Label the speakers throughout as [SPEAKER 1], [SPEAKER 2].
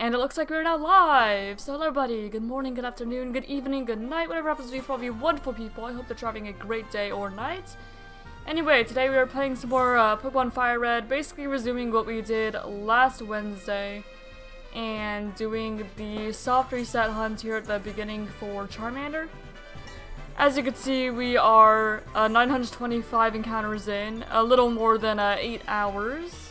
[SPEAKER 1] And it looks like we're now live! So hello everybody, good morning, good afternoon, good evening, good night, whatever happens to be for all you wonderful people. I hope that you're having a great day or night. Anyway, today we are playing some more Pokemon FireRed, basically resuming what we did last Wednesday. And doing the soft reset hunt here at the beginning for Charmander. As you can see, we are 925 encounters in, a little more than 8 hours.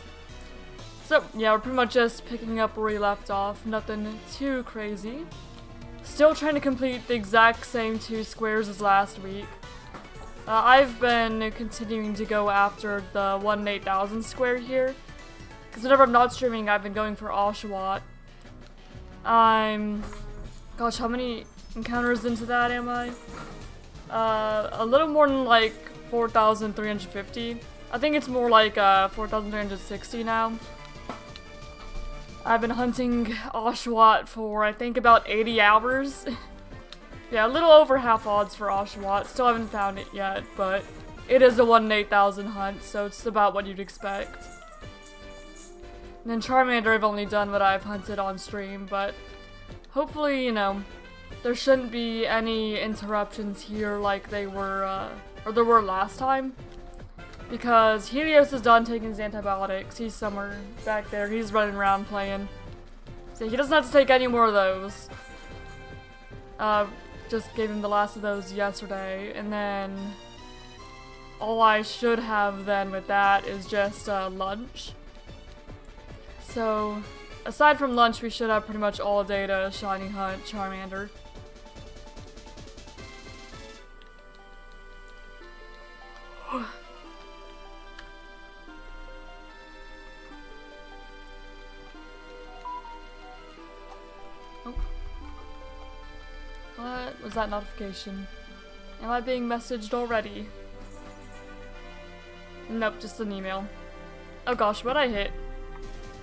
[SPEAKER 1] So, yeah, we're pretty much just picking up where we left off, nothing too crazy. Still trying to complete the exact same 2 squares as last week. I've been continuing to go after the 1 in 8,000 square here, because whenever I'm not streaming, I've been going for Oshawott. Gosh, how many encounters into that am I? A little more than like 4,350. I think it's more like 4,360 now. I've been hunting Oshawott for, I think, about 80 hours. Yeah, a little over half odds for Oshawott. Still haven't found it yet, but it is a 1 in 8,000 hunt, so it's about what you'd expect. And then Charmander, I've only done what I've hunted on stream, but hopefully, you know, there shouldn't be any interruptions here like they were, or there were last time. Because Helios is done taking his antibiotics. He's somewhere back there. He's running around playing. So he doesn't have to take any more of those. Just gave him the last of those yesterday. And then all I should have then with that is just lunch. So aside from lunch, we should have pretty much all day to shiny hunt Charmander. What was that notification? Am I being messaged already? Nope, just an email. Oh gosh, what'd I hit?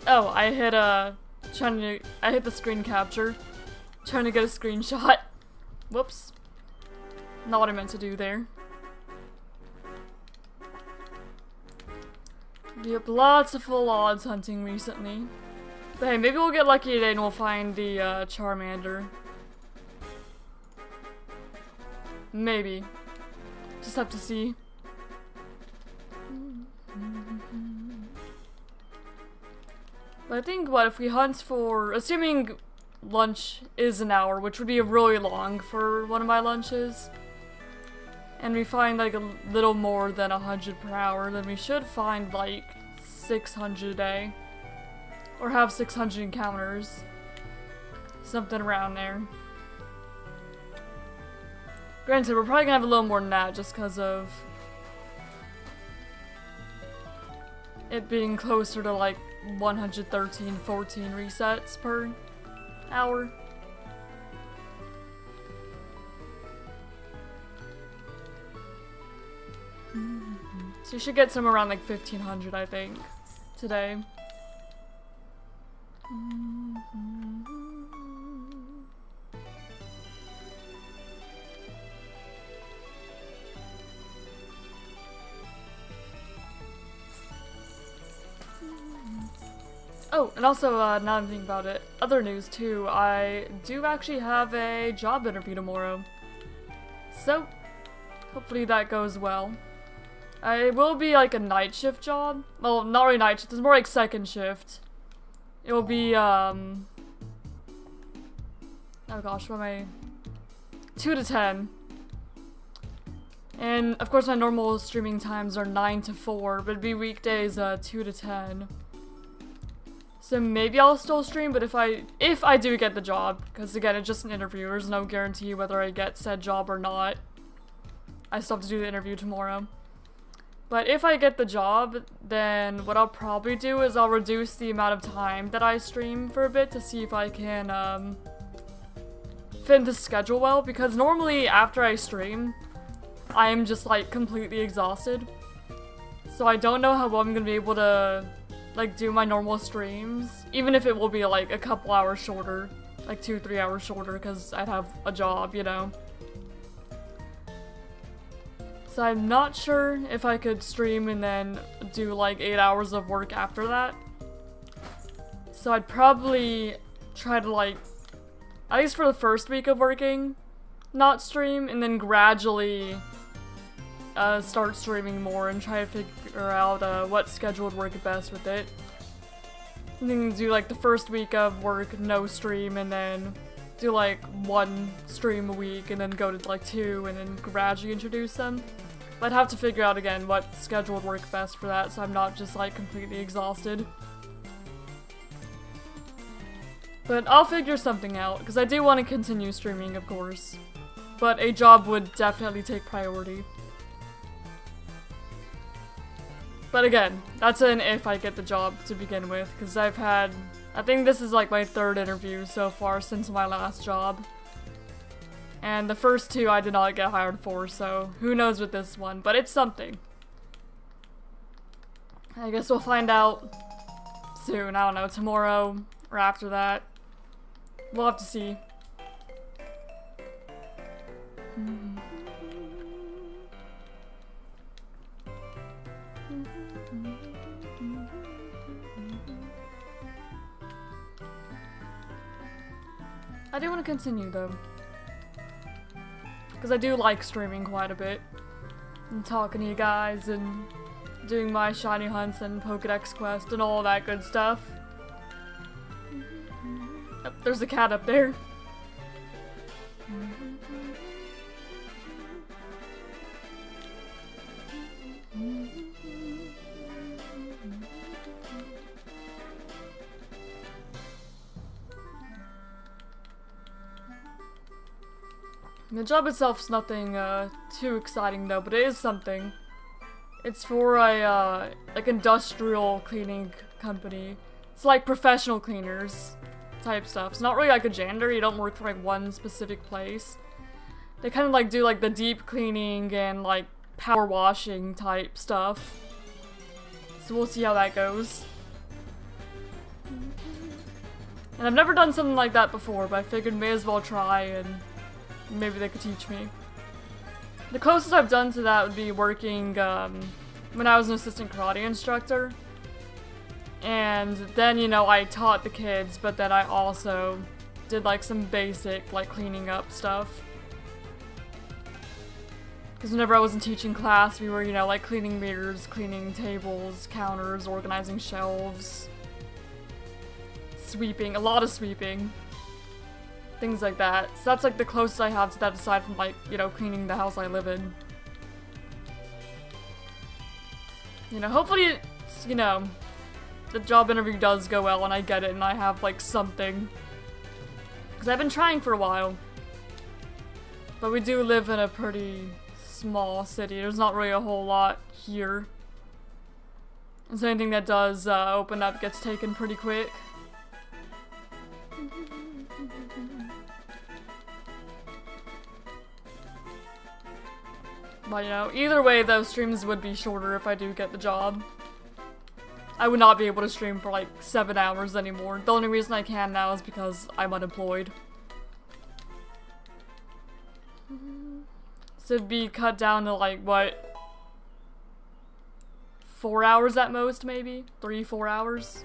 [SPEAKER 1] Oh, I hit I hit the screen capture. Trying to get a screenshot. Whoops. Not what I meant to do there. Yep, lots of full odds hunting recently. But hey, maybe we'll get lucky today and we'll find the Charmander. Maybe. Just have to see. But I think, what, if we hunt for, assuming lunch is an hour, which would be really long for one of my lunches, and we find like a little more than 100 per hour, then we should find like 600 a day. Or have 600 encounters. Something around there. Granted, we're probably gonna have a little more than that just because of it being closer to like 113, 14 resets per hour. So you should get some around like 1,500, I think, today. Oh, and also, now I'm thinking about it, other news too, I do actually have a job interview tomorrow. So, hopefully that goes well. It will be like a night shift job. Well, not really night shift, it's more like second shift. It will be, oh gosh, what am I? 2 to 10. And, of course, my normal streaming times are 9 to 4, but it'd be weekdays, 2 to 10. So maybe I'll still stream, but if I do get the job, because again, it's just an interview, there's no guarantee whether I get said job or not. I still have to do the interview tomorrow. But if I get the job, then what I'll probably do is I'll reduce the amount of time that I stream for a bit to see if I can fit into schedule well, because normally after I stream, I am just like completely exhausted. So I don't know how well I'm gonna be able to like do my normal streams, even if it will be like a couple hours shorter, like 2-3 hours shorter, because I'd have a job, you know. So I'm not sure if I could stream and then do like 8 hours of work after that. So I'd probably try to like, at least for the first week of working, not stream, and then gradually start streaming more and try to figure out what schedule would work best with it. And then do like the first week of work, no stream, and then do like 1 stream a week, and then go to like 2, and then gradually introduce them. But I'd have to figure out again what schedule would work best for that, so I'm not just like completely exhausted. But I'll figure something out, because I do want to continue streaming, of course. But a job would definitely take priority. But again, that's an if I get the job to begin with, because I've had, I think this is like my 3rd interview so far since my last job. And the first 2 I did not get hired for, so who knows with this one, but it's something. I guess we'll find out soon, I don't know, tomorrow or after that. We'll have to see. I do want to continue though, because I do like streaming quite a bit, and talking to you guys, and doing my shiny hunts and Pokedex quest and all that good stuff. Oh, there's a cat up there. The job itself is nothing too exciting though, but it is something. It's for a like industrial cleaning company. It's like professional cleaners type stuff. It's not really like a janitor. You don't work for like one specific place. They kind of like do like the deep cleaning and like power washing type stuff. So we'll see how that goes. And I've never done something like that before, but I figured may as well try, and maybe they could teach me. The closest I've done to that would be working when I was an assistant karate instructor. And then, you know, I taught the kids, but then I also did like some basic like cleaning up stuff. Because whenever I wasn't teaching class, we were, you know, like cleaning mirrors, cleaning tables, counters, organizing shelves, sweeping, a lot of sweeping. Things like that. So that's like the closest I have to that, aside from like, you know, cleaning the house I live in. You know, hopefully it's, you know, the job interview does go well and I get it and I have like something. Because I've been trying for a while. But we do live in a pretty small city. There's not really a whole lot here. And so anything that does open up gets taken pretty quick. But, you know, either way, those streams would be shorter if I do get the job. I would not be able to stream for like 7 hours anymore. The only reason I can now is because I'm unemployed. So it'd be cut down to like, what? 4 hours at most, maybe? 3-4 hours?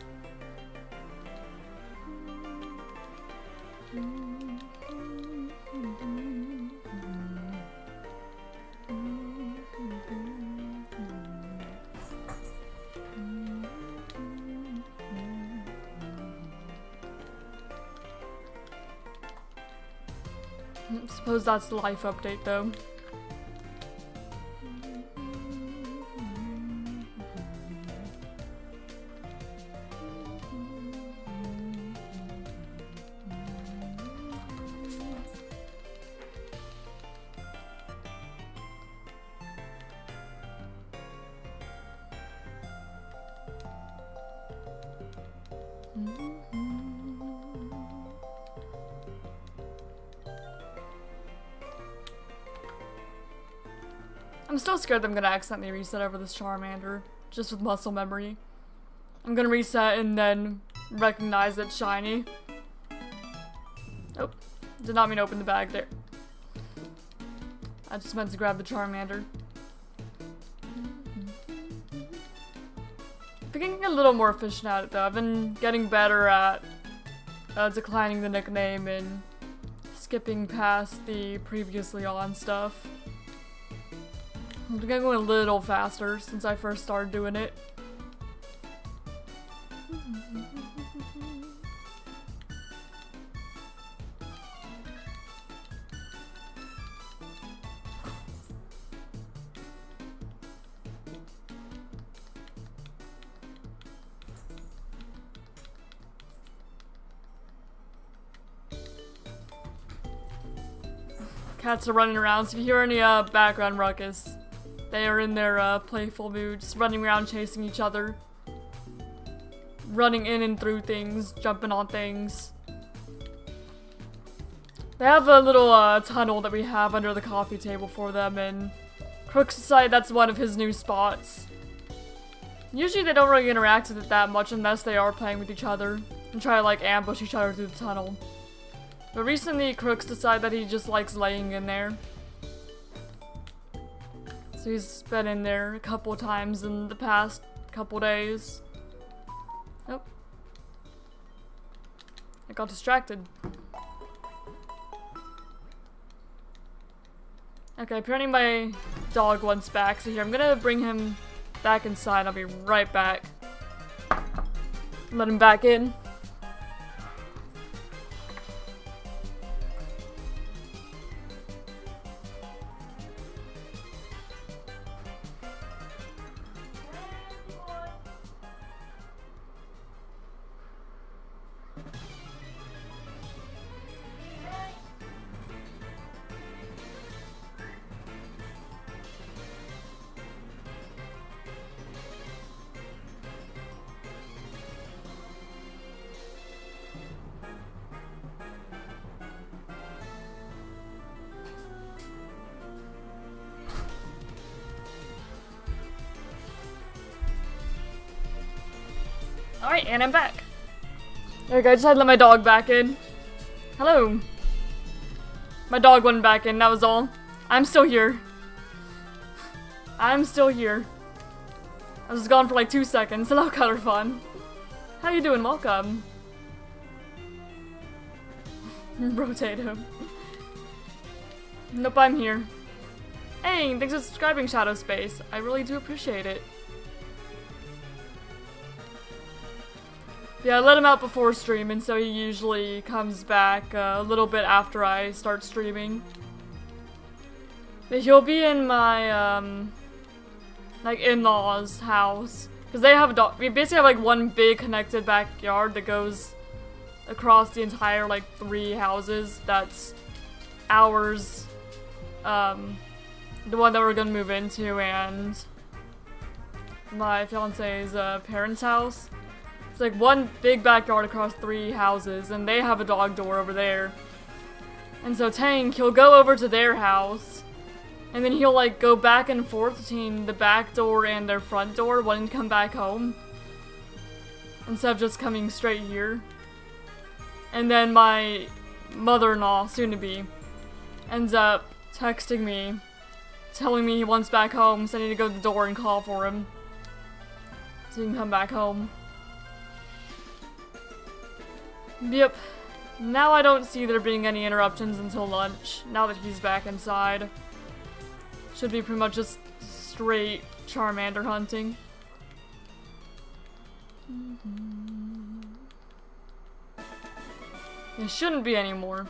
[SPEAKER 1] I suppose that's the life update, though. I'm still scared that I'm gonna accidentally reset over this Charmander, just with muscle memory. I'm gonna reset and then recognize it's shiny. Oh, did not mean to open the bag there. I just meant to grab the Charmander. Been getting a little more efficient at it though. I've been getting better at declining the nickname and skipping past the previously on stuff. I'm gonna go a little faster since I first started doing it. Cats are running around, so if you hear any background ruckus, they are in their playful mood, just running around chasing each other. Running in and through things, jumping on things. They have a little tunnel that we have under the coffee table for them, and Crooks decided that's one of his new spots. Usually they don't really interact with it that much unless they are playing with each other and try to like ambush each other through the tunnel. But recently, Crooks decided that he just likes laying in there. So he's been in there a couple times in the past couple days. Oh. I got distracted. Okay, apparently my dog wants back, so here, I'm gonna bring him back inside. I'll be right back. Let him back in. Alright, and I'm back. There we go, I just had to let my dog back in. Hello. My dog went back in, that was all. I'm still here. I'm still here. I was gone for like 2 seconds. Hello, Color Fun. How you doing? Welcome. Rotate him. Nope, I'm here. Hey, thanks for subscribing, Shadow Space. I really do appreciate it. Yeah, I let him out before stream, and so he usually comes back a little bit after I start streaming. But he'll be in my, like, in-laws' house. Because they have a dog. We basically have, like, one big connected backyard that goes across the entire, like, 3 houses. That's ours, the one that we're gonna move into, and my fiance's parents' house. It's like one big backyard across 3 houses, and they have a dog door over there. And so Tank, he'll go over to their house, and then he'll like go back and forth between the back door and their front door, wanting to come back home, instead of just coming straight here. And then my mother-in-law, soon-to-be, ends up texting me, telling me he wants back home, so I need to go to the door and call for him, so he can come back home. Yep. Now I don't see there being any interruptions until lunch, now that he's back inside. Should be pretty much just straight Charmander hunting. It shouldn't be anymore.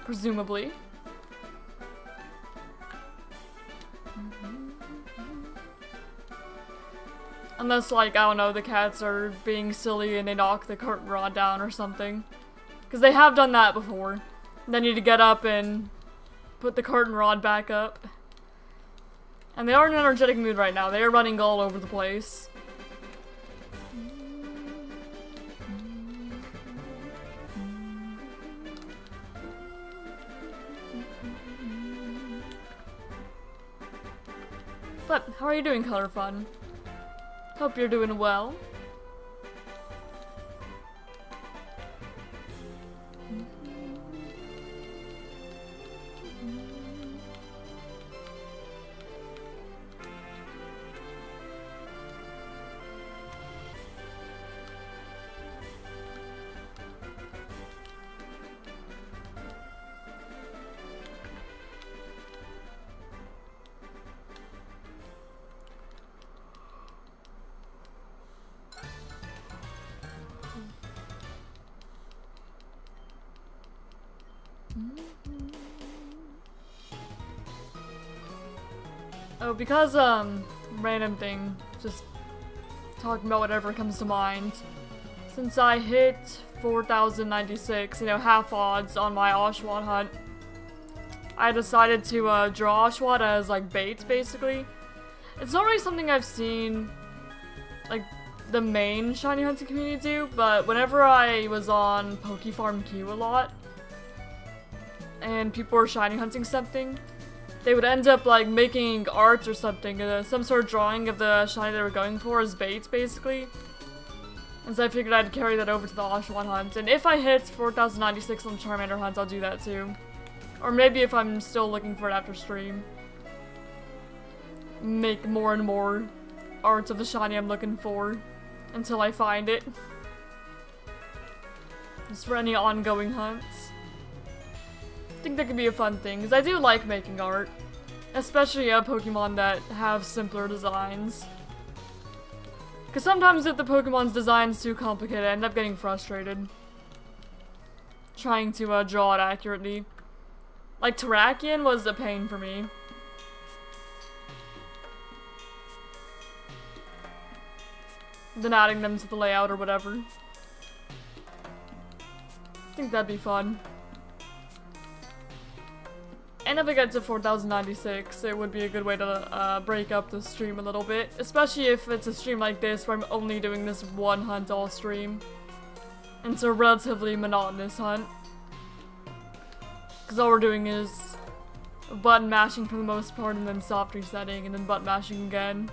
[SPEAKER 1] Presumably. Unless, like, I don't know, the cats are being silly and they knock the curtain rod down or something. Because they have done that before. They need to get up and put the curtain rod back up. And they are in an energetic mood right now. They are running all over the place. But, how are you doing, Color Fun? Hope you're doing well. Oh, because, random thing, just talking about whatever comes to mind. Since I hit 4,096, you know, half odds on my Oshawott hunt, I decided to, draw Oshawott as, like, bait, basically. It's not really something I've seen, like, the main shiny hunting community do, but whenever I was on Pokefarm Q a lot, and people were shiny hunting something, they would end up like making art or something, some sort of drawing of the shiny they were going for as baits, basically. And so I figured I'd carry that over to the Oshawott hunt, and if I hit 4,096 on the Charmander hunt, I'll do that too. Or maybe if I'm still looking for it after stream, make more and more art of the shiny I'm looking for until I find it. Just for any ongoing hunts. I think that could be a fun thing, because I do like making art. Especially Pokemon that have simpler designs. Because sometimes if the Pokemon's design's too complicated, I end up getting frustrated trying to draw it accurately. Like Terrakion was a pain for me. Then adding them to the layout or whatever. I think that'd be fun. And if I get to 4,096, it would be a good way to break up the stream a little bit. Especially if it's a stream like this where I'm only doing this one hunt all stream. And it's a relatively monotonous hunt. Because all we're doing is button mashing for the most part, and then soft resetting, and then button mashing again.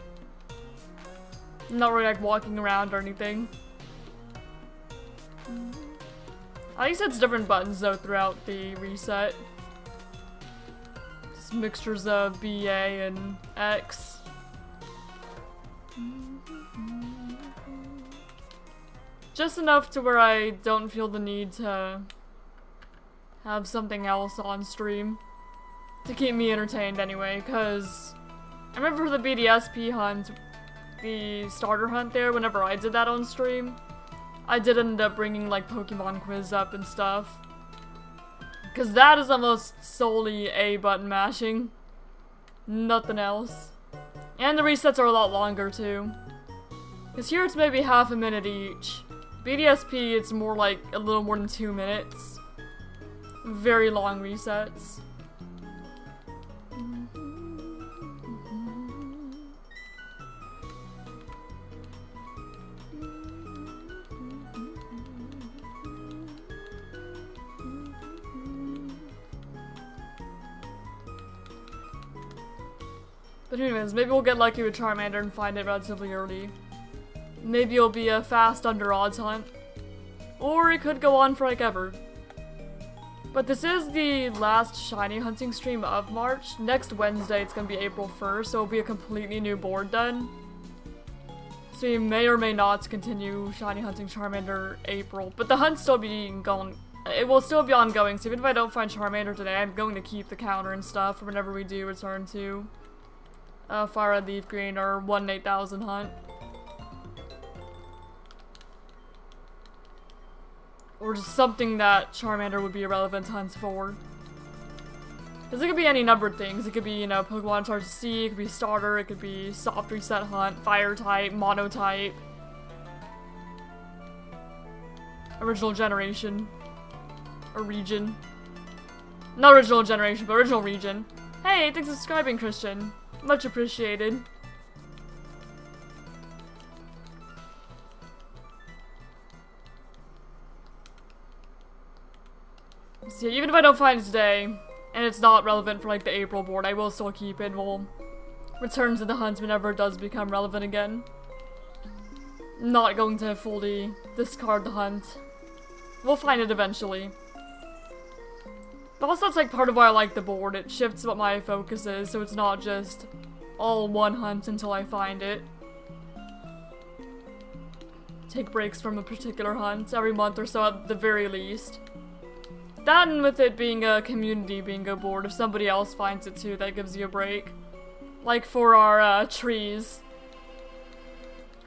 [SPEAKER 1] Not really like walking around or anything. At least it's different buttons though throughout the reset. Just mixtures of BA and X. Just enough to where I don't feel the need to have something else on stream to keep me entertained anyway, because I remember for the BDSP hunt, the starter hunt there, whenever I did that on stream, I did end up bringing like Pokemon quiz up and stuff. Because that is almost solely A button mashing. Nothing else. And the resets are a lot longer too. Because here it's maybe half a minute each. BDSP it's more like a little more than 2 minutes. Very long resets. But anyways, maybe we'll get lucky with Charmander and find it relatively early. Maybe it'll be a fast under odds hunt. Or it could go on for like ever. But this is the last shiny hunting stream of March. Next Wednesday it's gonna be April 1st, so it'll be a completely new board then. So you may or may not continue shiny hunting Charmander April. But the hunt's still be going. It will still be ongoing, so even if I don't find Charmander today, I'm going to keep the counter and stuff for whenever we do return to FireRed Leaf Green or 1 in 8,000 hunt. Or just something that Charmander would be a relevant hunt for. Because it could be any number of things. It could be, you know, Pokemon Charge C, it could be starter, it could be soft reset hunt, fire type, mono type. Original generation. Or region. Not original generation, but original region. Hey, thanks for subscribing, Christian. Much appreciated. So yeah, even if I don't find it today, and it's not relevant for like the April board, I will still keep it. We'll return to the hunt whenever it does become relevant again. Not going to fully discard the hunt. We'll find it eventually. But also that's like part of why I like the board. It shifts what my focus is, so it's not just all one hunt until I find it. Take breaks from a particular hunt every month or so at the very least. That, and with it being a community bingo board, if somebody else finds it too, that gives you a break. Like for our trees.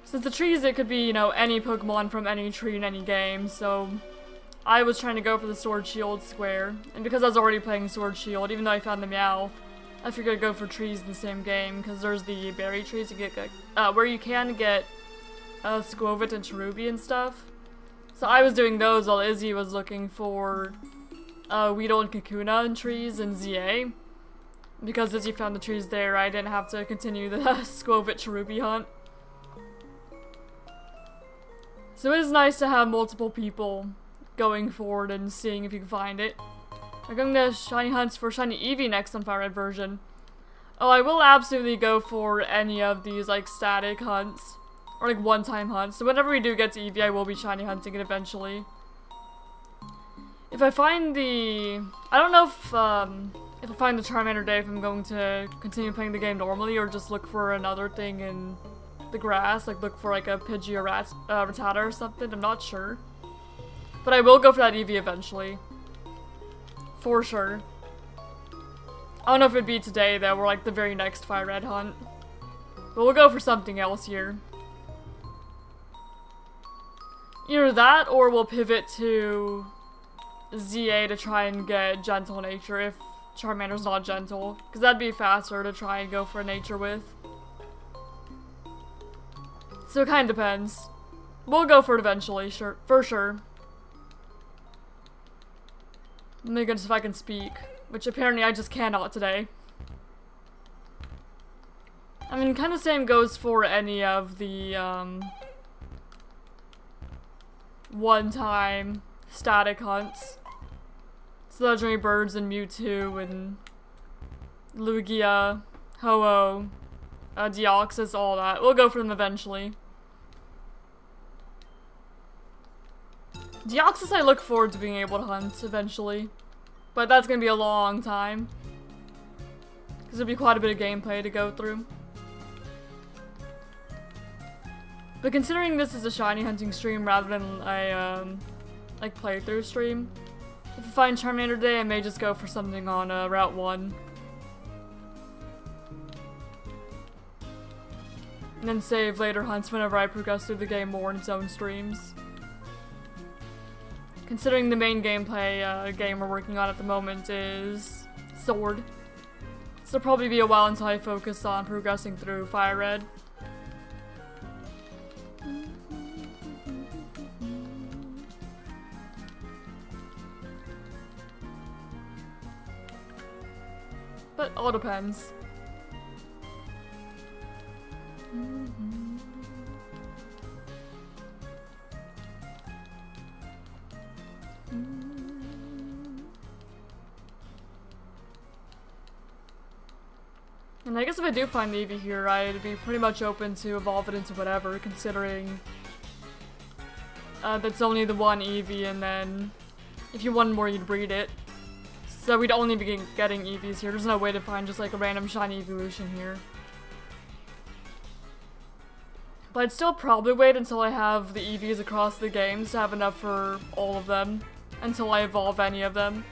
[SPEAKER 1] Since the trees, it could be, you know, any Pokemon from any tree in any game, so I was trying to go for the Sword Shield square, and because I was already playing Sword Shield, even though I found the Meowth, I figured I'd go for trees in the same game, because there's the berry trees you get, where you can get Squovit and Cherubi and stuff. So I was doing those while Izzy was looking for Weedle and Kakuna and trees in ZA. Because Izzy found the trees there, I didn't have to continue the Squovit Cherubi hunt. So it is nice to have multiple people going forward and seeing if you can find it. We're going to shiny hunts for shiny Eevee next on FireRed version. Oh, I will absolutely go for any of these like static hunts. Or like one-time hunts. So whenever we do get to Eevee, I will be shiny hunting it eventually. If I find the... I don't know if I find the Charmander day, if I'm going to continue playing the game normally or just look for another thing in the grass. Like look for like a Pidgey or Rattata or something. I'm not sure. But I will go for that Eevee eventually. For sure. I don't know if it'd be today though, or like the very next FireRed hunt. But we'll go for something else here. Either that, or we'll pivot to ZA to try and get Gentle Nature if Charmander's not gentle. Because that'd be faster to try and go for a Nature with. So it kind of depends. We'll go for it eventually, sure, for sure. Let me goodness if I can speak. Which apparently I just cannot today. I mean, kind of same goes for any of the, one-time static hunts. So legendary birds and Mewtwo and Lugia, Ho-Oh, Deoxys, all that. We'll go for them eventually. Deoxys I look forward to being able to hunt eventually. But that's gonna be a long time. Because there'll be quite a bit of gameplay to go through. But considering this is a shiny hunting stream rather than a, like, playthrough stream, if I find Charmander Day, I may just go for something on, Route 1. And then save later hunts whenever I progress through the game more in its own streams. Considering the main gameplay, game we're working on at the moment is Sword. So it'll probably be a while until I focus on progressing through FireRed. But all depends. And I guess if I do find the Eevee here, I'd be pretty much open to evolve it into whatever, considering that's only the one Eevee, and then if you wanted more, you'd breed it. So we'd only be getting Eevees here. There's no way to find just like a random shiny evolution here. But I'd still probably wait until I have the Eevees across the games to have enough for all of them, until I evolve any of them.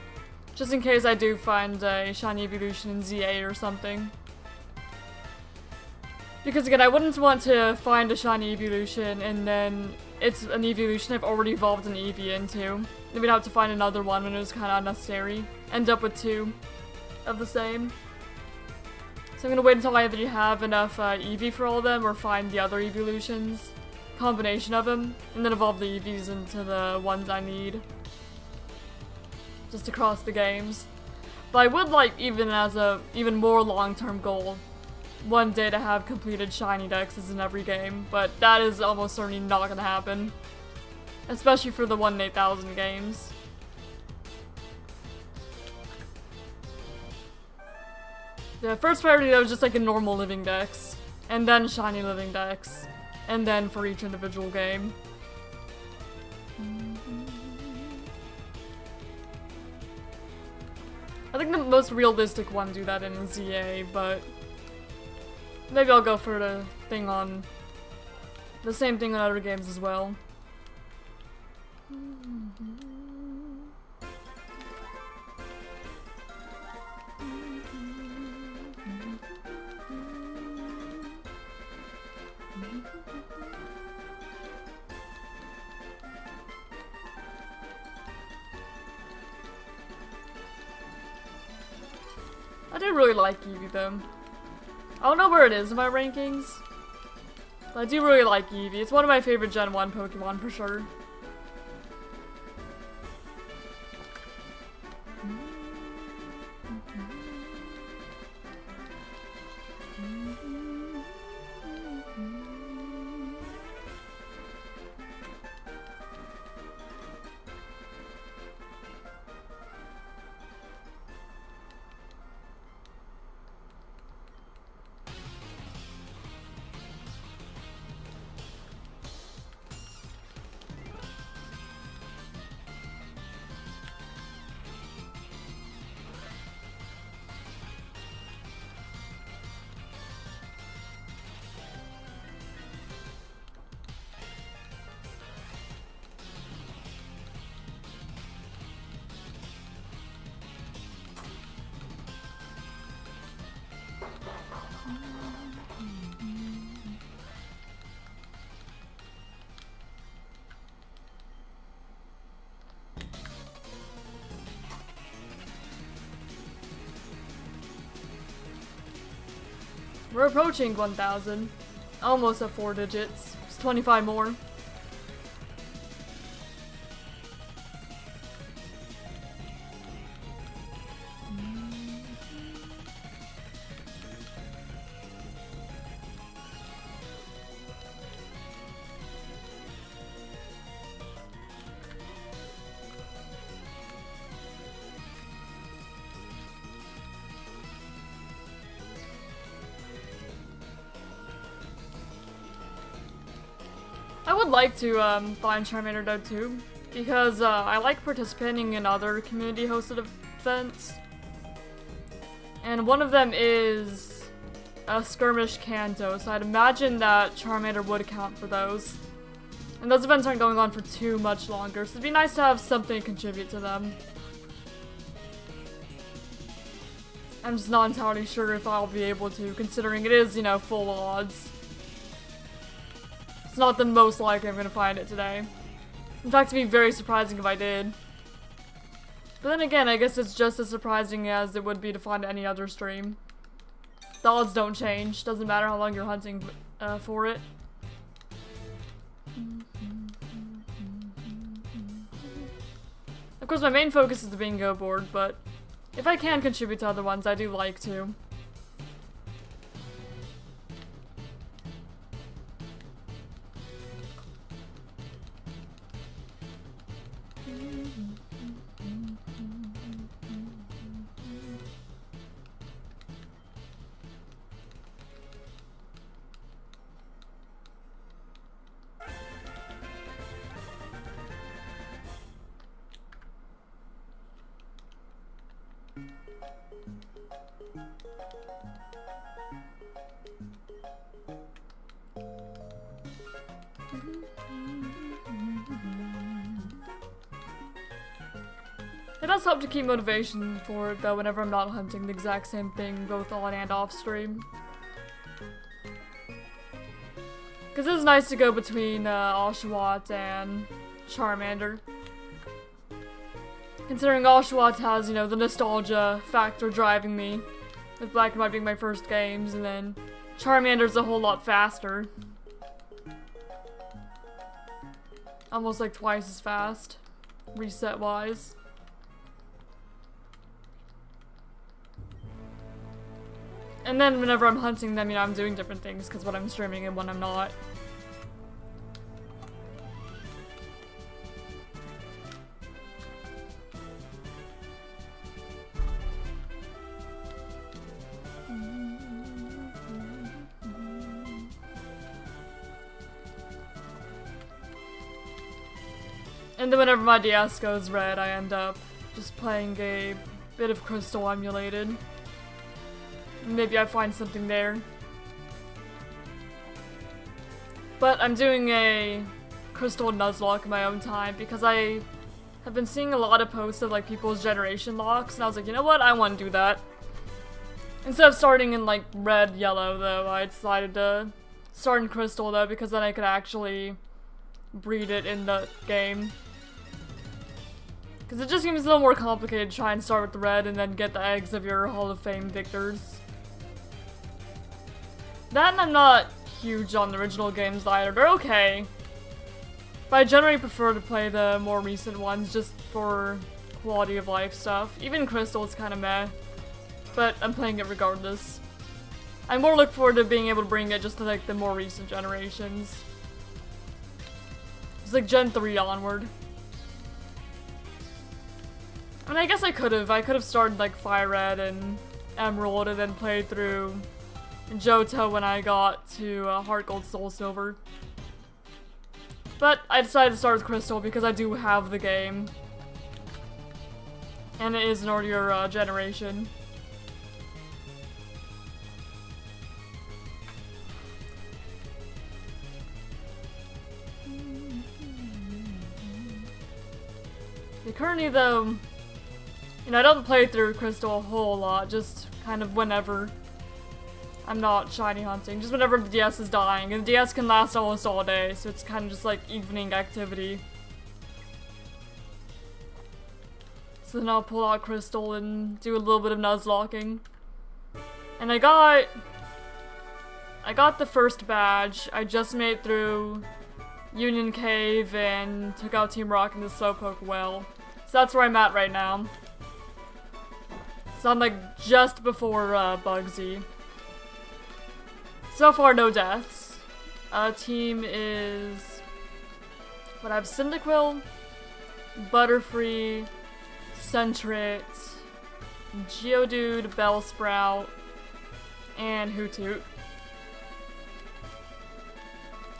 [SPEAKER 1] Just in case I do find a shiny evolution in ZA or something. Because again, I wouldn't want to find a shiny evolution and then it's an evolution I've already evolved an Eevee into. Then we'd have to find another one when it was kind of unnecessary. End up with two of the same. So I'm gonna wait until I either have enough Eevee for all of them or find the other evolutions. Combination of them. And then evolve the Eevees into the ones I need. Just across the games. But I would like, even as a even more long-term goal, one day to have completed shiny dexes in every game, but that is almost certainly not gonna happen. Especially for the 1 in 8,000 games. Yeah, first priority though was just like a normal living dex, and then shiny living dex, and then for each individual game. I think the most realistic one do that in ZA, but maybe I'll go for the thing on the same thing on other games as well. I do really like Eevee though. I don't know where it is in my rankings, but I do really like Eevee. It's one of my favorite Gen 1 Pokemon for sure. We're approaching 1,000. Almost at 4 digits. It's 25 more. I would like to find Charmander though too, because I like participating in other community-hosted events, and one of them is a skirmish Kanto, so I'd imagine that Charmander would count for those. And those events aren't going on for too much longer, so it'd be nice to have something to contribute to them. I'm just not entirely sure if I'll be able to, considering it is, you know, full odds. It's not the most likely I'm gonna find it today. In fact, it'd be very surprising if I did. But then again, I guess it's just as surprising as it would be to find any other stream. The odds don't change. Doesn't matter how long you're hunting for it. Of course, my main focus is the bingo board, but if I can contribute to other ones, I do like to. It does help to keep motivation for it though whenever I'm not hunting the exact same thing both on and off stream. Because it's nice to go between Oshawott and Charmander. Considering Oshawott has, you know, the nostalgia factor driving me, with Black and White being my first games, and then Charmander's a whole lot faster. Almost like twice as fast, reset-wise. And then whenever I'm hunting them, you know, I'm doing different things because when I'm streaming and when I'm not. And then whenever my DS goes red, I end up just playing a bit of Crystal emulated. Maybe I find something there. But I'm doing a Crystal Nuzlocke in my own time because I have been seeing a lot of posts of like people's generation locks, and I was like, you know what, I want to do that. Instead of starting in like red, yellow though, I decided to start in Crystal though because then I could actually breed it in the game. Because it just seems a little more complicated to try and start with the red and then get the eggs of your Hall of Fame victors. That and I'm not huge on the original games either. They're okay. But I generally prefer to play the more recent ones just for quality of life stuff. Even Crystal is kind of meh. But I'm playing it regardless. I more look forward to being able to bring it just to like the more recent generations. It's like Gen 3 onward. I mean, I guess I could have started like FireRed and Emerald and then played through Johto when I got to Heart Gold Soul Silver. But I decided to start with Crystal because I do have the game. And it is an earlier generation. Currently though, you know, I don't play through Crystal a whole lot, just kind of whenever I'm not shiny hunting, just whenever the DS is dying, and the DS can last almost all day, so it's kind of just like evening activity. So then I'll pull out Crystal and do a little bit of Nuzlocking. And I got the first badge. I just made through Union Cave and took out Team Rock in the Slowpoke well. So that's where I'm at right now. So I'm like just before Bugsy. So far, no deaths. Team is... But I have Cyndaquil, Butterfree, Sentret, Geodude, Bellsprout, and Hoothoot.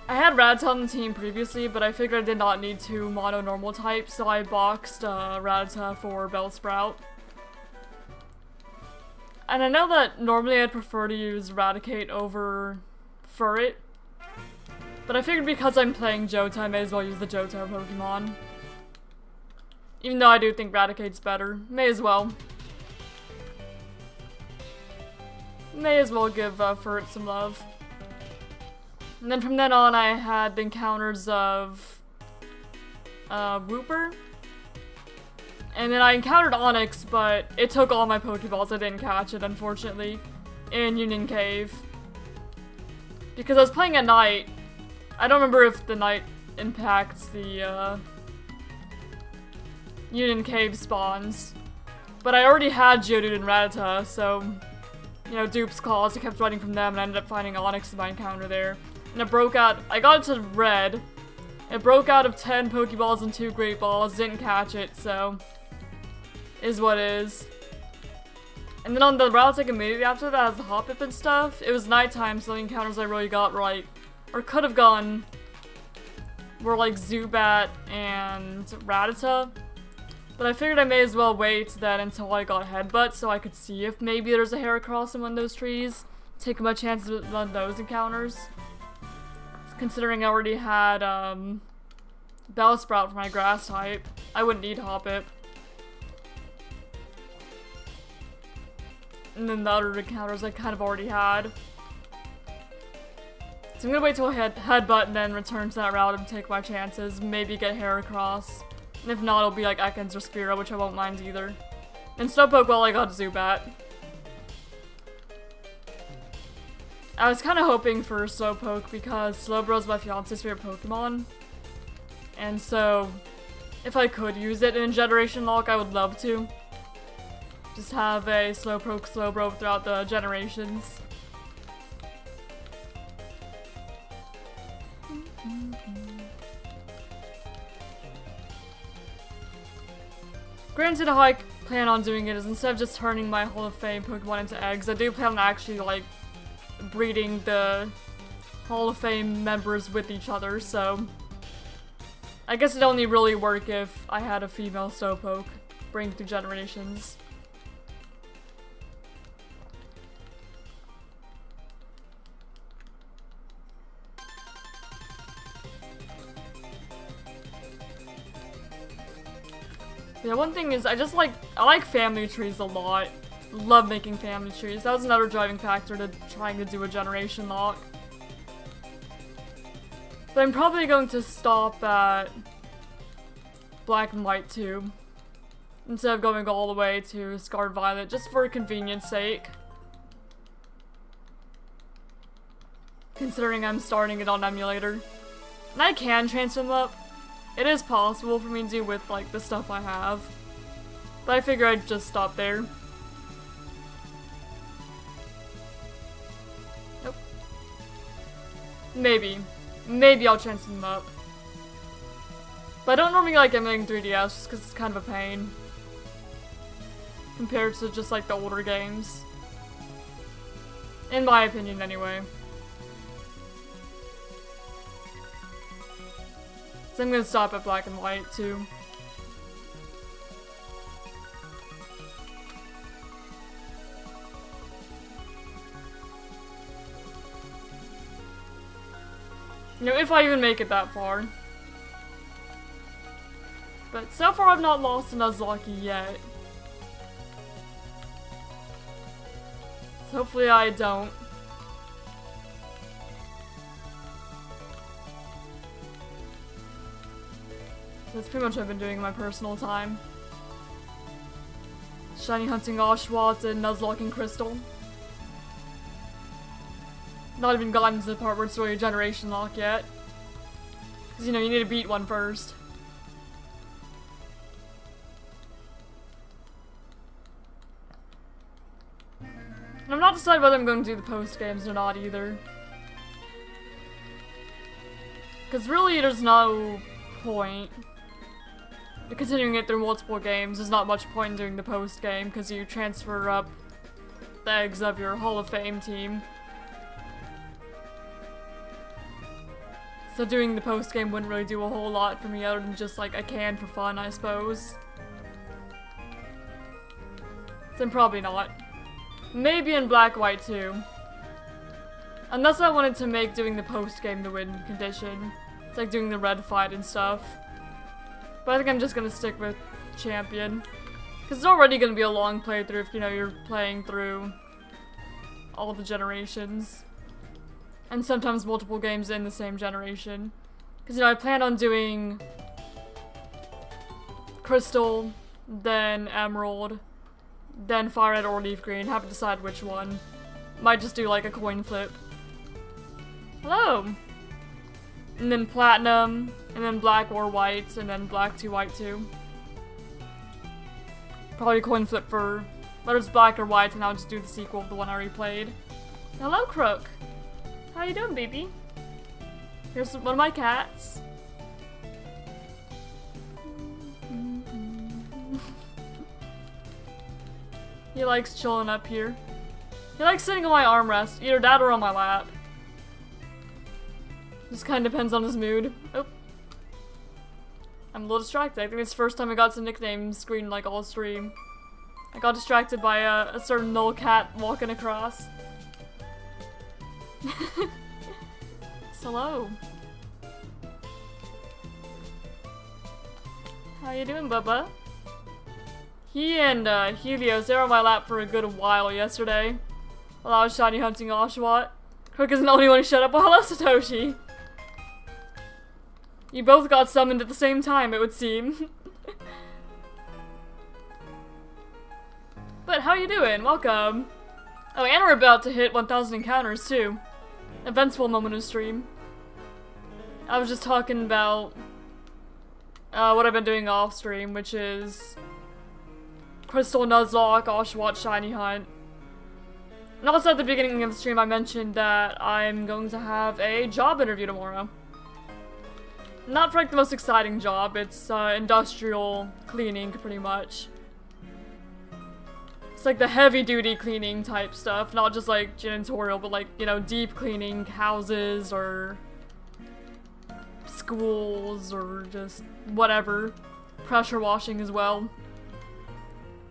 [SPEAKER 1] I had Rattata on the team previously, but I figured I did not need two mono-normal types, so I boxed Rattata for Bellsprout. And I know that normally I'd prefer to use Raticate over Furret, but I figured because I'm playing Johto, I may as well use the Johto Pokemon. Even though I do think Raticate's better. May as well. May as well give Furret some love. And then from then on, I had the encounters of Wooper. And then I encountered Onix, but it took all my Pokeballs. I didn't catch it, unfortunately, in Union Cave. Because I was playing at night. I don't remember if the night impacts the Union Cave spawns. But I already had Geodude and Rattata, so, you know, dupes calls. I kept running from them, and I ended up finding Onix in my encounter there. And it broke out. I got it to red. It broke out of 10 Pokeballs and 2 Great Balls. Didn't catch it, so is what is. And then on the routes like immediately after that, as the Hoppip and stuff, it was nighttime, so the encounters I really got right, or could have gone, were like Zubat and Rattata. But I figured I may as well wait then until I got Headbutt so I could see if maybe there's a Heracross in one of those trees. Take my chances on those encounters. Considering I already had Bellsprout for my grass type, I wouldn't need Hoppip. And then the other encounters I kind of already had. So I'm gonna wait till I hit Headbutt and then return to that route and take my chances. Maybe get Heracross. And if not, it'll be like Ekans or Spearow, which I won't mind either. And Slowpoke, well, I got Zubat. I was kind of hoping for Slowpoke because Slowbro's my fiance's favorite Pokemon. And so, if I could use it in Generation Lock, I would love to. Just have a Slowpoke Slowbro throughout the generations. Granted, how I plan on doing it is instead of just turning my Hall of Fame Pokemon into eggs, I do plan on actually, like, breeding the Hall of Fame members with each other, so I guess it'd only really work if I had a female Slowpoke bring through generations. Yeah, one thing is, I like family trees a lot. Love making family trees. That was another driving factor to trying to do a generation lock. But I'm probably going to stop at Black and White too. instead of going all the way to Scarred Violet, just for convenience sake. Considering I'm starting it on emulator. And I can transfer them up. It is possible for me to do with, like, the stuff I have. But I figure I'd just stop there. Nope. Maybe. Maybe I'll transfer them up. But I don't normally like emulating 3DS just because it's kind of a pain. Compared to just, like, the older games. In my opinion, anyway. So I'm gonna stop at black and white, too. You know, if I even make it that far. But so far I've not lost a Nuzlocke yet. So hopefully I don't. That's pretty much what I've been doing in my personal time. Shiny hunting Oshawott and Nuzlocking Crystal. Not even gotten to the part where it's really a generation lock yet. Because, you know, you need to beat one first. And I'm not decided whether I'm going to do the post games or not either. Because really there's no point. Continuing it through multiple games, there's not much point in doing the post game because you transfer up the eggs of your Hall of Fame team. So doing the post game wouldn't really do a whole lot for me other than just like a can for fun, I suppose. So probably not. Maybe in black white too. Unless I wanted to make doing the post game the win condition. It's like doing the red fight and stuff. But I think I'm just gonna stick with champion. Because it's already gonna be a long playthrough if, you know, you're playing through all the generations. And sometimes multiple games in the same generation. Because, you know, I plan on doing Crystal, then Emerald, then FireRed or Leaf Green. Haven't decided which one. Might just do like a coin flip. Hello! And then Platinum, and then Black or White, and then Black to White 2. Probably coin flip for whether it's Black or White, and I'll just do the sequel of the one I already played. Hello, Crook! How you doing, baby? Here's one of my cats. He likes chilling up here. He likes sitting on my armrest, either that or on my lap. Just kind of depends on his mood. Oh. I'm a little distracted. I think it's the first time I got to nickname screen like all stream. I got distracted by a certain little cat walking across. Hello. How you doing, Bubba? He and Helios, they were on my lap for a good while yesterday. While I was shiny hunting Oshawott. Crook isn't the only one who shut up. Well, hello, Satoshi. You both got summoned at the same time, it would seem. But how you doing? Welcome. Oh, and we're about to hit 1,000 encounters, too. Eventful moment of stream. I was just talking about what I've been doing off stream, which is Crystal Nuzlocke, Oshawott Shiny Hunt. And also at the beginning of the stream I mentioned that I'm going to have a job interview tomorrow. Not for like the most exciting job, it's industrial cleaning pretty much. It's like the heavy-duty cleaning type stuff, not just like janitorial, but like, you know, deep cleaning houses or schools or just whatever. Pressure washing as well.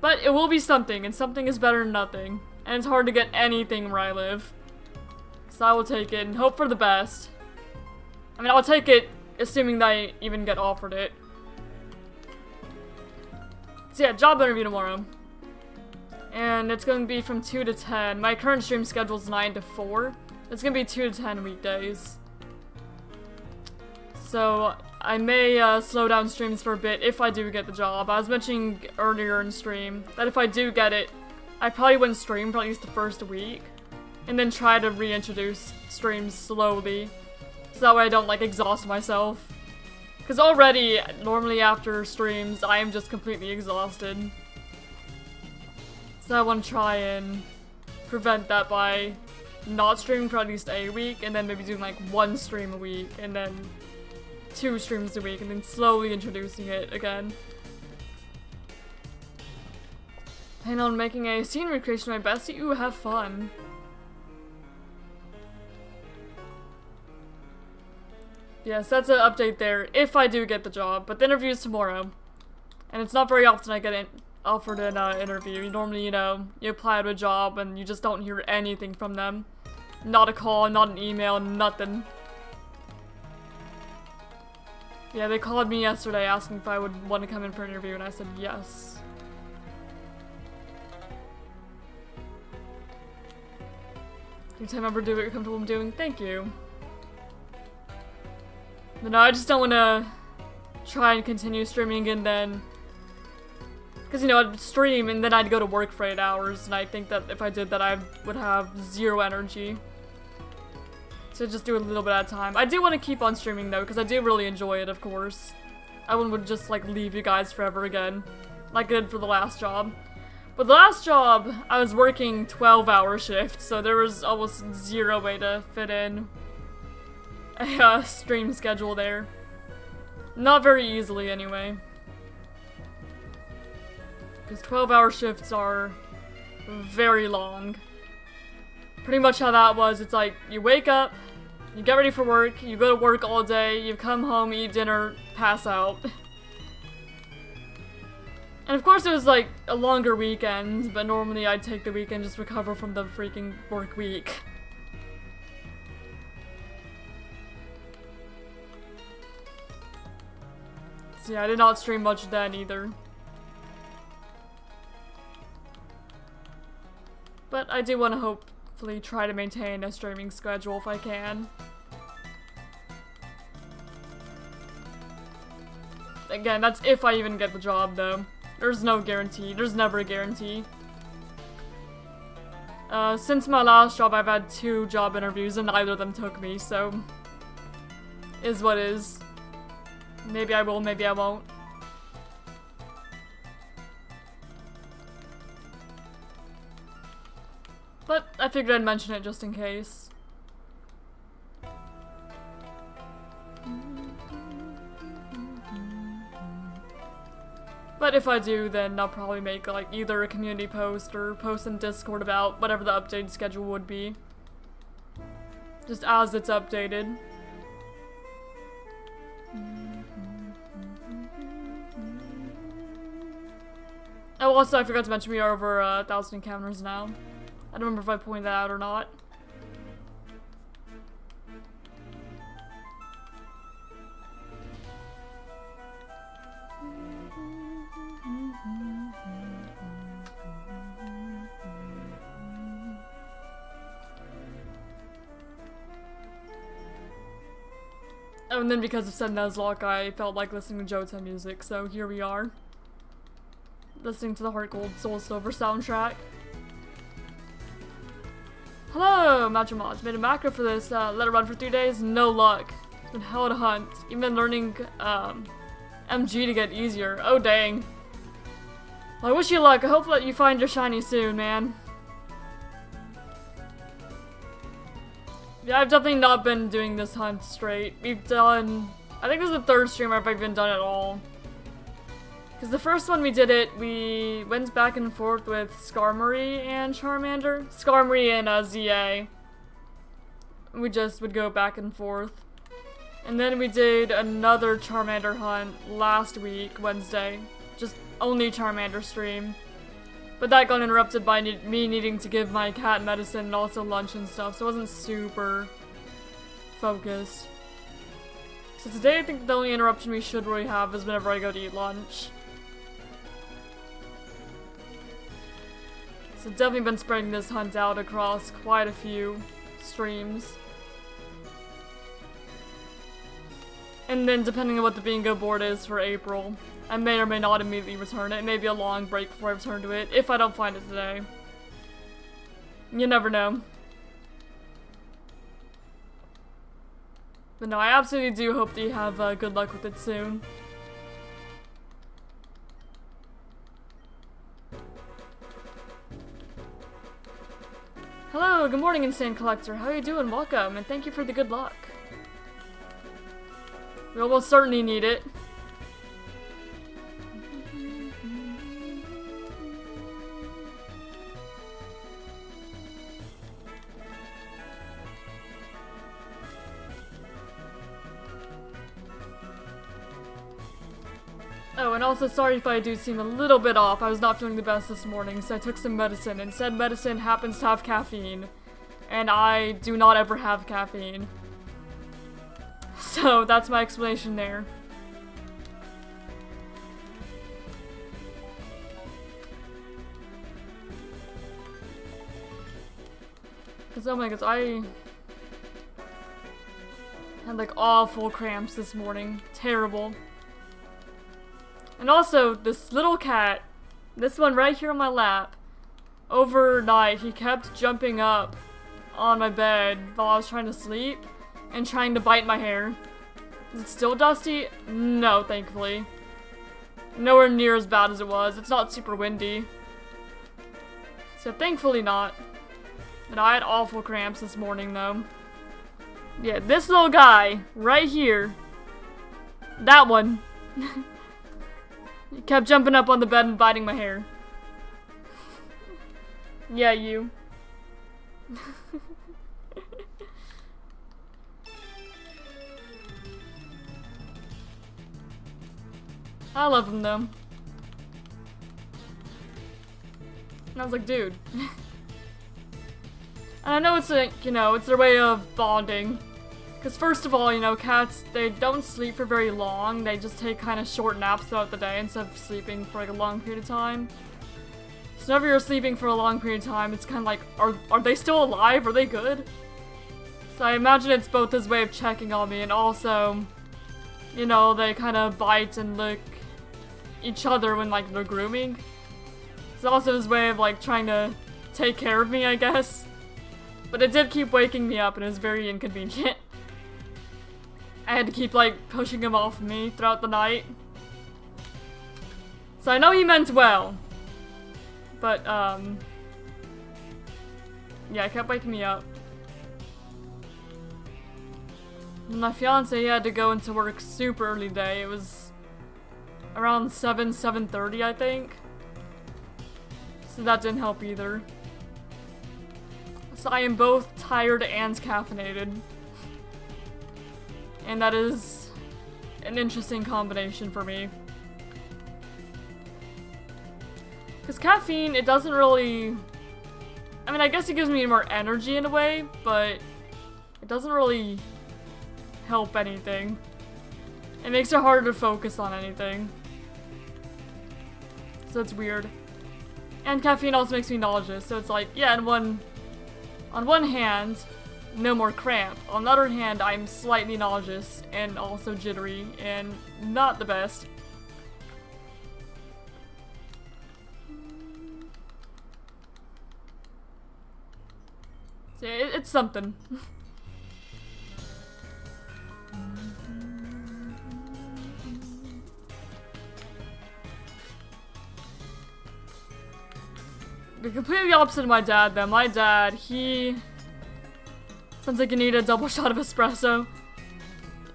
[SPEAKER 1] But it will be something, and something is better than nothing. And it's hard to get anything where I live. So I will take it and hope for the best. I mean, I'll take it assuming that I even get offered it. So yeah, job interview tomorrow. And it's going to be from 2 to 10. My current stream schedule is 9 to 4. It's going to be 2 to 10 weekdays. So, I may slow down streams for a bit if I do get the job. I was mentioning earlier in stream that if I do get it, I probably wouldn't stream for at least the first week, and then try to reintroduce streams slowly, so that way I don't like exhaust myself. Because already, normally after streams, I am just completely exhausted. So I want to try and prevent that by not streaming for at least a week, and then maybe doing like 1 stream a week, and then 2 streams a week, and then slowly introducing it again. Plan on making a scene recreation of my bestie. Ooh, have fun. Yes, that's an update there, if I do get the job, but the interview is tomorrow. And it's not very often I get offered an interview. Normally, you know, you apply to a job and you just don't hear anything from them. Not a call, not an email, nothing. Yeah, they called me yesterday asking if I would want to come in for an interview, and I said yes. Anytime I ever do what you're comfortable doing, thank you. But no, I just don't want to try and continue streaming and then... Because, you know, I'd stream and then I'd go to work for 8 hours, and I think that if I did that, I would have 0 energy. So just do a little bit at a time. I do want to keep on streaming though, because I do really enjoy it, of course. I wouldn't just like leave you guys forever again, like I did for the last job. But the last job, I was working 12-hour shifts, so there was almost 0 way to fit in a stream schedule there. Not very easily anyway. Because 12-hour shifts are very long. Pretty much how that was, it's like, you wake up, you get ready for work, you go to work all day, you come home, eat dinner, pass out. And of course it was like a longer weekend, but normally I'd take the weekend just recover from the freaking work week. So yeah, I did not stream much then either. But I do want to hopefully try to maintain a streaming schedule if I can. Again, that's if I even get the job though. There's no guarantee. There's never a guarantee. Since my last job, I've had 2 job interviews and neither of them took me, so... Is what is. Maybe I will, maybe I won't. But I figured I'd mention it just in case. But if I do, then I'll probably make like either a community post or post in Discord about whatever the updated schedule would be. Just as it's updated. Oh, also I forgot to mention we are over 1,000 encounters now. I don't remember if I pointed that out or not. Oh, and then because of Senna's Lock, I felt like listening to Jota music, so here we are. Listening to the Heart Gold Soul Silver soundtrack. Hello, Matrimod. Made a macro for this, let it run for 3 days, no luck. It's been hell to hunt. Even been learning, MG to get easier. Oh, dang. Well, I wish you luck. I hope that you find your shiny soon, man. Yeah, I've definitely not been doing this hunt straight. We've done... I think this is the 3rd stream I've even done it all. Because the first one we did it, we went back and forth with Skarmory and Charmander. Skarmory and ZA. We just would go back and forth. And then we did another Charmander hunt last week, Wednesday. Just only Charmander stream. But that got interrupted by me needing to give my cat medicine and also lunch and stuff, so it wasn't super focused. So today I think the only interruption we should really have is whenever I go to eat lunch. So definitely been spreading this hunt out across quite a few streams. And then depending on what the bingo board is for April, I may or may not immediately return it. It may be a long break before I return to it, if I don't find it today. You never know. But no, I absolutely do hope that you have good luck with it soon. Hello, good morning, Insane Collector. How are you doing? Welcome, and thank you for the good luck. We almost certainly need it. Oh, and also sorry if I do seem a little bit off. I was not feeling the best this morning, so I took some medicine, and said medicine happens to have caffeine. And I do not ever have caffeine. So that's my explanation there. Cause oh my gosh, I had like awful cramps this morning. Terrible. And also, this little cat, this one right here on my lap, overnight he kept jumping up on my bed while I was trying to sleep and trying to bite my hair. Is it still dusty? No, thankfully. Nowhere near as bad as it was. It's not super windy. So thankfully not. But I had awful cramps this morning though. Yeah, this little guy right here. That one. He kept jumping up on the bed and biting my hair. Yeah, you. I love him though. And I was like, dude. And I know it's like, you know, it's their way of bonding. Because first of all, you know, cats, they don't sleep for very long. They just take kind of short naps throughout the day instead of sleeping for like a long period of time. So whenever you're sleeping for a long period of time, it's kind of like, are they still alive? Are they good? So I imagine it's both his way of checking on me and also, you know, they kind of bite and lick each other when like they're grooming. It's also his way of like trying to take care of me, I guess. But it did keep waking me up and it was very inconvenient. I had to keep, like, pushing him off me throughout the night. So I know he meant well. But, yeah, it kept waking me up. And my fiance, he had to go into work super early today. It was around 7:30, I think. So that didn't help either. So I am both tired and caffeinated. And that is an interesting combination for me. Because caffeine, it doesn't really... I mean, I guess it gives me more energy in a way, but it doesn't really help anything. It makes it harder to focus on anything. So it's weird. And caffeine also makes me nauseous, so it's like, yeah, on one hand, no more cramp. On the other hand, I'm slightly nauseous and also jittery and not the best. So it's something. The completely opposite of my dad, though. My dad, he... sounds like you need a double shot of espresso.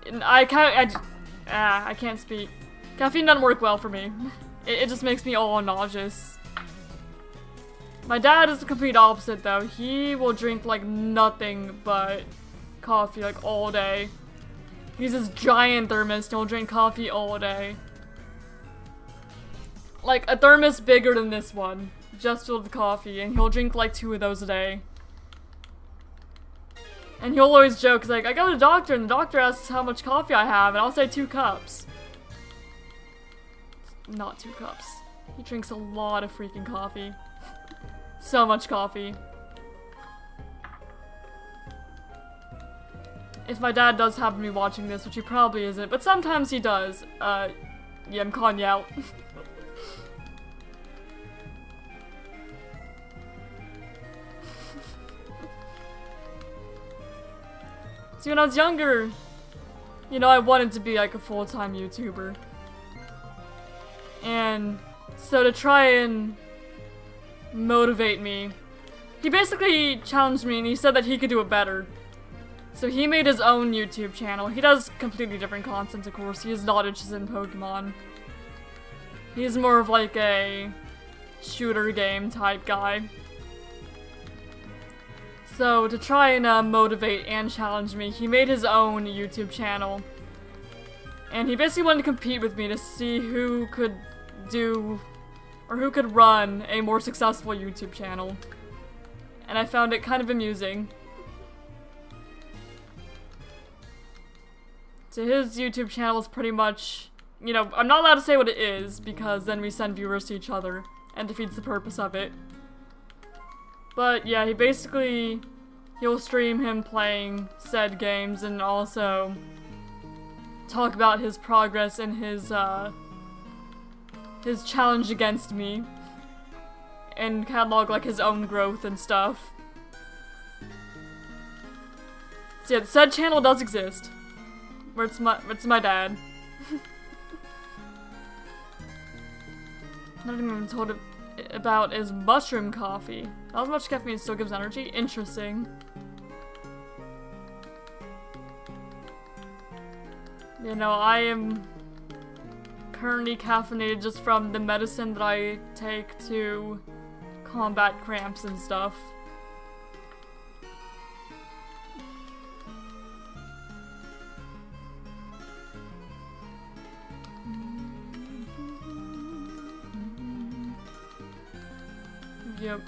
[SPEAKER 1] And I can't speak. Caffeine doesn't work well for me. It just makes me all nauseous. My dad is the complete opposite, though. He will drink, like, nothing but coffee, like, all day. He uses giant thermos and he'll drink coffee all day. Like, a thermos bigger than this one. Just filled with coffee, and he'll drink, like, 2 of those a day. And he'll always joke, he's like, I go to the doctor, and the doctor asks how much coffee I have, and I'll say 2 cups. Not 2 cups. He drinks a lot of freaking coffee. So much coffee. If my dad does happen to be watching this, which he probably isn't, but sometimes he does, yeah, I'm calling you out. See, when I was younger, you know, I wanted to be like a full-time YouTuber. And so to try and motivate me, he basically challenged me and he said that he could do it better. So he made his own YouTube channel. He does completely different content, of course. He is not interested in Pokemon. He's more of like a shooter game type guy. So to try and motivate and challenge me, he made his own YouTube channel. And he basically wanted to compete with me to see who could do, or who could run a more successful YouTube channel. And I found it kind of amusing. So his YouTube channel is pretty much, you know, I'm not allowed to say what it is because then we send viewers to each other and defeats the purpose of it. But yeah, he'll stream him playing said games and also talk about his progress and his challenge against me and catalog like his own growth and stuff. So yeah, the said channel does exist. Where it's my dad. Not even told about is mushroom coffee. Not as much caffeine still gives energy. Interesting. You know, I am currently caffeinated just from the medicine that I take to combat cramps and stuff. Yep.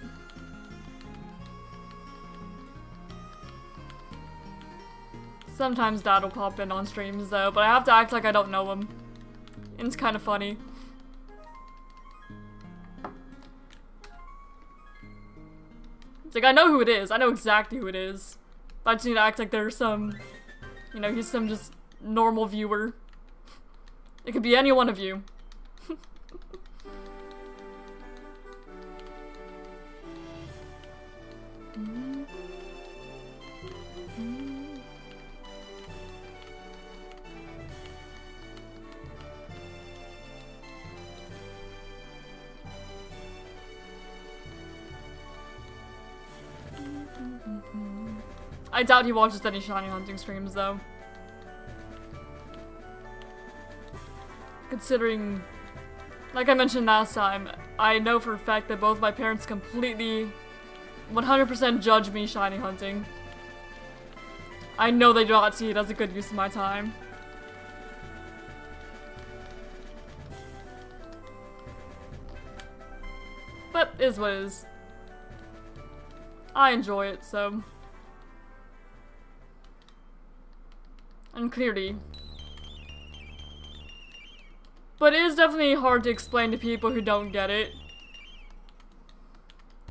[SPEAKER 1] Sometimes Dad will pop in on streams though, but I have to act like I don't know him. And it's kind of funny. It's like, I know who it is. I know exactly who it is. But I just need to act like there's some, you know, he's some just normal viewer. It could be any one of you. I doubt he watches any shiny hunting streams though. Considering, like I mentioned last time, I know for a fact that both my parents completely 100% judge me shiny hunting. I know they do not see it as a good use of my time. But it is what it is. I enjoy it, so. And clearly. But it is definitely hard to explain to people who don't get it.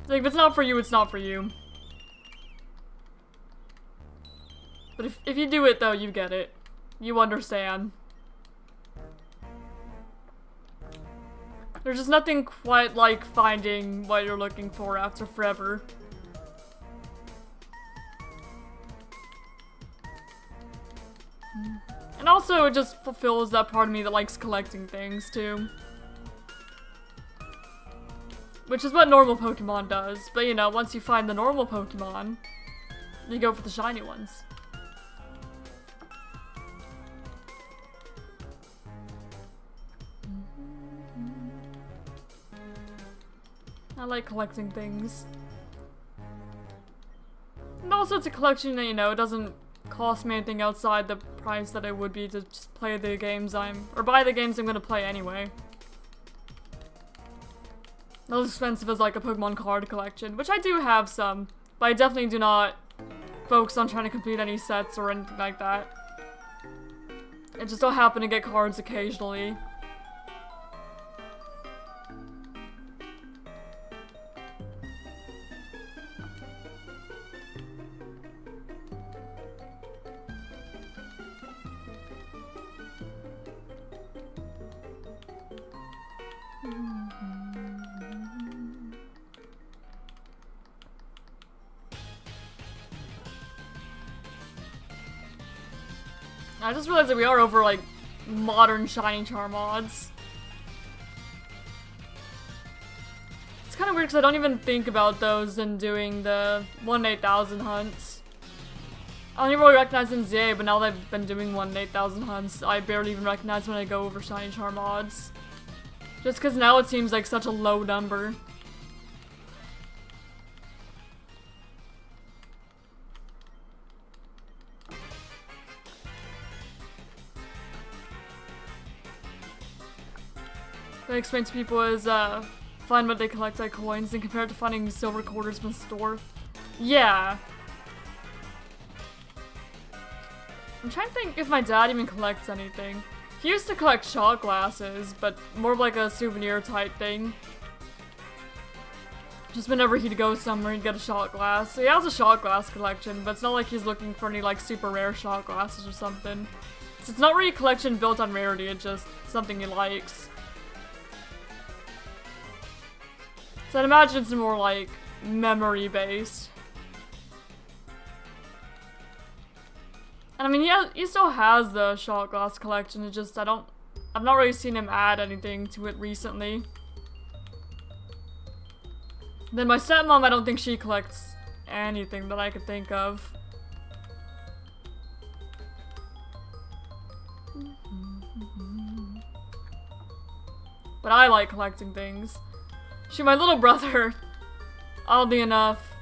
[SPEAKER 1] Like, if it's not for you, it's not for you. But if you do it, though, you get it. You understand. There's just nothing quite like finding what you're looking for after forever. And also, it just fulfills that part of me that likes collecting things, too. Which is what normal Pokemon does, but you know, once you find the normal Pokemon, you go for the shiny ones. I like collecting things. And also it's a collection that, you know, it doesn't cost me anything outside the price that it would be to just play the games or buy the games I'm gonna play anyway. Not as expensive as like a Pokemon card collection, which I do have some, but I definitely do not focus on trying to complete any sets or anything like that. I just don't happen to get cards occasionally. I just realized that we are over, like, modern shiny char mods. It's kind of weird because I don't even think about those in doing the 1 in 8,000 hunts. I don't even really recognize them ZA, but now that I've been doing 1 in 8,000 hunts, I barely even recognize when I go over shiny char mods. Just because now it seems like such a low number. What I explain to people is, find what they collect like coins and compare it to finding silver quarters from the store. Yeah. I'm trying to think if my dad even collects anything. He used to collect shot glasses, but more of like a souvenir type thing. Just whenever he'd go somewhere, he'd get a shot glass. So he has a shot glass collection, but it's not like he's looking for any like super rare shot glasses or something. So it's not really a collection built on rarity, it's just something he likes. So I'd imagine it's more like memory based. And I mean, he still has the shot glass collection, it's just I've not really seen him add anything to it recently. Then my stepmom, I don't think she collects anything that I could think of. But I like collecting things. Shoot, my little brother, oddly enough,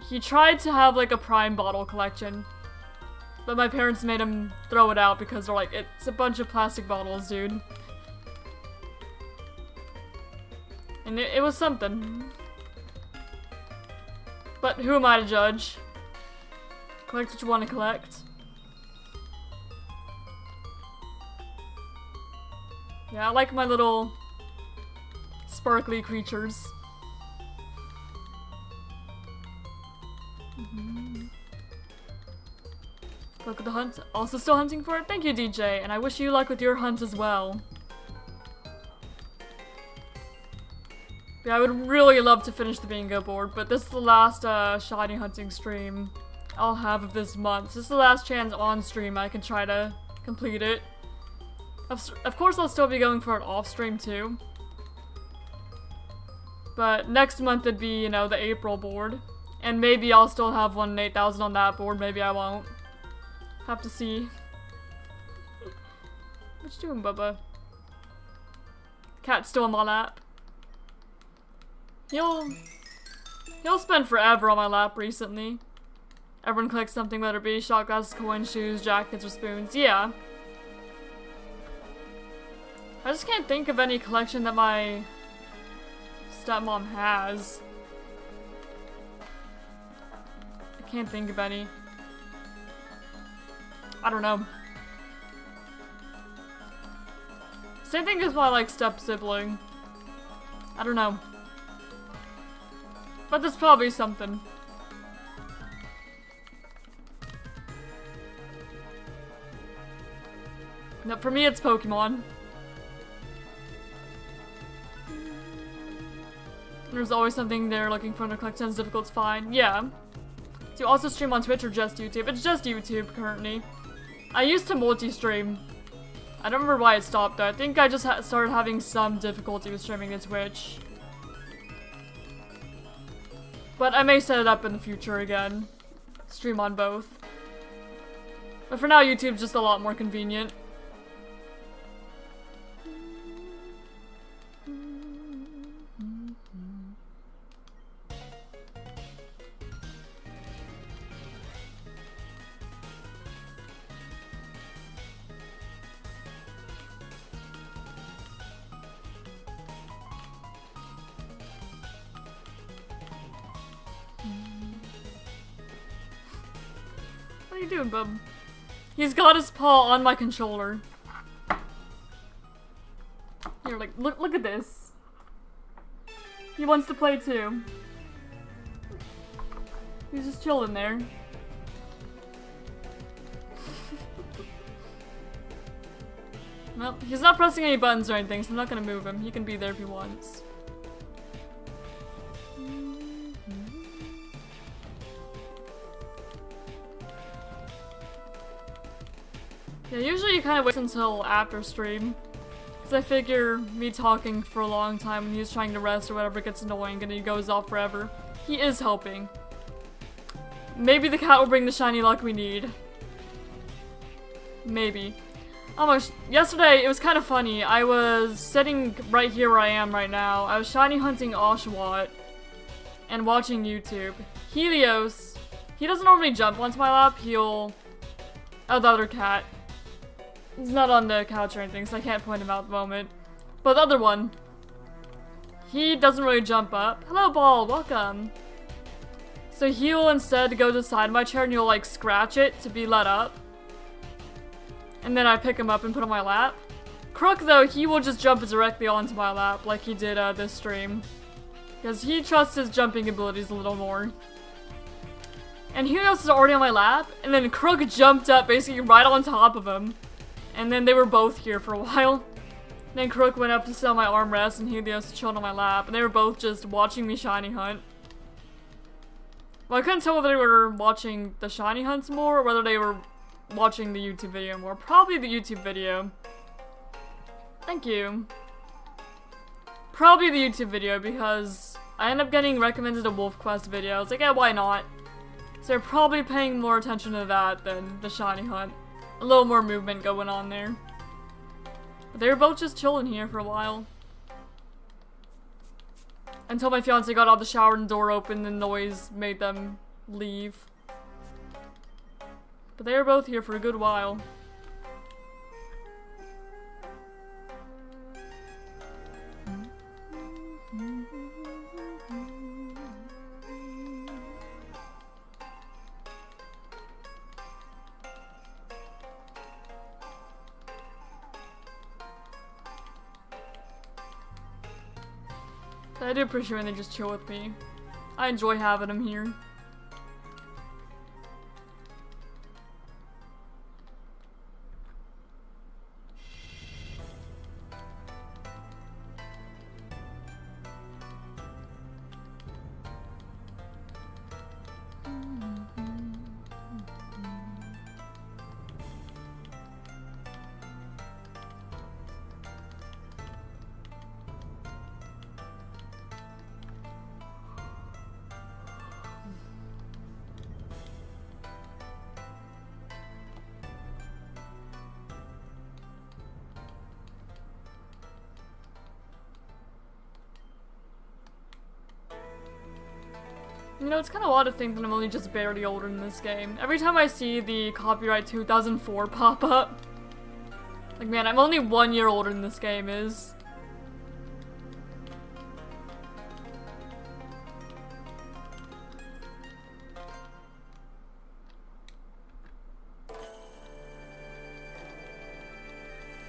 [SPEAKER 1] he tried to have like a prime bottle collection. But my parents made him throw it out because they're like, it's a bunch of plastic bottles, dude. And it was something. But who am I to judge? Collect what you want to collect. Yeah, I like my little sparkly creatures. Look at the hunt. Also still hunting for it? Thank you, DJ, and I wish you luck with your hunt as well. Yeah, I would really love to finish the bingo board, but this is the last shiny hunting stream I'll have of this month. This is the last chance on stream I can try to complete it. Of course I'll still be going for it off stream too. But next month it'd be, you know, the April board. And maybe I'll still have 1 in 8,000 on that board, maybe I won't. Have to see. What you doing, Bubba? Cat's still on my lap. He'll spend forever on my lap recently. Everyone collects something, whether it be shot glasses, coins, shoes, jackets, or spoons. Yeah. I just can't think of any collection that my stepmom has. I can't think of any. I don't know. Same thing as my, like, step-sibling. I don't know. But there's probably something. No, for me it's Pokemon. There's always something there looking for to collect, sounds difficult to find. Yeah. Do you also stream on Twitch or just YouTube? It's just YouTube currently. I used to multi-stream. I don't remember why it stopped though. I think I just started having some difficulty with streaming to Twitch. But I may set it up in the future again. Stream on both. But for now, YouTube's just a lot more convenient. What are you doing, bub? He's got his paw on my controller. You're like, look at this. He wants to play too. He's just chilling there. Well, he's not pressing any buttons or anything, so I'm not gonna move him. He can be there if he wants. Yeah, usually you kind of wait until after stream. Because I figure me talking for a long time when he's trying to rest or whatever gets annoying and he goes off forever. He is helping. Maybe the cat will bring the shiny luck we need. Maybe. Yesterday, it was kind of funny. I was sitting right here where I am right now. I was shiny hunting Oshawott and watching YouTube. Helios, he doesn't normally jump onto my lap. Oh, the other cat. He's not on the couch or anything, so I can't point him out at the moment. But the other one, he doesn't really jump up. Hello, Ball, welcome. So he'll instead go to the side of my chair and you'll like scratch it to be let up. And then I pick him up and put on my lap. Crook, though, he will just jump directly onto my lap like he did this stream. Because he trusts his jumping abilities a little more. And Helios is already on my lap, and then Crook jumped up basically right on top of him. And then they were both here for a while. Then Crook went up to sit on my armrest and Helios chilled on my lap, and they were both just watching me shiny hunt. Well, I couldn't tell whether they were watching the shiny hunts more or whether they were watching the YouTube video more. Probably the YouTube video. Thank you. Probably the YouTube video because I end up getting recommended a Wolf Quest video. I was like, yeah, why not? So they're probably paying more attention to that than the shiny hunt. A little more movement going on there. But they were both just chilling here for a while. Until my fiance got out of the shower and the door opened and the noise made them leave. But they were both here for a good while. I do appreciate when they just chill with me. I enjoy having them here. You know, it's kind of odd to think that I'm only just barely older in this game. Every time I see the copyright 2004 pop up, like, man, I'm only 1 year older than this game is.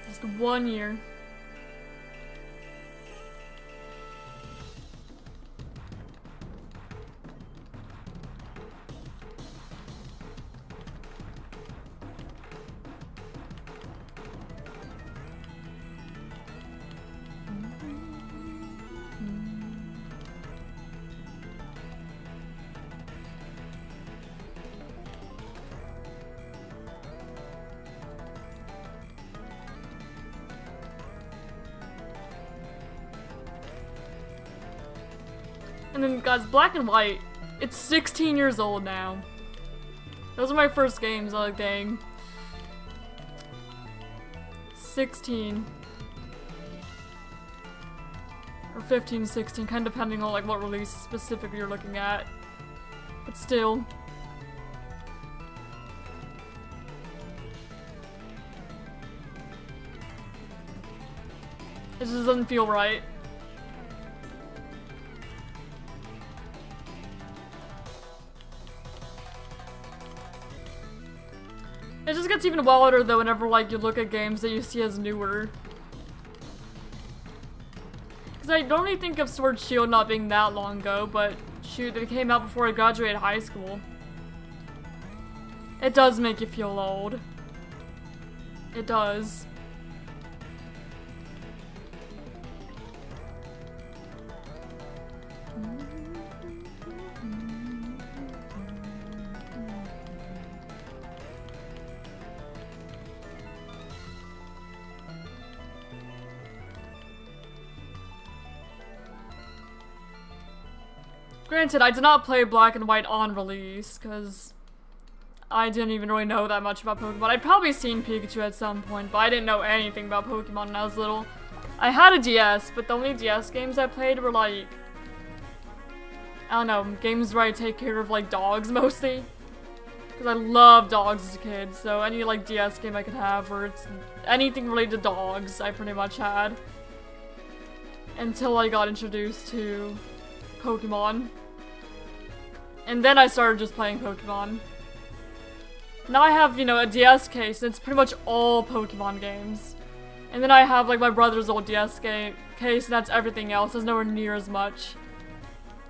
[SPEAKER 1] Just 1 year. And then, guys, Black and White, it's 16 years old now. Those are my first games, like, dang. 16. Or 15, 16, kind of depending on, like, what release specifically you're looking at. But still. It just doesn't feel right. It just gets even wilder though whenever like you look at games that you see as newer. Because I don't really think of Sword Shield not being that long ago, but shoot, it came out before I graduated high school. It does make you feel old. It does. Granted, I did not play Black and White on release, because I didn't even really know that much about Pokemon. I'd probably seen Pikachu at some point, but I didn't know anything about Pokemon when I was little. I had a DS, but the only DS games I played were like, I don't know, games where I take care of like dogs mostly. Because I love dogs as a kid, so any like DS game I could have where it's anything related to dogs, I pretty much had. Until I got introduced to Pokemon. And then I started just playing Pokemon. Now I have, you know, a DS case, and it's pretty much all Pokemon games. And then I have like my brother's old DS case, and that's everything else. There's nowhere near as much.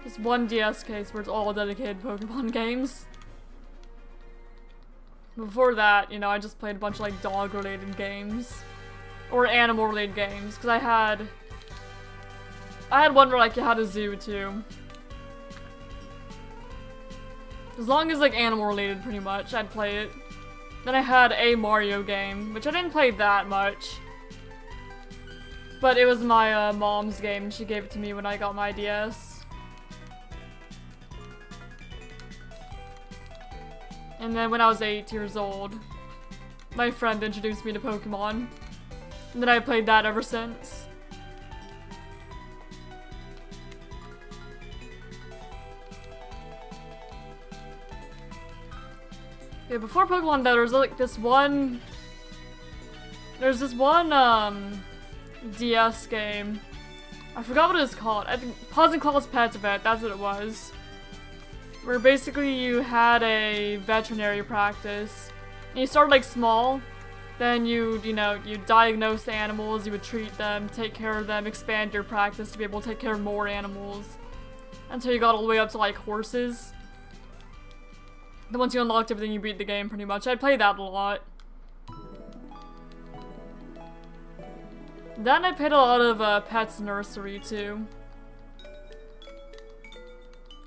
[SPEAKER 1] Just one DS case where it's all dedicated Pokemon games. Before that, you know, I just played a bunch of like dog-related games. Or animal-related games, because I had one where like you had a zoo too. As long as like animal-related pretty much, I'd play it. Then I had a Mario game, which I didn't play that much. But it was my mom's game, she gave it to me when I got my DS. And then when I was 8 years old, my friend introduced me to Pokemon. And then I played that ever since. Yeah, before Pokemon though, there's like this one... There's this one, DS game. I forgot what it was called. I think Paws and Claws Pet Vet, that's what it was. Where basically you had a veterinary practice. And you started like small. Then you diagnose the animals, you would treat them, take care of them, expand your practice to be able to take care of more animals. Until you got all the way up to like horses. Then once you unlocked everything, you beat the game pretty much. I played that a lot. Then I played a lot of Pets Nursery too.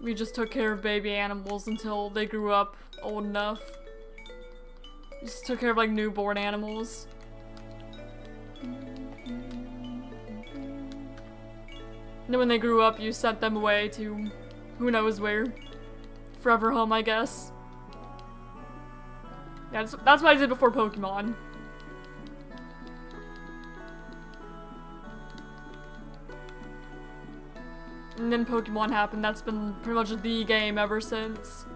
[SPEAKER 1] We just took care of baby animals until they grew up old enough. Just took care of like newborn animals. And then when they grew up, you sent them away to who knows where. Forever home, I guess. Yeah, that's what I did before Pokemon. And then Pokemon happened. That's been pretty much the game ever since.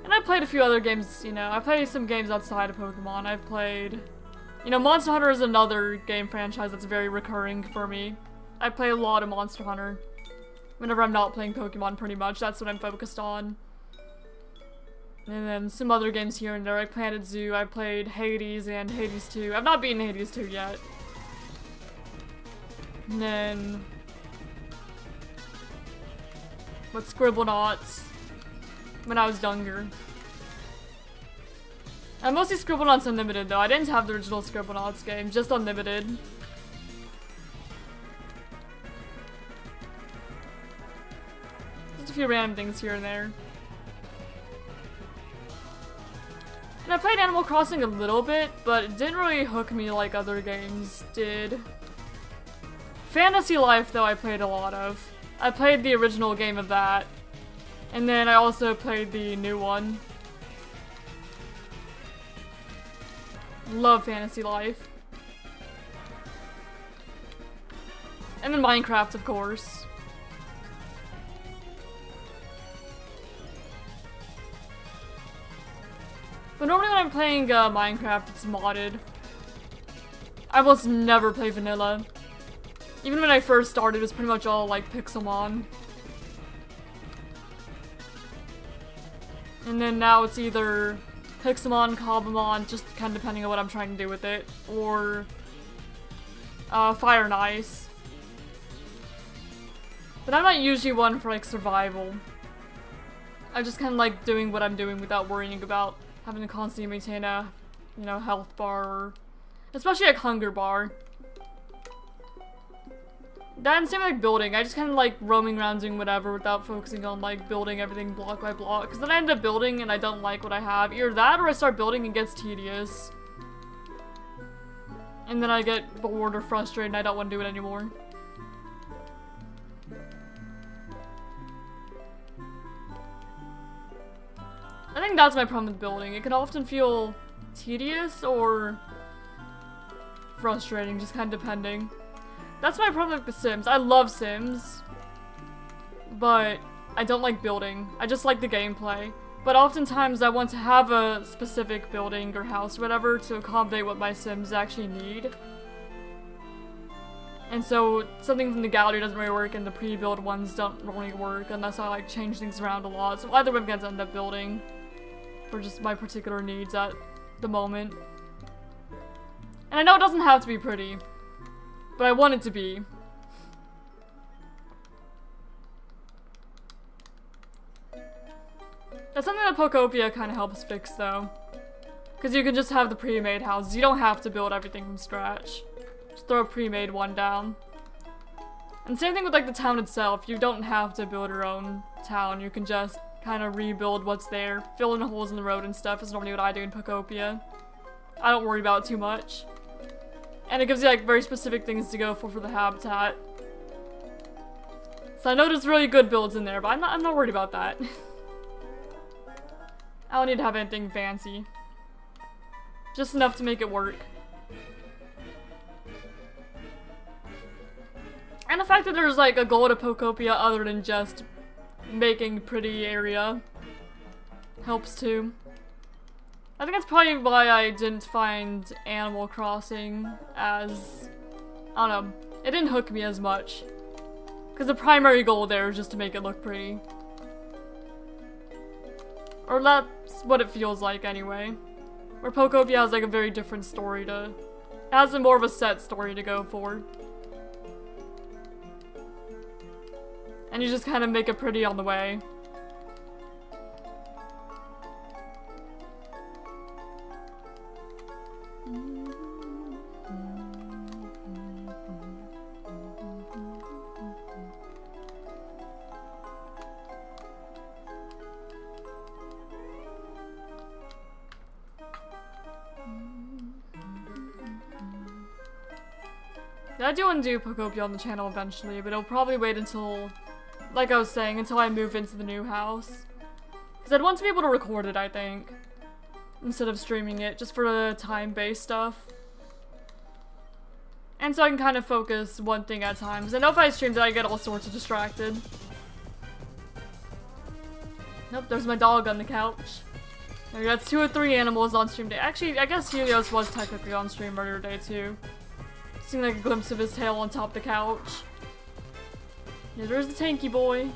[SPEAKER 1] And I played a few other games, you know. I played some games outside of Pokemon. I've played... You know, Monster Hunter is another game franchise that's very recurring for me. I play a lot of Monster Hunter. Whenever I'm not playing Pokemon, pretty much. That's what I'm focused on. And then some other games here and there. Like Planet Zoo. I played Hades and Hades 2. I've not beaten Hades 2 yet. And then... But Scribblenauts when I was younger. I mostly Scribblenauts Unlimited though. I didn't have the original Scribblenauts game, just Unlimited. Just a few random things here and there. And I played Animal Crossing a little bit, but it didn't really hook me like other games did. Fantasy Life though I played a lot of. I played the original game of that. And then I also played the new one. Love Fantasy Life. And then Minecraft, of course. But normally when I'm playing Minecraft, it's modded. I almost never play vanilla. Even when I first started, it was pretty much all like Pixelmon. And then now it's either Pixelmon, Cobblemon, just kind of depending on what I'm trying to do with it, or Fire and Ice. But I'm not usually one for like survival. I just kind of like doing what I'm doing without worrying about having to constantly maintain a, you know, health bar, or especially like hunger bar. That and same like building. I just kind of like roaming around doing whatever without focusing on like building everything block by block. Because then I end up building and I don't like what I have. Either that or I start building and it gets tedious. And then I get bored or frustrated and I don't want to do it anymore. think that's my problem with building. It can often feel tedious or frustrating, just kind of depending. That's my problem with The Sims. I love Sims, but I don't like building. I just like the gameplay. But oftentimes I want to have a specific building or house or whatever to accommodate what my Sims actually need. And so something from the gallery doesn't really work and the pre-built ones don't really work unless I like change things around a lot. So either way I'm going to end up building for just my particular needs at the moment. And I know it doesn't have to be pretty, but I want it to be. That's something that Pokopia kind of helps fix though. Because you can just have the pre-made houses. You don't have to build everything from scratch. Just throw a pre-made one down. And same thing with like the town itself. You don't have to build your own town. You can just kind of rebuild what's there. Fill in the holes in the road and stuff is normally what I do in Pokopia. I don't worry about it too much. And it gives you like very specific things to go for the habitat. So I know there's really good builds in there, but I'm not worried about that. I don't need to have anything fancy. Just enough to make it work. And the fact that there's like a goal to Pokopia other than just making pretty area helps too. I think that's probably why I didn't find Animal Crossing as, I don't know, it didn't hook me as much. Because the primary goal there is just to make it look pretty. Or that's what it feels like anyway. Where Pokopia has like a very different story to, it has a more of a set story to go for. And you just kind of make it pretty on the way. I do want to do Pokopia on the channel eventually, but it'll probably wait until, like I was saying, until I move into the new house. Because I'd want to be able to record it, I think, instead of streaming it, just for the time-based stuff. And so I can kind of focus one thing at a time, because I know if I streamed it, I get all sorts of distracted. Nope, there's my dog on the couch. There, that's 2 or 3 animals on stream day. Actually, I guess Helios was technically on stream earlier today, too. Seeing like a glimpse of his tail on top of the couch. Yeah, there's the tanky boy.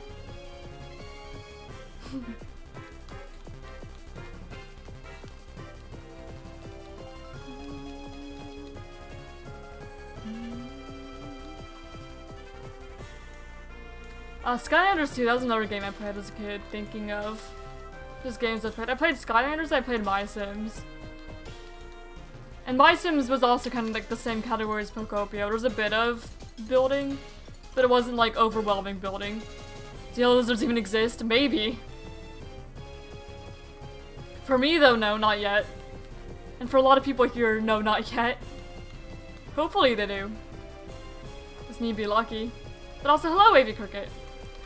[SPEAKER 1] Skylanders 2, that was another game I played as a kid, thinking of. Just games I played. I played Skylanders, I played My Sims. And My Sims was also kind of like the same category as Pokopia. There was a bit of building, but it wasn't like overwhelming building. Do yellow lizards even exist? Maybe. For me though, no, not yet. And for a lot of people here, no, not yet. Hopefully they do. Just need to be lucky. But also, hello Wavy Cricket.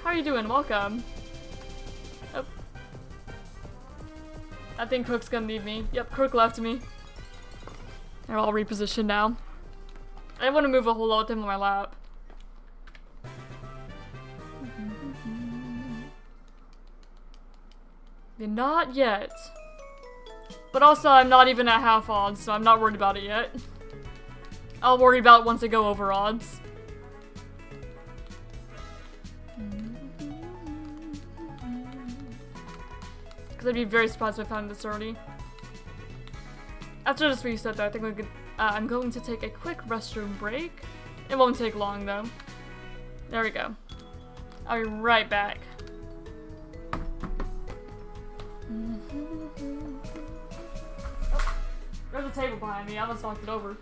[SPEAKER 1] How are you doing? Welcome. Oh. I think Crook's gonna leave me. Yep, Crook left me. They're all repositioned now. I didn't want to move a whole lot with him on my lap. Yeah, not yet. But also, I'm not even at half odds, so I'm not worried about it yet. I'll worry about it once I go over odds. Because I'd be very surprised if I found this early. After this reset though, I think we could, I'm going to take a quick restroom break. It won't take long though. There we go. I'll be right back. Oh, there's a table behind me, I almost knocked it over.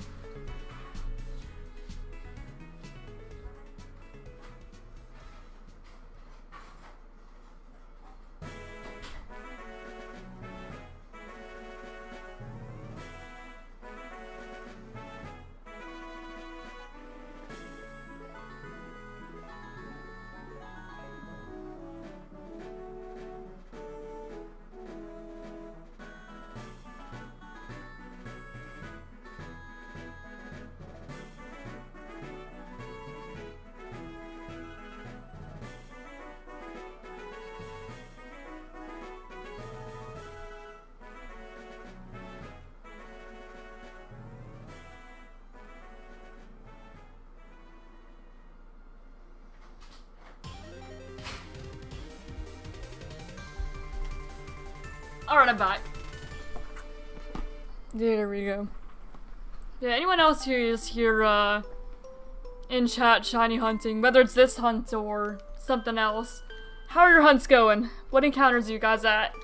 [SPEAKER 1] Alright, I'm back. There we go. Yeah, anyone else who is here, in chat shiny hunting, whether it's this hunt or something else, how are your hunts going? What encounters are you guys at?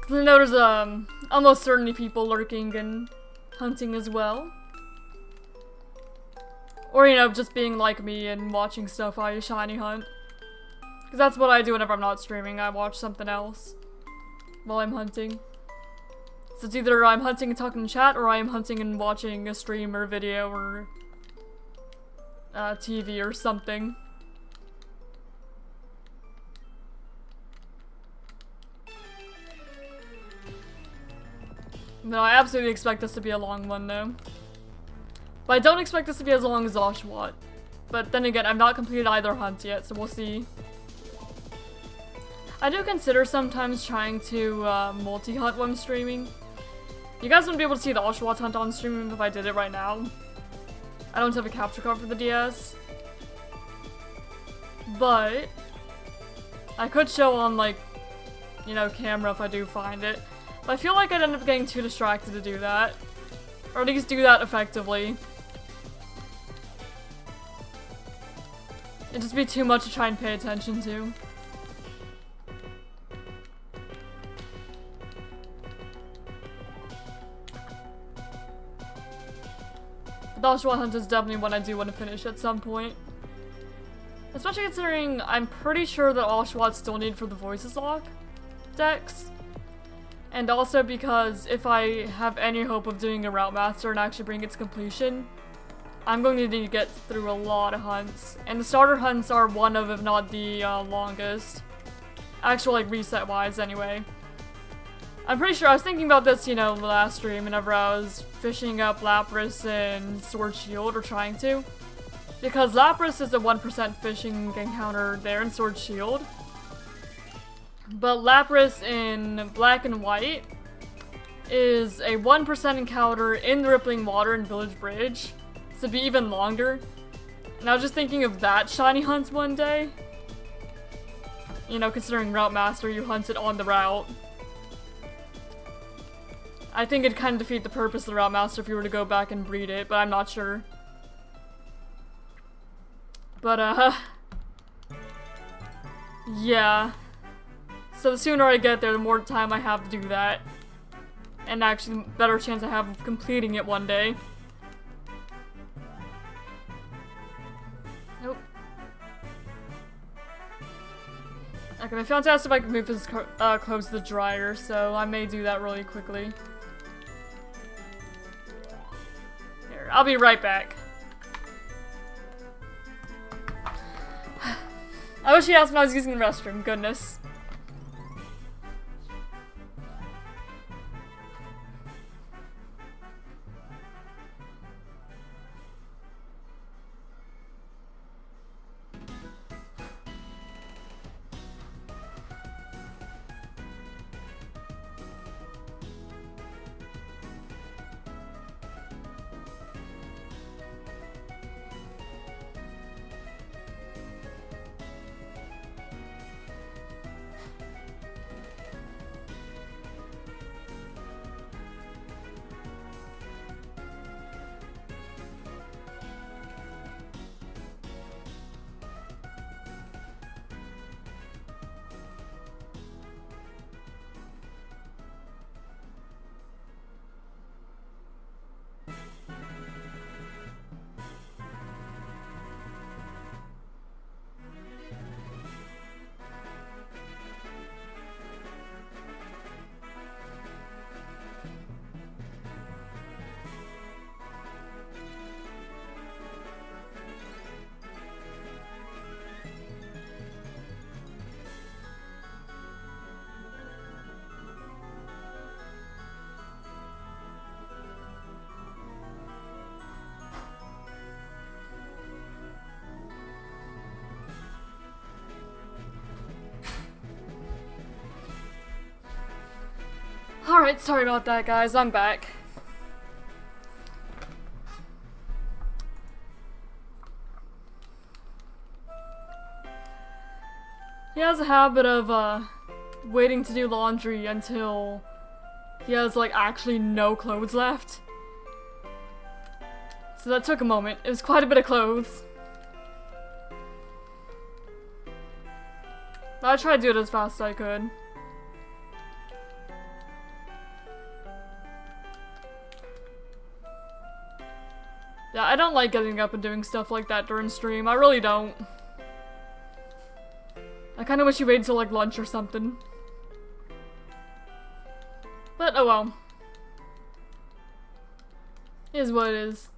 [SPEAKER 1] Cause I know there's, almost certainly people lurking and hunting as well. Or, you know, just being like me and watching stuff while you shiny hunt. Because that's what I do whenever I'm not streaming. I watch something else while I'm hunting. So it's either I'm hunting and talking in chat, or I'm hunting and watching a stream or video or TV or something. No, I absolutely expect this to be a long one though. But I don't expect this to be as long as Oshawott. But then again, I've not completed either hunt yet, so we'll see. I do consider sometimes trying to multi-hunt when I'm streaming. You guys wouldn't be able to see the Oshawott hunt on stream if I did it right now. I don't have a capture card for the DS. But I could show on, like, you know, camera if I do find it. But I feel like I'd end up getting too distracted to do that. Or at least do that effectively. It'd just be too much to try and pay attention to. The Oshawott hunt is definitely one I do want to finish at some point. Especially considering I'm pretty sure that Oshawott still need for the Voices Lock decks. And also because if I have any hope of doing a Route Master and actually bring it to completion, I'm going to need to get through a lot of hunts. And the starter hunts are one of, if not the longest. Actual, like, reset-wise anyway. I'm pretty sure I was thinking about this, you know, last stream whenever I was fishing up Lapras and Sword Shield, or trying to. Because Lapras is a 1% fishing encounter there in Sword Shield. But Lapras in Black and White is a 1% encounter in the Rippling Water in Village Bridge. So it'd be even longer. And I was just thinking of that shiny hunt one day. You know, considering Route Master, you hunt it on the route. I think it'd kind of defeat the purpose of the Route Master if you were to go back and breed it, but I'm not sure. But, yeah. So the sooner I get there, the more time I have to do that. And actually, the better chance I have of completing it one day. Nope. Okay, my fiance asked if I could move his clothes to the dryer, so I may do that really quickly. Here, I'll be right back. I wish he asked when I was using the restroom, goodness. Alright, sorry about that, guys. I'm back. He has a habit of, waiting to do laundry until he has, like, actually no clothes left. So that took a moment. It was quite a bit of clothes. But I tried to do it as fast as I could. Yeah, I don't like getting up and doing stuff like that during stream. I really don't. I kinda wish you waited till like lunch or something. But oh well. It is what it is.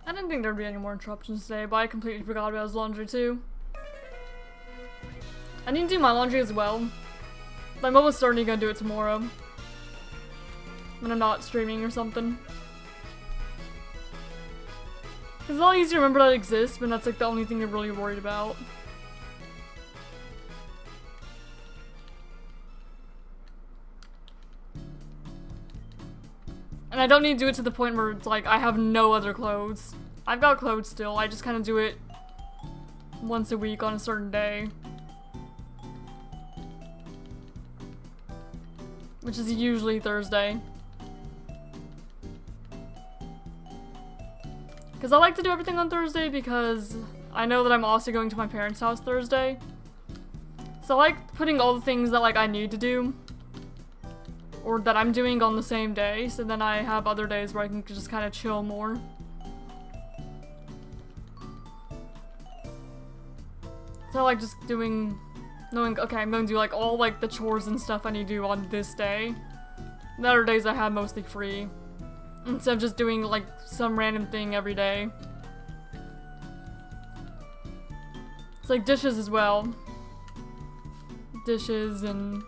[SPEAKER 1] I didn't think there'd be any more interruptions today, but I completely forgot about his laundry too. I need to do my laundry as well. But I'm almost certainly gonna do it tomorrow. When I'm not streaming or something. It's a lot easier to remember that it exists, but that's like the only thing you're really worried about. And I don't need to do it to the point where it's like I have no other clothes. I've got clothes still, I just kind of do it once a week on a certain day. Which is usually Thursday. Because I like to do everything on Thursday because I know that I'm also going to my parents' house Thursday. So I like putting all the things that like I need to do or that I'm doing on the same day, so then I have other days where I can just kind of chill more. So I like just knowing, okay, I'm going to do like all like the chores and stuff I need to do on this day. The other days I have mostly free. Instead of just doing like some random thing every day. It's like dishes as well. Dishes and...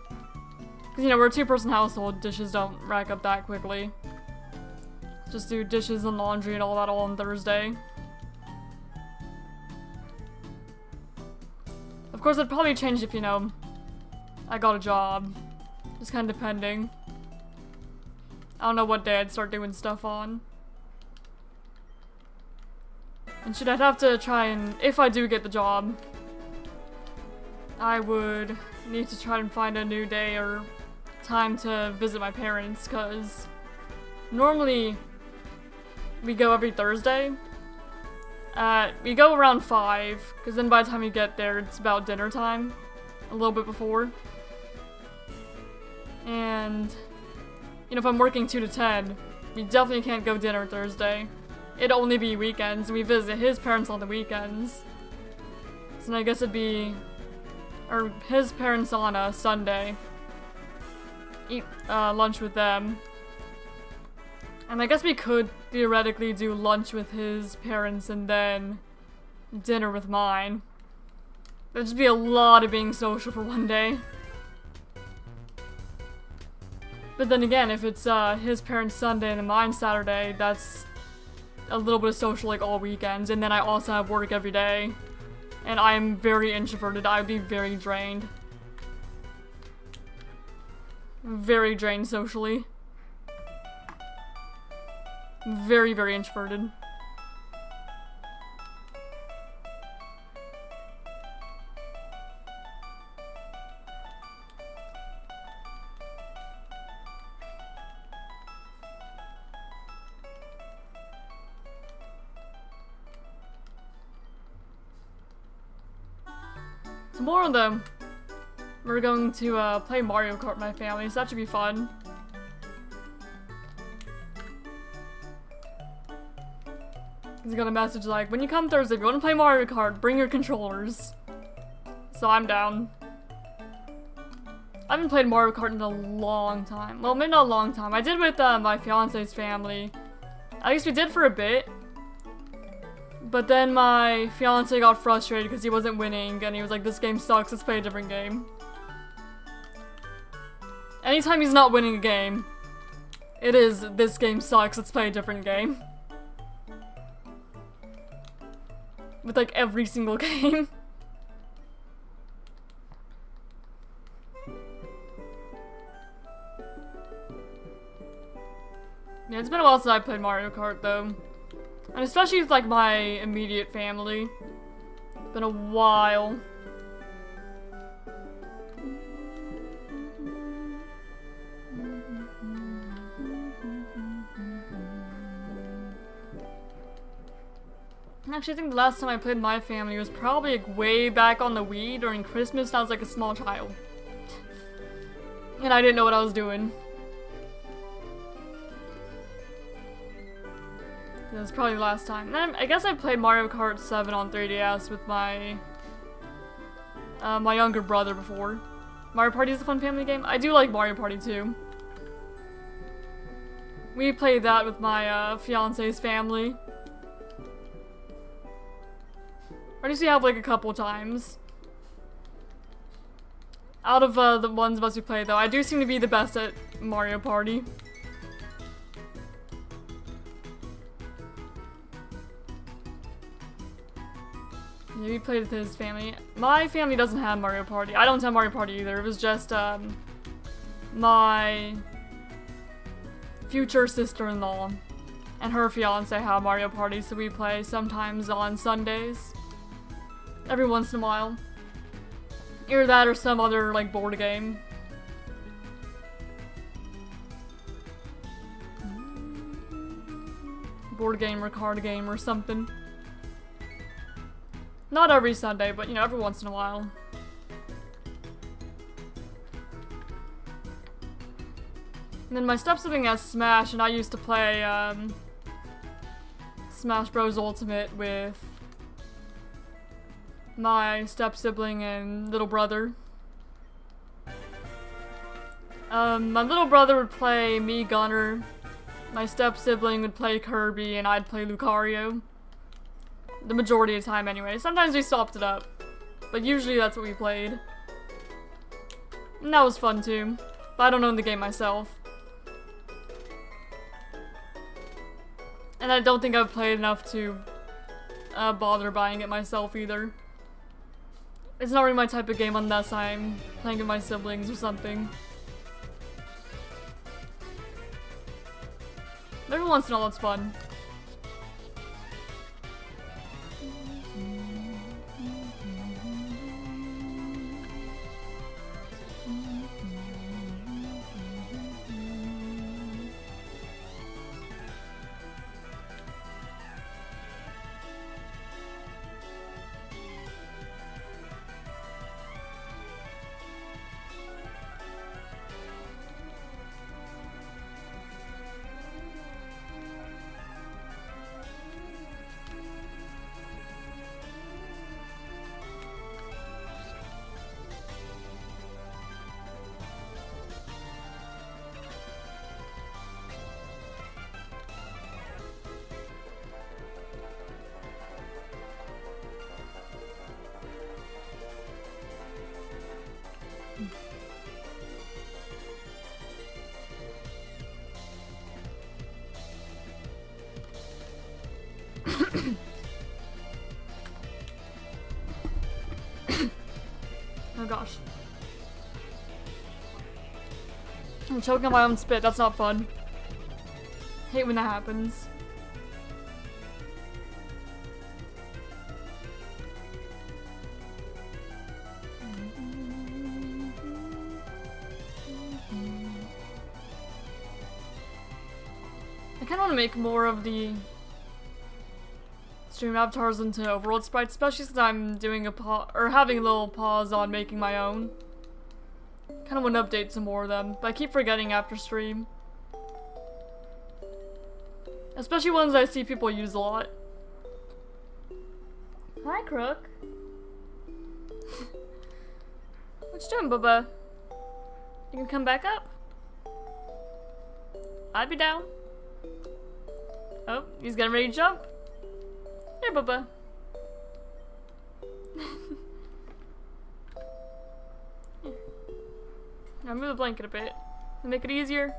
[SPEAKER 1] Because, you know, we're a two-person household, dishes don't rack up that quickly. Just do dishes and laundry and all that all on Thursday. Of course, it'd probably change if, you know, I got a job. Just kind of depending. I don't know what day I'd start doing stuff on. And I'd have to try and, if I do get the job, I would need to try and find a new day or time to visit my parents, because normally we go every Thursday. We go around 5, because then by the time we get there, it's about dinner time. A little bit before. And, you know, if I'm working 2 to 10, we definitely can't go dinner Thursday. It'd only be weekends. We visit his parents on the weekends. So I guess it'd be... or his parents on a Sunday. Eat lunch with them. And I guess we could theoretically do lunch with his parents and then dinner with mine. There'd just be a lot of being social for one day. But then again, if it's his parents Sunday and then mine Saturday, that's a little bit of social like all weekends. And then I also have work every day. And I am very introverted. I would be very drained. Very drained socially. Very, very introverted. Tomorrow, though, we're going to play Mario Kart with my family, so that should be fun. He's got a message like, when you come Thursday, if you want to play Mario Kart, bring your controllers. So I'm down. I haven't played Mario Kart in a long time. Well, maybe not a long time. I did with my fiance's family. At least we did for a bit. But then my fiance got frustrated because he wasn't winning, and he was like, this game sucks, let's play a different game. Anytime he's not winning a game, it is, this game sucks, let's play a different game. With like every single game. Yeah, it's been a while since I played Mario Kart though. And especially with like my immediate family. It's been a while. Actually, I think the last time I played with my family was probably like way back on the Wii during Christmas, and I was like a small child. And I didn't know what I was doing. That was probably the last time. And then I guess I played Mario Kart 7 on 3DS with my my younger brother before. Mario Party is a fun family game. I do like Mario Party too. We played that with my fiance's family. Or at least we have like a couple times. Out of the ones of us who play though, I do seem to be the best at Mario Party. Yeah, we played with his family. My family doesn't have Mario Party. I don't have Mario Party either. It was just my future sister-in-law and her fiance have Mario Party, so we play sometimes on Sundays. Every once in a while. Either that or some other, like, board game. Board game or card game or something. Not every Sunday, but, you know, every once in a while. And then my step-sibling has Smash, and I used to play, Smash Bros. Ultimate with my step-sibling and little brother. My little brother would play me, Gunner. My step-sibling would play Kirby, and I'd play Lucario. The majority of the time, anyway. Sometimes we swapped it up, but usually that's what we played. And that was fun, too. But I don't own the game myself. And I don't think I've played enough to bother buying it myself, either. It's not really my type of game unless I'm playing with my siblings or something. Every once in a while it's fun. Oh gosh. I'm choking on my own spit, that's not fun. Hate when that happens. I kinda wanna make more of the stream avatars into overworld sprites, especially since I'm doing having a little pause on making my own. Kind of want to update some more of them, but I keep forgetting after stream. Especially ones I see people use a lot. Hi, Crook. What you doing, Bubba? You can come back up? I'd be down. Oh, he's getting ready to jump. Here, Bubba. Here. Now move the blanket a bit to make it easier.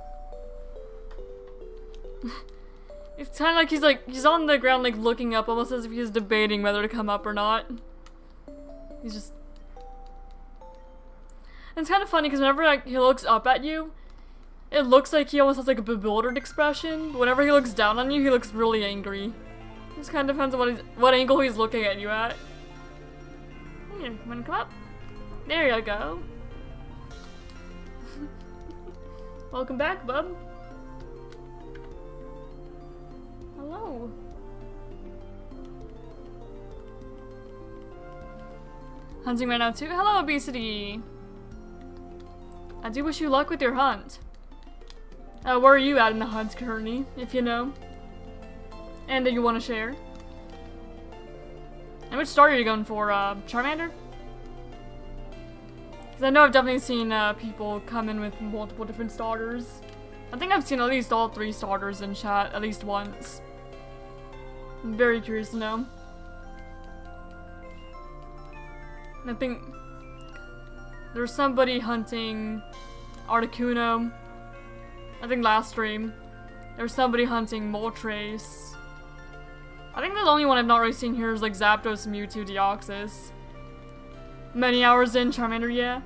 [SPEAKER 1] It's kind of like he's on the ground, like looking up, almost as if he's debating whether to come up or not. He's just. And it's kind of funny because whenever he looks up at you, it looks like he almost has like a bewildered expression. But whenever he looks down on you, he looks really angry. It just kind of depends on what angle he's looking at you at. Here, wanna come up? There you go. Welcome back, bub. Hello. Hunting right now too? Hello, Obesity! I do wish you luck with your hunt. Where are you at in the hunt currently, if you know? And that you want to share? And which starter are you going for, Charmander? Because I know I've definitely seen people come in with multiple different starters. I think I've seen at least all 3 starters in chat at least once. I'm very curious to know. I think there's somebody hunting Articuno. I think last stream. There's somebody hunting Moltres. I think the only one I've not really seen here is like Zapdos, Mewtwo, Deoxys. Many hours in, Charmander, yeah.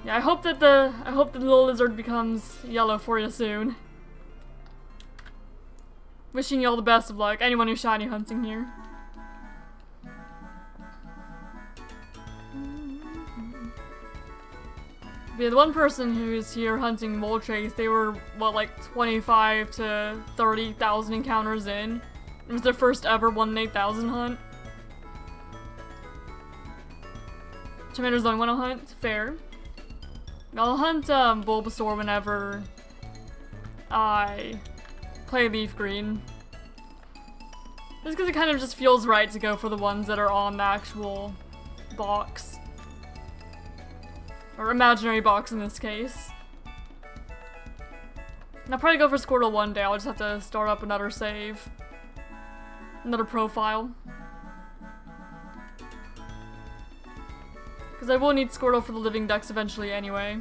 [SPEAKER 1] Yeah, I hope that the little lizard becomes yellow for you soon. Wishing you all the best of luck, anyone who's shiny hunting here. But yeah, the one person who's here hunting Moltres, they were, what, like 25 to 30,000 encounters in. It was their first ever 1 in 8,000 hunt. Charmander's only one to hunt, fair. I'll hunt Bulbasaur whenever I play Leaf Green. Just because it kind of just feels right to go for the ones that are on the actual box. Or imaginary box in this case. And I'll probably go for Squirtle one day, I'll just have to start up another save. Another profile. Because I will need Squirtle for the living dex eventually anyway.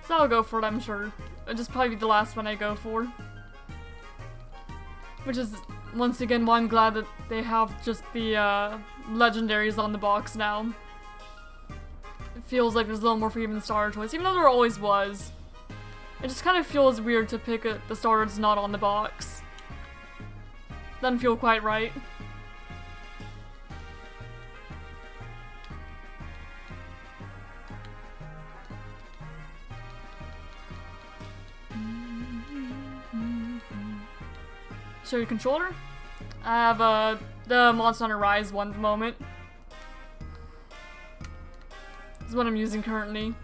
[SPEAKER 1] So I'll go for it, I'm sure. It'll just probably be the last one I go for. Which is, once again, why I'm glad that they have just the legendaries on the box now. It feels like there's a little more freedom in the starter choice, even though there always was. It just kind of feels weird to pick the starter that's not on the box. Doesn't feel quite right. Show your controller? I have the Monster Hunter Rise one at the moment. This is what I'm using currently.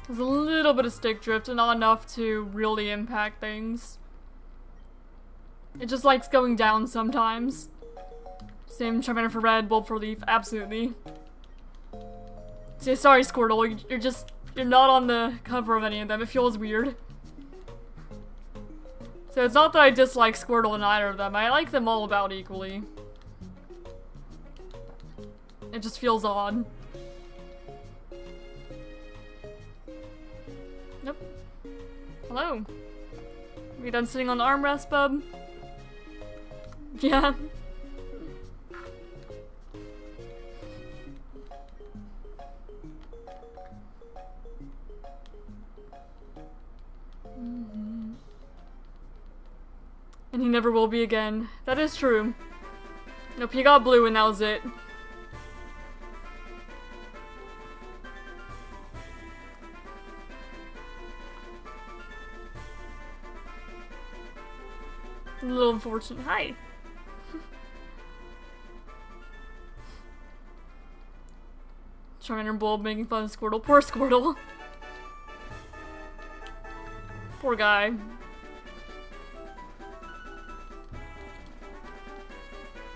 [SPEAKER 1] There's a little bit of stick drift, and not enough to really impact things. It just likes going down sometimes. Same Charmander for red, Bulb for leaf, absolutely. See, sorry Squirtle, you're not on the cover of any of them, it feels weird. So it's not that I dislike Squirtle in either of them, I like them all about equally. It just feels odd. Nope. Hello. You done sitting on the armrest, bub? Yeah. And he never will be again. That is true. Nope, he got blue and that was it. A little unfortunate. Hi. Charmander and Bulb making fun of Squirtle. Poor Squirtle. Poor guy.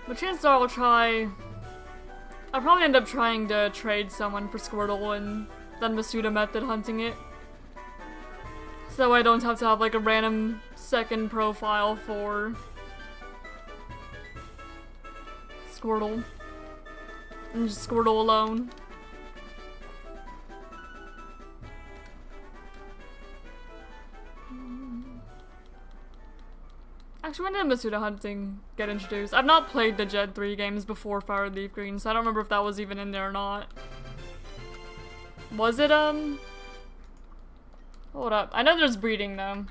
[SPEAKER 1] But chances are I'll probably end up trying to trade someone for Squirtle and then Masuda method hunting it. So that way I don't have to have like a random second profile for Squirtle. And just Squirtle alone. Actually, when did Masuda hunting get introduced? I've not played the Gen 3 games before FireRed Leaf Green, so I don't remember if that was even in there or not. Was it, Hold up. I know there's breeding, though.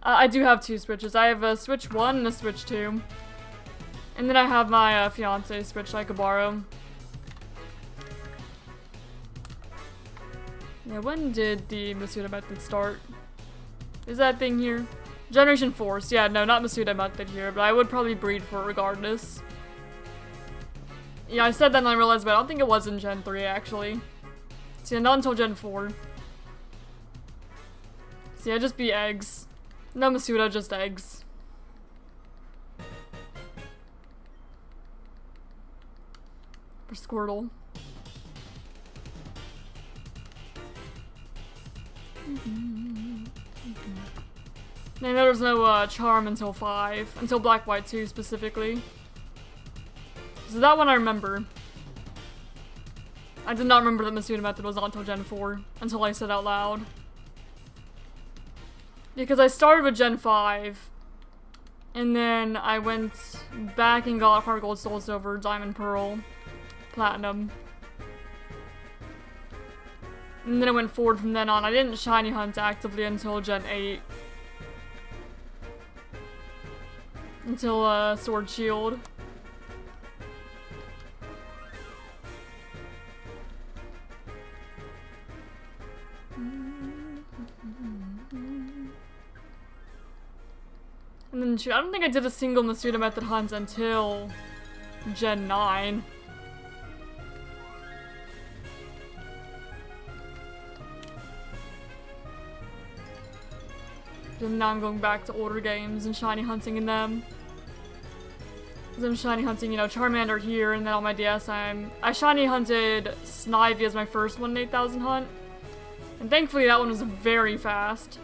[SPEAKER 1] I do have 2 Switches. I have a Switch 1 and a Switch 2. And then I have my fiance Switch I could borrow. Yeah, when did the Masuda method start? Is that thing here? Generation Force. Yeah, no, not Masuda method here, but I would probably breed for it regardless. Yeah, I said that and I realized, but I don't think it was in Gen 3, actually. See, not until Gen 4. See, yeah, just be eggs. No Masuda, just eggs. For Squirtle. I know there's no charm until 5. Until Black White 2 specifically. So that one I remember. I did not remember that Masuda method was not until Gen 4. Until I said out loud. Because I started with Gen 5. And then I went back and got Heart Gold, Soul Silver, Diamond Pearl, Platinum. And then I went forward from then on. I didn't shiny hunt actively until Gen 8. Until Sword Shield. And then shoot, I don't think I did a single Masuda method hunt until Gen 9. And now I'm going back to older games and shiny hunting in them. Because I'm shiny hunting, you know, Charmander here, and then on my DS I shiny hunted Snivy as my first 1-8,000 hunt. And thankfully that one was very fast.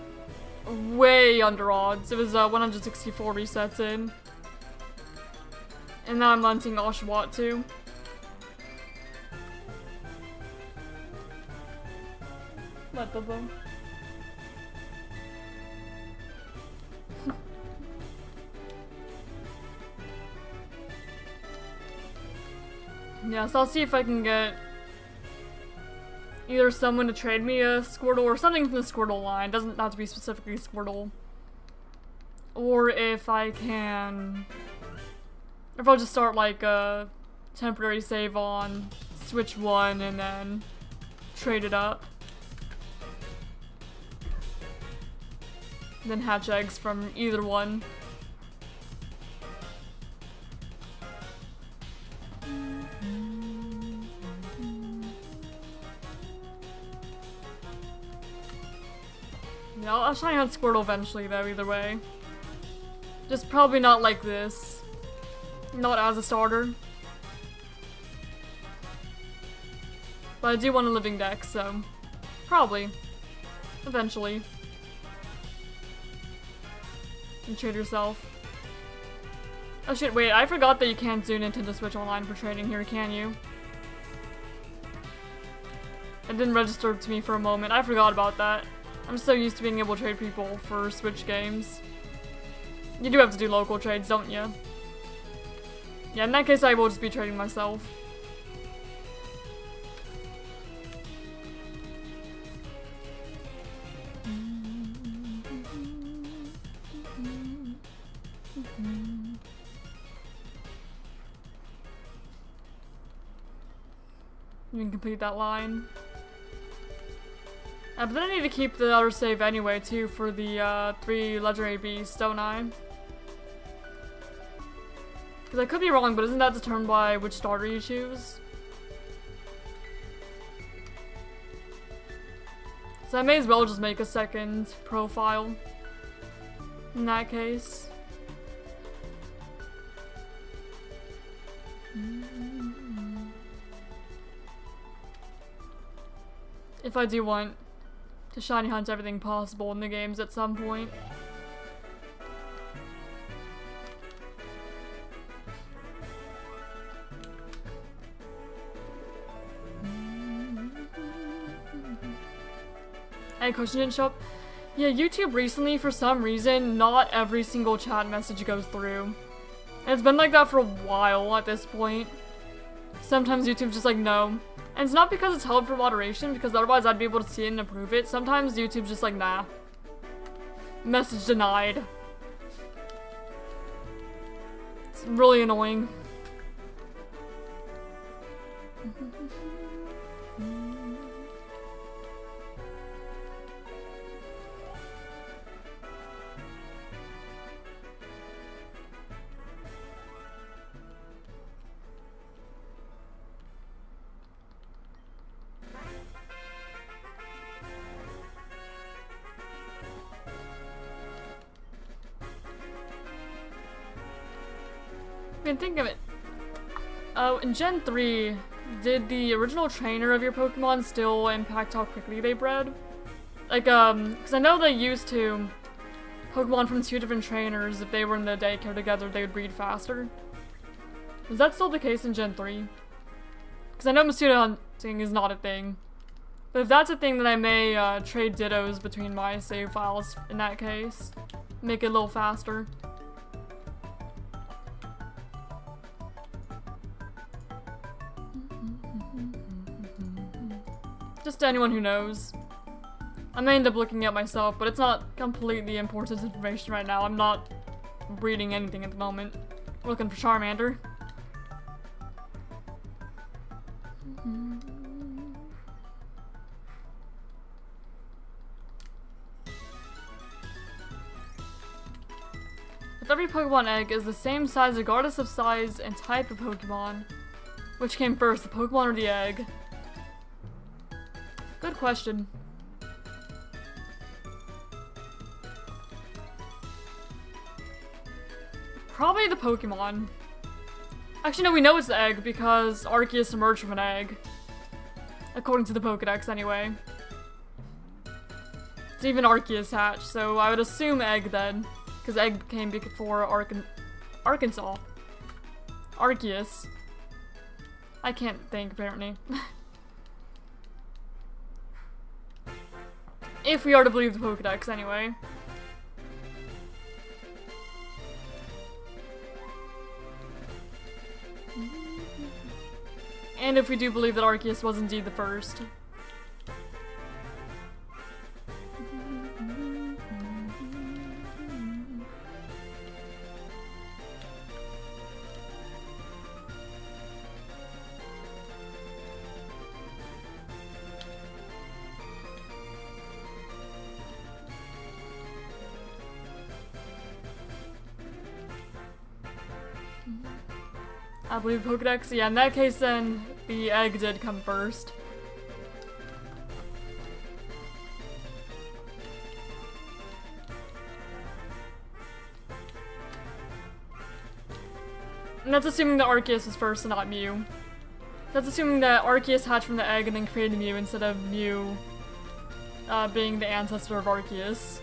[SPEAKER 1] Way under odds. It was 164 resets in. And now I'm hunting Oshawott too. What, Bobo? Yeah, so I'll see if I can get either someone to trade me a Squirtle or something from the Squirtle line. Doesn't have to be specifically Squirtle. Or if I can... If I'll just start like a temporary save on Switch 1 and then trade it up. And then hatch eggs from either one. Yeah, I'll shiny hunt Squirtle eventually though, either way. Just probably not like this. Not as a starter. But I do want a living deck, so probably. Eventually. And trade yourself. Oh shit, wait, I forgot that you can't do Nintendo Switch Online for trading here, can you? It didn't register to me for a moment. I forgot about that. I'm so used to being able to trade people for Switch games. You do have to do local trades, don't you? Yeah, in that case I will just be trading myself. You can complete that line. But then I need to keep the other save anyway, too, for the 3 legendary beasts, don't I? Because I could be wrong, but isn't that determined by which starter you choose? So I may as well just make a second profile in that case. If I do want to shiny hunt everything possible in the games at some point. Any question didn't show up? Yeah, YouTube recently, for some reason, not every single chat message goes through. And it's been like that for a while at this point. Sometimes YouTube's just like, no. And it's not because it's held for moderation, because otherwise I'd be able to see it and approve it. Sometimes YouTube's just like, nah. Message denied. It's really annoying. I can think of it. Oh, in Gen 3, did the original trainer of your Pokemon still impact how quickly they bred? Like, because I know they used to Pokemon from 2 different trainers, if they were in the daycare together, they would breed faster. Is that still the case in Gen 3? Because I know mosquito hunting is not a thing. But if that's a thing, then I may trade Dittos between my save files in that case. Make it a little faster. Just to anyone who knows. I may end up looking at myself, but it's not completely important information right now. I'm not breeding anything at the moment. We're looking for Charmander. If every Pokemon egg is the same size regardless of size and type of Pokemon, which came first, the Pokemon or the egg? Good question. Probably the Pokemon. Actually, no, we know it's the egg because Arceus emerged from an egg. According to the Pokedex, anyway. It's even Arceus hatched, so I would assume egg then. Because egg came before Arkansas. Arceus. I can't think, apparently. If we are to believe the Pokedex, anyway. And if we do believe that Arceus was indeed the first. I believe Pokedex. Yeah, in that case then, the egg did come first. And that's assuming that Arceus was first and not Mew. That's assuming that Arceus hatched from the egg and then created Mew instead of Mew being the ancestor of Arceus.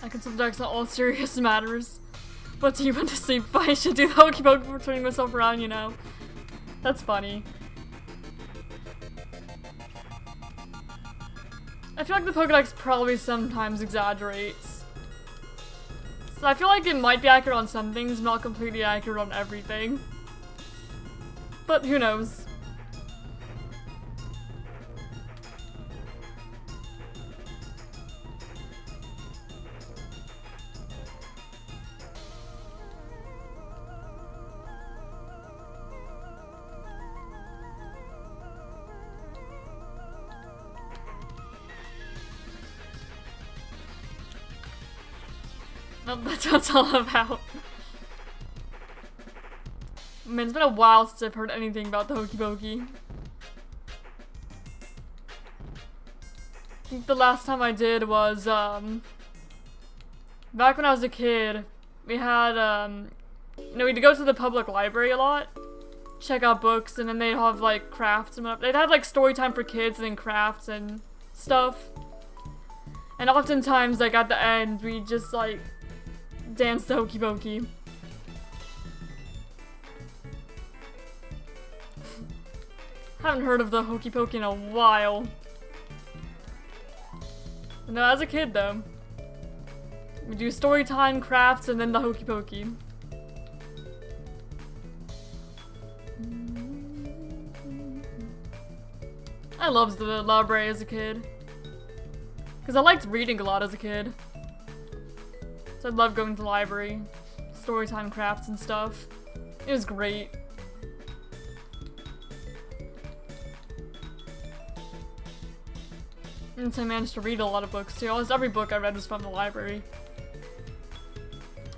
[SPEAKER 1] I can subject all serious matters. But do you want to sleep? I should do the hokey poke before turning myself around, you know. That's funny. I feel like the Pokédex probably sometimes exaggerates. So I feel like it might be accurate on some things, not completely accurate on everything. But who knows? That's what it's all about. I mean, it's been a while since I've heard anything about the Hokey Pokey. I think the last time I did was, back when I was a kid, we had, we'd go to the public library a lot, check out books, and then they'd have, like, crafts and whatnot. They'd have, like, story time for kids and then crafts and stuff. And oftentimes, like, at the end, we just, like, dance the Hokey Pokey. Haven't heard of the Hokey Pokey in a while. No, as a kid though. We do story time, crafts, and then the Hokey Pokey. I loved the library as a kid. Because I liked reading a lot as a kid. So I loved going to the library, storytime crafts and stuff. It was great. And so I managed to read a lot of books too. Almost every book I read was from the library.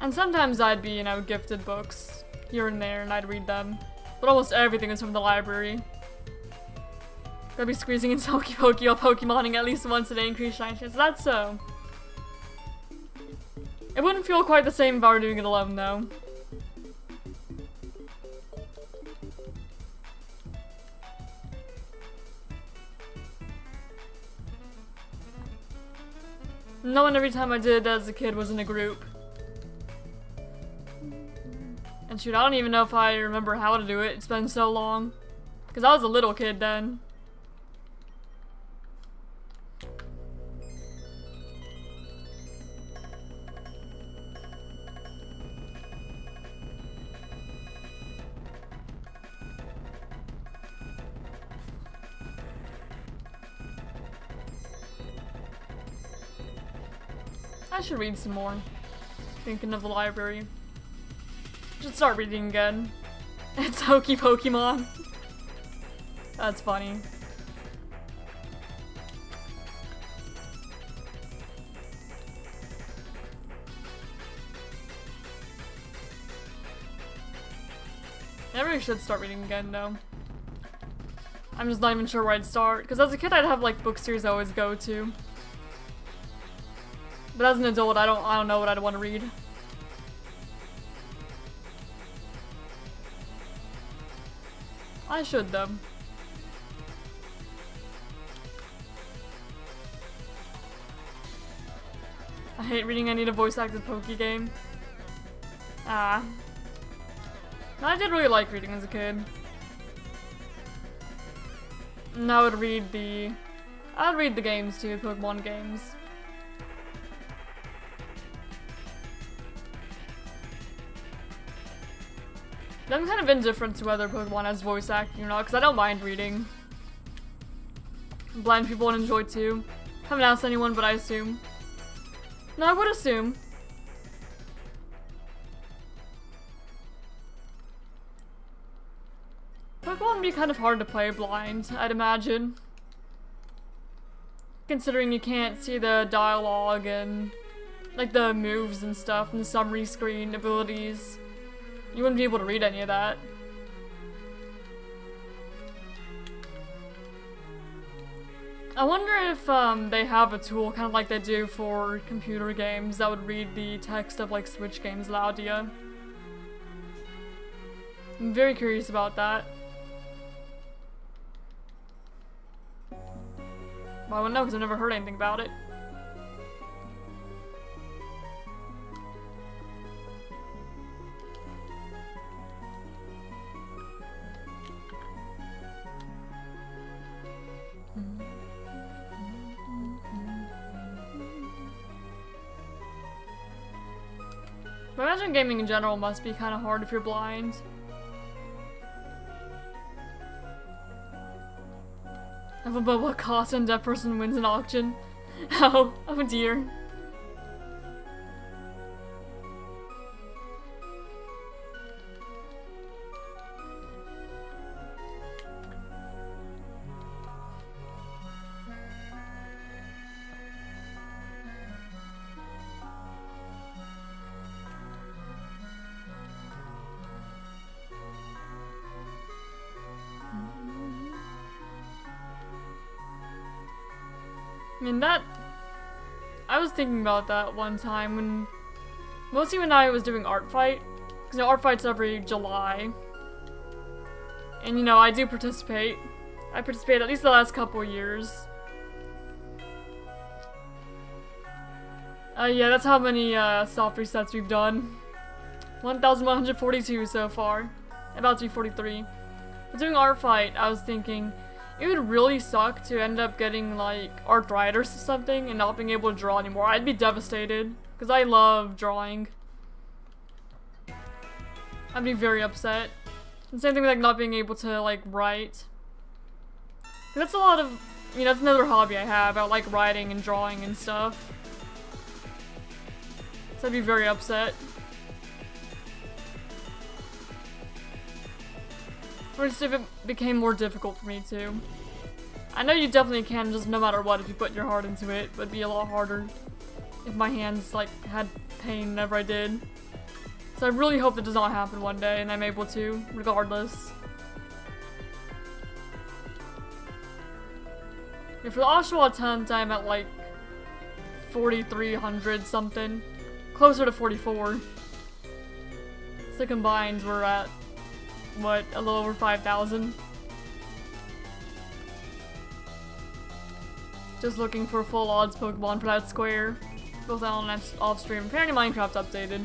[SPEAKER 1] And sometimes I'd be, you know, gifted books here and there and I'd read them. But almost everything was from the library. Gotta be squeezing into Hokey Pokey or Pokemoning at least once a day, increase shine chance. That's so. It wouldn't feel quite the same if I were doing it alone, though. No one every time I did as a kid was in a group. And shoot, I don't even know if I remember how to do it. It's been so long. Because I was a little kid then. I should read some more. Thinking of the library. Should start reading again. It's Hokey Pokemon. That's funny. I really should start reading again though. I'm just not even sure where I'd start. Because as a kid I'd have like book series I always go to. But as an adult, I don't know what I'd want to read. I should though. I hate reading any of the voice-acted Poke game. Ah. No, I did really like reading as a kid. And I would read the games too, Pokemon games. I'm kind of indifferent to whether Pokemon has voice acting or not, because I don't mind reading. Blind people would enjoy too. Haven't asked anyone, but I assume. No, I would assume. Pokemon would be kind of hard to play blind, I'd imagine. Considering you can't see the dialogue and like the moves and stuff and the summary screen abilities. You wouldn't be able to read any of that. I wonder if they have a tool, kind of like they do for computer games, that would read the text of like Switch games aloud to you. I'm very curious about that. Well, I wouldn't know because I've never heard anything about it. But I imagine gaming in general must be kind of hard if you're blind. But what cost and deaf person wins an auction? Oh dear. I mean, I was thinking about that one time mostly when I was doing art fight, because art fight's every July, and you know, I do participate. I participate at least the last couple years. Yeah, that's how many soft resets we've done. 1,142 so far, about to be 43. But doing art fight, I was thinking, it would really suck to end up getting, like, arthritis or something and not being able to draw anymore. I'd be devastated, because I love drawing. I'd be very upset. And same thing with, like, not being able to, like, write. That's a lot of, you know, that's another hobby I have, about, like, writing and drawing and stuff. So I'd be very upset. Or just if it became more difficult for me too. I know you definitely can just no matter what if you put your heart into it, but it'd be a lot harder if my hands like had pain whenever I did. So I really hope that does not happen one day and I'm able to, regardless. Yeah, for the Oshawa attempt I'm at like 4,300 something. Closer to 44. So combined we're at what, a little over 5,000? Just looking for full odds Pokemon for that square. Both on and off stream. Apparently Minecraft's updated.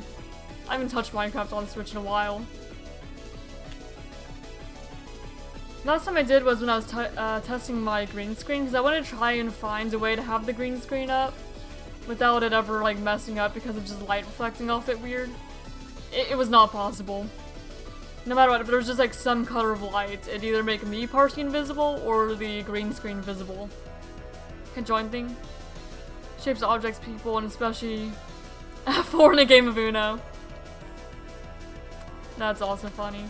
[SPEAKER 1] I haven't touched Minecraft on Switch in a while. Last time I did was when I was testing my green screen, because I wanted to try and find a way to have the green screen up without it ever like messing up because of just light reflecting off it weird. It was not possible. No matter what, if there was just like some color of light, it'd either make me partially invisible or the green screen visible. Conjoined thing. Shapes objects, people, and especially for in a game of Uno. That's also funny.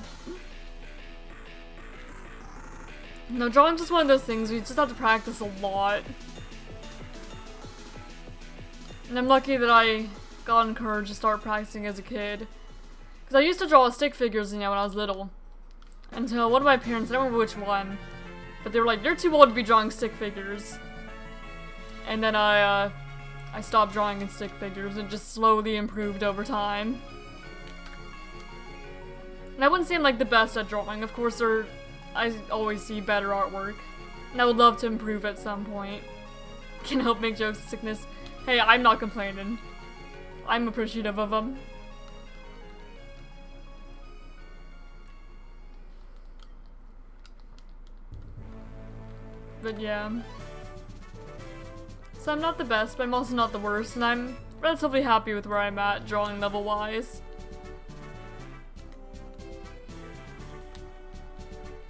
[SPEAKER 1] No, drawing's just one of those things we just have to practice a lot. And I'm lucky that I got encouraged to start practicing as a kid. Because I used to draw stick figures, you know, when I was little. Until one of my parents, I don't remember which one, but they were like, you're too old to be drawing stick figures. And then I stopped drawing in stick figures and just slowly improved over time. And I wouldn't say I'm like the best at drawing. Of course, I always see better artwork. And I would love to improve at some point. Can help make jokes of sickness. Hey, I'm not complaining. I'm appreciative of them. But yeah. So I'm not the best, but I'm also not the worst, and I'm relatively happy with where I'm at, drawing level-wise.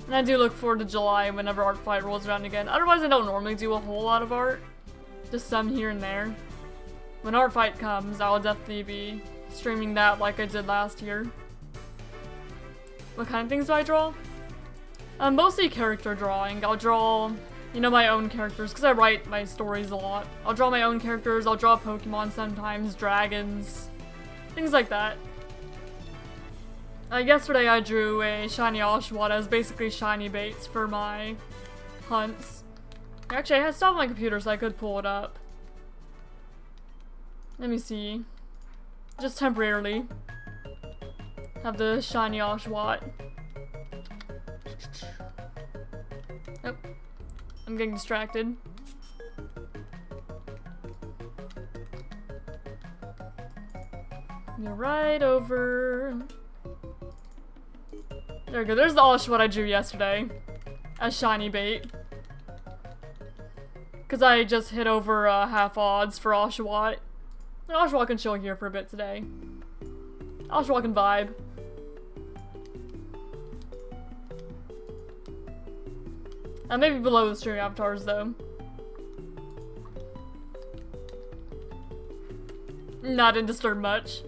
[SPEAKER 1] And I do look forward to July whenever Art Fight rolls around again. Otherwise, I don't normally do a whole lot of art. Just some here and there. When Art Fight comes, I'll definitely be streaming that like I did last year. What kind of things do I draw? Mostly character drawing. I'll draw, you know, my own characters, because I write my stories a lot. I'll draw my own characters, I'll draw Pokemon sometimes, dragons, things like that. Yesterday I drew a shiny Oshawott as basically shiny baits for my hunts. Actually, I had stuff on my computer so I could pull it up. Let me see. Just temporarily. Have the shiny Oshawott. Oh, I'm getting distracted. You're right over. There we go. There's the Oshawott I drew yesterday as shiny bait. Because I just hit over half odds for Oshawott. And Oshawott can chill here for a bit today. Oshawott can vibe. Maybe below the streaming avatars, though. Not didn't disturb much.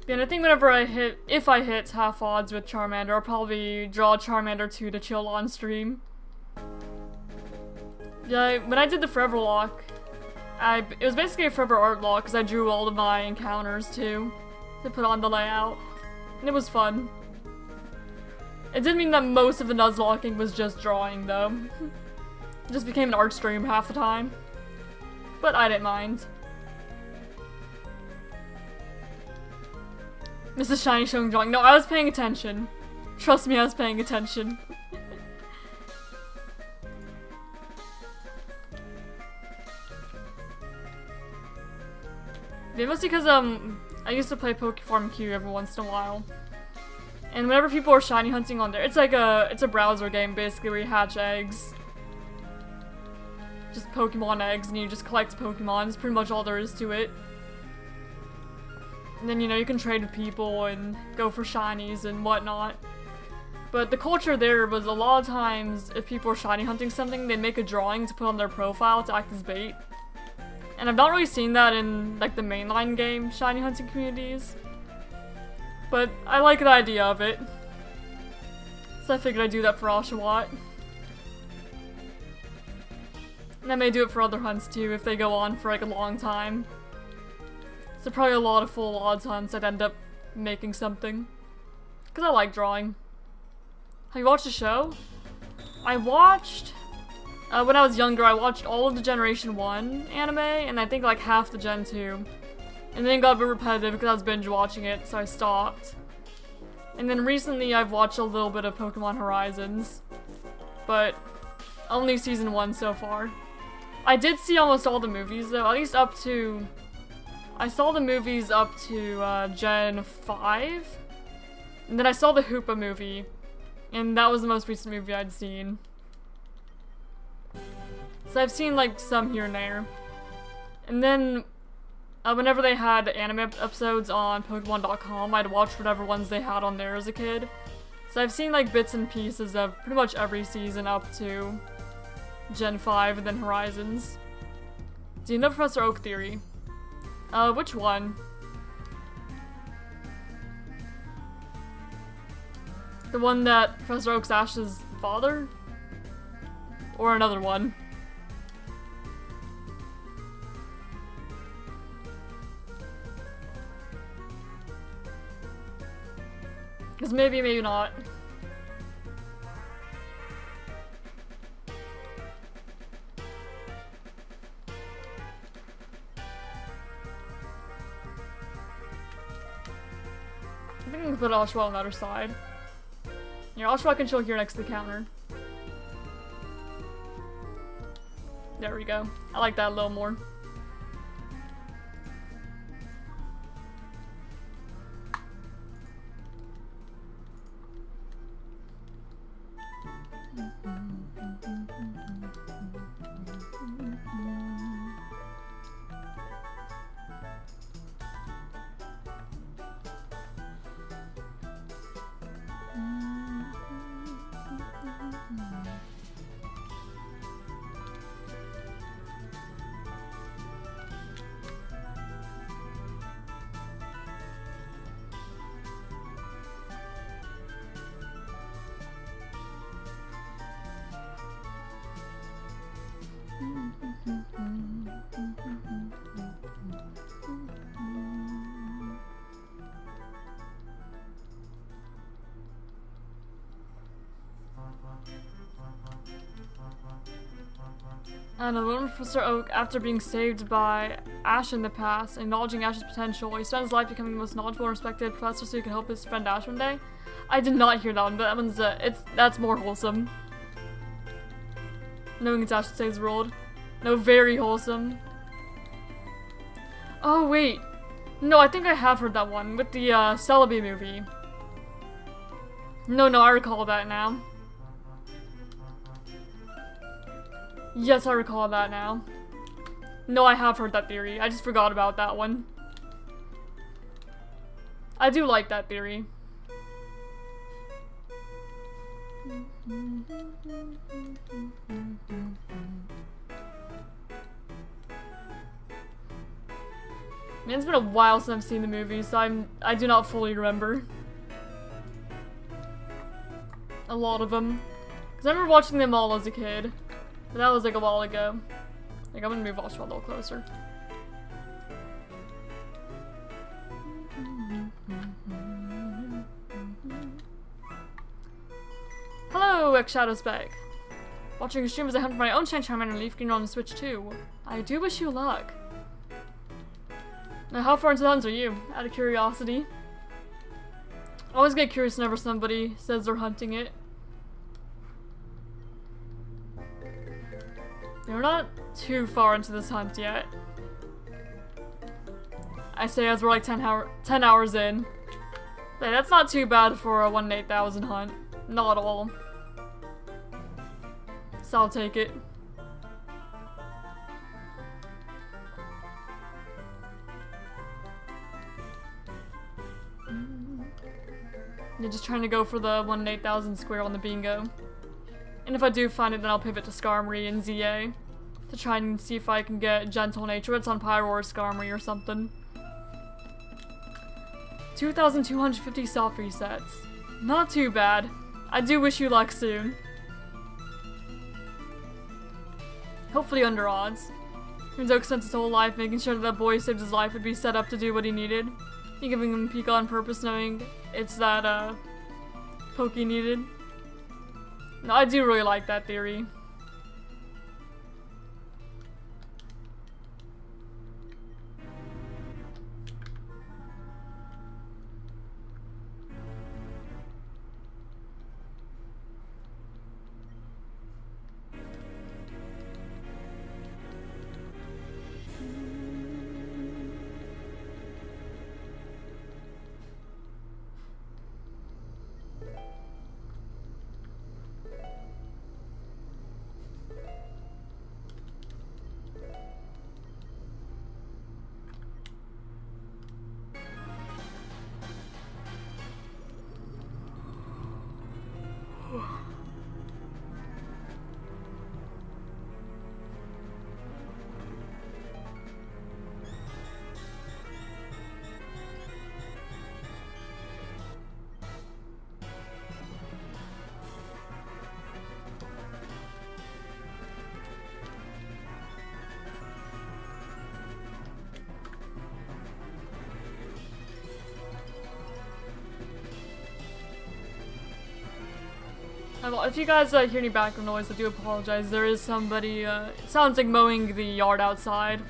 [SPEAKER 1] And I think whenever if I hit half odds with Charmander, I'll probably draw Charmander 2 to chill on stream. Yeah, when I did the Forever Lock, it was basically a Forever Art Lock because I drew all of my encounters too to put on the layout, and it was fun. It did mean that most of the Nuzlocking was just drawing though. It just became an art stream half the time, but I didn't mind. Mrs. Shiny showing drawing. No, I was paying attention. Trust me, I was paying attention. Yeah, mostly because I used to play Pokefarm Q every once in a while. And whenever people are shiny hunting on there, it's a browser game basically where you hatch eggs. Just Pokemon eggs, and you just collect Pokemon. It's pretty much all there is to it. And then, you know, you can trade with people and go for shinies and whatnot. But the culture there was a lot of times, if people were shiny hunting something, they'd make a drawing to put on their profile to act as bait. And I've not really seen that in, like, the mainline game shiny hunting communities. But I like the idea of it. So I figured I'd do that for Oshawott. And I may do it for other hunts too, if they go on for, like, a long time. So probably a lot of full odds hunts I'd end up making something. Because I like drawing. Have you watched the show? I watched... when I was younger, I watched all of the Generation 1 anime, and I think like half the Gen 2. And then it got a bit repetitive because I was binge watching it, so I stopped. And then recently I've watched a little bit of Pokemon Horizons. But only Season 1 so far. I did see almost all the movies though, at least up to... I saw the movies up to Gen 5. And then I saw the Hoopa movie. And that was the most recent movie I'd seen. So I've seen like some here and there. And then whenever they had anime episodes on Pokemon.com, I'd watch whatever ones they had on there as a kid. So I've seen like bits and pieces of pretty much every season up to Gen 5 and then Horizons. Do you know Professor Oak Theory? Which one? The one that Professor Oak's Ash's father? Or another one? Because maybe not. I think I can put Oshawott on the other side. Yeah, Oshawott can chill here next to the counter. There we go. I like that a little more. And alone with Professor Oak, after being saved by Ash in the past, acknowledging Ash's potential, he spent his life becoming the most knowledgeable and respected professor so he could help his friend Ash one day. I did not hear that one, but that one's, that's more wholesome. Knowing it's Ash that saves the world. No, very wholesome. Oh, wait. No, I think I have heard that one, with the, Celebi movie. No, I recall that now. Yes, I recall that now. No, I have heard that theory. I just forgot about that one. I do like that theory. Man, it's been a while since I've seen the movie, so I do not fully remember a lot of them. Because I remember watching them all as a kid, but that was like a while ago. Like, I'm gonna move Oswald a little closer. Hello, X-Shadow's back. Watching a stream as I hunt for my own Charmander Leaf Green on the Switch too. I do wish you luck. Now, how far into the hunt are you? Out of curiosity. I always get curious whenever somebody says they're hunting it. We're not too far into this hunt yet. I say as we're like 10 hours in. Hey, that's not too bad for a 1 in 8,000 hunt. Not at all. So I'll take it. You're just trying to go for the 1 in 8,000 square on the bingo. And if I do find it, then I'll pivot to Skarmory and ZA to try and see if I can get Gentle Nature. It's on Pyro or Skarmory or something. 2,250 soft resets. Not too bad. I do wish you luck soon. Hopefully under odds. Oak spent his whole life making sure that boy saved his life would be set up to do what he needed. He giving him Pika on purpose knowing it's that, poke he needed. No, I do really like that theory. If you guys hear any background noise, I do apologize. There is somebody, it sounds like mowing the yard outside.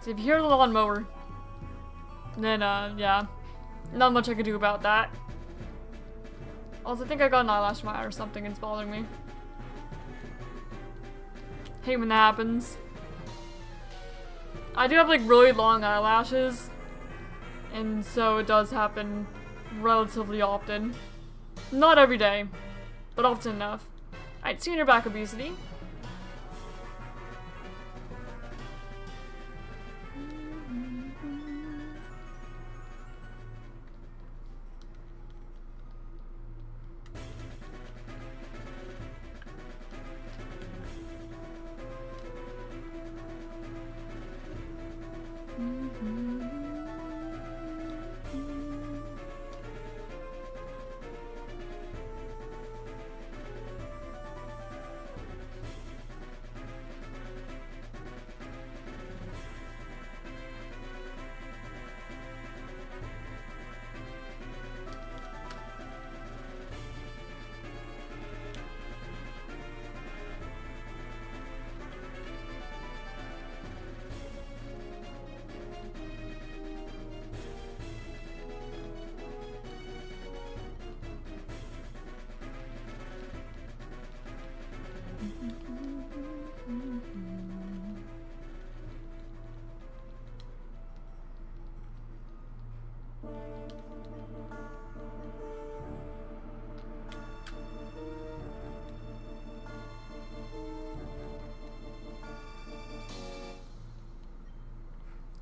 [SPEAKER 1] So if you hear the lawnmower, then, yeah. Not much I can do about that. Also, I think I got an eyelash in my eye or something and it's bothering me. Hate when that happens. I do have, like, really long eyelashes. And so it does happen relatively often. Not every day, but often enough. Alright, see you in your back, Obesity.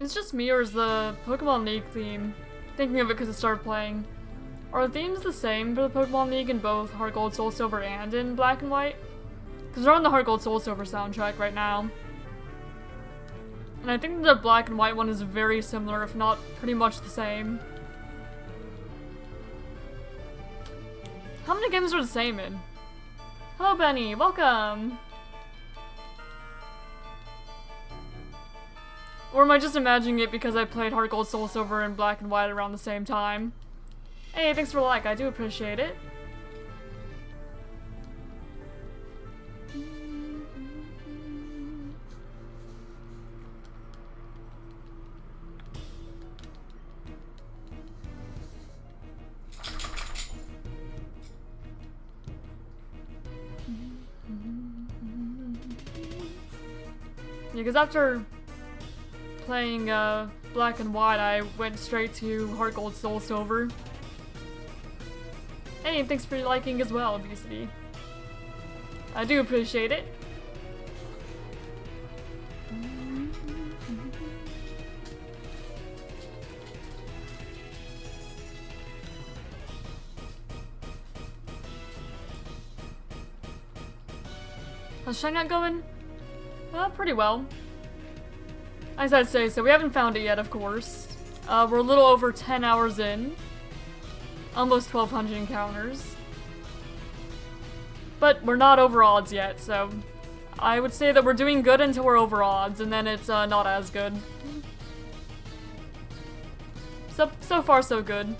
[SPEAKER 1] It's just me, or is the Pokemon League theme? Thinking of it because it started playing. Are the themes the same for the Pokemon League in both Heart Gold, Soul Silver, and in Black and White? Because they're on the Heart Gold, Soul Silver soundtrack right now. And I think the Black and White one is very similar, if not pretty much the same. How many games are the same in? Hello, Benny. Welcome! Or am I just imagining it because I played Heart Gold, Soul Silver, and Black and White around the same time? Hey, thanks for the like. I do appreciate it. Yeah, because after playing Black and White, I went straight to Heart Gold, Soul Silver. Hey, thanks for liking as well, Obesity. I do appreciate it. How's Shine Out going? Pretty well. As I'd say, so we haven't found it yet, of course. We're a little over 10 hours in. Almost 1,200 encounters. But we're not over odds yet, so I would say that we're doing good until we're over odds, and then it's not as good. So far, so good.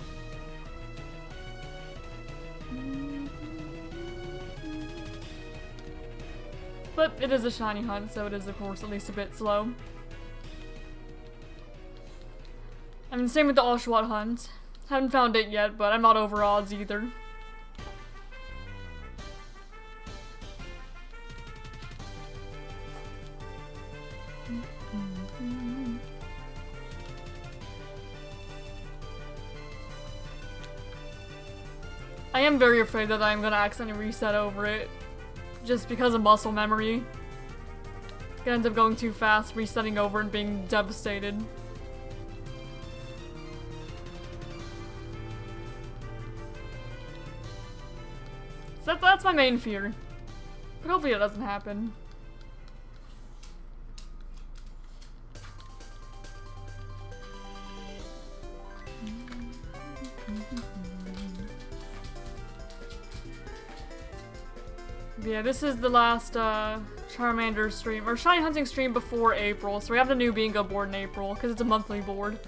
[SPEAKER 1] But it is a shiny hunt, so it is, of course, at least a bit slow. I mean, same with the Oshawott hunt. Haven't found it yet, but I'm not over odds either. I am very afraid that I'm gonna accidentally reset over it. Just because of muscle memory. It ends up going too fast, resetting over and being devastated. So that's my main fear. But hopefully it doesn't happen. Yeah, this is the last Charmander stream, or shiny hunting stream before April, so we have the new bingo board in April, because it's a monthly board.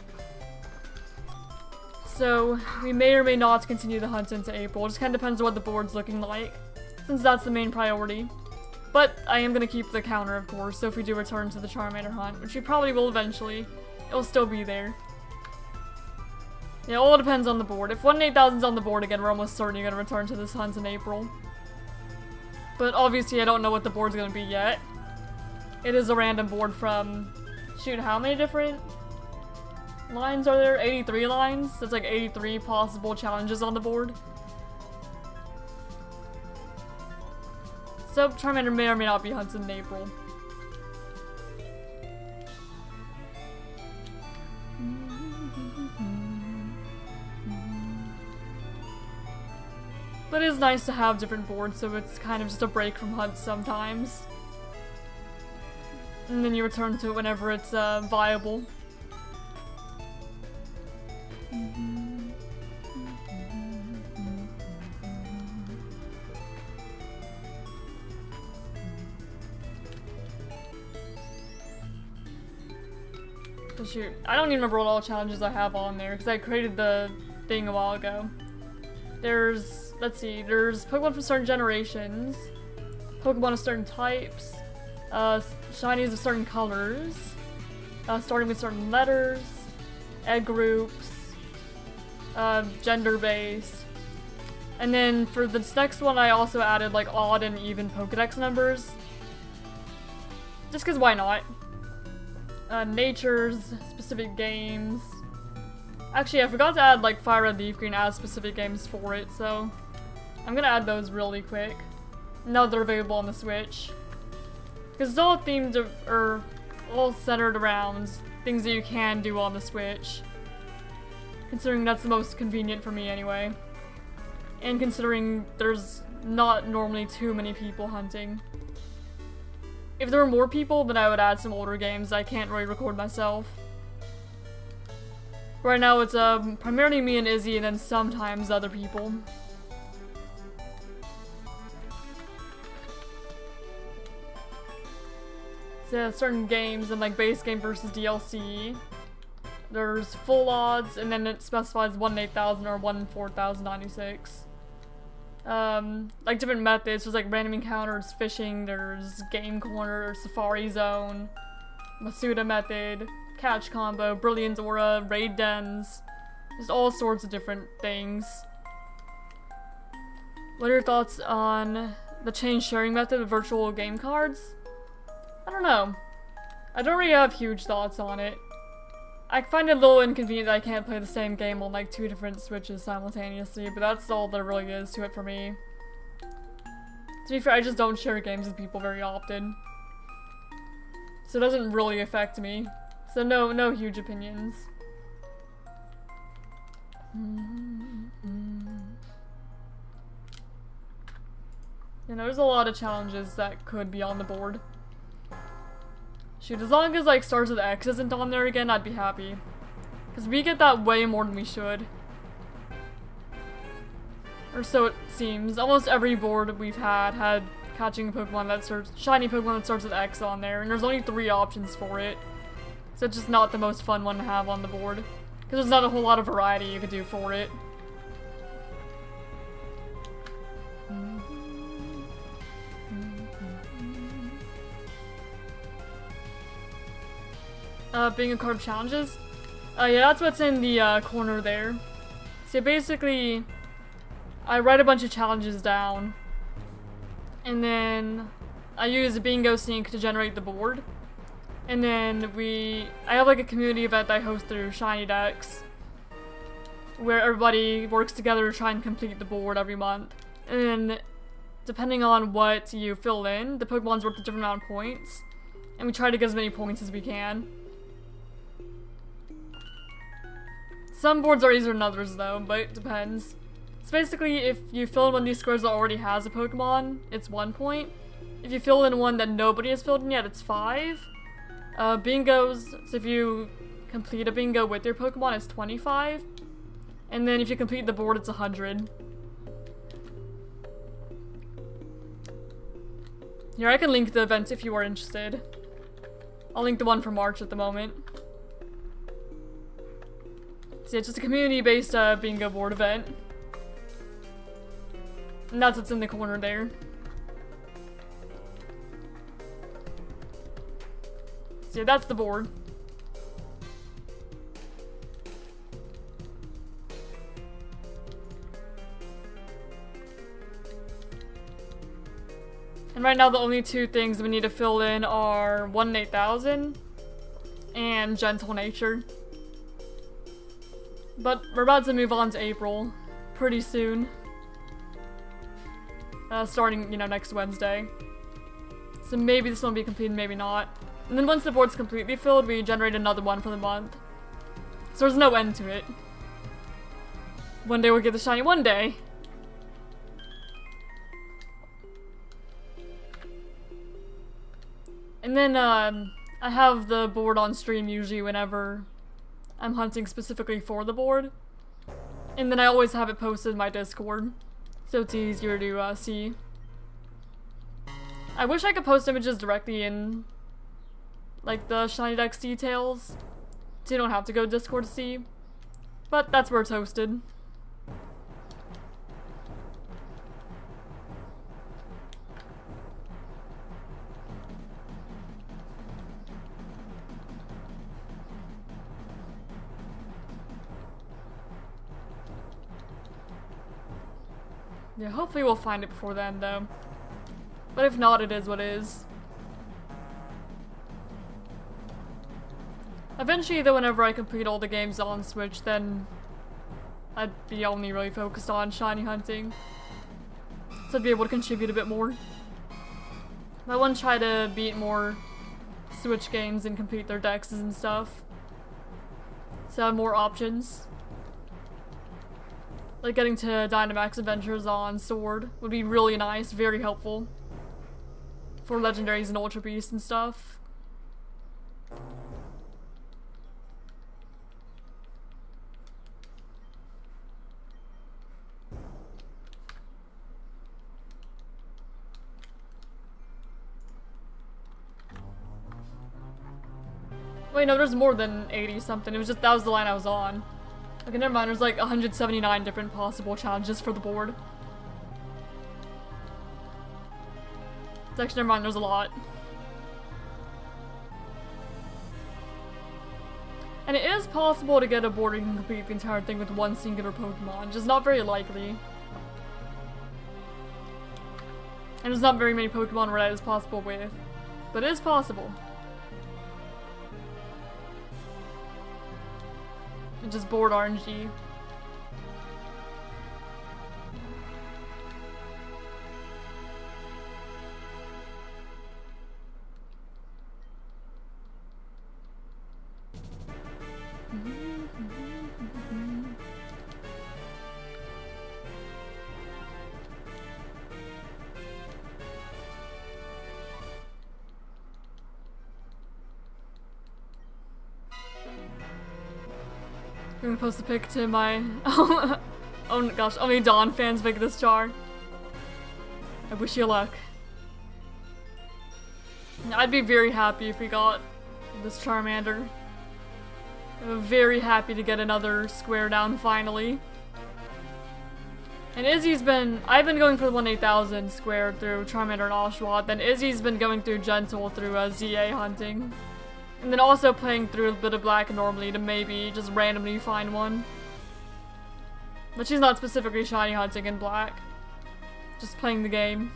[SPEAKER 1] So, we may or may not continue the hunt into April, it just kind of depends on what the board's looking like, since that's the main priority. But I am going to keep the counter, of course, so if we do return to the Charmander hunt, which we probably will eventually, it'll still be there. Yeah, it all depends on the board. If 1 in 8,000 is on the board again, we're almost certainly going to return to this hunt in April. But obviously I don't know what the board's gonna be yet. It is a random board from, shoot, how many different lines are there? 83 lines? That's like 83 possible challenges on the board. So Charmander may or may not be hunted in April. But it is nice to have different boards, so it's kind of just a break from hunts sometimes. And then you return to it whenever it's viable. So shoot, I don't even remember what all challenges I have on there, because I created the thing a while ago. There's, let's see, there's Pokemon from certain generations, Pokemon of certain types, shinies of certain colors, starting with certain letters, egg groups, gender-based. And then for this next one I also added like odd and even Pokedex numbers. Just cause why not? Natures, specific games. Actually, I forgot to add like FireRed Leaf Green as specific games for it, so I'm gonna add those really quick. Now that they're available on the Switch. Because it's all themed, or all centered around things that you can do on the Switch. Considering that's the most convenient for me anyway. And considering there's not normally too many people hunting. If there were more people, then I would add some older games I can't really record myself. Right now it's primarily me and Izzy and then sometimes other people. So certain games and like base game versus DLC. There's full odds and then it specifies 1 in 8,000 or 1 in 4,096. Like different methods, there's like random encounters, fishing, there's game corner, safari zone, Masuda method, catch combo, brilliant aura, raid dens, just all sorts of different things. What are your thoughts on the chain sharing method of virtual game cards? I don't know. I don't really have huge thoughts on it. I find it a little inconvenient that I can't play the same game on like 2 different Switches simultaneously, but that's all there really is to it for me. To be fair, I just don't share games with people very often. So it doesn't really affect me. So no huge opinions. You know, there's a lot of challenges that could be on the board. Shoot, as long as like Stars with X isn't on there again, I'd be happy. Because we get that way more than we should. Or so it seems. Almost every board we've had catching a Pokemon that starts, shiny Pokemon that starts with X on there, and there's only 3 options for it. So it's just not the most fun one to have on the board. Because there's not a whole lot of variety you could do for it. Bingo card challenges? Yeah, that's what's in the corner there. So basically, I write a bunch of challenges down, and then I use a bingo sync to generate the board. And then I have like a community event I host through Shiny Dex, where everybody works together to try and complete the board every month. And then, depending on what you fill in, the Pokemon's worth a different amount of points, and we try to get as many points as we can. Some boards are easier than others though, but it depends. So basically, if you fill in one of these squares that already has a Pokemon, it's 1 point. If you fill in one that nobody has filled in yet, it's 5. Bingos, so if you complete a bingo with your Pokemon, it's 25. And then if you complete the board, it's 100. Here, I can link the events if you are interested. I'll link the one for March at the moment. So it's just a community-based bingo board event. And that's what's in the corner there. So yeah, that's the board. And right now the only 2 things we need to fill in are 1 in 8,000 and Gentle Nature. But we're about to move on to April pretty soon. Starting, you know, next Wednesday. So maybe this one will be completed, maybe not. And then once the board's completely filled, we generate another one for the month. So there's no end to it. One day we'll get the shiny, one day. And then, I have the board on stream usually whenever I'm hunting specifically for the board. And then I always have it posted in my Discord, so it's easier to see. I wish I could post images directly in like the Shiny Dex details, so you don't have to go to Discord to see. But that's where it's hosted. Yeah, hopefully we'll find it before then, though. But if not, it is what it is. Eventually, though, whenever I complete all the games on Switch, then I'd be only really focused on shiny hunting. So I'd be able to contribute a bit more. I want to try to beat more Switch games and complete their dexes and stuff. So I have more options. Like getting to Dynamax Adventures on Sword would be really nice, very helpful. For legendaries and Ultra Beasts and stuff. Wait, no, there's more than 80 something. It was just, that was the line I was on. Okay, never mind, there's like 179 different possible challenges for the board. It's actually, never mind, there's a lot. And it is possible to get a board where you can complete the entire thing with one singular Pokemon, just not very likely. And there's not very many Pokemon where that is possible with, but it is possible. And just board RNG. I'm gonna post a pic to my oh gosh, only Dawn fans make this char. I wish you luck. I'd be very happy if we got this Charmander. I'm very happy to get another square down finally. And I've been going for the 1-8000 square through Charmander and Oshawott, then Izzy's been going through Gentle through ZA hunting. And then also playing through a bit of Black normally to maybe just randomly find one. But she's not specifically shiny hunting in Black. Just playing the game.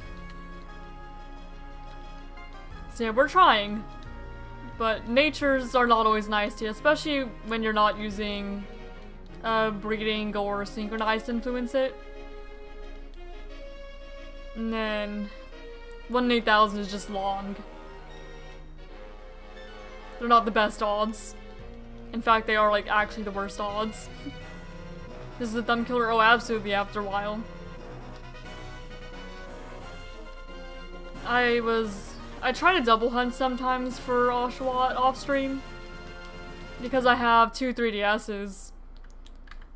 [SPEAKER 1] So yeah, we're trying. But natures are not always nice to you, especially when you're not using breeding or synchronized to influence it. And then 1-8000 is just long. They're not the best odds. In fact, they are like actually the worst odds. This is a thumb killer? Oh, absolutely, after a while. I try to double hunt sometimes for Oshawott off stream. Because I have two 3DSs.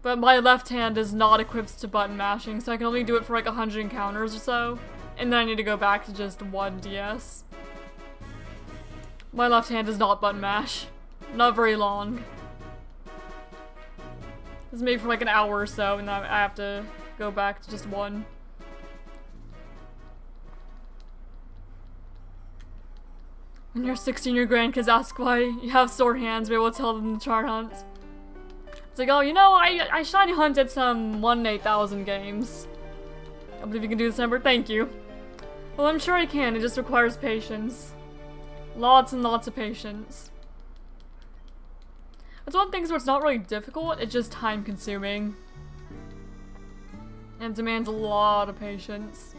[SPEAKER 1] But my left hand is not equipped to button mashing, so I can only do it for like 100 encounters or so. And then I need to go back to just one DS. My left hand does not button mash. Not very long. It's made for like an hour or so, and then I have to go back to just one. When you're 16, your grandkids ask why you have sore hands, maybe we'll tell them to char hunt. It's like, oh, you know, I shiny hunted some 1-8000 games. I believe you can do this, Ember. Thank you. Well, I'm sure I can. It just requires patience. Lots and lots of patience. It's one of the things where it's not really difficult, it's just time consuming. And it demands a lot of patience.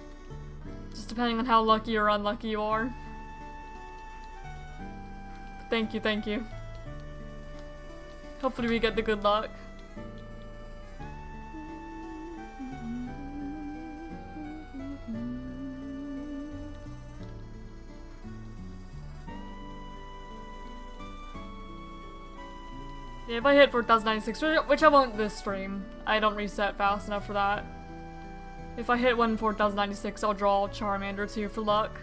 [SPEAKER 1] Just depending on how lucky or unlucky you are. But thank you, thank you. Hopefully we get the good luck. Yeah, if I hit 4096, which I won't this stream. I don't reset fast enough for that. If I hit 4096, I'll draw Charmander too for luck.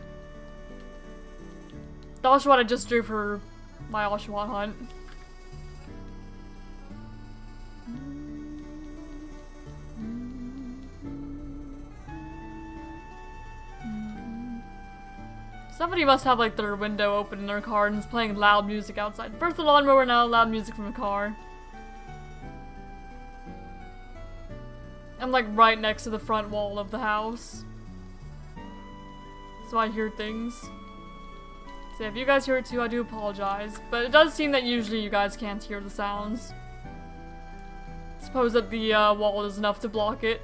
[SPEAKER 1] The Oshawott I just drew for my Oshawott hunt. Somebody must have like their window open in their car and is playing loud music outside. First the lawnmower, now loud music from a car. I'm like right next to the front wall of the house. So I hear things. So if you guys hear it too, I do apologize. But it does seem that usually you guys can't hear the sounds. Suppose that the wall is enough to block it.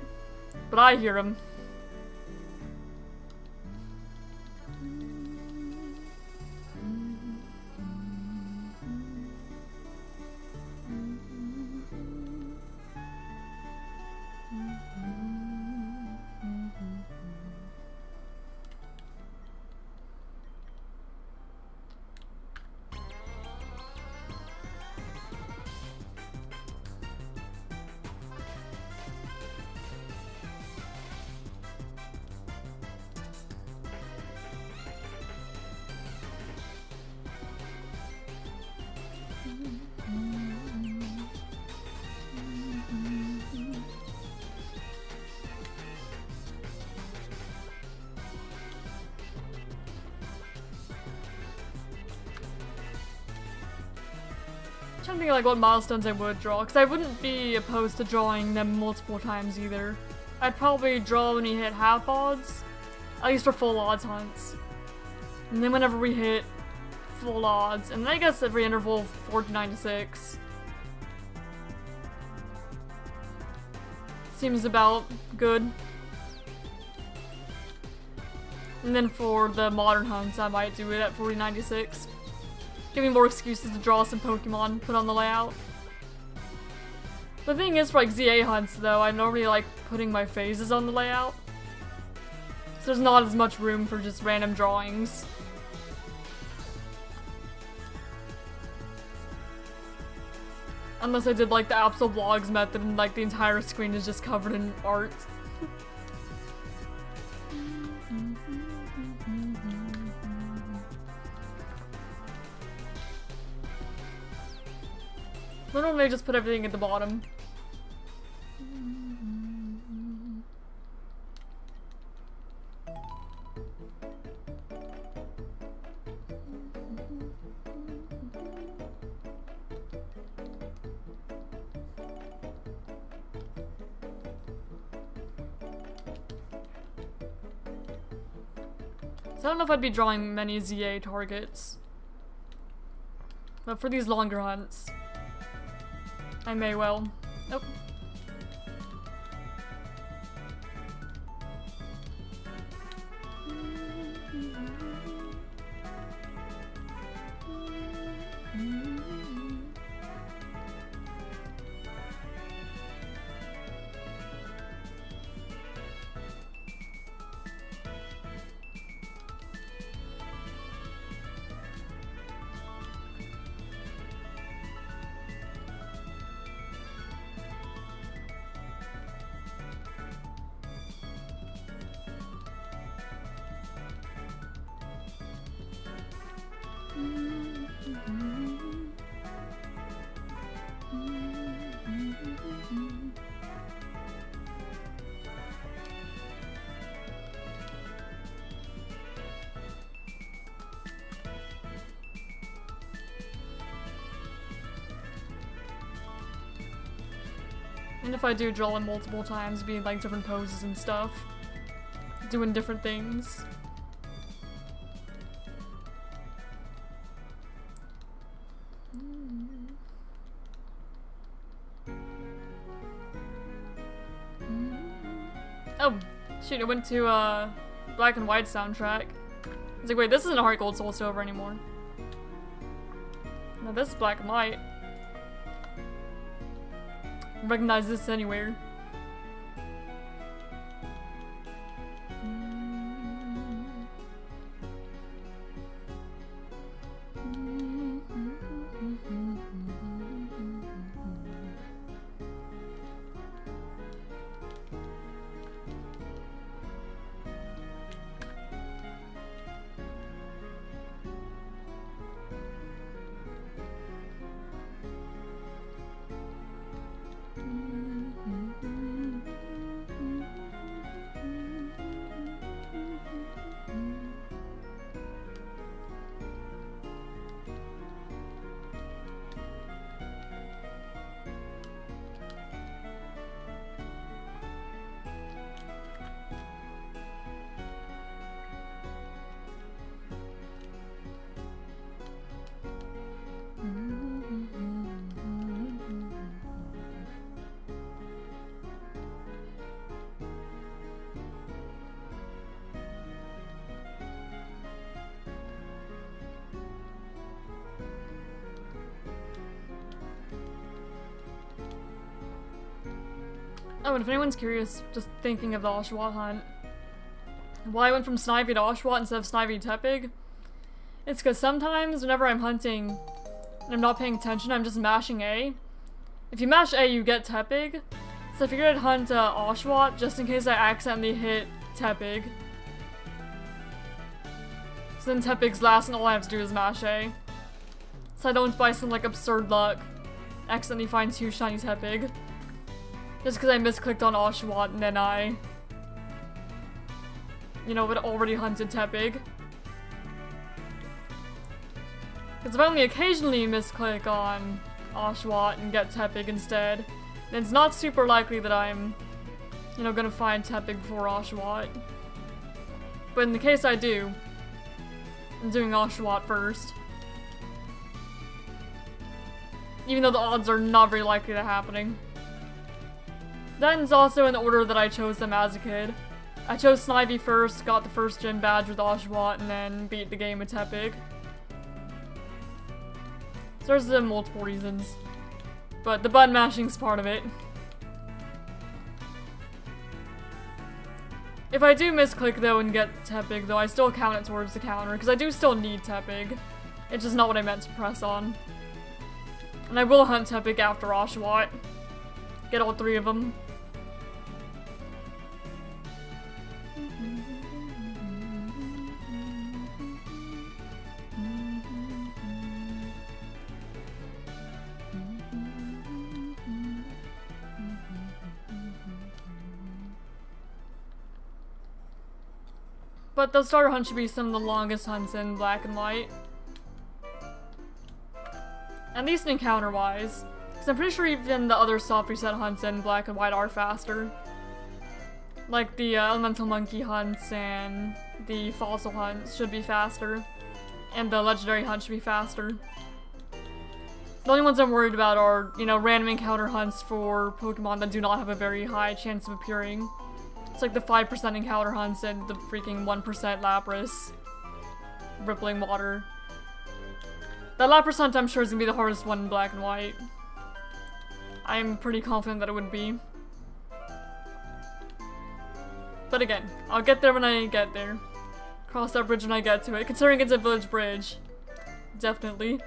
[SPEAKER 1] But I hear them. trying to think of, like, what milestones I would draw, because I wouldn't be opposed to drawing them multiple times either. I'd probably draw when we hit half odds, at least for full odds hunts. And then whenever we hit full odds, and then I guess every interval 4 to 96. Seems about good. And then for the modern hunts, I might do it at 4096. Give me more excuses to draw some Pokemon, put on the layout. The thing is, for like ZA hunts though, I normally like putting my phases on the layout. So there's not as much room for just random drawings. Unless I did like the Absol Vlogs method and like the entire screen is just covered in art. Literally, I just put everything at the bottom. So I don't know if I'd be drawing many ZA targets. But for these longer hunts, I may well. Nope. And if I do draw in multiple times, being like different poses and stuff, doing different things. Oh, shoot, it went to Black and White soundtrack. I was like, wait, this isn't a Heart Gold Soul Silver anymore. No, this is Black and White. Recognize this anywhere. Oh, and if anyone's curious, just thinking of the Oshawott hunt, why I went from Snivy to Oshawott instead of Snivy to Tepig, it's because sometimes whenever I'm hunting and I'm not paying attention, I'm just mashing A. If you mash A, you get Tepig, so I figured I'd hunt Oshawott just in case I accidentally hit Tepig. So then Tepig's last and all I have to do is mash A. So I don't, by some like absurd luck, accidentally find 2 shiny Tepig. Just because I misclicked on Oshawott and then I, you know, had already hunted Tepig. Because if I only occasionally misclick on Oshawott and get Tepig instead. And it's not super likely that I'm, you know, gonna find Tepig before Oshawott. But in the case I do, I'm doing Oshawott first. Even though the odds are not very likely to happening. That is also in the order that I chose them as a kid. I chose Snivy first, got the first gym badge with Oshawott, and then beat the game with Tepig. So there's multiple reasons. But the button mashing's part of it. If I do misclick though and get Tepig though, I still count it towards the counter, because I do still need Tepig. It's just not what I meant to press on. And I will hunt Tepig after Oshawott. Get all 3 of them. But the starter hunt should be some of the longest hunts in Black and White. At least encounter-wise. Because I'm pretty sure even the other soft reset hunts in Black and White are faster. Like the Elemental Monkey hunts and the Fossil hunts should be faster. And the Legendary hunt should be faster. The only ones I'm worried about are, you know, random encounter hunts for Pokemon that do not have a very high chance of appearing. It's like the 5% encounter hunts and the freaking 1% Lapras. Rippling Water. That Lapras hunt I'm sure is gonna be the hardest one in Black and White. I'm pretty confident that it would be. But again, I'll get there when I get there. Cross that bridge when I get to it, considering it's a village bridge. Definitely.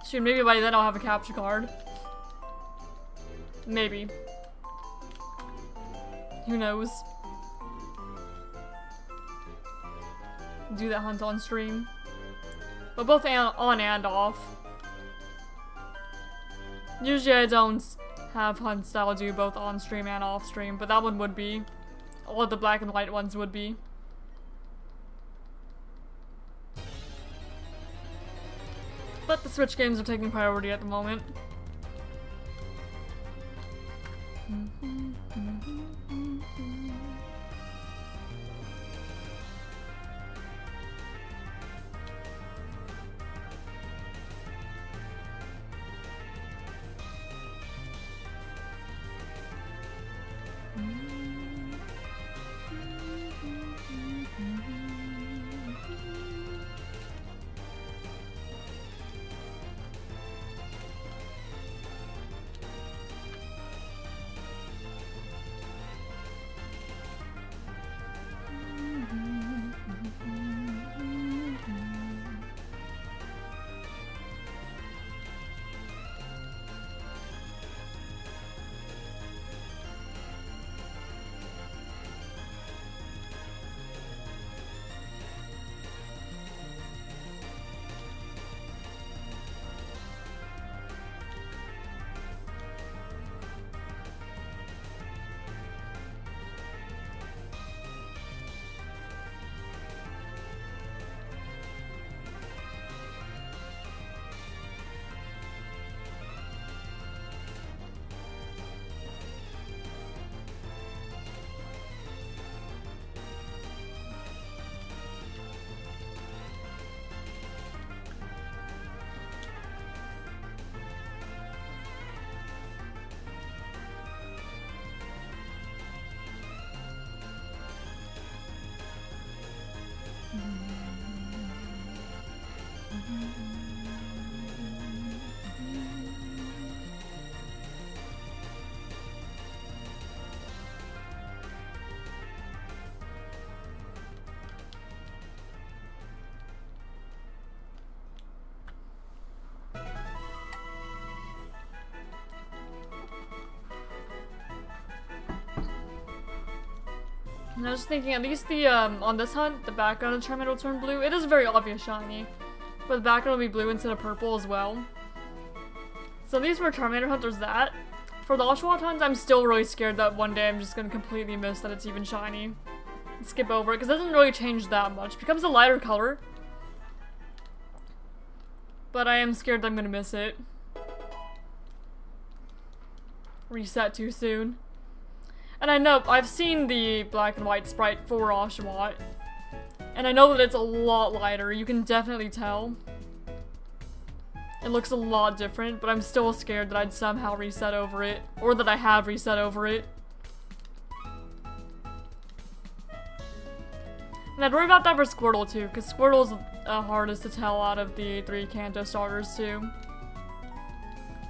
[SPEAKER 1] Shoot, maybe by then I'll have a capture card. Maybe. Who knows? Do that hunt on stream. But both on and off. Usually I don't have hunts that I'll do both on stream and off stream, but that one would be. All of the Black and White ones would be. But the Switch games are taking priority at the moment. And I was thinking, at least the, on this hunt, the background of Charmander will turn blue. It is a very obvious shiny, but the background will be blue instead of purple as well. So at least for Charmander hunt, there's that. For the Oshawott hunt, I'm still really scared that one day I'm just gonna completely miss that it's even shiny. skip over it because it doesn't really change that much. It becomes a lighter color. But I am scared that I'm gonna miss it. Reset too soon. And I know, I've seen the black and white sprite for Oshawott. And I know that it's a lot lighter, you can definitely tell. It looks a lot different, but I'm still scared that I'd somehow reset over it. Or that I have reset over it. And I'd worry about that for Squirtle too, because Squirtle's hardest to tell out of the 3 Kanto starters too.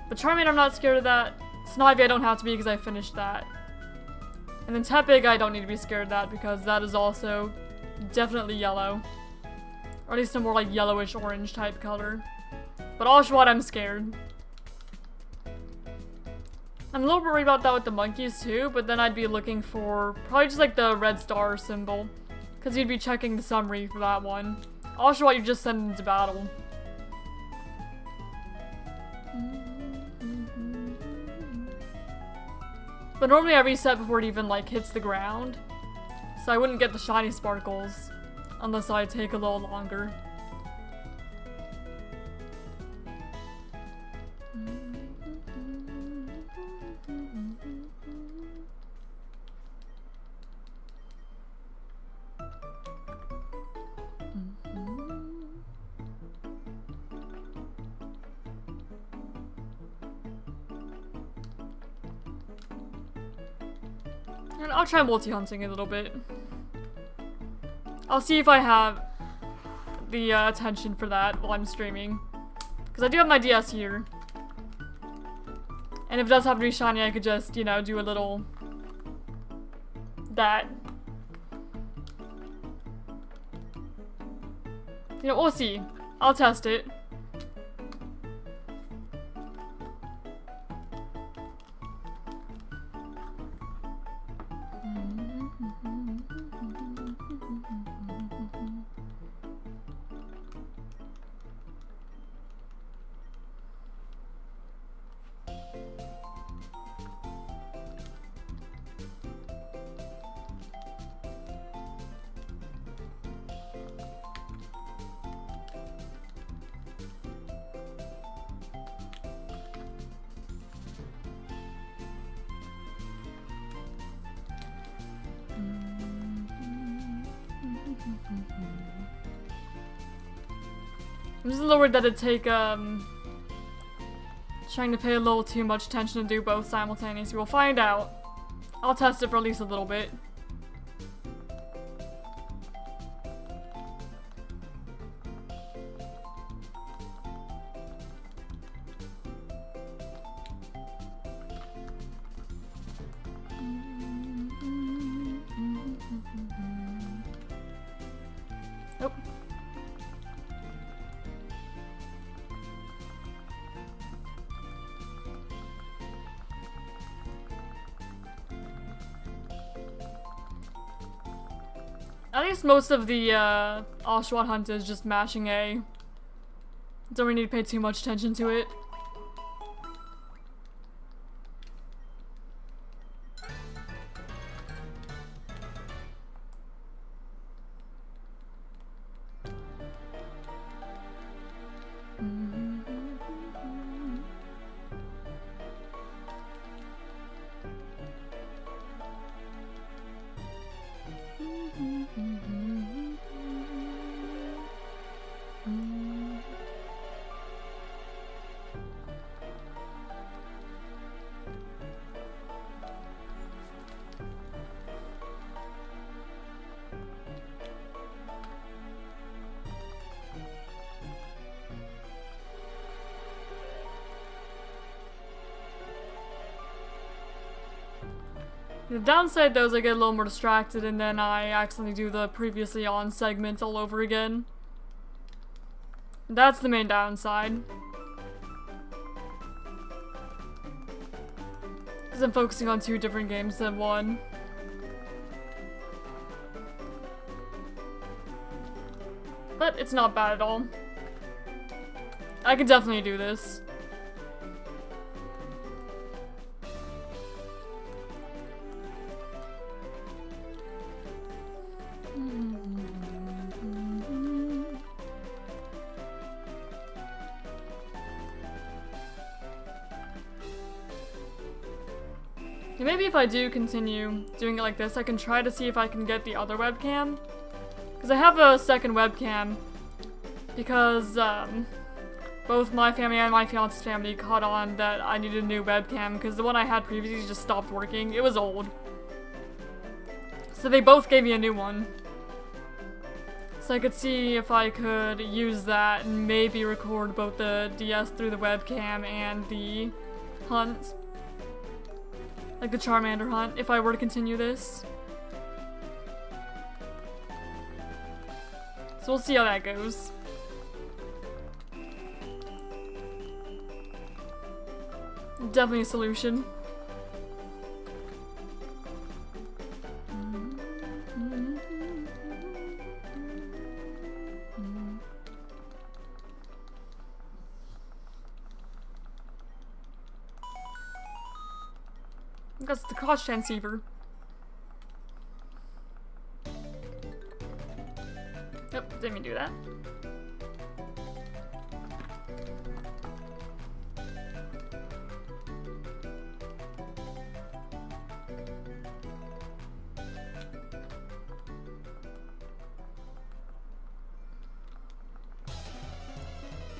[SPEAKER 1] But Charmander, I'm not scared of that. Snivy, I don't have to be because I finished that. And then Tepig, I don't need to be scared of that because that is also definitely yellow. Or at least a more like yellowish orange type color. But Oshawott, I'm scared. I'm a little worried about that with the monkeys too, but then I'd be looking for probably just like the red star symbol. Because you'd be checking the summary for that one. Oshawott, you just send into battle. But normally I reset before it even like hits the ground. So I wouldn't get the shiny sparkles unless I take a little longer. And I'll try multi-hunting a little bit. I'll see if I have the attention for that while I'm streaming. Because I do have my DS here. And if it does happen to be shiny, I could just, you know, do a little... that. You know, we'll see. I'll test it. I'm just a little worried that it'd take, trying to pay a little too much attention to do both simultaneously. We'll find out. I'll test it for at least a little bit. Nope. At least most of the Oshawott hunt is just mashing A. Don't really need to pay too much attention to it. The downside though is I get a little more distracted and then I accidentally do the previously on segment all over again. That's the main downside. Because I'm focusing on 2 different games than one. But it's not bad at all. I could definitely do this. Maybe if I do continue doing it like this, I can try to see if I can get the other webcam. Because I have a second webcam. Because, both my family and my fiance's family caught on that I needed a new webcam because the one I had previously just stopped working. It was old. So they both gave me a new one. So I could see if I could use that and maybe record both the DS through the webcam and the hunt. Like the Charmander hunt, if I were to continue this. So we'll see how that goes. Definitely a solution. That's the cross transceiver. Nope, didn't mean to do that.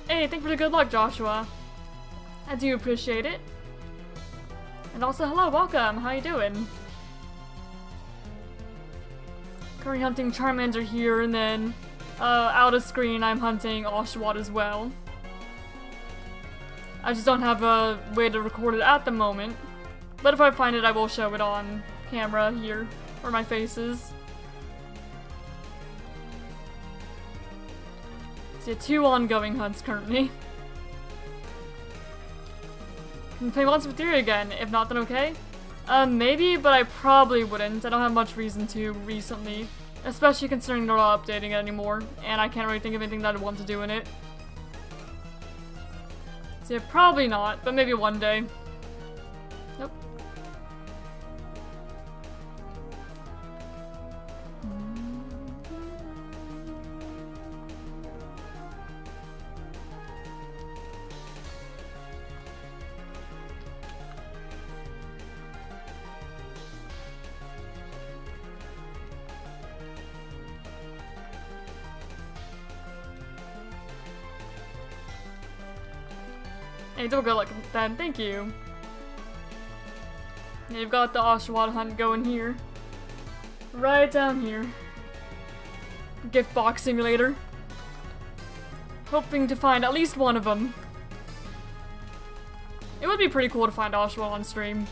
[SPEAKER 1] Hey, thank you for the good luck, Joshua. I do appreciate it. And also, hello, welcome. How you doing? Currently hunting Charmander here, and then out of screen, I'm hunting Oshawott as well. I just don't have a way to record it at the moment. But if I find it, I will show it on camera here, where my face is. So yeah, 2 ongoing hunts currently. Can we play Monster with Theory again? If not, then okay. Maybe, but I probably wouldn't. I don't have much reason to recently. Especially considering they're not updating it anymore. And I can't really think of anything that I'd want to do in it. So yeah, probably not, but maybe one day. Nope. Hey, don't go like that. Thank you. Yeah, you've got the Oshawott hunt going here. Right down here. Gift box simulator. Hoping to find at least one of them. It would be pretty cool to find Oshawott on stream.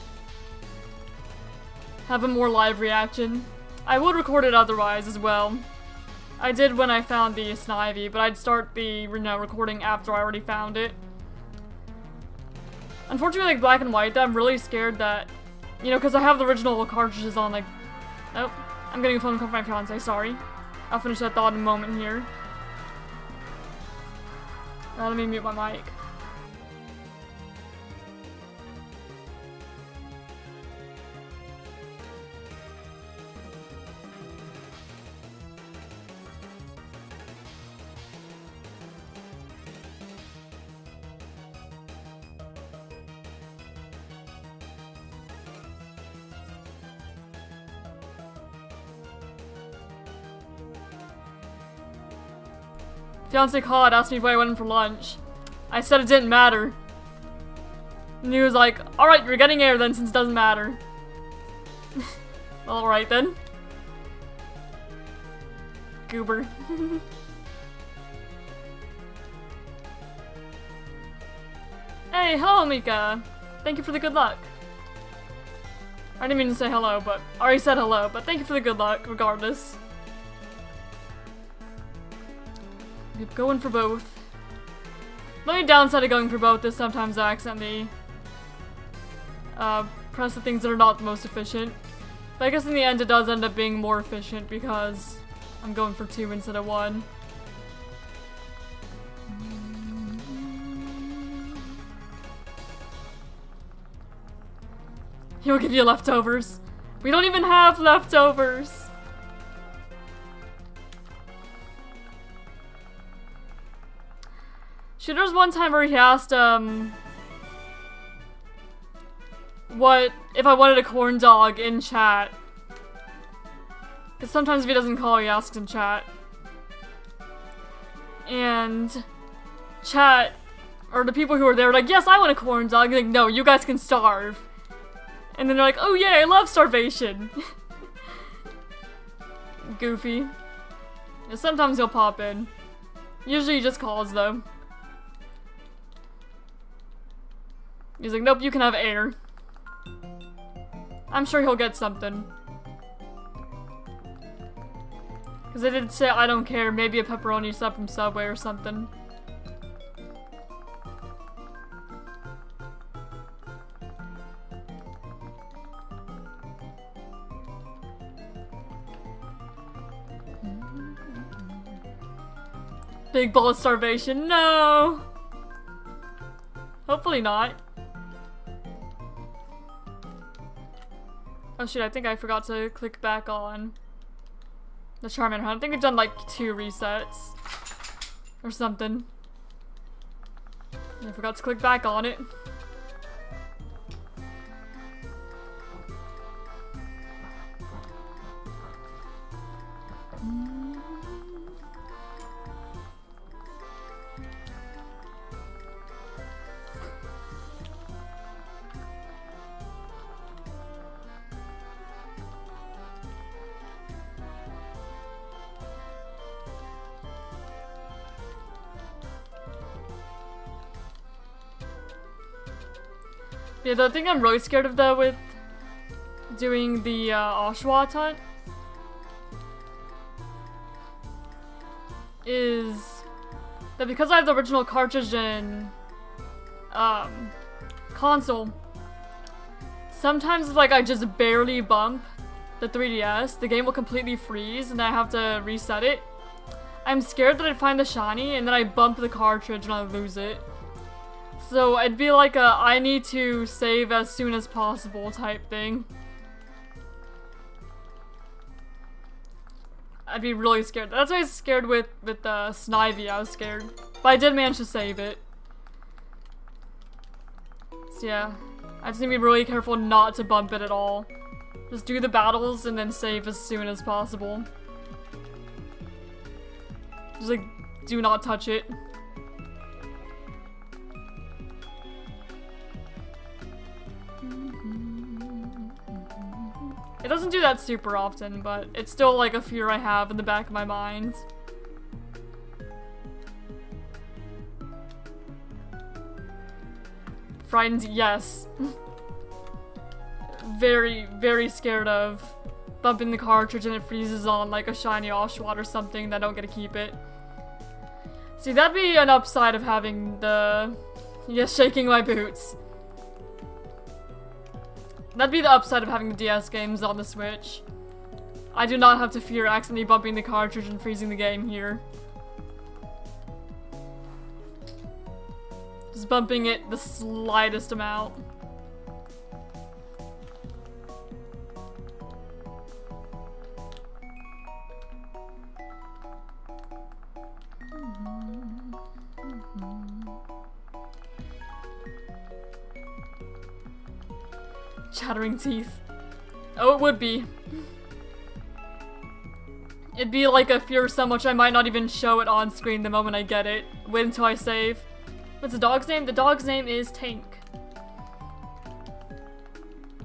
[SPEAKER 1] Have a more live reaction. I would record it otherwise as well. I did when I found the Snivy, but I'd start the recording after I already found it. Unfortunately, like black and white, I'm really scared that, because I have the original cartridges on, like, oh, I'm getting a phone call from my fiance, sorry. I'll finish that thought in a moment here. Let me mute my mic. Fiance called, asked me if I went in for lunch. I said it didn't matter. And he was like, alright, you're getting air then since it doesn't matter. Alright then. Goober. Hey, hello Mika. Thank you for the good luck. I didn't mean to say hello, but I already said hello, but thank you for the good luck regardless. Keep going for both. The only downside of going for both is sometimes I accidentally press the things that are not the most efficient. But I guess in the end it does end up being more efficient because I'm going for 2 instead of 1. He'll give you leftovers. We don't even have leftovers. There's one time where he asked, what if I wanted a corn dog in chat. Because sometimes if he doesn't call, he asks in chat. And chat, or the people who are there, were like, yes, I want a corn dog. Like, no, you guys can starve. And then they're like, oh yeah, I love starvation. Goofy. Yeah, sometimes he'll pop in. Usually he just calls though. He's like, nope, you can have air. I'm sure he'll get something. Because they did say I don't care, maybe a pepperoni sub from Subway or something. Big bowl of starvation, no! Hopefully not. Oh shit, I think I forgot to click back on the Charmander hunt. I think we've done like 2 resets. Or something. I forgot to click back on it. Yeah, the thing I'm really scared of though with doing the Oshawott hunt is that because I have the original cartridge and console, sometimes like I just barely bump the 3DS, the game will completely freeze and I have to reset it. I'm scared that I'd find the shiny and then I bump the cartridge and I lose it. So it'd be like a I need to save as soon as possible type thing. I'd be really scared. That's why I was scared with Snivy, I was scared. But I did manage to save it. So yeah, I just need to be really careful not to bump it at all. Just do the battles and then save as soon as possible. Just like, do not touch it. It doesn't do that super often, but it's still like a fear I have in the back of my mind. Frightened, yes. Very, very scared of bumping the cartridge and it freezes on like a shiny Oshawott or something, then I don't get to keep it. See, that'd be an upside of having the... yes, shaking my boots. That'd be the upside of having the DS games on the Switch. I do not have to fear accidentally bumping the cartridge and freezing the game here. Just bumping it the slightest amount. Chattering teeth. Oh, it would be. It'd be like a fear so much I might not even show it on screen the moment I get it. Wait until I save. What's the dog's name? The dog's name is Tank.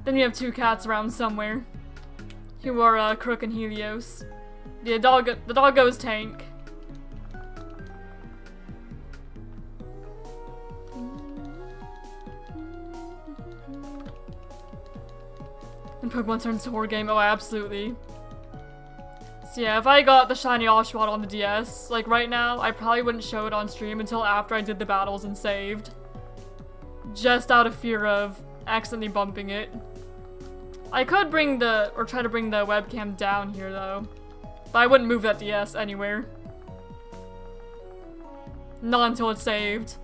[SPEAKER 1] Then you have 2 cats around somewhere. Who are Crook and Helios. The dog goes Tank. And Pokemon turns to horror game. Oh, absolutely. So yeah, if I got the shiny Oshawott on the DS, like right now, I probably wouldn't show it on stream until after I did the battles and saved. Just out of fear of accidentally bumping it. I could bring try to bring the webcam down here though. But I wouldn't move that DS anywhere. Not until it's saved.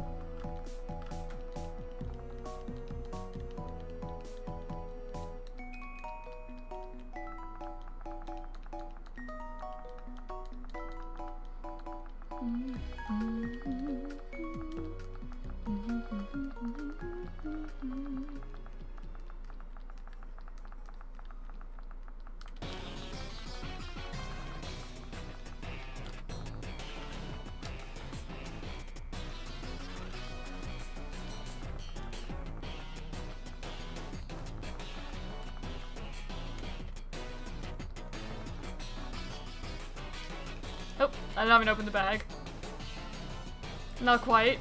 [SPEAKER 1] Oh, I didn't even open the bag. Not quite.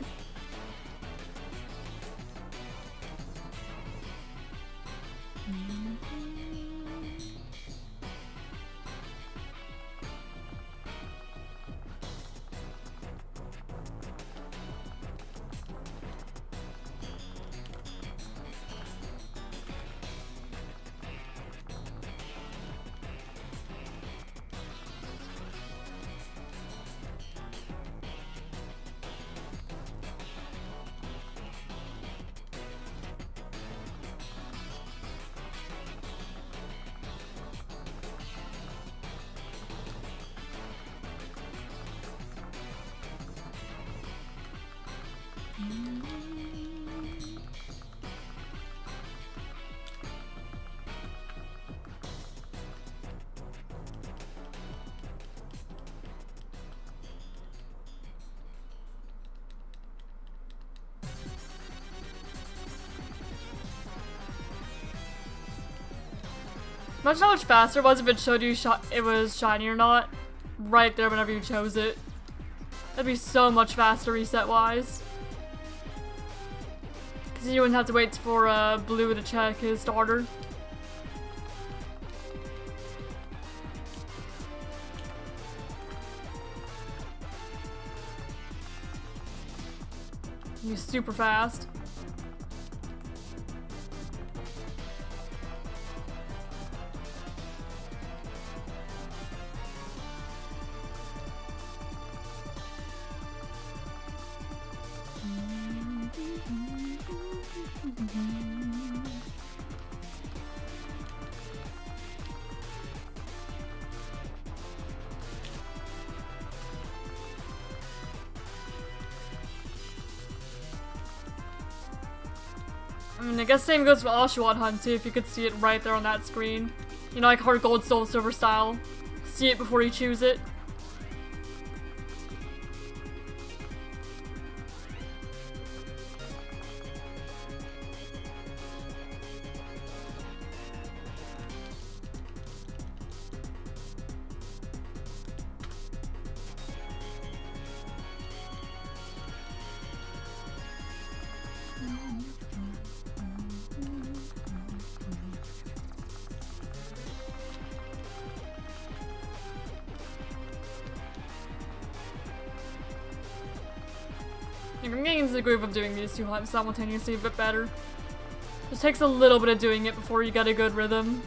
[SPEAKER 1] Imagine how much faster it was if it showed you it was shiny or not right there whenever you chose it. That'd be so much faster reset-wise. Because you wouldn't have to wait for Blue to check his starter. He's super fast. I mean, I guess same goes for Oshawott Hunt too, if you could see it right there on that screen. You know, like Heart Gold, Soul Silver style. See it before you choose it. I'm getting into the groove of doing these two hunts simultaneously a bit better. Just takes a little bit of doing it before you get a good rhythm.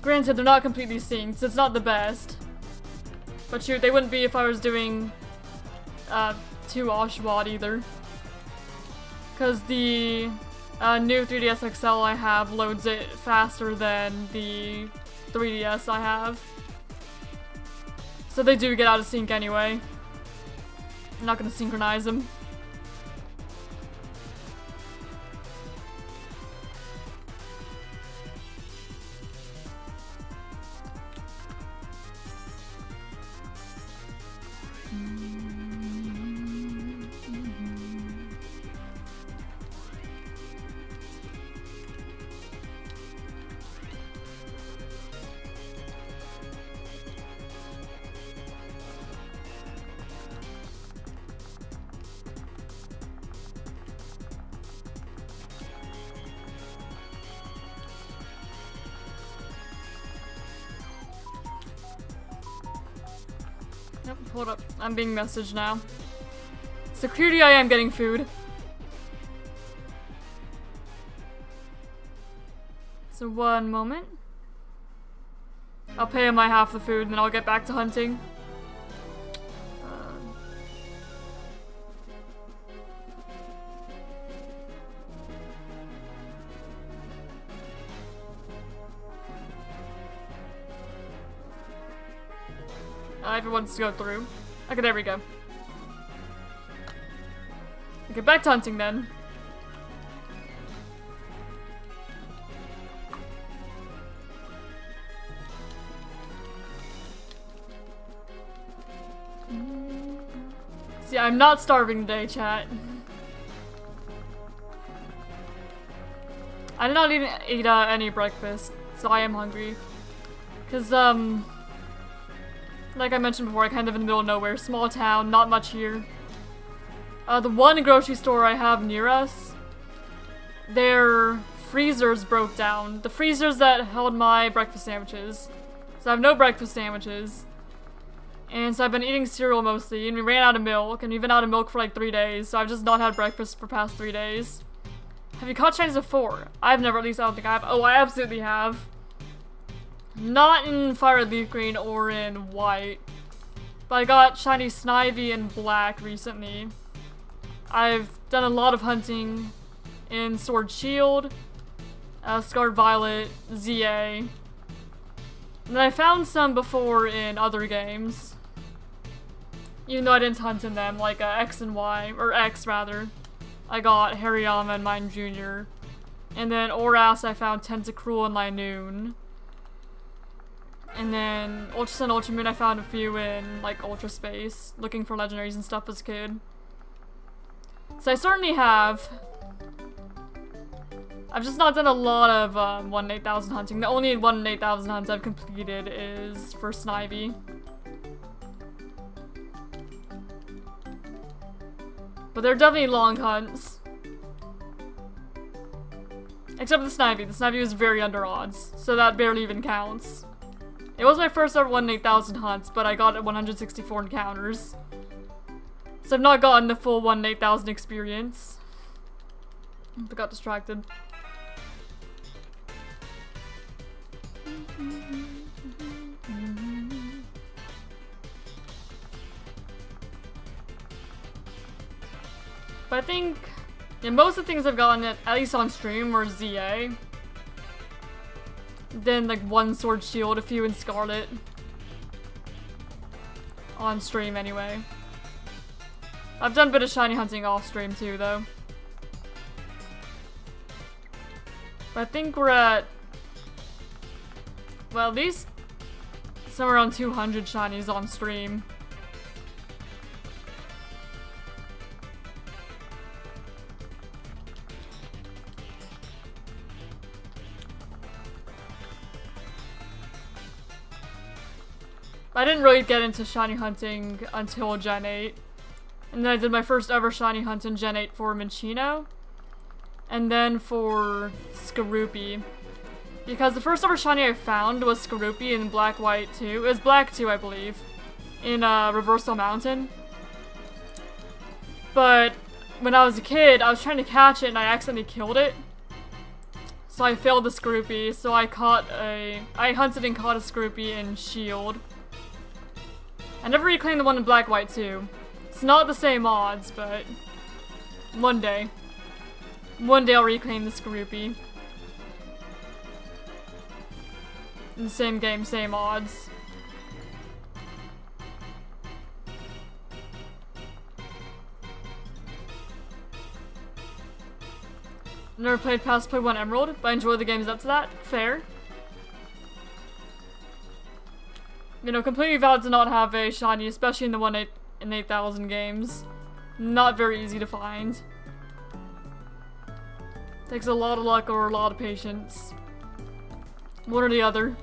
[SPEAKER 1] Granted, they're not completely synced, so it's not the best. But shoot, they wouldn't be if I was doing two Oshawott either. Because the new 3DS XL I have loads it faster than the 3DS I have. So they do get out of sync anyway. I'm not gonna synchronize them. Yep, hold up. I'm being messaged now. Security, I am getting food. So one moment. I'll pay him my half the food and then I'll get back to hunting. Everyone wants to go through. Okay, there we go. Okay, back to hunting then. See, I'm not starving today, chat. I did not even eat any breakfast, so I am hungry. Cause Like I mentioned before, I kind of live in the middle of nowhere. Small town, not much here. The one grocery store I have near us, their freezers broke down. The freezers that held my breakfast sandwiches. So I have no breakfast sandwiches. And so I've been eating cereal mostly, and we ran out of milk, and we've been out of milk for like 3 days, so I've just not had breakfast for past 3 days. Have you caught shinies before? I've never, at least I don't think I have. Oh, I absolutely have. Not in FireRed Leaf Green or in White. But I got shiny Snivy in Black recently. I've done a lot of hunting in Sword Shield, Scarred Violet, ZA. And then I found some before in other games. Even though I didn't hunt in them, like X and Y, or X rather. I got Hariyama and Mine Jr. And then Oras I found Tentacruel and Linoon. And then Ultra Sun, Ultra Moon I found a few in like Ultra Space, looking for legendaries and stuff as a kid. So I certainly have. I've just not done a lot of 1 in 8,000 hunting. The only 1 in 8,000 hunts I've completed is for Snivy. But they're definitely long hunts. Except for the Snivy. The Snivy was very under odds, so that barely even counts. It was my first ever 1 in 8,000 hunts, but I got 164 encounters. So I've not gotten the full 1 in 8,000 experience. But got distracted. But I think, yeah, most of the things I've gotten at least on stream were ZA. Then like 1 Sword Shield, a few in Scarlet. On stream anyway. I've done a bit of shiny hunting off stream too though. But I think we're at, well, at least somewhere around 200 shinies on stream. I didn't really get into shiny hunting until Gen 8. And then I did my first ever shiny hunt in Gen 8 for Minccino. And then for Skorupi. Because the first ever shiny I found was Skorupi in Black White 2. It was Black 2, I believe. In Reversal Mountain. But when I was a kid, I was trying to catch it and I accidentally killed it. So I failed the Skorupi. So I hunted and caught a Skorupi in Shield. I never reclaimed the one in Black White 2. It's not the same odds, but one day. One day I'll reclaim the Skorupi. In the same game, same odds. Never played past Play 1 Emerald, but I enjoy the games up to that. Fair. You know, completely valid to not have a shiny, especially in the 1 in 8,000 games. Not very easy to find. Takes a lot of luck or a lot of patience. One or the other.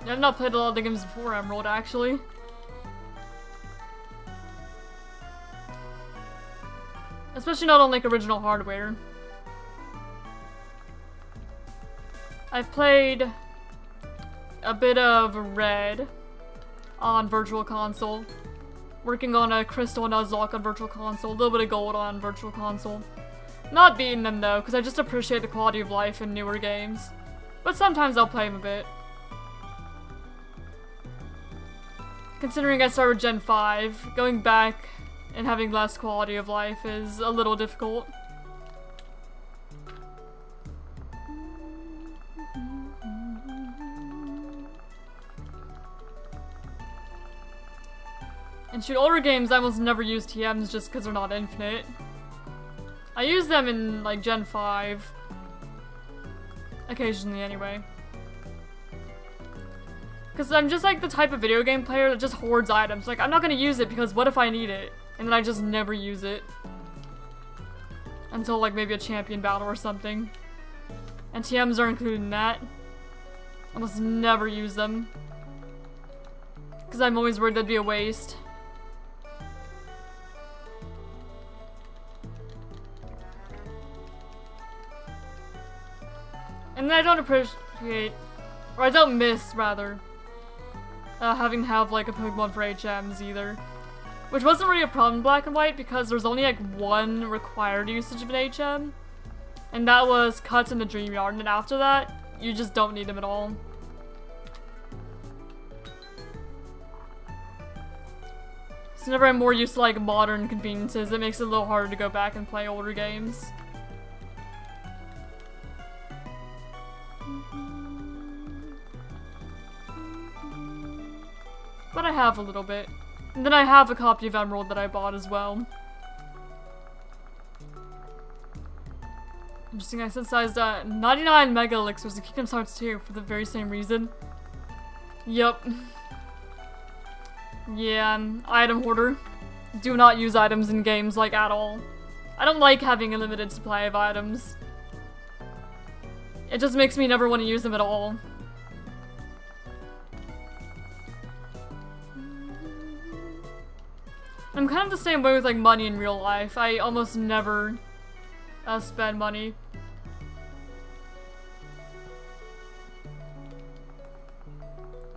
[SPEAKER 1] Yeah, I've not played a lot of the games before Emerald, actually. Especially not on, like, original hardware. I've played a bit of Red on Virtual Console. Working on a Crystal and Nuzlocke on Virtual Console. A little bit of Gold on Virtual Console. Not beating them, though, because I just appreciate the quality of life in newer games. But sometimes I'll play them a bit. Considering I started Gen 5, going back and having less quality of life is a little difficult. In shoot older games, I almost never use TMs just because they're not infinite. I use them in like Gen 5. Occasionally anyway. Because I'm just like the type of video game player that just hoards items. Like, I'm not gonna use it because what if I need it? And then I just never use it. Until like maybe a champion battle or something. And TMs are included in that. Almost never use them. Because I'm always worried that'd be a waste. And then I don't appreciate, or I don't miss, rather, having to have like a Pokemon for HMs either. Which wasn't really a problem in Black and White because there's only like one required usage of an HM. And that was Cut in the Dream Yard, and then after that, you just don't need them at all. So whenever I'm more used to like modern conveniences, it makes it a little harder to go back and play older games. But I have a little bit. And then I have a copy of Emerald that I bought as well. Interesting, I synthesized 99 Mega Elixirs in Kingdom Hearts 2 for the very same reason. Yup. Yeah, item hoarder. Do not use items in games, like, at all. I don't like having a limited supply of items. It just makes me never want to use them at all. I'm kind of the same way with like money in real life. I almost never spend money.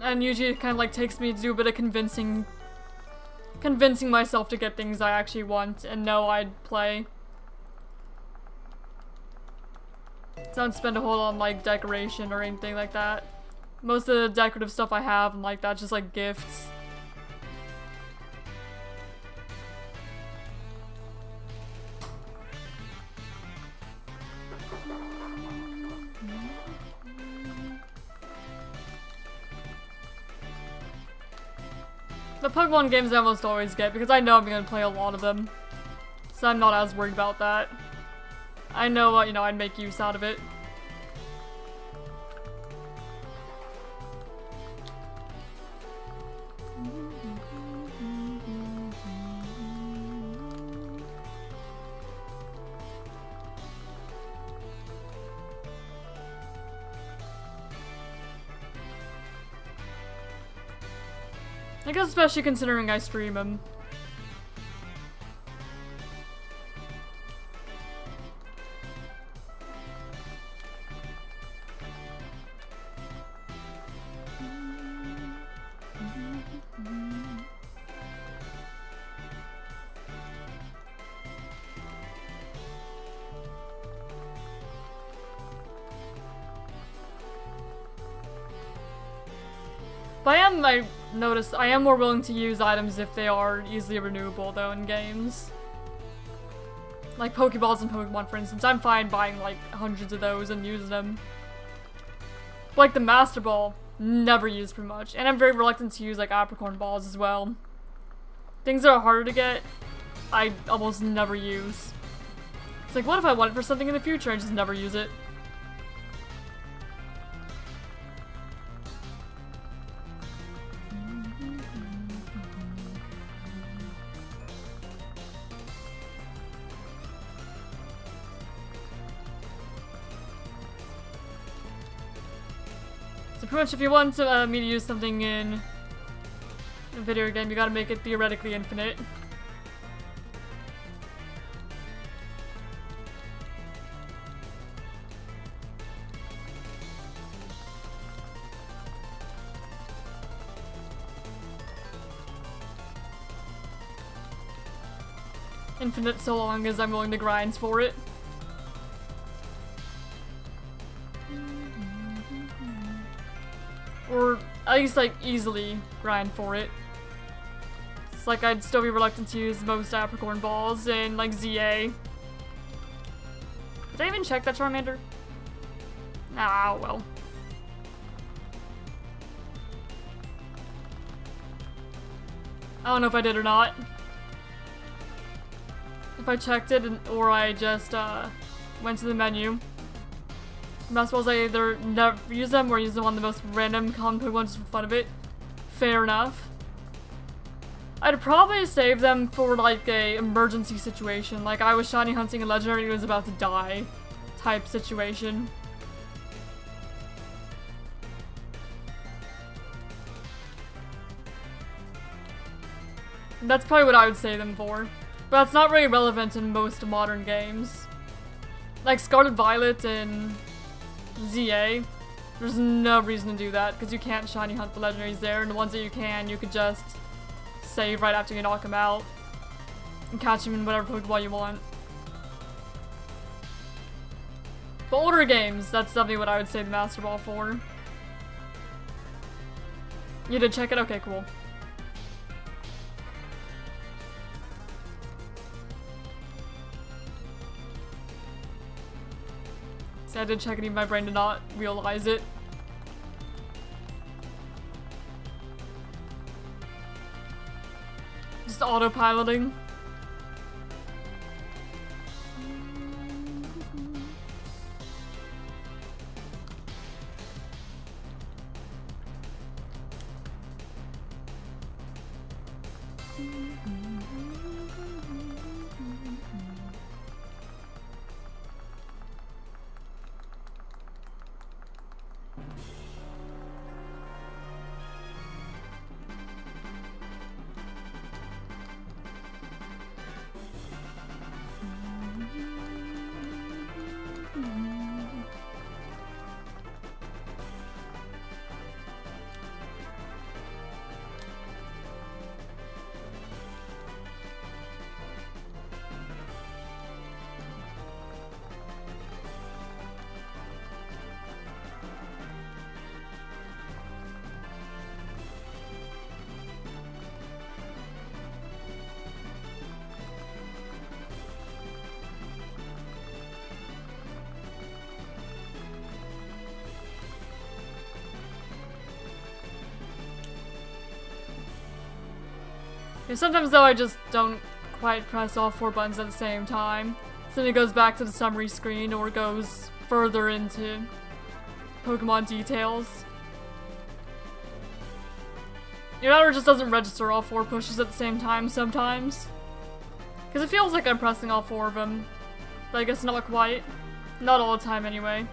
[SPEAKER 1] And usually it kind of like takes me to do a bit of convincing myself to get things I actually want and know I'd play. So I don't spend a whole lot on like decoration or anything like that. Most of the decorative stuff I have and like that's just like gifts. The Pokemon games I almost always get because I know I'm gonna play a lot of them. So I'm not as worried about that. I know, you know, I'd make use out of it. I guess especially considering I stream them. But I noticed I am more willing to use items if they are easily renewable though in games. Like Pokeballs and Pokemon, for instance. I'm fine buying like hundreds of those and using them. But, like the Master Ball, never used pretty much. And I'm very reluctant to use like Apricorn Balls as well. Things that are harder to get, I almost never use. It's like, what if I want it for something in the future and just never use it? Pretty much if you want me to use something in a video game, you gotta make it theoretically infinite. Infinite so long as I'm willing to grind for it. Or at least like easily grind for it. It's like I'd still be reluctant to use most Apricorn Balls in like ZA. Did I even check that Charmander? Ah, well. I don't know if I did or not. If I checked it or I just went to the menu. Master Balls, I either never use them or use them on the most random common Pokemon just for fun of it. Fair enough. I'd probably save them for like a emergency situation, like I was shiny hunting a legendary and was about to die type situation. That's probably what I would save them for. But that's not really relevant in most modern games. Like Scarlet Violet and ZA, there's no reason to do that, because you can't shiny hunt the legendaries there, and the ones that you can, you could just save right after you knock them out and catch them in whatever Pokeball you want. But older games, that's definitely what I would save the Master Ball for. You did check it? Okay, cool. See, I did check it, even my brain did not realize it. Just autopiloting. Yeah, sometimes though I just don't quite press all 4 buttons at the same time. So then it goes back to the summary screen or goes further into Pokemon details. Your router just doesn't register all 4 pushes at the same time sometimes. Because it feels like I'm pressing all 4 of them. But I guess not quite. Not all the time anyway.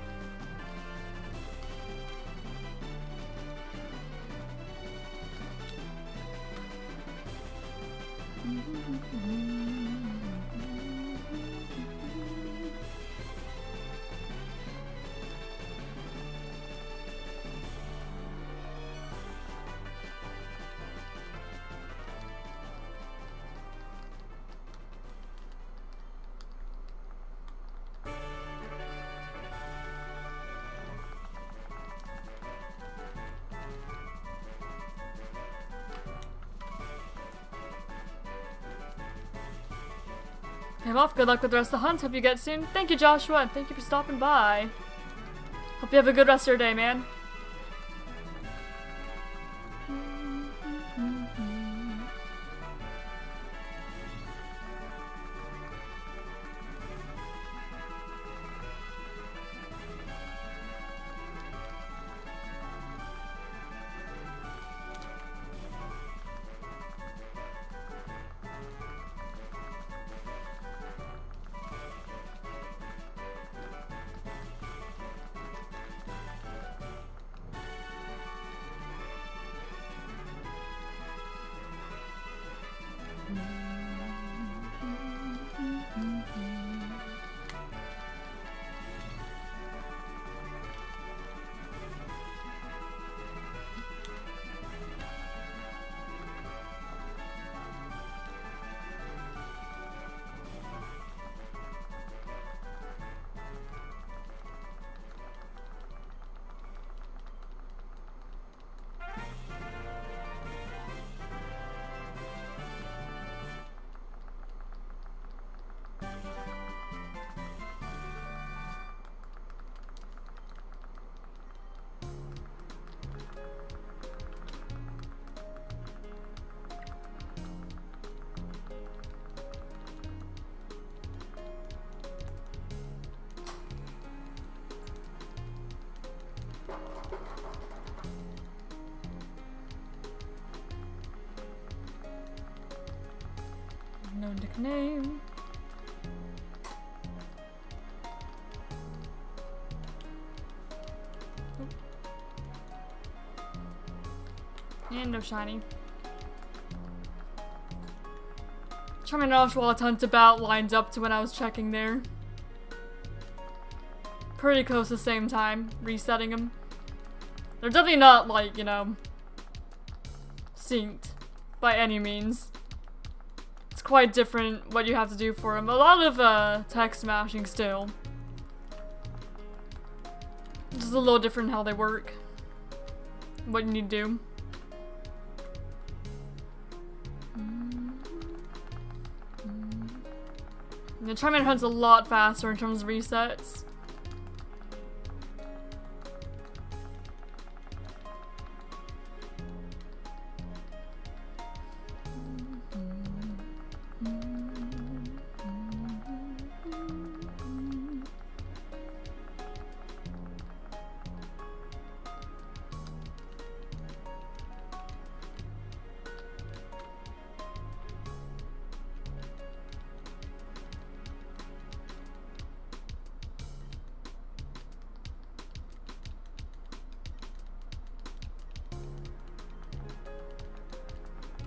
[SPEAKER 1] I'm off. Good luck with the rest of the hunt. Hope you get soon. Thank you, Joshua, and thank you for stopping by. Hope you have a good rest of your day, man. No nickname. And no shiny. Charmander Oshawott hunt about lines up to when I was checking there. Pretty close the same time, resetting them. They're definitely not like, you know, synced by any means. It's quite different what you have to do for them. A lot of tech smashing still. Just a little different how they work. What you need to do. The Charmander hunt's a lot faster in terms of resets.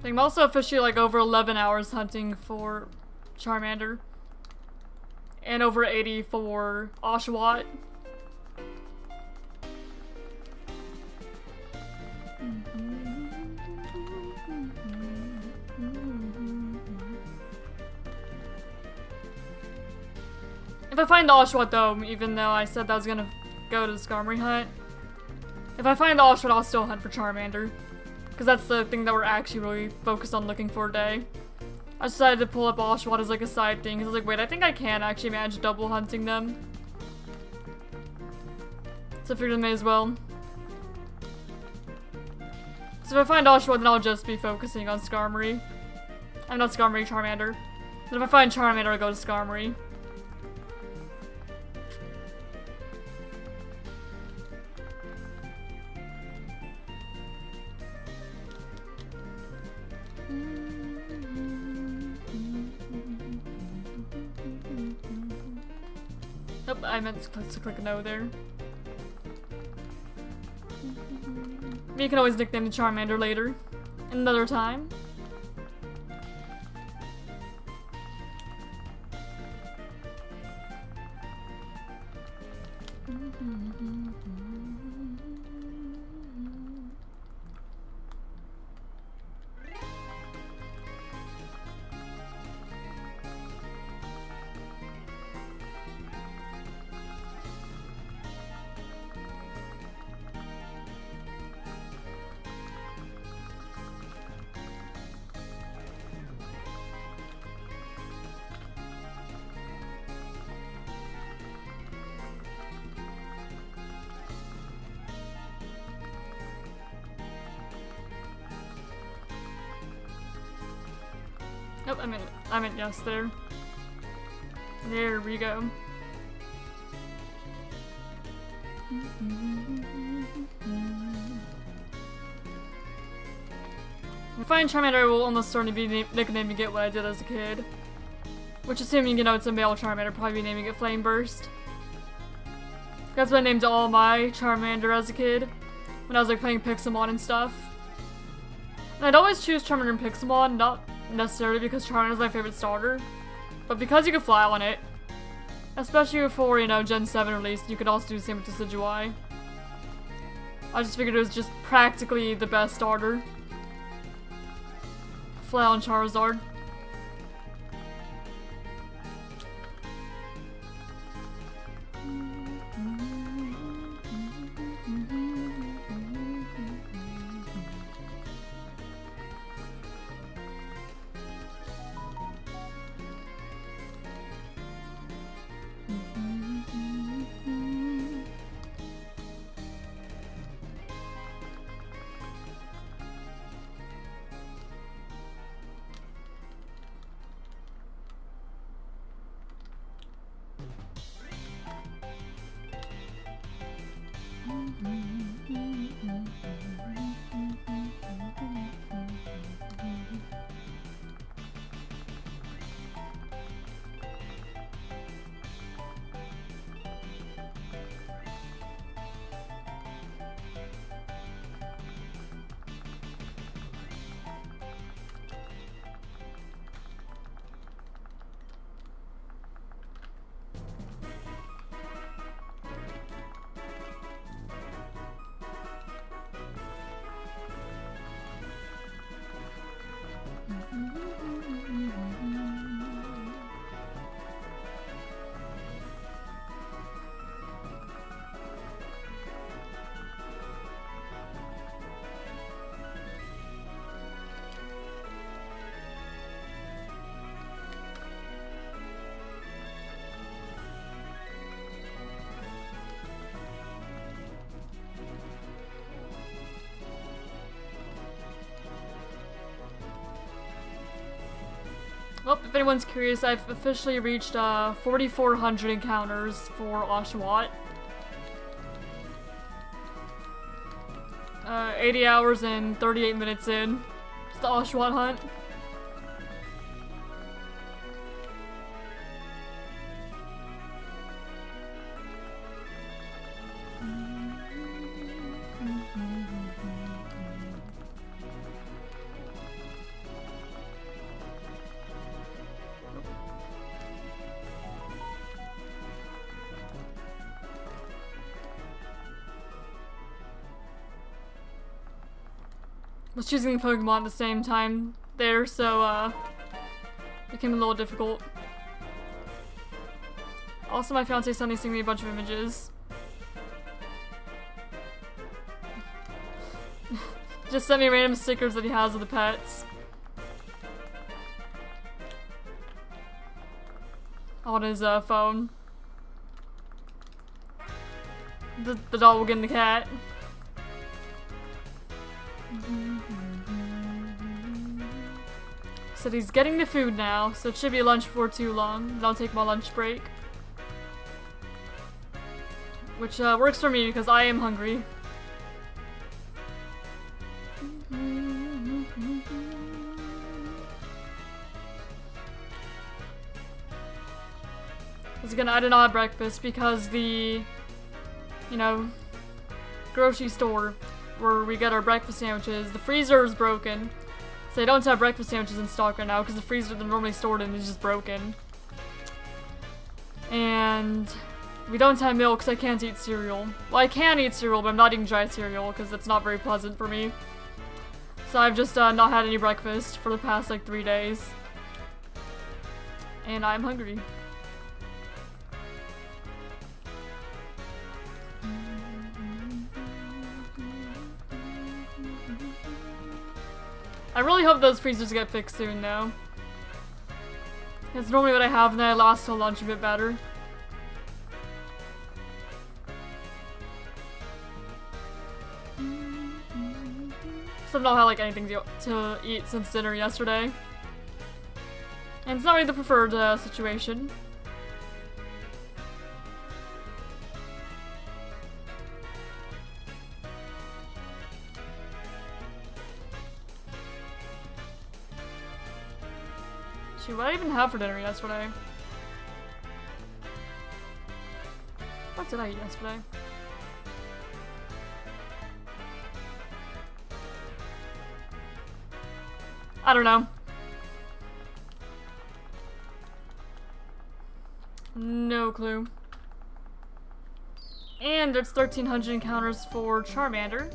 [SPEAKER 1] I'm also officially like over 11 hours hunting for Charmander. And over 80 for Oshawott. If I find the Oshawott though, even though I said that I was gonna go to the Skarmory hunt, if I find the Oshawott, I'll still hunt for Charmander. Because that's the thing that we're actually really focused on looking for today. I decided to pull up Oshawott as like a side thing. I was like, wait, I think I can actually manage double hunting them. So I figured I may as well. So if I find Oshawott, then I'll just be focusing on Skarmory. I'm not Skarmory, Charmander. Then if I find Charmander, I'll go to Skarmory. Nope, I meant to click no there. You can always nickname the Charmander later. Another time. Nope, I meant yes there. There we go. I find Charmander will almost certainly be nicknaming it what I did as a kid. Which, assuming, you know, it's a male Charmander, probably be naming it Flame Burst. That's what I named all my Charmander as a kid. When I was like playing Pixelmon and stuff. And I'd always choose Charmander and Pixelmon, not necessarily because Charmander is my favorite starter, but because you can fly on it. Especially before, you know, Gen 7 released, you could also do the same with Decidueye. I just figured it was just practically the best starter. Fly on Charizard. Well, if anyone's curious, I've officially reached 4,400 encounters for Oshawott. 80 hours and 38 minutes in. It's the Oshawott hunt. Was choosing the Pokemon at the same time there, so it became a little difficult. Also, my fiance suddenly sent me a bunch of images. Just sent me random stickers that he has of the pets. On his phone. The dog and the cat. Said he's getting the food now, so it should be lunch before too long, and I'll take my lunch break. Which works for me because I am hungry. Because again, I did not have breakfast because the, grocery store where we get our breakfast sandwiches, the freezer is broken. So they don't have breakfast sandwiches in stock right now because the freezer they're normally stored in is just broken. And we don't have milk because I can't eat cereal. Well, I can eat cereal, but I'm not eating dry cereal because that's not very pleasant for me. So I've just not had any breakfast for the past like 3 days. And I'm hungry. I really hope those freezers get fixed soon, though. It's normally what I have, and then I last till lunch a bit better. So I've not had like anything to eat since dinner yesterday. And it's not really the preferred situation. What did I even have for dinner yesterday? What did I eat yesterday? I don't know. No clue. And there's 1,300 encounters for Charmander.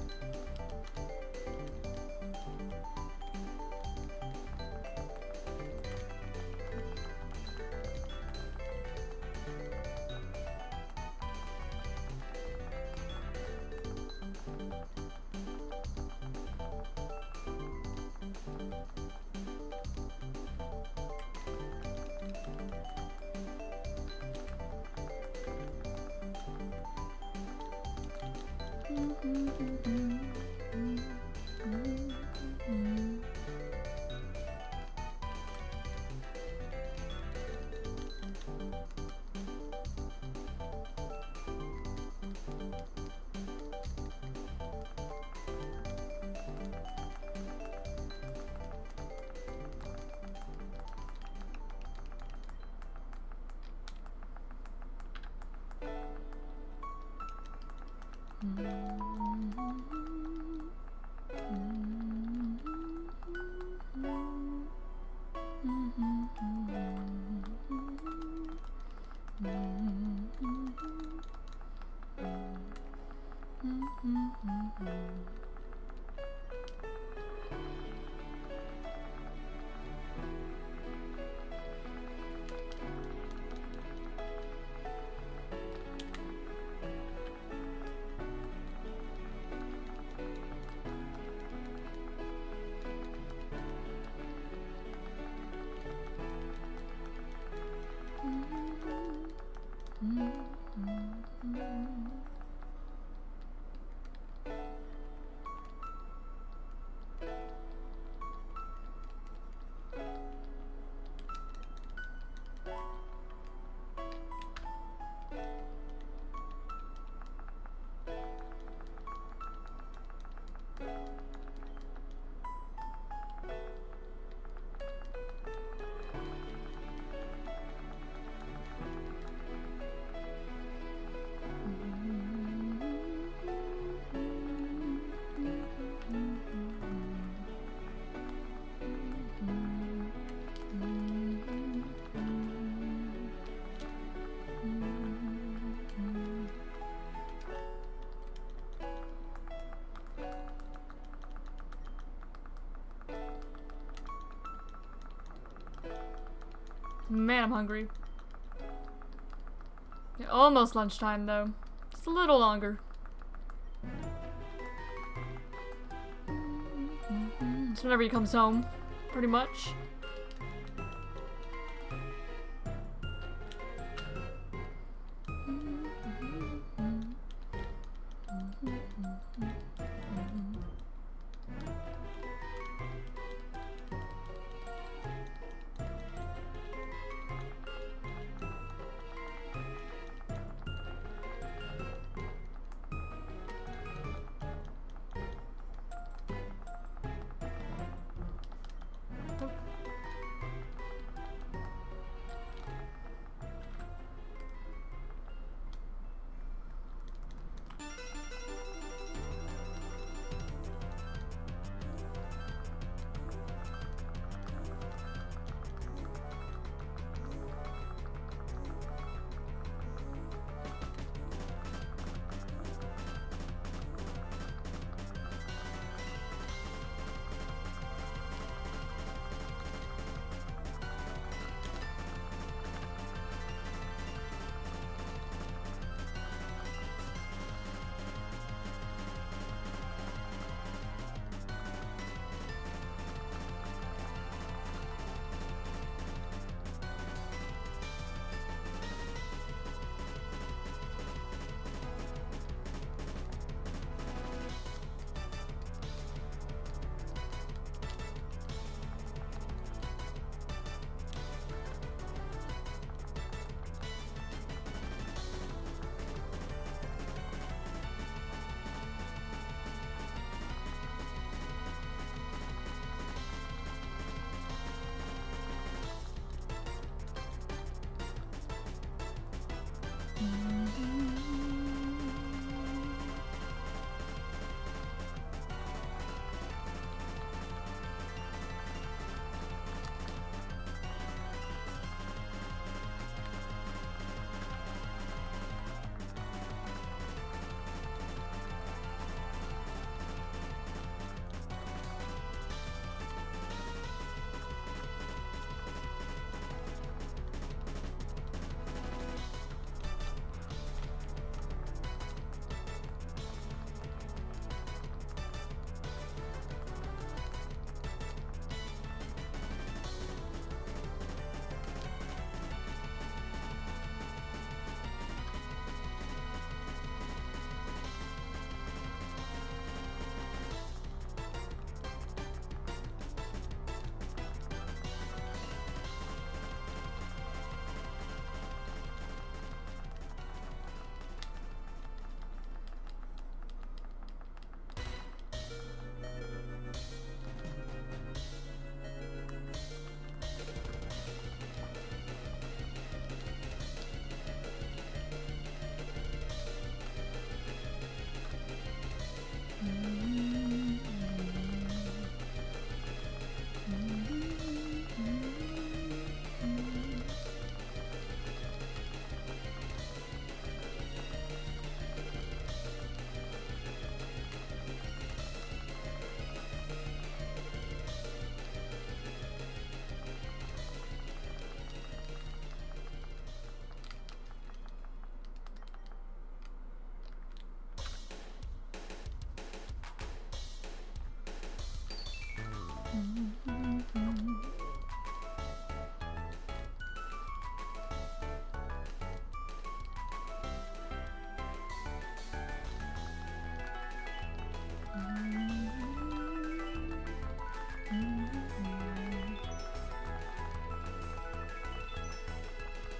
[SPEAKER 1] Man, I'm hungry. Yeah, almost lunchtime though. Just a little longer. It's whenever he comes home, pretty much.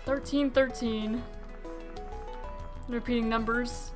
[SPEAKER 1] $13.13. Repeating numbers.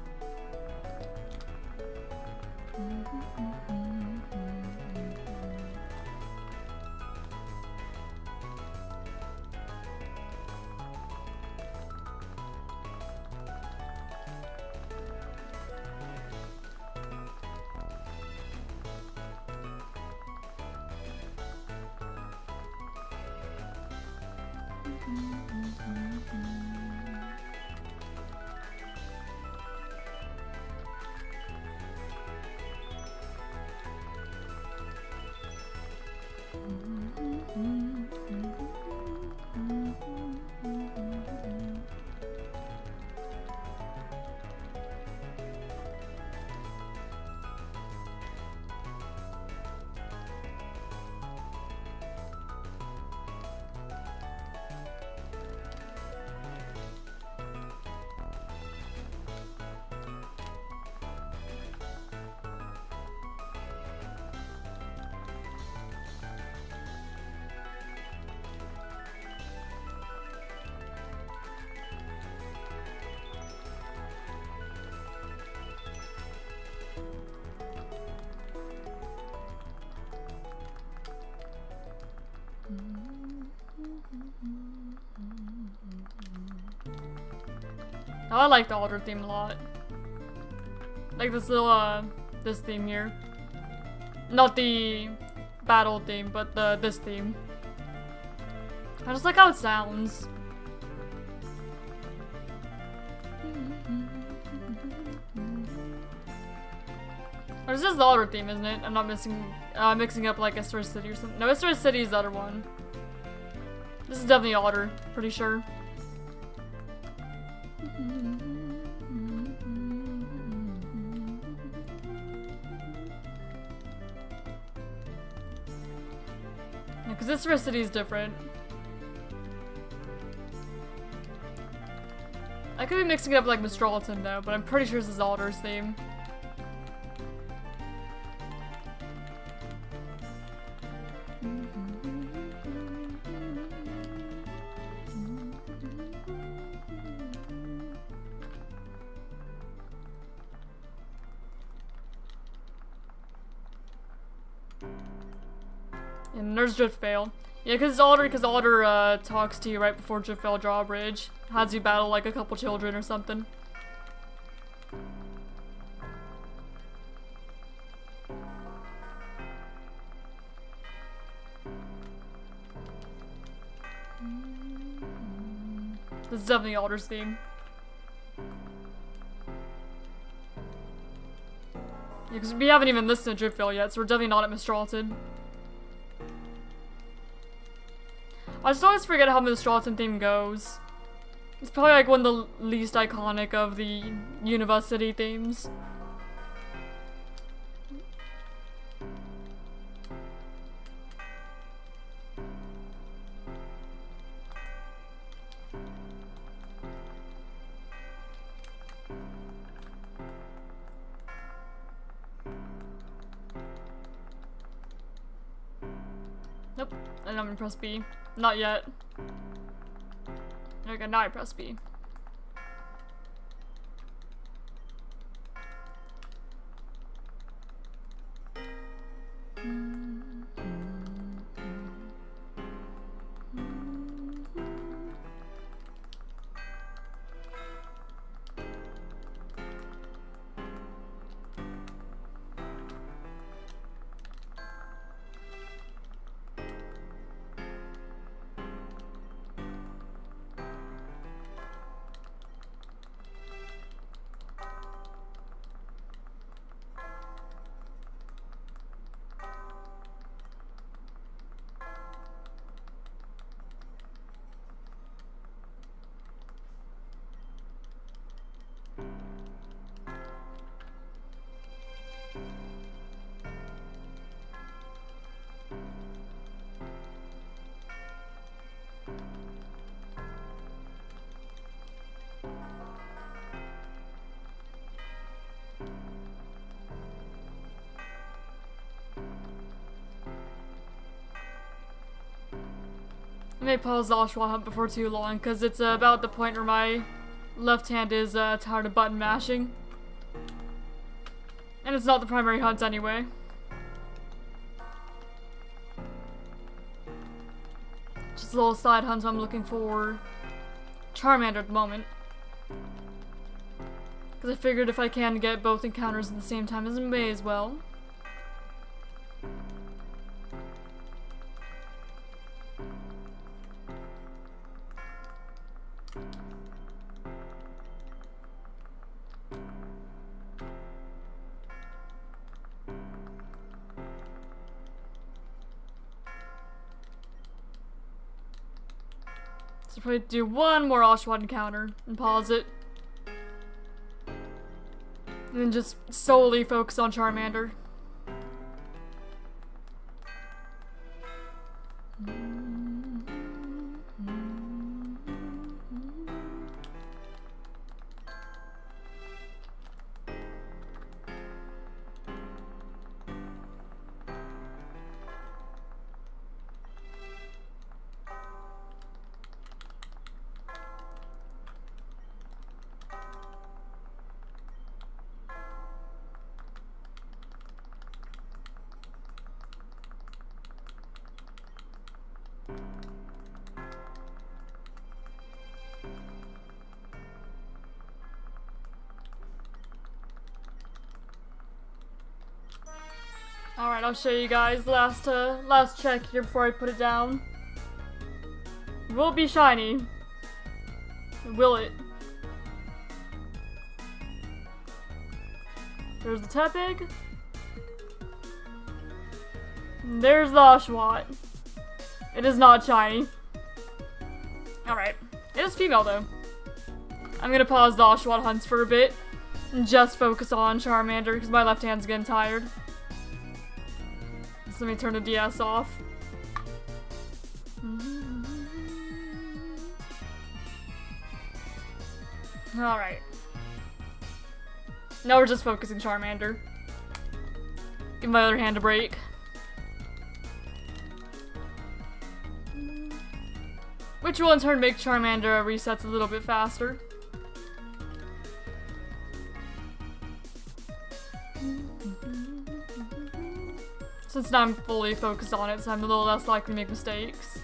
[SPEAKER 1] Oh, I like the altar theme a lot. Like this little, this theme here. Not the battle theme, but this theme. I just like how it sounds. Or is this the altar theme, isn't it? I'm not mixing up like Estor City or something. No, Estor City is the other one. This is definitely altar, pretty sure. Because this Estor City is different. I could be mixing it up like Mistralitan though, but I'm pretty sure this is altar's theme. And there's Driftveil. Yeah, because Alder talks to you right before Driftveil Drawbridge. Has you battle like a couple children or something. This is definitely Alder's theme. Yeah, because we haven't even listened to Driftveil yet, so we're definitely not at Mistralitan. I just always forget how the Mistralitan theme goes. It's probably like one of the least iconic of the Unova City themes. Nope, and I'm gonna press B. Not yet. Okay, now I press B. I may pause the Oshawott hunt before too long, because it's about the point where my left hand is tired of button mashing. And it's not the primary hunt anyway. Just a little side hunt, so I'm looking for Charmander at the moment. Because I figured if I can get both encounters at the same time, I may as well. So probably do one more Oshawott encounter and pause it. And then just solely focus on Charmander. Alright, I'll show you guys last check here before I put it down. Will it be shiny? Will it? There's the Tepig. There's the Oshawott. It is not shiny. Alright. It is female though. I'm gonna pause the Oshawott hunts for a bit and just focus on Charmander because my left hand's getting tired. So let me turn the DS off. Alright. Now we're just focusing Charmander. Give my other hand a break. Which will in turn make Charmander resets a little bit faster. Since now I'm fully focused on it, so I'm a little less likely to make mistakes.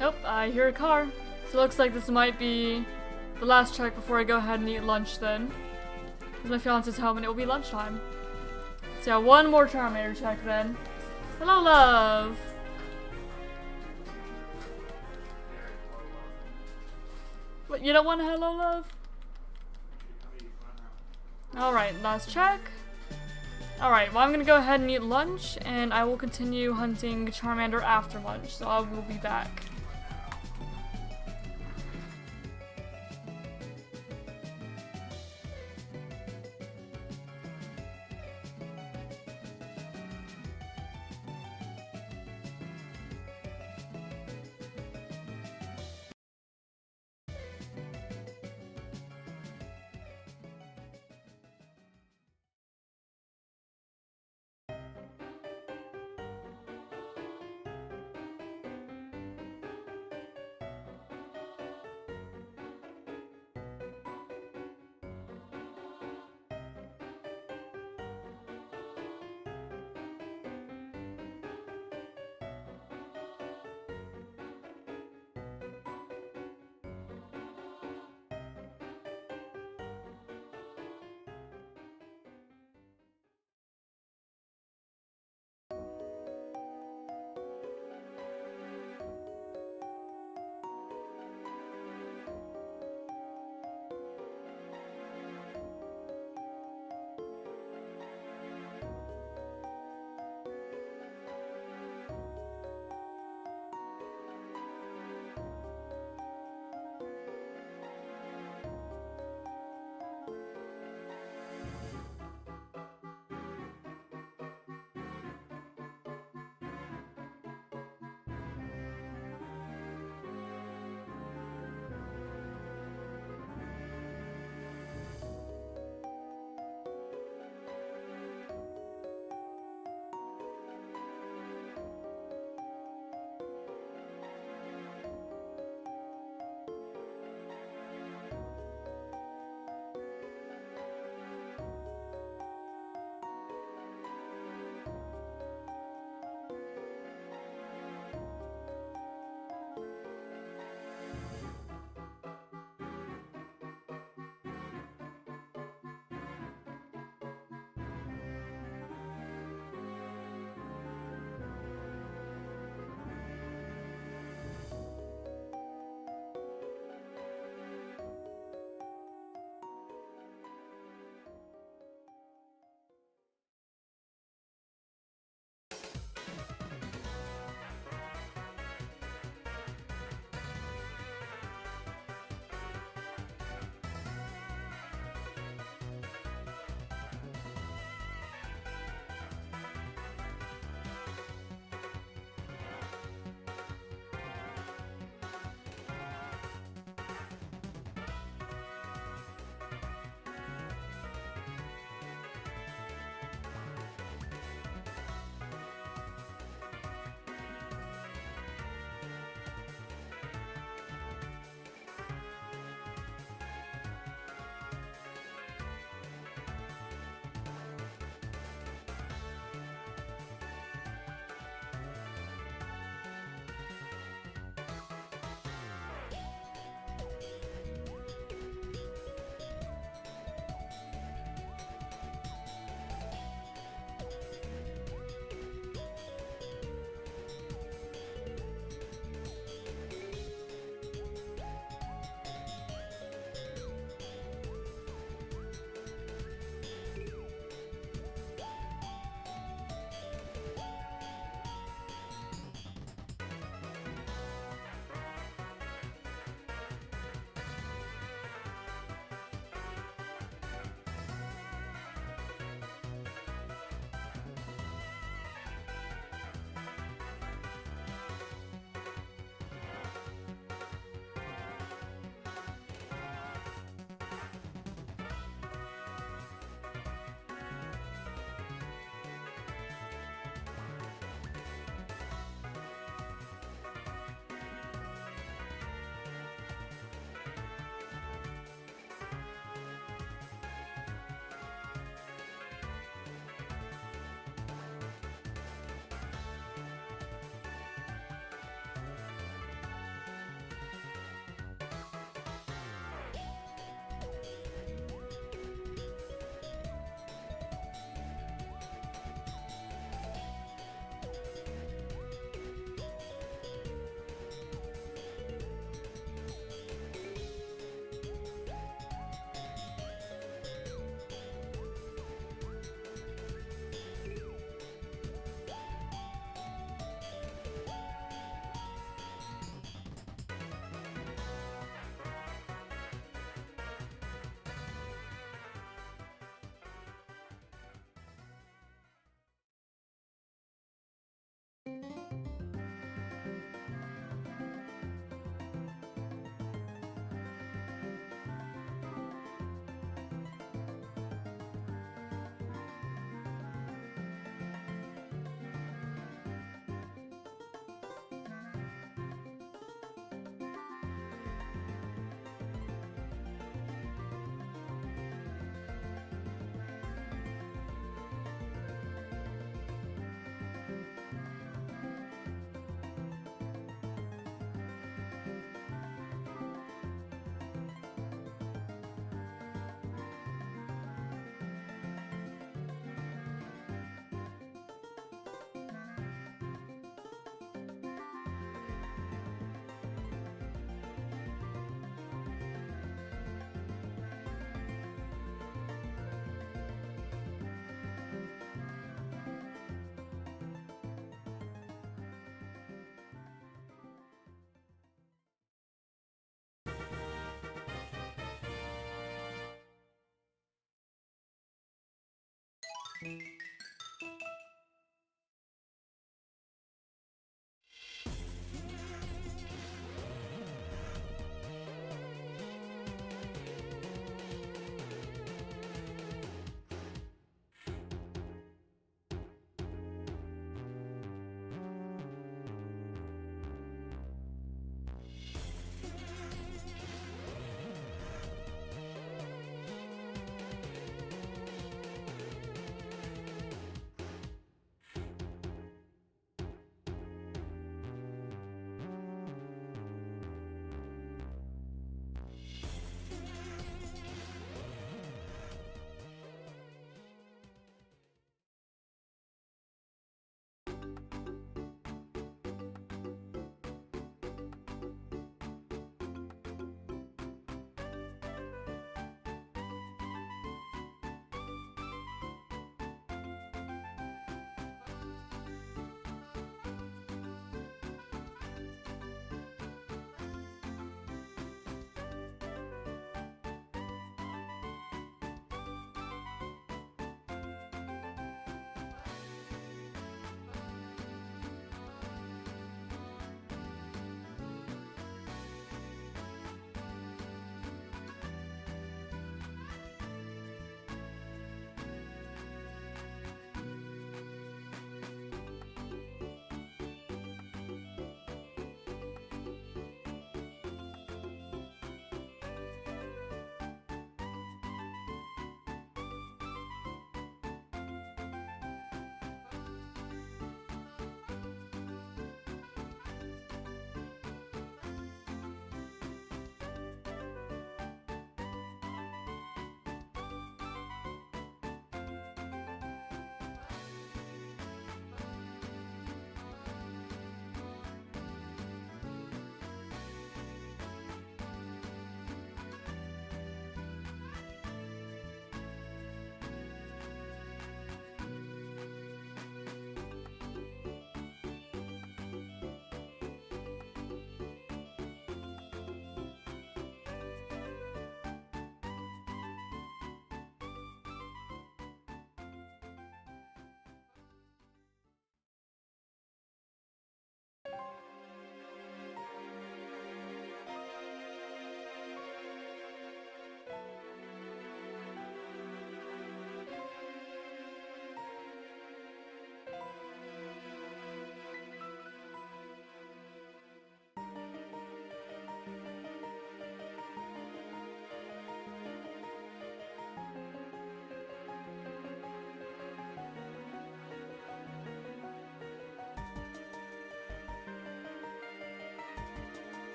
[SPEAKER 1] Nope, I hear a car. So it looks like this might be the last check before I go ahead and eat lunch then. Because my fiance's home and it will be lunchtime. So yeah, one more Charmander check then. Hello, love! What, you don't want a hello, love? Alright, last check. Alright, well I'm gonna go ahead and eat lunch, and I will continue hunting Charmander after lunch, so I will be back.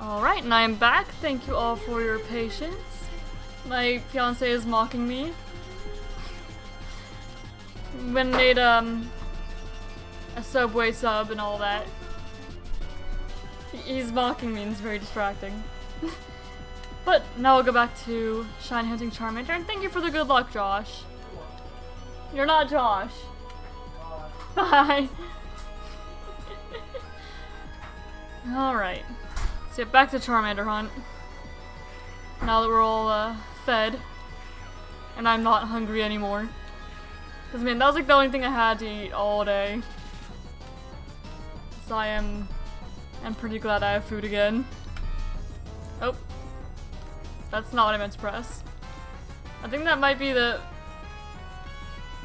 [SPEAKER 1] Alright, and I am back. Thank you all for your patience. My fiance is mocking me. When I made a Subway sub and all that. He's mocking me and it's very distracting. But now we'll go back to shiny hunting Charmander, and thank you for the good luck, Josh. You're not Josh. Bye. Alright. Let's get back to Charmander hunt. Now that we're all fed. And I'm not hungry anymore. Because, man, that was like the only thing I had to eat all day. So I'm pretty glad I have food again. Oh. That's not what I meant to press. I think that might be the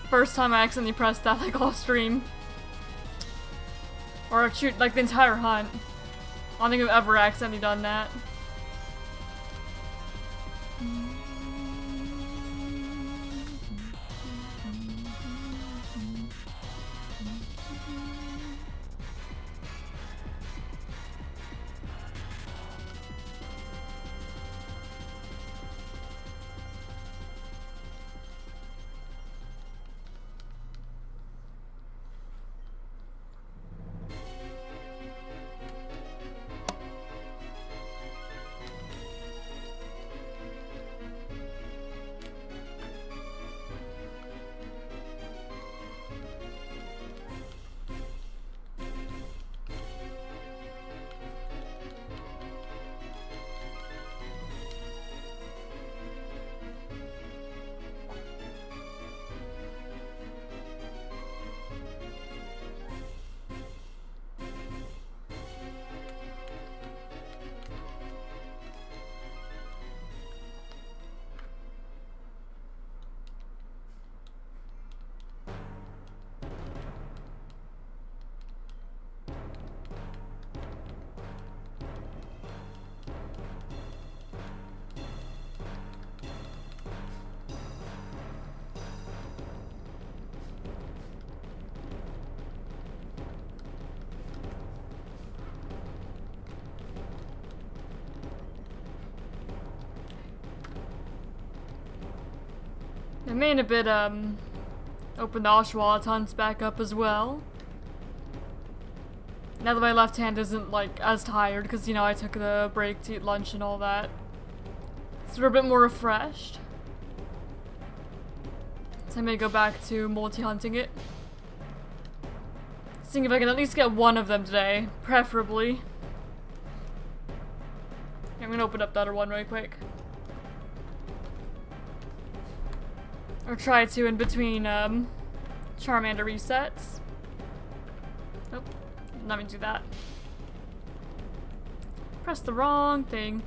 [SPEAKER 1] first time I accidentally pressed that, like, off stream. Or shoot, like, the entire hunt. I don't think I've ever accidentally done that. I made a bit, open the Oshawott hunts back up as well. Now that my left hand isn't, like, as tired, because, you know, I took the break to eat lunch and all that. So we're a bit more refreshed. So I may go back to multi-hunting it. Seeing if I can at least get one of them today, preferably. I'm gonna open up the other one really quick. Or try to in between Charmander resets. Nope, let me do that. Press the wrong thing.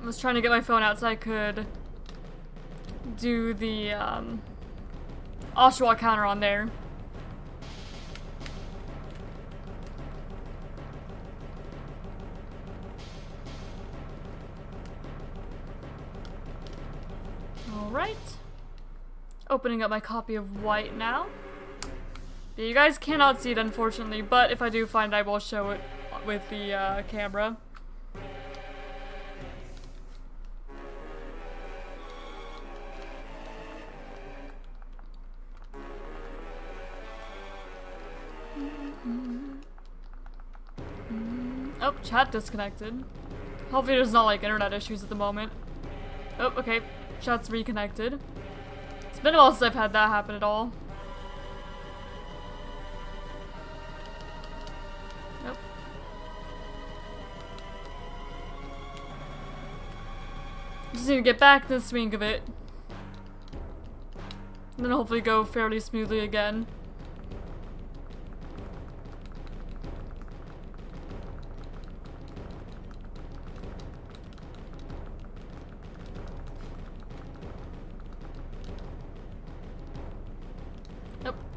[SPEAKER 1] I was trying to get my phone out so I could do the Oshawott counter on there. Alright. Opening up my copy of White now. Yeah, you guys cannot see it unfortunately, but if I do find it, I will show it with the camera. Oh, chat disconnected. Hopefully there's not like internet issues at the moment. Oh, okay. Chat's reconnected. It's been a while since I've had that happen at all. Nope. Just need to get back to the swing of it. And then hopefully go fairly smoothly again.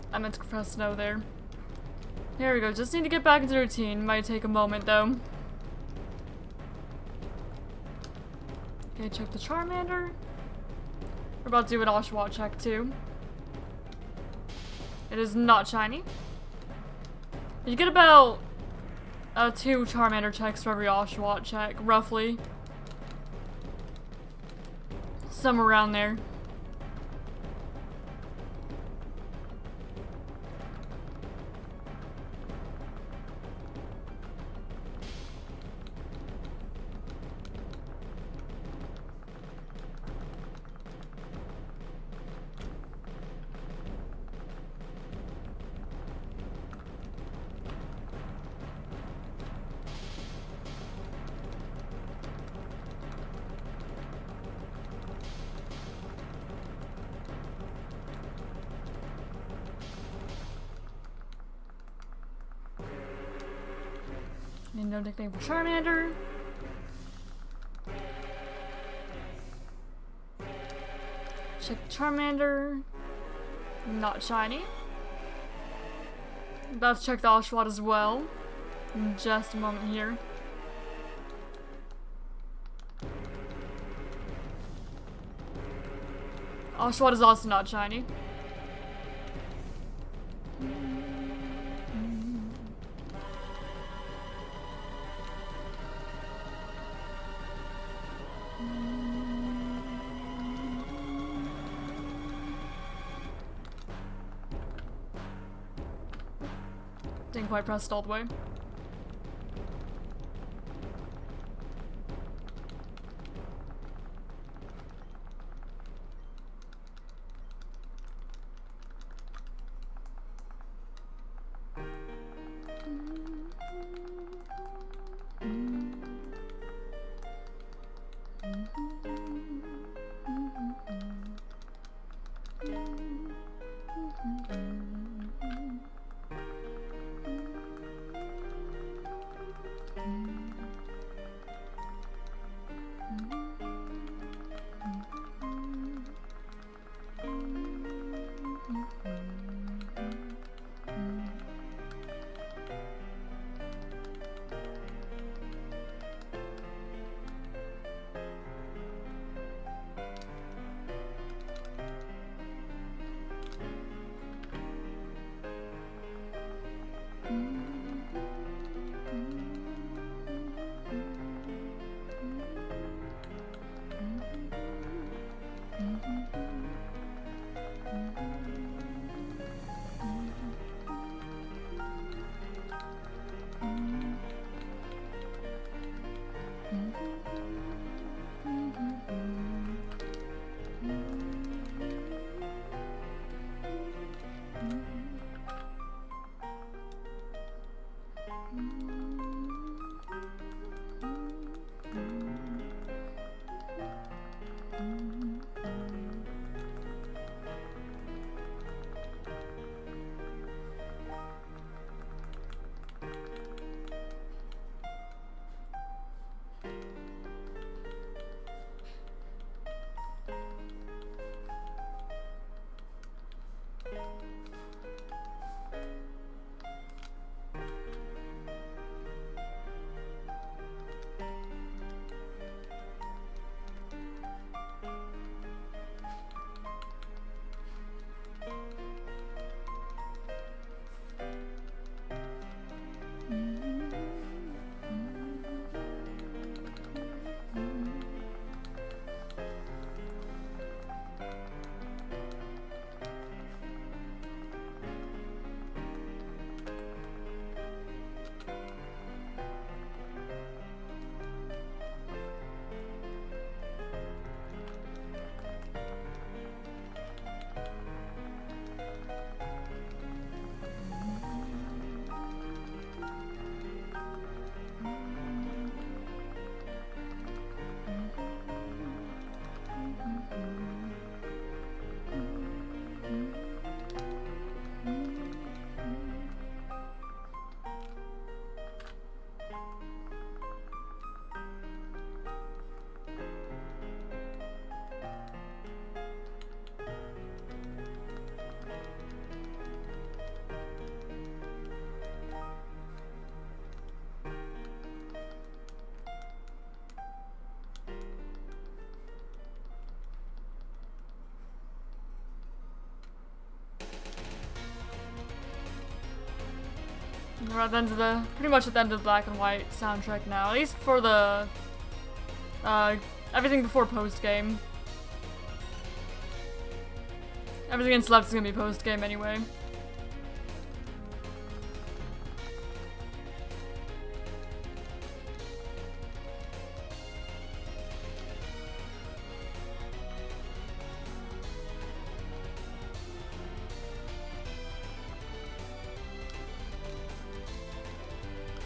[SPEAKER 1] I meant to press no there. There we go. Just need to get back into the routine. Might take a moment though. Okay, check the Charmander. We're about to do an Oshawott check too. It is not shiny. You get about 2 Charmander checks for every Oshawott check, roughly. Somewhere around there. Need no nickname for Charmander. Check Charmander. Not shiny. Let's check the Oshawott as well. In just a moment here. Oshawott is also not shiny. Didn't quite press it all the way. We're at the end of the, pretty much at the end of the black and white soundtrack now, at least for the, everything before post-game. Everything in Celebs is gonna be post-game anyway.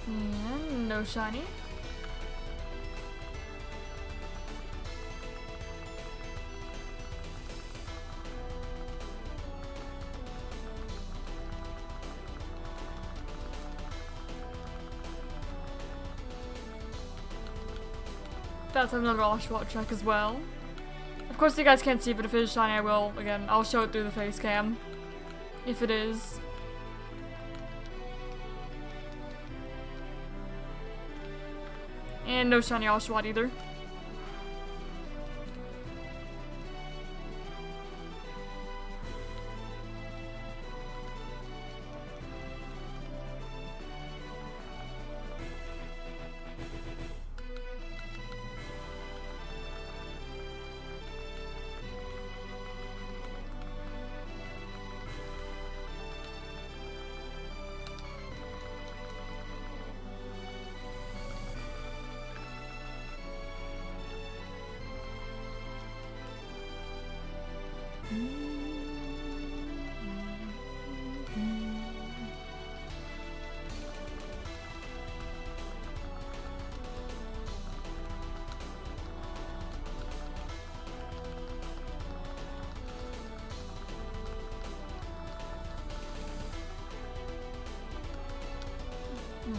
[SPEAKER 1] And no shiny. That's another Oshawott check as well. Of course you guys can't see, but if it is shiny I will, again, I'll show it through the face cam. If it is. And no shiny Oshawott either.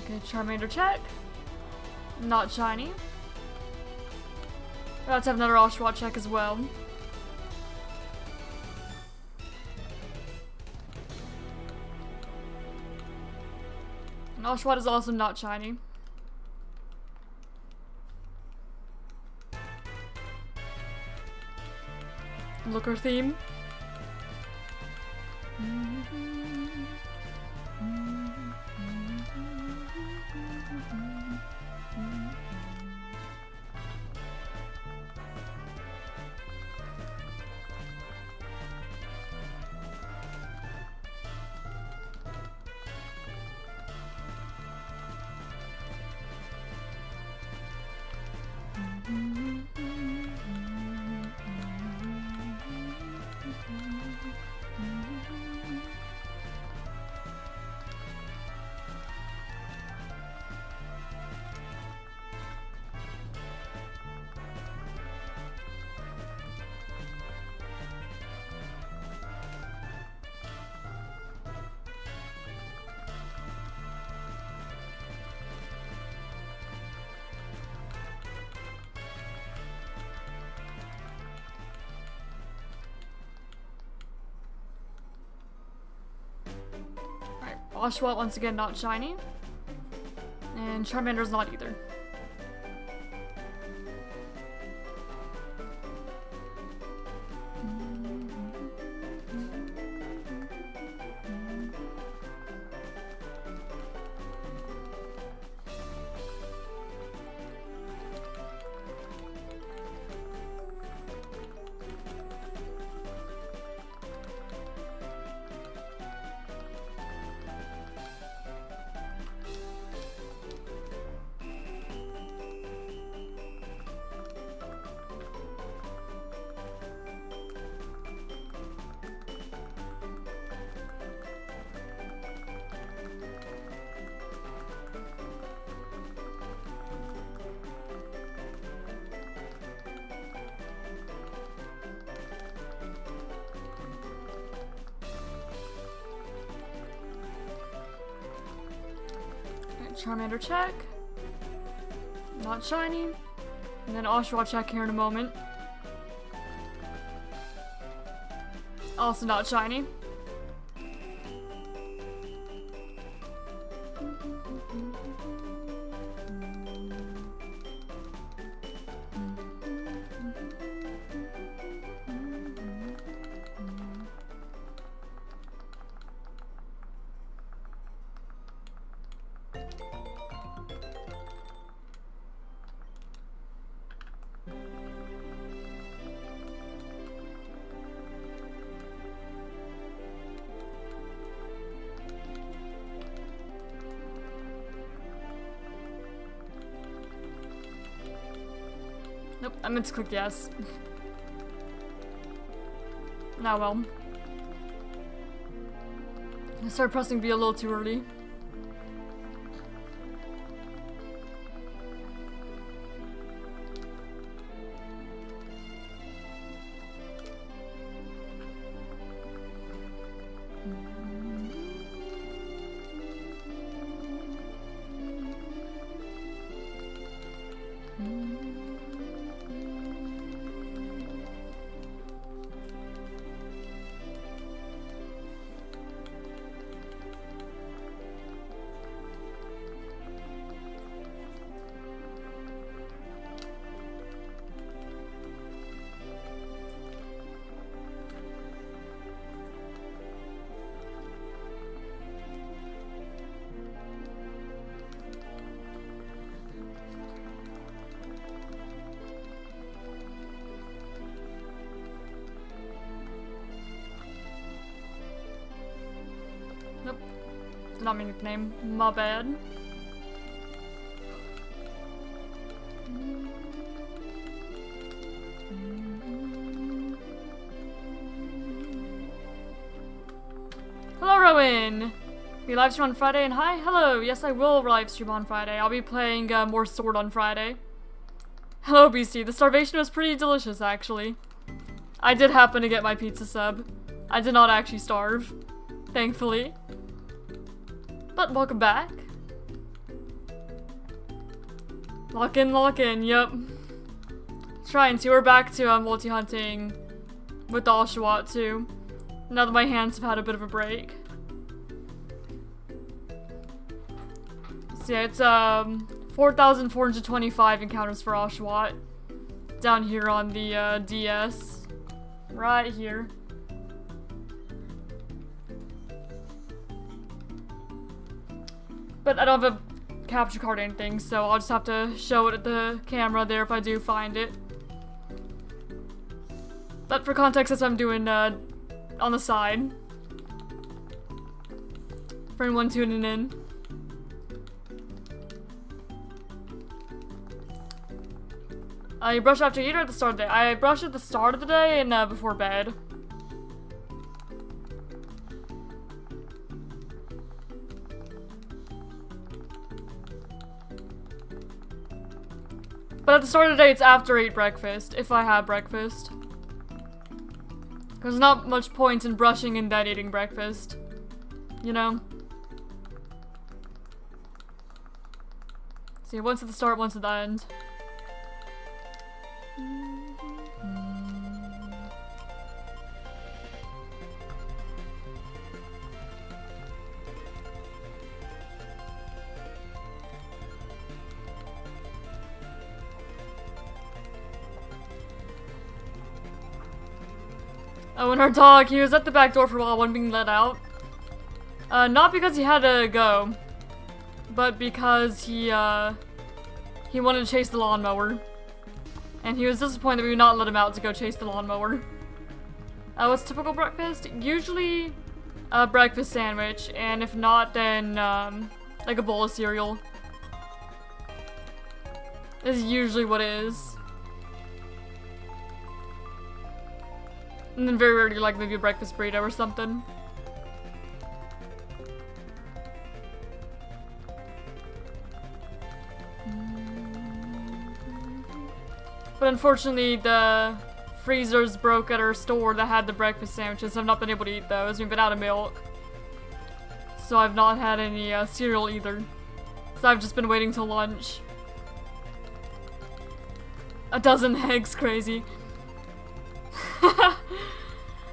[SPEAKER 1] Okay, Charmander check. Not shiny. Let's have another Oshawott check as well. And Oshawott is also not shiny. Looker theme. Oshawott once again not shiny. And Charmander's not either. Charmander check. Not shiny. And then Oshawott check here in a moment. Also not shiny. Nope, I meant to click yes. Now well. I started pressing B a little too early. Nope. Not my nickname. My bad. Hello, Rowan! We live stream on Friday and hi, hello! Yes, I will live stream on Friday. I'll be playing more Sword on Friday. Hello, Beastie. The starvation was pretty delicious, actually. I did happen to get my pizza sub. I did not actually starve. Thankfully. But welcome back. Lock in, yep. Try and see, we're back to multi-hunting with the Oshawott too. Now that my hands have had a bit of a break. So yeah, it's 4,425 encounters for Oshawott. Down here on the DS. Right here. But I don't have a capture card or anything, so I'll just have to show it at the camera there if I do find it. But for context, that's what I'm doing on the side. For anyone tuning in. You brush after you eat or at the start of the day? I brush at the start of the day and before bed. But at the start of the day, it's after I eat breakfast, if I have breakfast. There's not much point in brushing and then eating breakfast. You know? See, once at the start, once at the end. Oh, and our dog, he was at the back door for a while when being let out. Not because he had to go, but because he wanted to chase the lawnmower. And he was disappointed that we would not let him out to go chase the lawnmower. What's typical breakfast? Usually a breakfast sandwich, and if not, then like a bowl of cereal. Is usually what it is. And then very rarely like maybe a breakfast burrito or something. But unfortunately the freezers broke at our store that had the breakfast sandwiches. I've not been able to eat those. We've been out of milk. So I've not had any cereal either. So I've just been waiting till lunch. A dozen eggs, crazy.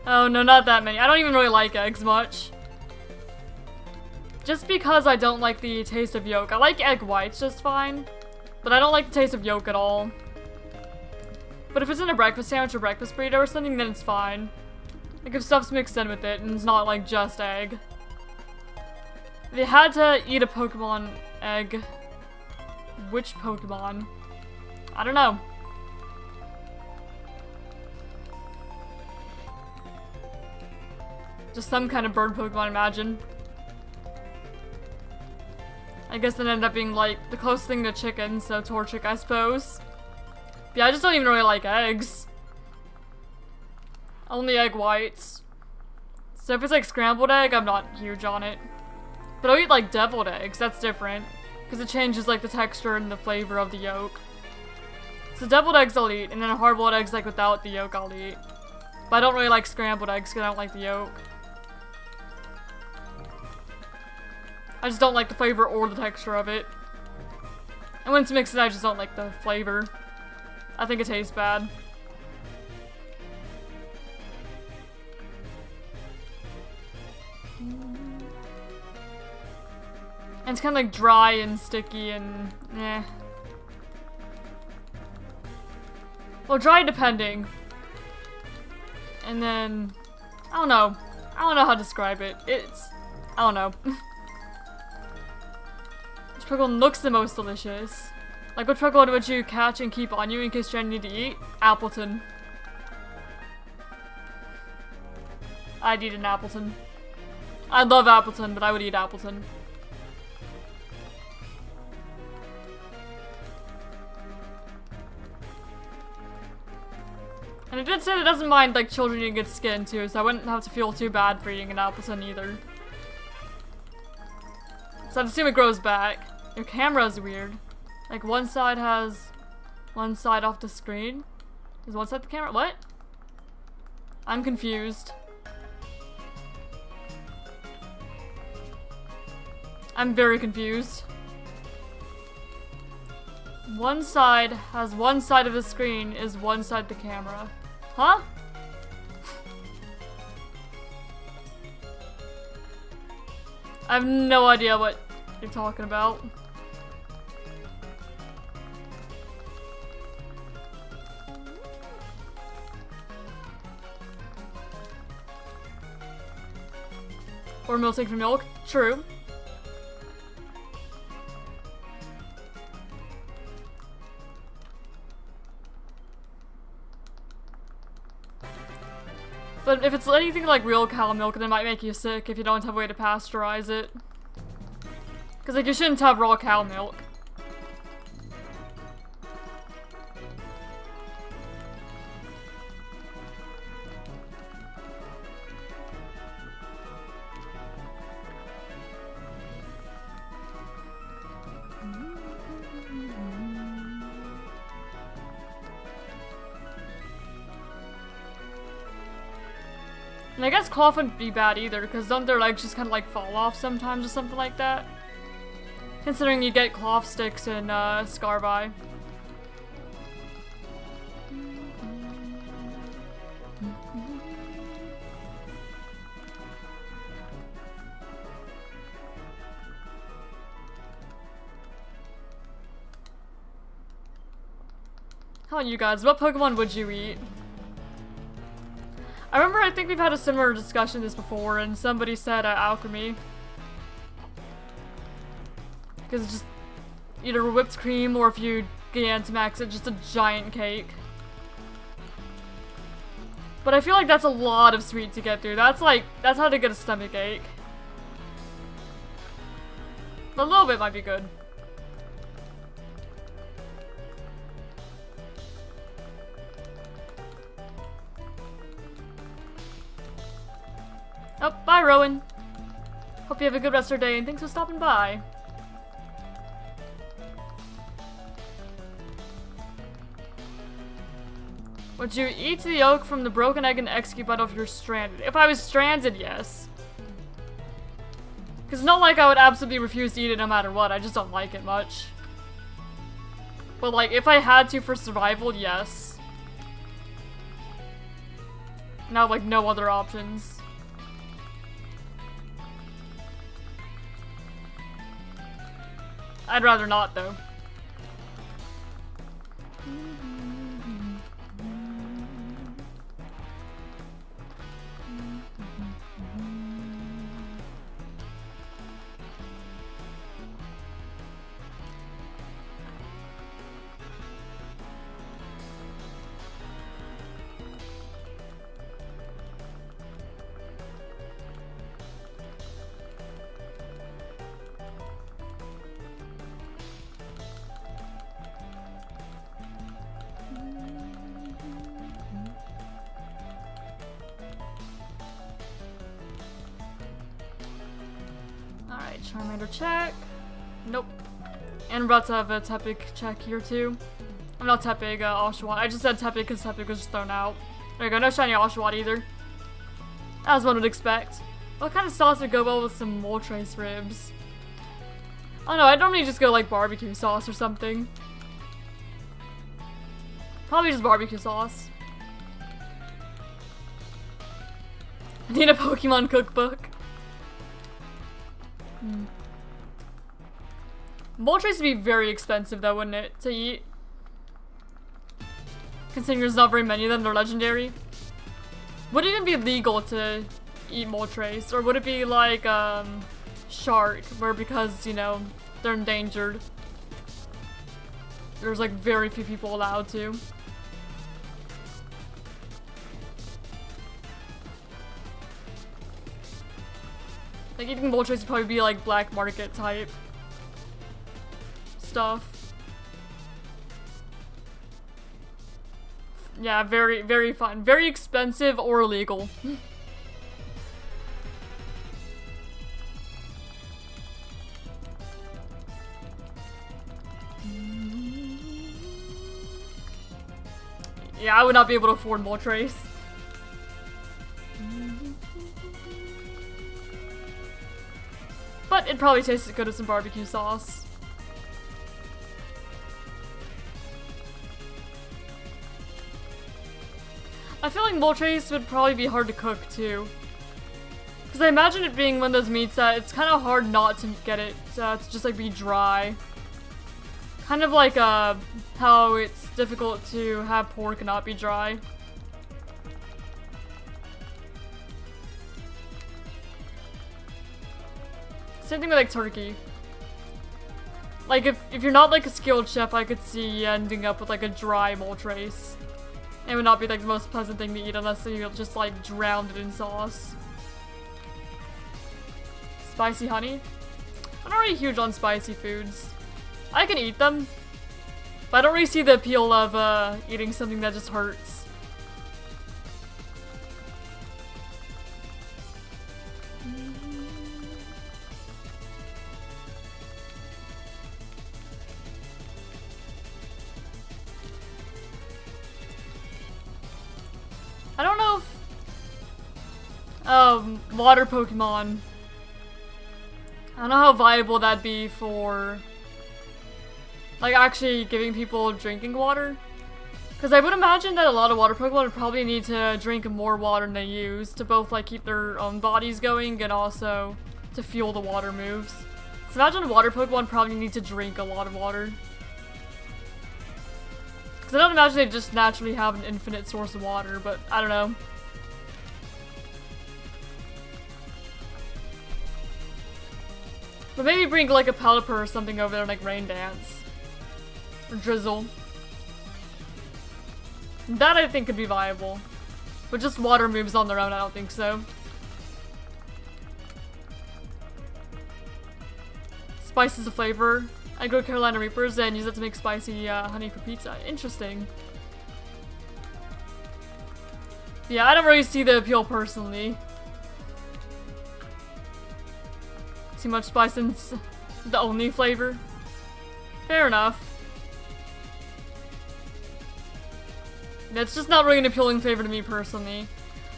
[SPEAKER 1] Oh no, not that many. I don't even really like eggs much. Just because I don't like the taste of yolk. I like egg whites just fine, but I don't like the taste of yolk at all. But if it's in a breakfast sandwich or breakfast burrito or something, then it's fine. Like if stuff's mixed in with it and it's not like just egg. If they had to eat a Pokemon egg, which Pokemon? I don't know. Just some kind of bird Pokemon, imagine. I guess it ended up being like the closest thing to chicken, so Torchic, I suppose. But yeah, I just don't even really like eggs. Only egg whites. So if it's like scrambled egg, I'm not huge on it. But I'll eat like deviled eggs, that's different. Because it changes like the texture and the flavor of the yolk. So deviled eggs I'll eat, and then hard-boiled eggs like without the yolk I'll eat. But I don't really like scrambled eggs because I don't like the yolk. I just don't like the flavor or the texture of it. And when it's mixed in, I just don't like the flavor. I think it tastes bad. And it's kind of like dry and sticky and eh. Well, dry depending. And then, I don't know. I don't know how to describe it. I don't know. Which Pokemon looks the most delicious? Like, what Pokemon would you catch and keep on you in case you need to eat? Appleton. I'd eat an Appleton. I love Appleton, but I would eat Appleton. And it did say it doesn't mind, like, children eating its skin, too, so I wouldn't have to feel too bad for eating an Appleton, either. So I'd assume it grows back. Your camera's weird. Like, one side has one side off the screen. Is one side the camera? What? I'm confused. I'm very confused. One side has one side of the screen is one side the camera. Huh? I have no idea what you're talking about. Or melting for milk. True. But if it's anything like real cow milk, then it might make you sick if you don't have a way to pasteurize it. Because, like, you shouldn't have raw cow milk. And I guess cloth wouldn't be bad either, because don't their legs just kind of like fall off sometimes or something like that? Considering you get cloth sticks in Scarby. How about you guys? What Pokemon would you eat? I remember, I think we've had a similar discussion this before, and somebody said alchemy. Because it's just either whipped cream, or if you Gigantamax it, just a giant cake. But I feel like that's a lot of sweet to get through. That's how to get a stomach ache. A little bit might be good. Oh, bye, Rowan. Hope you have a good rest of your day, and thanks for stopping by. Would you eat the yolk from the broken egg and execute bite if you're stranded? If I was stranded, yes. Because it's not like I would absolutely refuse to eat it no matter what, I just don't like it much. But like, if I had to for survival, yes. Now, like, no other options. I'd rather not, though. Charmander check. Nope. And we're about to have a Tepic check here too. I'm not Tepic, Oshawott. I just said Tepic because Tepic was just thrown out. There you go, no shiny Oshawott either. As one would expect. What kind of sauce would go well with some Moltres ribs? I don't know, I'd normally just go like barbecue sauce or something. Probably just barbecue sauce. I need a Pokemon cookbook. Moltres would be very expensive though, wouldn't it, to eat? Considering there's not very many of them, they're legendary. Would it even be legal to eat Moltres? Or would it be like, Shark, where because, you know, they're endangered, there's like very few people allowed to? Like, eating Moltres would probably be like black market type stuff. Yeah, very, very fun. Very expensive or illegal. Yeah, I would not be able to afford Moltres. But it probably tastes good with some barbecue sauce. I feel like Moltres would probably be hard to cook too. Because I imagine it being one of those meats that it's kind of hard not to get it to just like be dry. Kind of like how it's difficult to have pork and not be dry. Same thing with like turkey. Like if you're not like a skilled chef, I could see you ending up with like a dry Moltres. It would not be like the most pleasant thing to eat unless you just like drowned it in sauce. Spicy honey? I'm not really huge on spicy foods. I can eat them, but I don't really see the appeal of eating something that just hurts. I don't know if water Pokemon, I don't know how viable that'd be for like actually giving people drinking water. Because I would imagine that a lot of water Pokemon would probably need to drink more water than they use to both like keep their own bodies going and also to fuel the water moves. So imagine a water Pokemon probably need to drink a lot of water. Because I don't imagine they just naturally have an infinite source of water, but I don't know. But maybe bring like a Pelipper or something over there and like Rain Dance. Or Drizzle. That I think could be viable. But just water moves on their own, I don't think so. Spices of flavor. I grow Carolina Reapers and use it to make spicy honey for pizza. Interesting. Yeah, I don't really see the appeal personally. Too much spice and the only flavor. Fair enough. It's just not really an appealing flavor to me personally.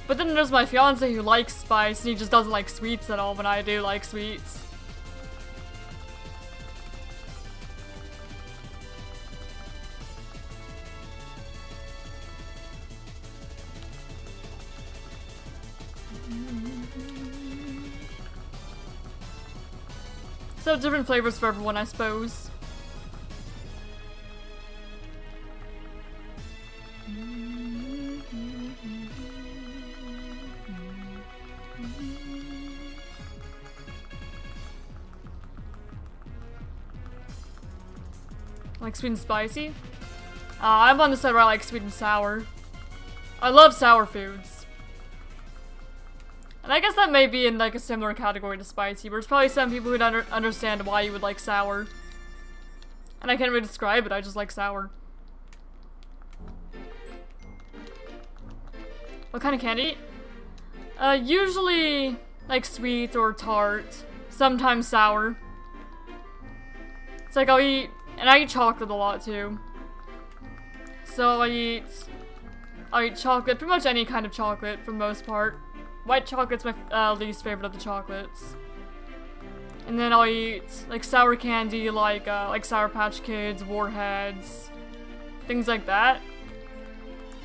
[SPEAKER 1] But then there's my fiance who likes spice and he just doesn't like sweets at all, but I do like sweets. So different flavors for everyone, I suppose. Like sweet and spicy? I'm on the side where I like sweet and sour. I love sour foods. And I guess that may be in like a similar category to spicy, but there's probably some people who don't understand why you would like sour. And I can't really describe it, I just like sour. What kind of candy? Usually like sweet or tart. sometimes sour. It's like I'll eat, and I eat chocolate a lot too. So I'll eat chocolate, pretty much any kind of chocolate for the most part. White chocolate's my least favorite of the chocolates. And then I'll eat like sour candy, like Sour Patch Kids, Warheads, things like that.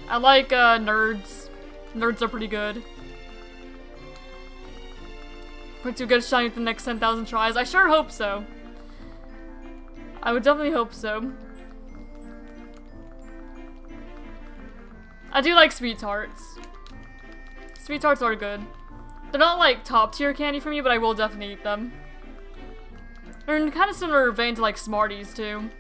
[SPEAKER 1] I like Nerds. Nerds are pretty good. Put to get shiny for the next 10,000 tries. I sure hope so. I would definitely hope so. I do like Sweet Tarts. Sweet Tarts are good. They're not like top tier candy for me, but I will definitely eat them. They're in kind of similar vein to like Smarties too.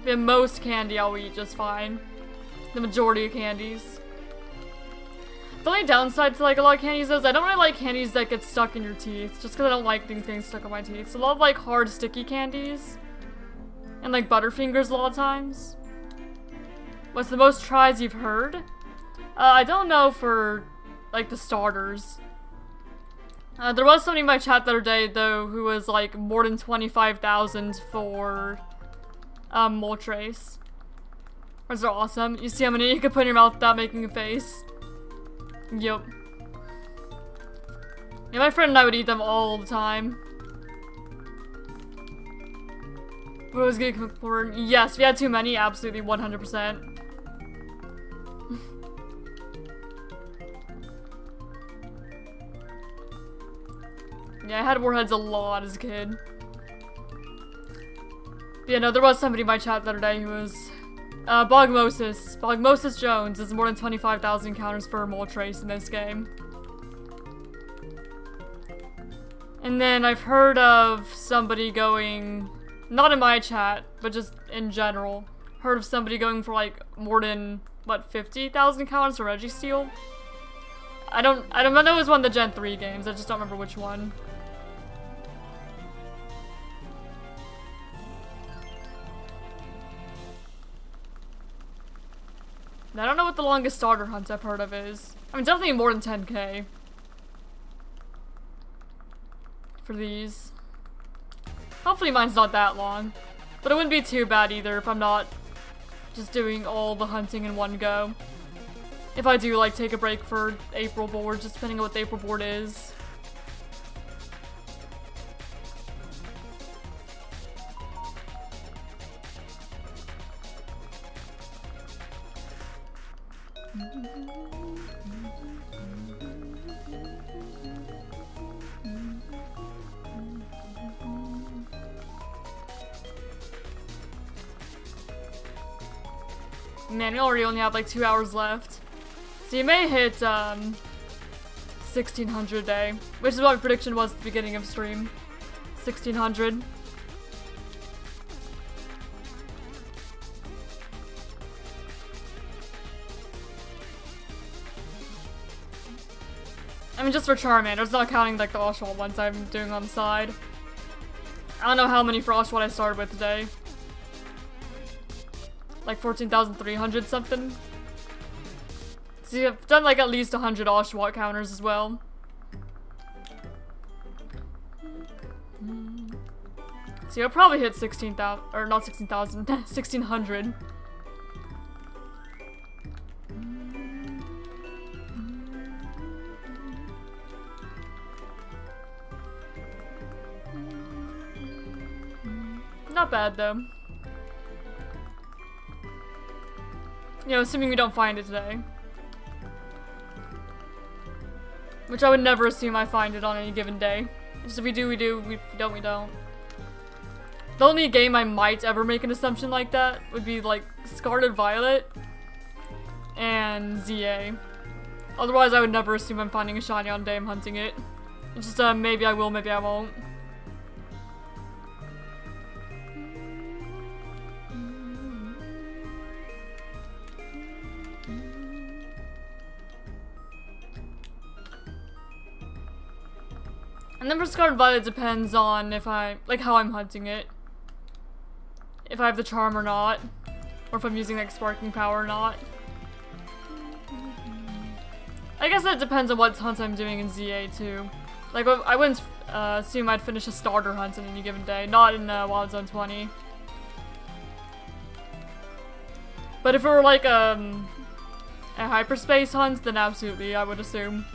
[SPEAKER 1] Yeah, most candy I'll eat just fine. The majority of candies. The only downside to like a lot of candies is I don't really like candies that get stuck in your teeth, just because I don't like things getting stuck in my teeth. So a lot of like hard sticky candies and like Butterfingers a lot of times. What's the most tries you've heard? I don't know for like the starters. There was somebody in my chat the other day though who was like more than 25,000 for Moltres. Those are awesome. You see how many you can put in your mouth without making a face. Yup. Yeah, my friend and I would eat them all the time. What was getting important? Yes, if we had too many, absolutely 100%. Yeah, I had Warheads a lot as a kid. But yeah, no, there was somebody in my chat the other day who was Bogmosis. Bogmosis Jones is more than 25,000 counters for Moltres in this game. And then I've heard of somebody going, not in my chat, but just in general, heard of somebody going for like more than, what, 50,000 counters for Registeel? I don't know it was one of the Gen 3 games, I just don't remember which one. I don't know what the longest starter hunt I've heard of is. I mean, definitely more than 10k. For these. Hopefully mine's not that long. But it wouldn't be too bad either if I'm not just doing all the hunting in one go. If I do, like, take a break for April board, just depending on what the April board is. Man, we already only have like 2 hours left. So you may hit 1600 a day, which is what my prediction was at the beginning of stream. 1600. I mean, just for Charmander, it's not counting like the Oswald ones I'm doing on the side. I don't know how many for Oswald I started with today. Like 14,300 something. See, I've done like at least 100 Oshawott counters as well. See, I'll probably hit 16,000, or not 16,000, 1,600. Not bad though. You know, assuming we don't find it today. Which I would never assume I find it on any given day. Just if we do, we do. If we don't, we don't. The only game I might ever make an assumption like that would be like Scarlet Violet and ZA. Otherwise, I would never assume I'm finding a shiny on the day I'm hunting it. It's just maybe I will, maybe I won't. And then for Scarlet Violet, it depends on if I, like, how I'm hunting it. If I have the charm or not. Or if I'm using like sparking power or not. I guess that depends on what hunts I'm doing in ZA too. Like, I wouldn't assume I'd finish a starter hunt in any given day, not in Wild Zone 20. But if it were like a hyperspace hunt, then absolutely, I would assume.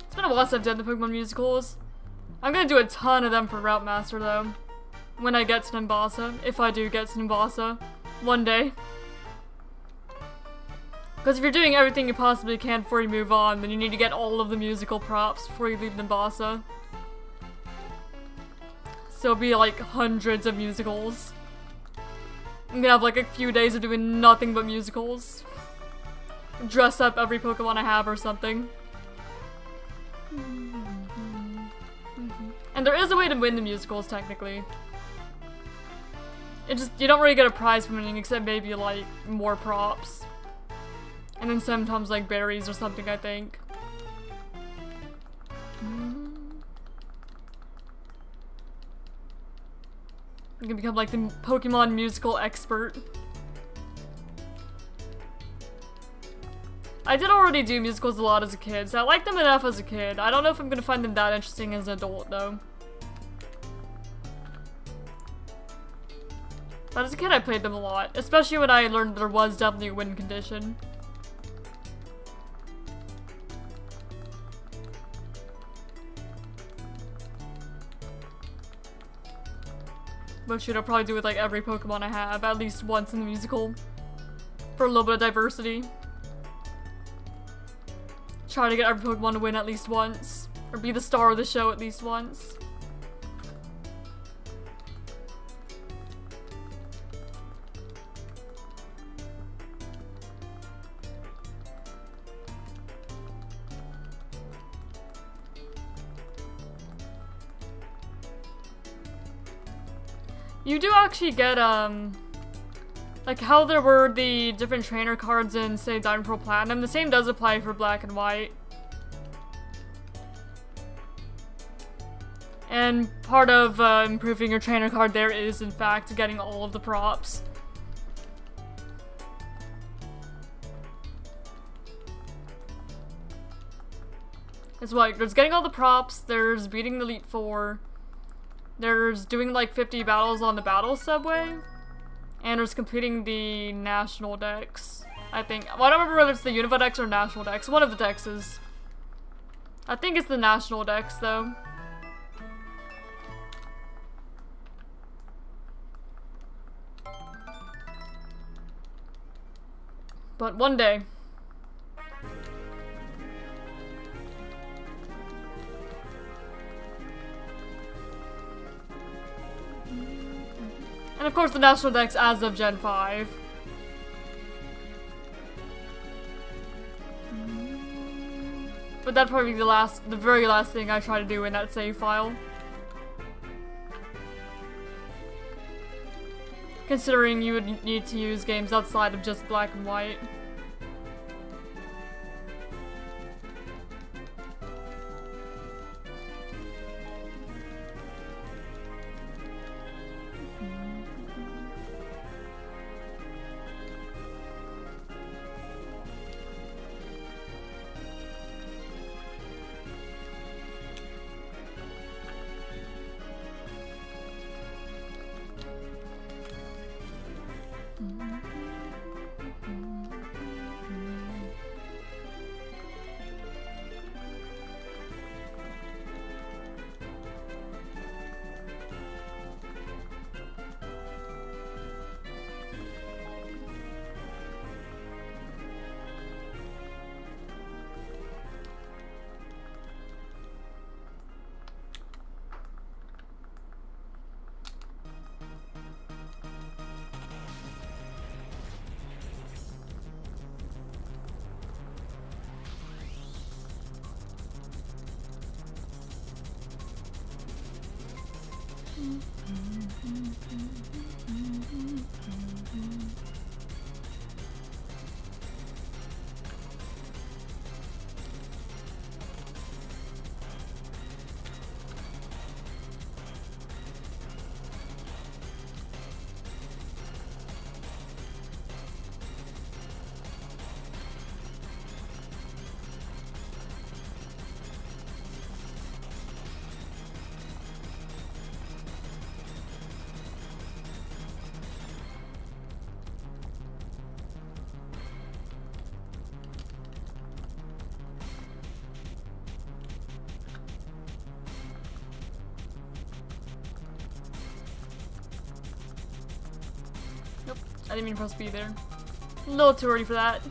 [SPEAKER 1] It's been a while since I've done the Pokemon musicals. I'm gonna do a ton of them for Route Master though. When I get to Nimbasa. If I do get to Nimbasa. One day. Because if you're doing everything you possibly can before you move on, then you need to get all of the musical props before you leave Nimbasa. So it'll be like hundreds of musicals. I'm gonna have like a few days of doing nothing but musicals. Dress up every Pokemon I have or something. And there is a way to win the musicals, technically. It just, you don't really get a prize from winning, except maybe, like, more props. And then sometimes, like, berries or something, I think. You can become, like, the Pokemon musical expert. I did already do musicals a lot as a kid, so I liked them enough as a kid. I don't know if I'm gonna find them that interesting as an adult, though. But as a kid, I played them a lot, especially when I learned there was definitely a win condition. But shoot, I'll probably do with like every Pokemon I have, at least once in the musical. For a little bit of diversity. Try to get every Pokemon to win at least once. Or be the star of the show at least once. You do actually get, like how there were the different trainer cards in, say, Diamond, Pearl, Platinum. The same does apply for Black and White. And part of improving your trainer card there is, in fact, getting all of the props. It's like, there's getting all the props, there's beating the Elite Four, there's doing like 50 battles on the battle subway, and there's completing the national decks, I think. Well, I don't remember whether it's the Unova decks or national decks. One of the decks is. I think it's the national decks, though. But one day. And of course the national decks as of Gen 5. But that'd probably be the very last thing I try to do in that save file. Considering you would need to use games outside of just Black and White. I didn't even supposed to be there. A little too early for that.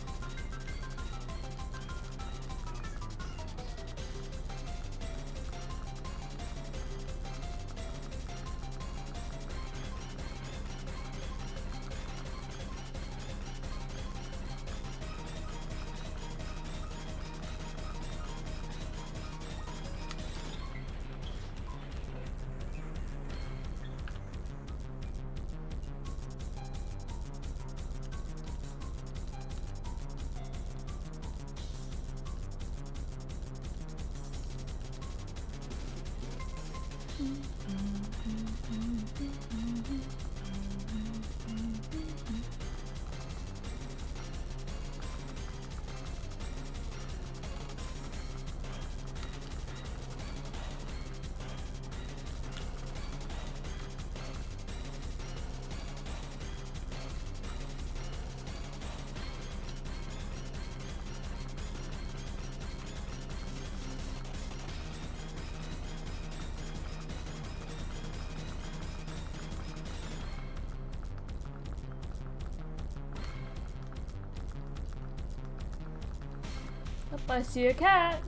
[SPEAKER 1] I see a cat.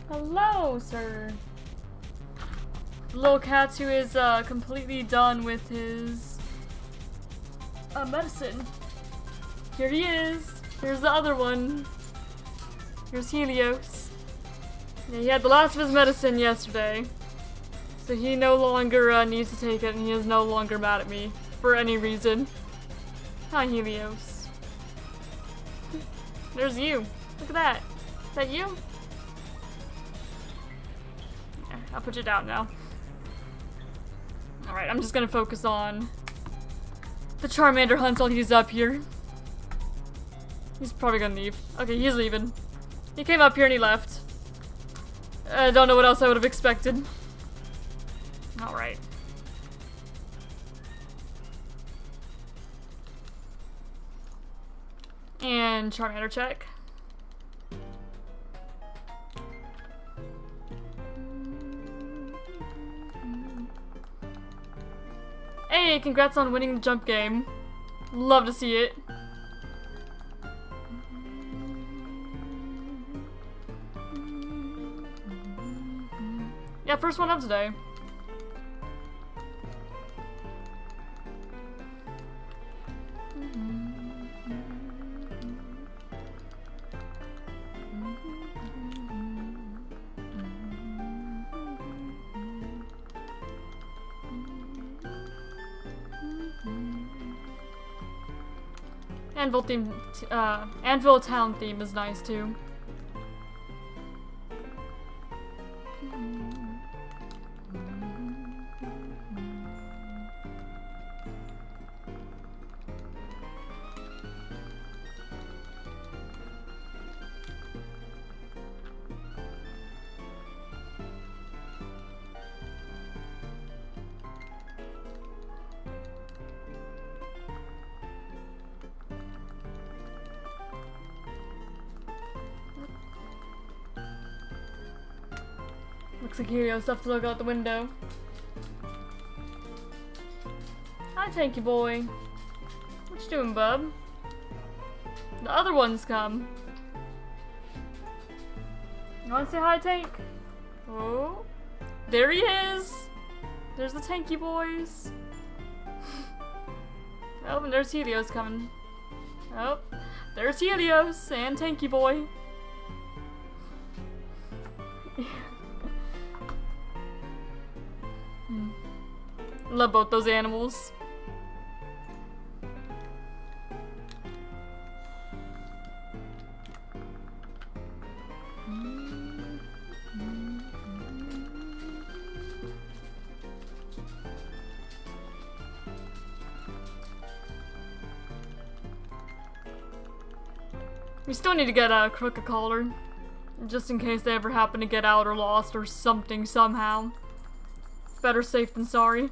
[SPEAKER 1] Hello, sir. Little cat who is completely done with his medicine. Here he is. Here's the other one. Here's Helios. Yeah, he had the last of his medicine yesterday, so he no longer needs to take it, and he is no longer mad at me for any reason. Hi, Helios. There's you. Look at that. Is that you? Yeah, I'll put you down now. Alright, I'm just gonna focus on the Charmander hunt while he's up here. He's probably gonna leave. Okay, he's leaving. He came up here and he left. I don't know what else I would have expected. Alright. And Charmander check. Hey, congrats on winning the jump game. Love to see it. Yeah, first one up today. Anvil Town theme is nice too. Looks like Helios have to look out the window. Hi, Tanky boy. What you doing, bub? The other one's come. You wanna say hi, Tank? Oh, there he is! There's the Tanky boys. Oh, and there's Helios coming. Oh, there's Helios and Tanky boy. Love both those animals. We still need to get a crooked collar, just in case they ever happen to get out or lost or something somehow. Better safe than sorry.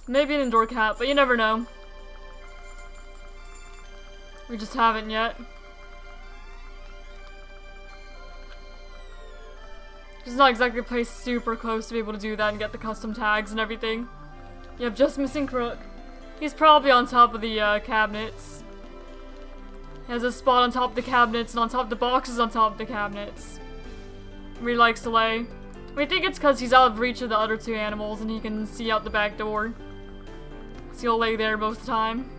[SPEAKER 1] Maybe an indoor cat, but you never know. We just haven't yet. It's not exactly a place super close to be able to do that and get the custom tags and everything. You have just missing Crook. He's probably on top of the cabinets. He has a spot on top of the cabinets and on top of the boxes on top of the cabinets. Where he likes to lay. We think it's because he's out of reach of the other two animals and he can see out the back door. So he'll lay there most of the time.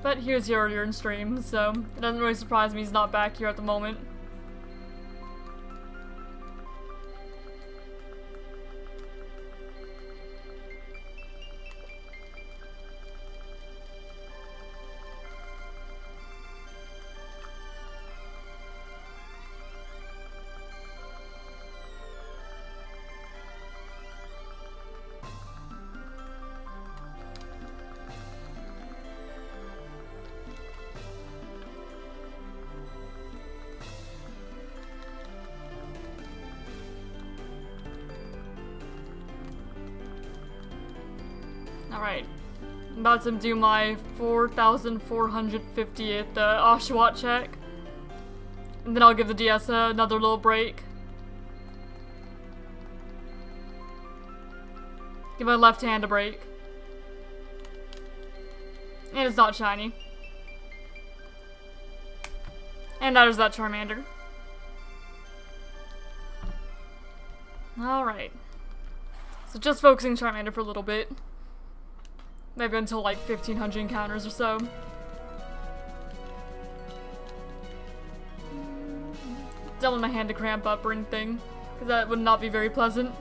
[SPEAKER 1] But he was here earlier in stream, so it doesn't really surprise me he's not back here at the moment. Alright, I'm about to do my 4,450th Oshawott check. And then I'll give the DS another little break. Give my left hand a break. And it's not shiny. And that is that Charmander. Alright. So just focusing Charmander for a little bit. Maybe until like 1,500 encounters or so. Don't want my hand to cramp up or anything, because that would not be very pleasant.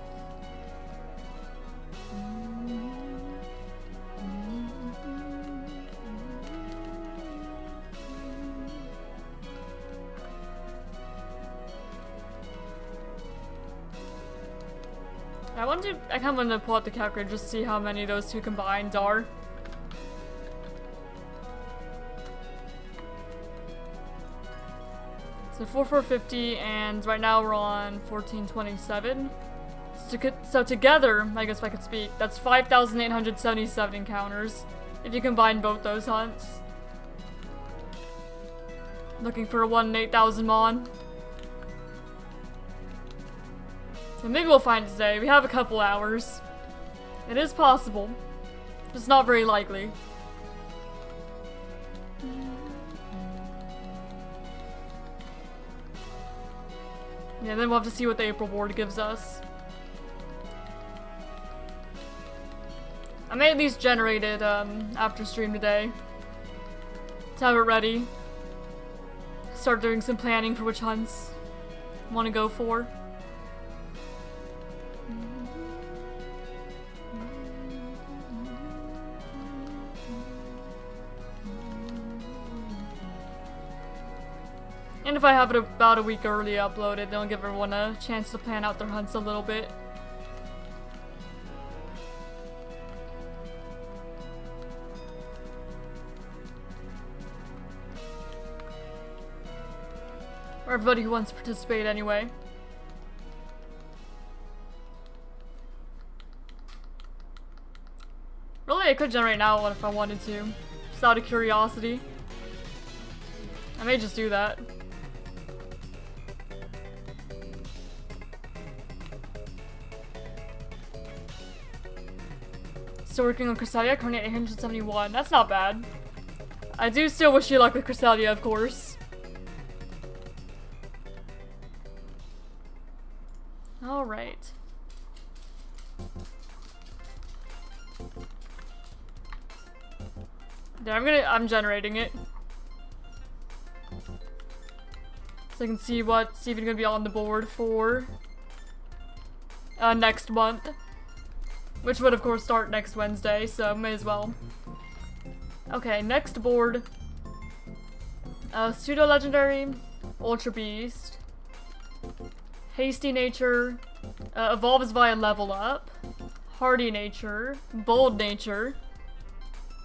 [SPEAKER 1] I kind of want to pull out the calculator just to see how many of those two combined are. So 4,450, and right now we're on 1,427. So together, I guess if I could speak, that's 5,877 encounters, if you combine both those hunts. Looking for a 1 in 8,000 mon. So maybe we'll find it today. We have a couple hours. It is possible. Just not very likely. Yeah, then we'll have to see what the April board gives us. I may at least generate it after stream today. To have it ready. Start doing some planning for which hunts I want to go for. And if I have it about a week early uploaded, then I'll give everyone a chance to plan out their hunts a little bit. Or everybody who wants to participate anyway. Really, I could generate now one if I wanted to. Just out of curiosity. I may just do that. Still working on Cresselia, currently at 871. That's not bad. I do still wish you luck with Cresselia, of course. Alright. Yeah, I'm generating it. So I can see what's even gonna be on the board for next month. Which would of course start next Wednesday, so may as well. Okay, next board. Pseudo Legendary, Ultra Beast, Hasty Nature, Evolves via Level Up, Hardy Nature, Bold Nature.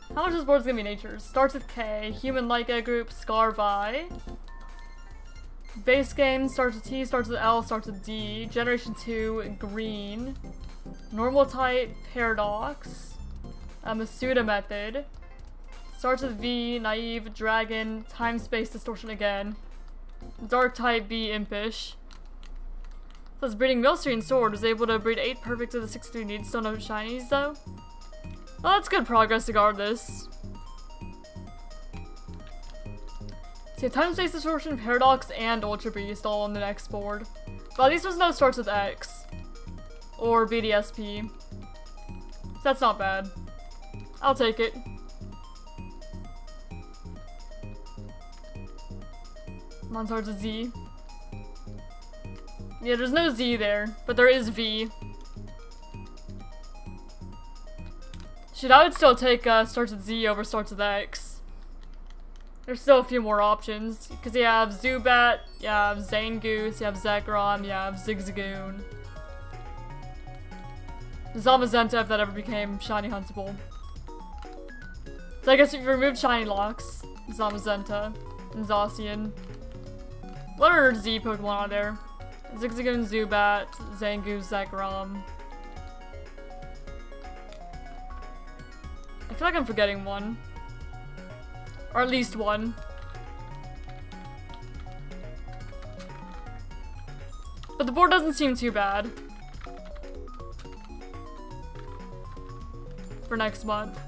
[SPEAKER 1] How much of this board is gonna be natures? Starts with K, Human Leica Group, Scarvi. Base game starts with T, starts with L, starts with D. Generation 2, Green. Normal type, Paradox. Masuda method. Starts with V, Naive, Dragon, Time Space Distortion again. Dark type, B, Impish. Plus breeding Millstream Sword was able to breed 8 perfect to the 63 needs, still no shinies though. Well, that's good progress regardless. See, Time Space Distortion, Paradox, and Ultra Beast all on the next board. But at least there's no starts with X. Or BDSP. So that's not bad. I'll take it. Mine starts with Z. Yeah, there's no Z there, but there is V. Shoot, I would still take starts with Z over starts with X. There's still a few more options, because you have Zubat, you have Zangoose, you have Zekrom, you have Zigzagoon. Zamazenta if that ever became shiny huntable. So I guess if you remove shiny locks, Zamazenta and Zacian. What are Z Pokemon are there? Zigzagoon, Zubat, Zangoose, Zekrom. I feel like I'm forgetting one. Or at least one. But the board doesn't seem too bad. For next month.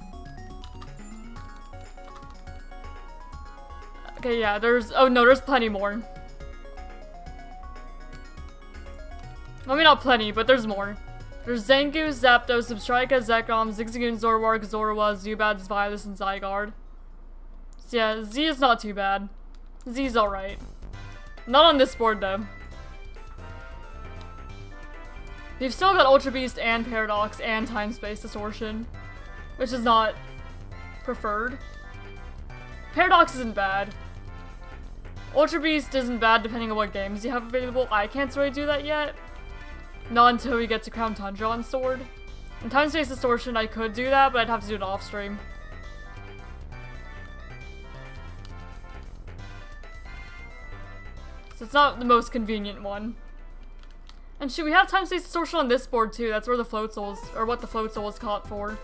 [SPEAKER 1] Okay, yeah, there's- oh no, there's plenty more. I mean, not plenty, but there's more. There's Zangoose, Zapdos, Substrika, Zekrom, Zigzagoon, Zoroark, Zorua, Zubat, Zylus, and Zygarde. So yeah, Z is not too bad. Z's alright. Not on this board, though. We've still got Ultra Beast and Paradox and Time Space Distortion, which is not preferred. Paradox isn't bad. Ultra Beast isn't bad depending on what games you have available. I can't really do that yet. Not until we get to Crown Tundra on Sword. In Time Space Distortion, I could do that, but I'd have to do it off stream. So it's not the most convenient one. And shoot, we have Time Space Distortion on this board too. That's where the Float Souls, or what the Float Soul is caught for.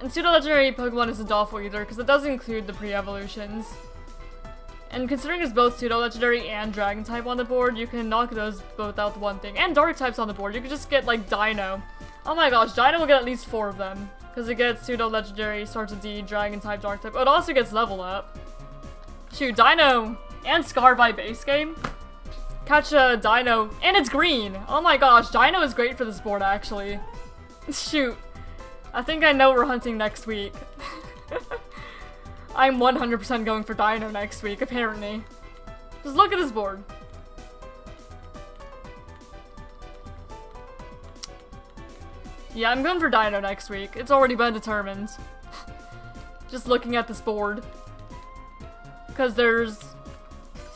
[SPEAKER 1] And Pseudo-Legendary Pokemon isn't awful either, because it does include the pre-evolutions. And considering it's both Pseudo-Legendary and Dragon-type on the board, you can knock those both out with one thing. And Dark-types on the board, you could just get, like, Dino. Oh my gosh, Dino will get at least 4 of them. Because it gets Pseudo-Legendary, starts with D, Dragon-type, Dark-type. Oh, it also gets Level Up. Shoot, Dino and Scarby base game. Catch a Dino, and it's green! Oh my gosh, Dino is great for this board, actually. Shoot. I think I know we're hunting next week. I'm 100% going for Dino next week, apparently. Just look at this board. Yeah, I'm going for Dino next week. It's already been determined. Just looking at this board. Because there's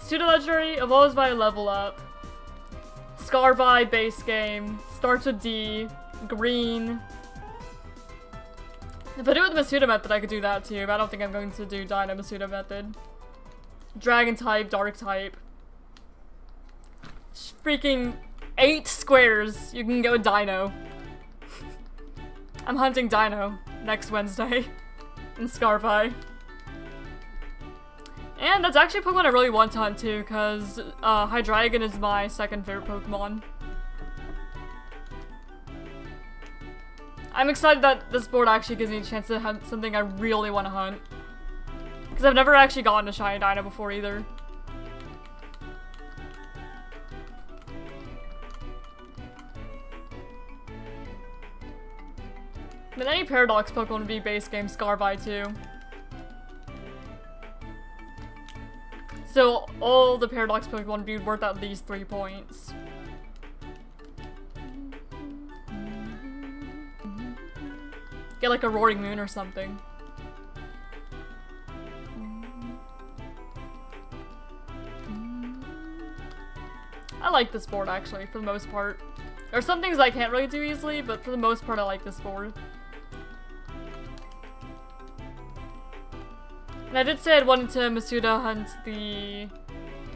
[SPEAKER 1] Pseudo-Legendary, evolves by level up. Scarby base game, starts with D, green. If I do it with the Masuda method, I could do that too, but I don't think I'm going to do Dino Masuda method. Dragon type, Dark type. Freaking 8 squares you can go with Dino. I'm hunting Dino next Wednesday in Scarby. And that's actually a Pokemon I really want to hunt too, because Hydreigon is my second favorite Pokemon. I'm excited that this board actually gives me a chance to hunt something I really want to hunt. Because I've never actually gotten a Shiny Dino before either. Then any Paradox Pokemon would be base game Scarby too. So all the Paradox Pokemon would be worth at least 3 points. Get like a Roaring Moon or something. I like this board actually, for the most part. There are some things I can't really do easily, but for the most part I like this board. And I did say I'd wanted to Masuda hunt the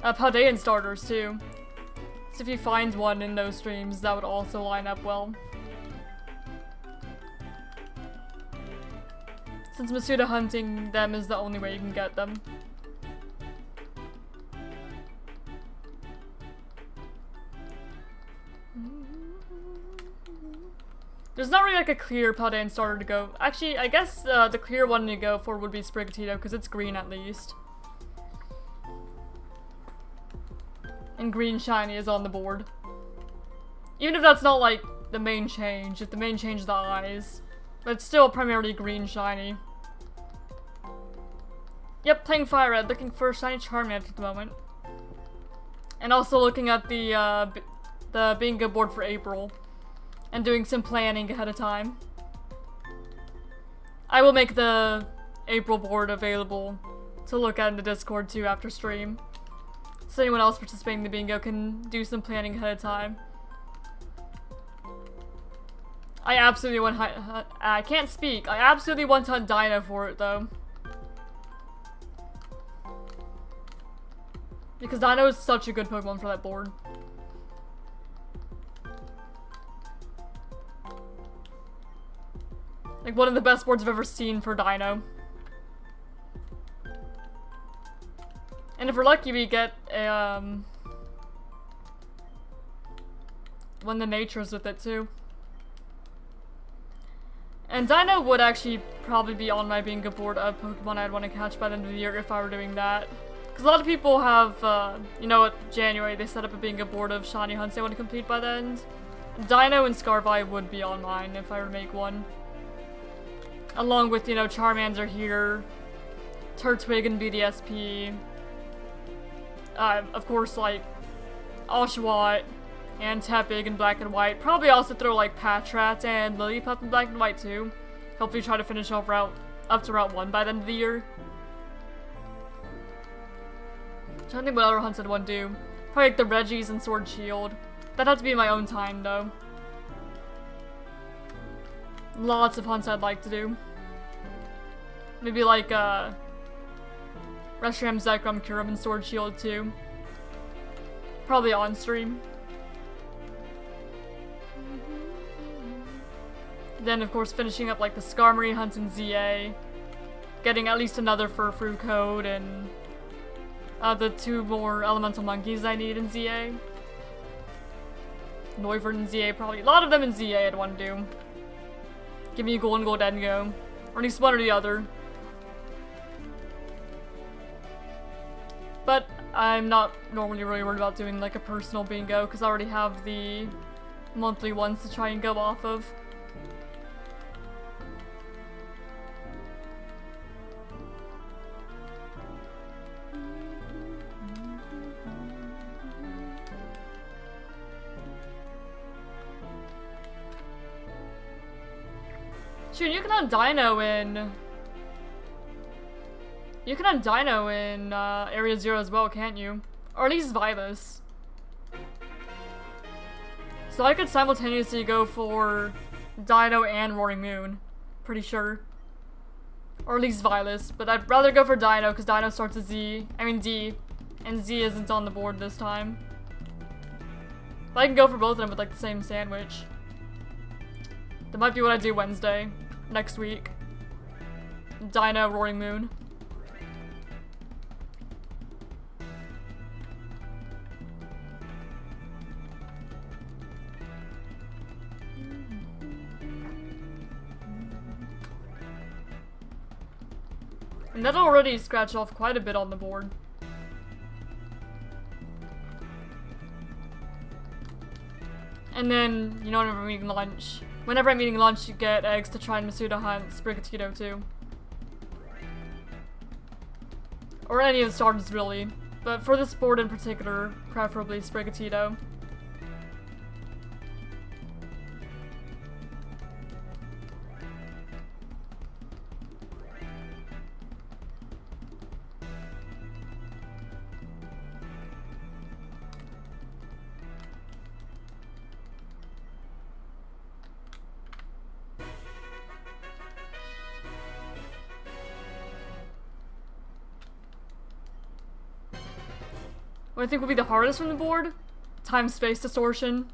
[SPEAKER 1] Paldean starters too. So if you find one in those streams, that would also line up well. Since Masuda hunting them is the only way you can get them. There's not really like a clear Paldean starter to go. Actually, I guess the clear one to go for would be Sprigatito because it's green at least. And green shiny is on the board. Even if that's not like the main change, if the main change is the eyes. But it's still primarily green shiny. Yep, playing FireRed, looking for shiny Charmander at the moment. And also looking at the bingo board for April. And doing some planning ahead of time. I will make the April board available to look at in the Discord too after stream. So anyone else participating in the bingo can do some planning ahead of time. I absolutely want I can't speak. I absolutely want to hunt Dino for it though. Because Dino is such a good Pokemon for that board. Like one of the best boards I've ever seen for Dino. And if we're lucky, we get a, one of the natures with it too. And Dino would actually probably be on my bingo board of Pokemon I'd want to catch by the end of the year if I were doing that. Because a lot of people have, you know, at January they set up a bingo board of shiny hunts they want to complete by the end. Dino and Scarvi would be on mine if I were to make one. Along with, you know, Charmander here, Turtwig and BDSP. Of course, like, Oshawott and Tepig in black and white. Probably also throw, like, Patrat and Lillipup in black and white, too. Hopefully try to finish off up to Route 1 by the end of the year. I'm trying to think what other hunts I'd want to do. Probably, like, the Reggies and Sword Shield. That'd have to be in my own time, though. Lots of hunts I'd like to do. Maybe, like, Reshiram, Zekrom, Kyurem, and Sword Shield, too. Probably on stream. Then, of course, finishing up, like, the Skarmory hunt in ZA. Getting at least another Furfru code, and the 2 more Elemental Monkeys I need in ZA. Noivern in ZA, probably. A lot of them in ZA I'd want to do. Give me a Golden Goldengo. Or at least one or the other. But I'm not normally really worried about doing like a personal bingo because I already have the monthly ones to try and go off of. Shoot, you can hunt Dino in... You can hunt Dino in Area 0 as well, can't you? Or at least Vylus. So I could simultaneously go for Dino and Roaring Moon. Pretty sure. Or at least Vylus. But I'd rather go for Dino because Dino starts with D. And Z isn't on the board this time. But I can go for both of them with like the same sandwich. That might be what I do Wednesday. Next week. Dino, Roaring Moon. And that'll already scratch off quite a bit on the board. And then, you know, whenever I'm eating lunch, you get eggs to try and Masuda hunt Sprigatito too. Or any of the starters really. But for this board in particular, preferably Sprigatito. What I think will be the hardest from the board? Time-space distortion.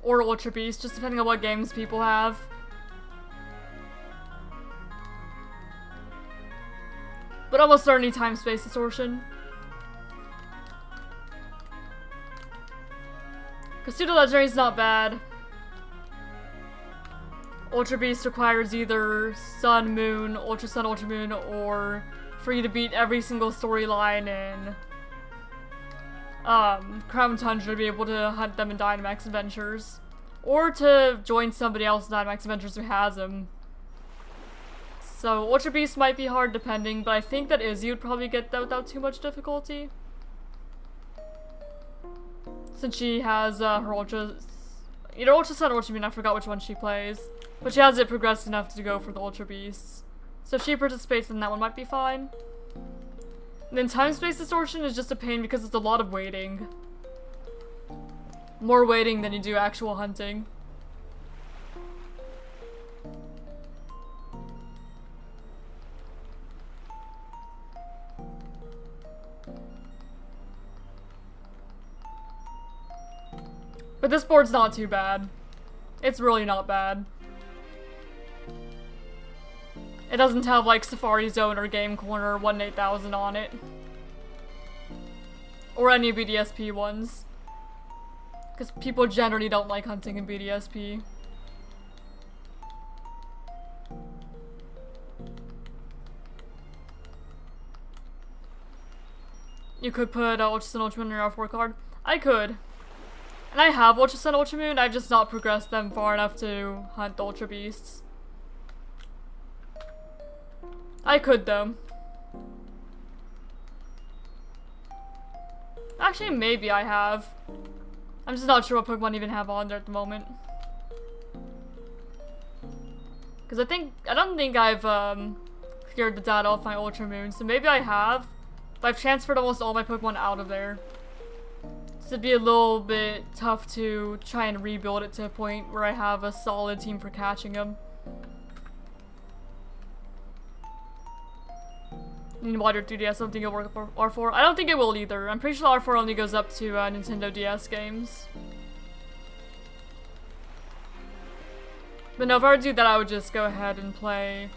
[SPEAKER 1] Or Ultra Beast, just depending on what games people have. But almost certainly time-space distortion. Because Pseudo Legendary's not bad. Ultra Beast requires either Sun, Moon, Ultra Sun, Ultra Moon, or for you to beat every single storyline in Crown Tundra to be able to hunt them in Dynamax Adventures. Or to join somebody else in Dynamax Adventures who has them. So Ultra Beast might be hard depending, but I think that Izzy would probably get that without too much difficulty. Since she has her either Ultra Sun or Ultra Moon, I forgot which one she plays. But she has it progressed enough to go for the Ultra Beasts. So if she participates in that one, might be fine. And then Time Space Distortion is just a pain because it's a lot of waiting. More waiting than you do actual hunting. But this board's not too bad. It's really not bad. It doesn't have like Safari Zone or Game Corner or 1-8000 on it. Or any BDSP ones. Because people generally don't like hunting in BDSP. You could put Ultra Sun, Ultra Moon in your R4 card. I could. And I have Ultra Sun, Ultra Moon, I've just not progressed them far enough to hunt the Ultra Beasts. I could though. Actually, maybe I have. I'm just not sure what Pokemon even have on there at the moment. Because I don't think I've cleared the data off my Ultra Moon, so maybe I have. But I've transferred almost all my Pokemon out of there. So it'd be a little bit tough to try and rebuild it to a point where I have a solid team for catching them. In Water 3DS, I don't think it'll work for R4. I don't think it will either. I'm pretty sure R4 only goes up to Nintendo DS games. But no, if I were to do that, I would just go ahead and play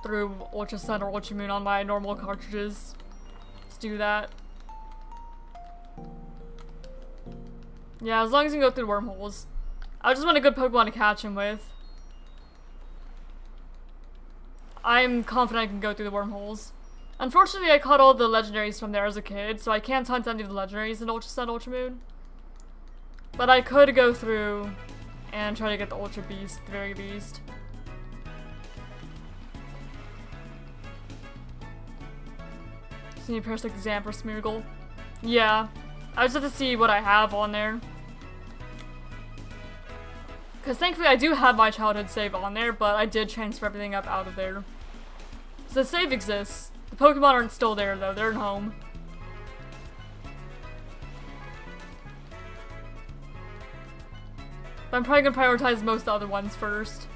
[SPEAKER 1] through Ultra Sun or Ultra Moon on my normal cartridges. Let's do that. Yeah, as long as you can go through wormholes. I just want a good Pokemon to catch him with. I'm confident I can go through the wormholes. Unfortunately, I caught all the legendaries from there as a kid, so I can't hunt any of the legendaries in Ultra Sun, Ultra Moon. But I could go through and try to get the Ultra Beast at the very least. So you press like Zamp or Smeargle. Yeah, I just have to see what I have on there. Because thankfully I do have my childhood save on there, but I did transfer everything up out of there. So the save exists. The Pokemon aren't still there though, they're at home. But I'm probably gonna prioritize most of the other ones first.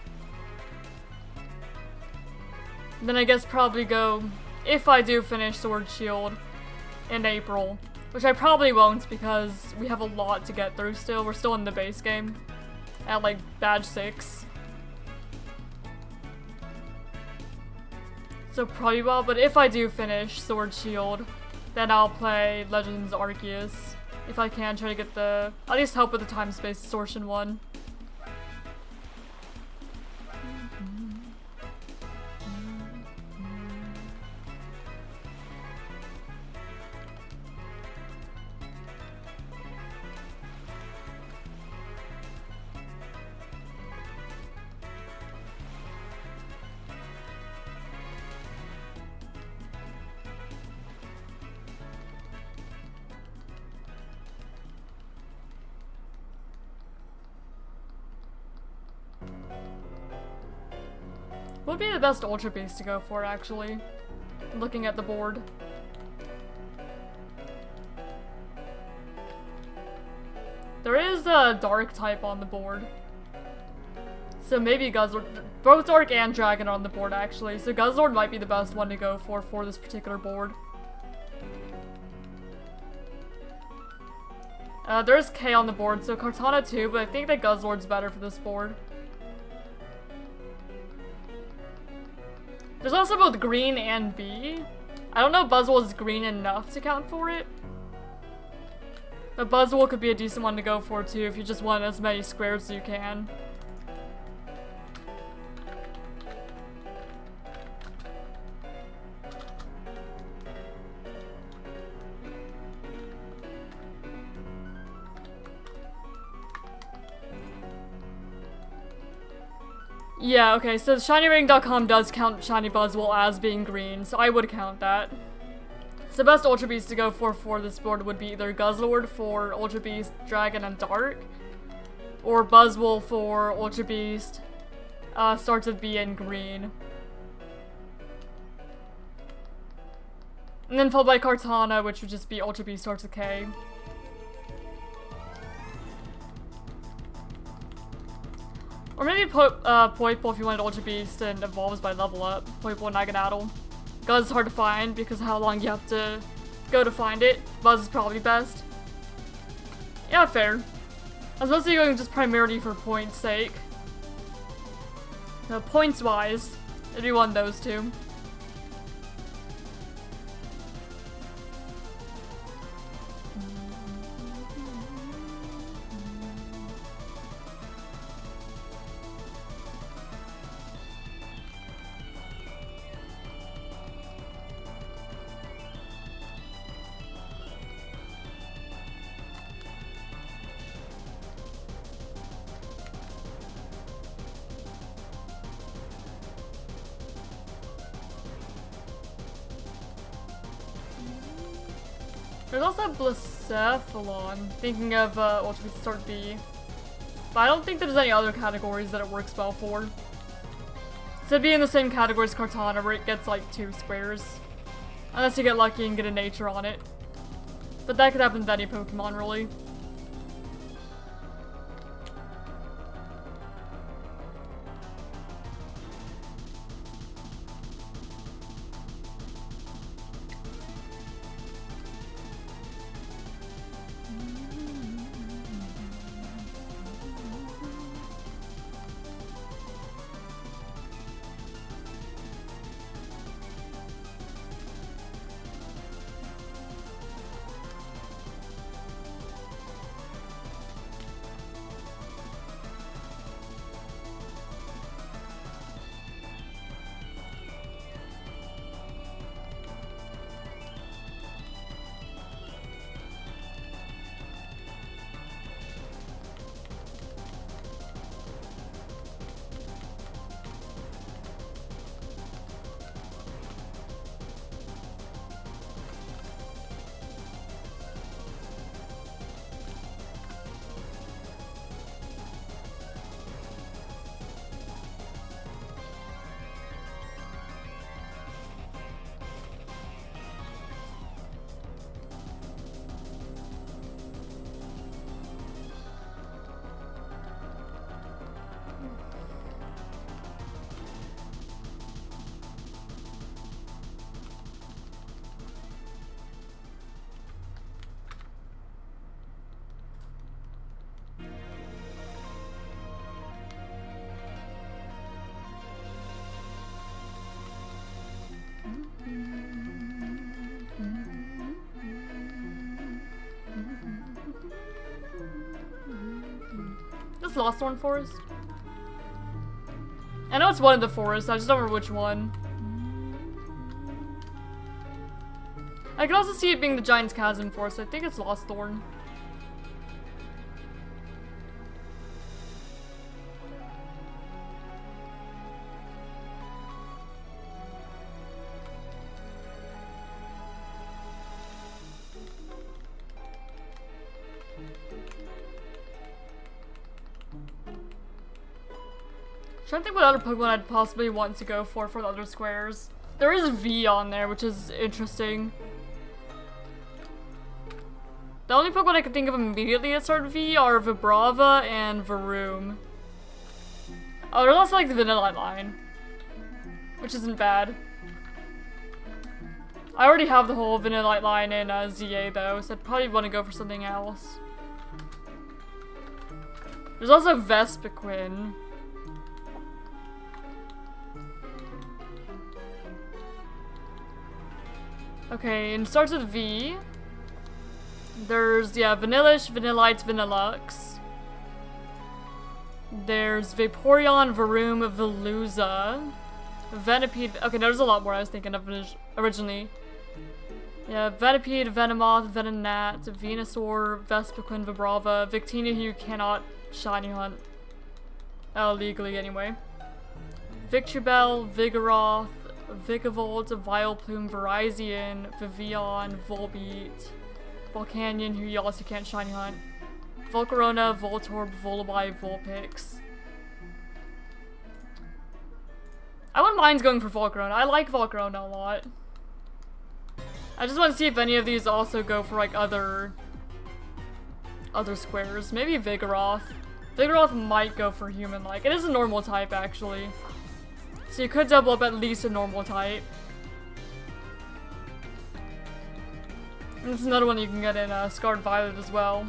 [SPEAKER 1] Then I guess probably go, if I do finish Sword Shield in April. Which I probably won't because we have a lot to get through still. We're still in the base game. At like badge 6. So probably well, but if I do finish Sword Shield, then I'll play Legends Arceus. If I can, try to get the, at least help with the Time Space Distortion one. What would be the best Ultra Beast to go for, actually? Looking at the board. There is a Dark type on the board. So maybe Guzzlord. Both Dark and Dragon are on the board, actually. So Guzzlord might be the best one to go for this particular board. There's K on the board, so Kartana too, but I think that Guzzlord's better for this board. There's also both green and B. I don't know if Buzzwole is green enough to count for it. But Buzzwole could be a decent one to go for too if you just want as many squares as you can. Yeah, okay, so ShinyRating.com does count Shiny Buzzwole as being green, so I would count that. So the best Ultra Beast to go for this board would be either Guzzlord for Ultra Beast, Dragon, and Dark, or Buzzwole for Ultra Beast, starts with B and green. And then followed by Kartana, which would just be Ultra Beast starts with K. Or maybe Poipole if you wanted Ultra Beast and evolves by level up. Poipole and Naganadel. Guzz is hard to find because of how long you have to go to find it. Buzz is probably best. Yeah, fair. I was mostly going just primarily for points' sake. No, points-wise, it'd be one of those two. There's also Blacephalon, thinking of Ultra Beast start B. But I don't think there's any other categories that it works well for. So it'd be in the same category as Kartana, where it gets like 2 squares. Unless you get lucky and get a nature on it. But that could happen with any Pokemon, really. This Lost Thorn Forest? I know it's one of the forests, I just don't remember which one. I can also see it being the Giant's Chasm Forest, I think it's Lost Thorn. I'm trying to think what other Pokemon I'd possibly want to go for the other squares. There is V on there, which is interesting. The only Pokemon I can think of immediately that start V are Vibrava and Varoom. Oh, there's also like the Vanillite line, which isn't bad. I already have the whole Vanillite line in ZA though, so I'd probably want to go for something else. There's also Vespiquen. Okay, and it starts with V. There's, yeah, Vanillish, Vanillite, Vanillux. There's Vaporeon, Varoom, Veluza. Venipede. Okay, there's a lot more I was thinking of originally. Yeah, Venipede, Venomoth, Venonat, Venusaur, Vespiquen, Vibrava, Victini, who you cannot shiny hunt. Legally anyway. Victreebel, Vigoroth, Vikavolt, Vileplume, Virizion, Vivian, Volbeat, Volcanion, who you also can't shiny hunt, Volcarona, Voltorb, Volibite, Vulpix. I wouldn't mind going for Volcarona. I like Volcarona a lot. I just want to see if any of these also go for like other squares. Maybe Vigoroth. Vigoroth might go for human-like. It is a normal type actually. So you could double up at least a normal type. And it's another one you can get in Scarred Violet as well.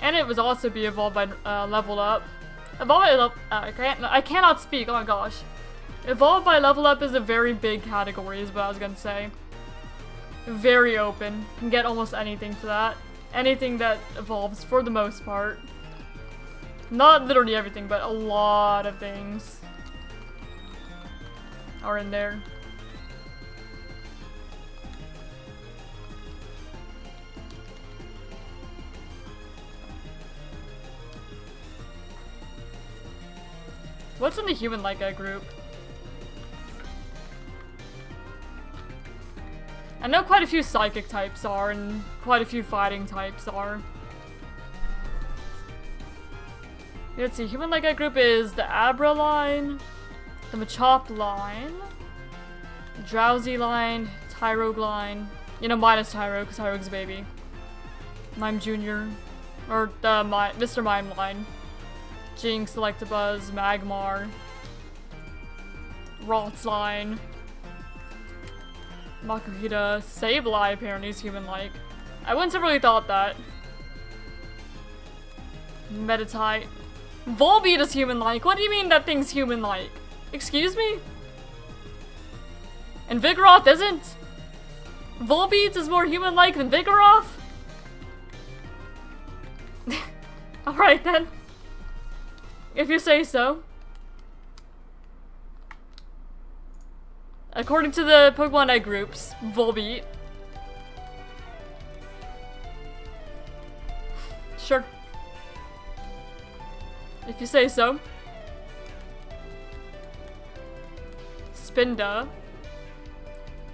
[SPEAKER 1] And it would also be evolved by level up. I cannot speak, oh my gosh. Evolved by level up is a very big category is what I was gonna say. Very open. You can get almost anything for that. Anything that evolves for the most part. Not literally everything, but a lot of things are in there. What's in the human-like group? I know quite a few psychic types are, and quite a few fighting types are. Let's see, human-like group is the Abra line, the Machop line, Drowsy line, Tyrogue line. You know, minus Tyrogue, because Tyrogue's a baby. Mime Jr. Or the Mr. Mime line. Jinx, Electabuzz, Magmar, Rot's line, Makuhita, Sableye apparently is human-like. I wouldn't have really thought that. Meditite. Volbeat is human-like. What do you mean that thing's human-like? Excuse me? And Vigoroth isn't? Volbeat is more human-like than Vigoroth? Alright then. If you say so. According to the Pokemon egg groups, Volbeat. Sure. If you say so. Spinda.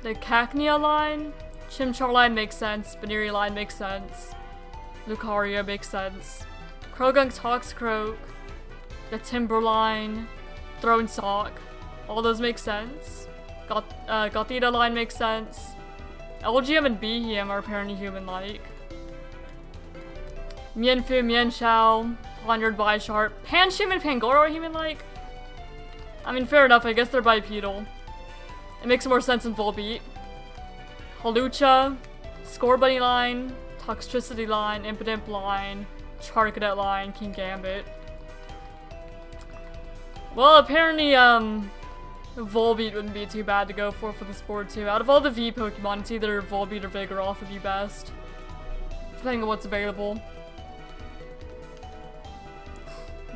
[SPEAKER 1] The Cacnea line. Chimchar line makes sense. Baneri line makes sense. Lucario makes sense. Croagunk, Toxicroak. The Timberline, Throne Sock, all those make sense. Gothita line makes sense. LGM and Behem are apparently human-like. Mienfoo, Mienshao, Ponyard, Bisharp, Panchim and Pangoro are human-like? I mean, fair enough, I guess they're bipedal. It makes more sense in Volbeat. Hawlucha, Scorbunny line, Toxtricity line, Impidimp line, Charcadet line, Kingambit. Well, apparently, Volbeat wouldn't be too bad to go for this board too. Out of all the V Pokemon, it's either Volbeat or Vigoroth would be best. Depending on what's available.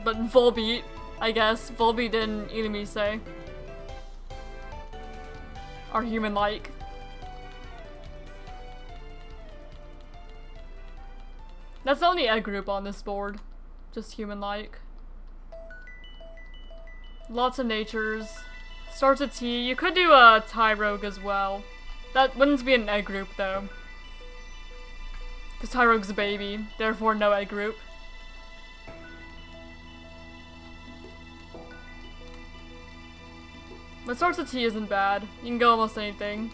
[SPEAKER 1] But Volbeat, I guess. Volbeat and Illumise are human-like. That's the only egg group on this board. Just human-like. Lots of natures. Starts with T. You could do a Tyrogue as well. That wouldn't be an egg group though. Because Tyrogue's a baby, therefore no egg group. But starts with T isn't bad. You can go almost anything.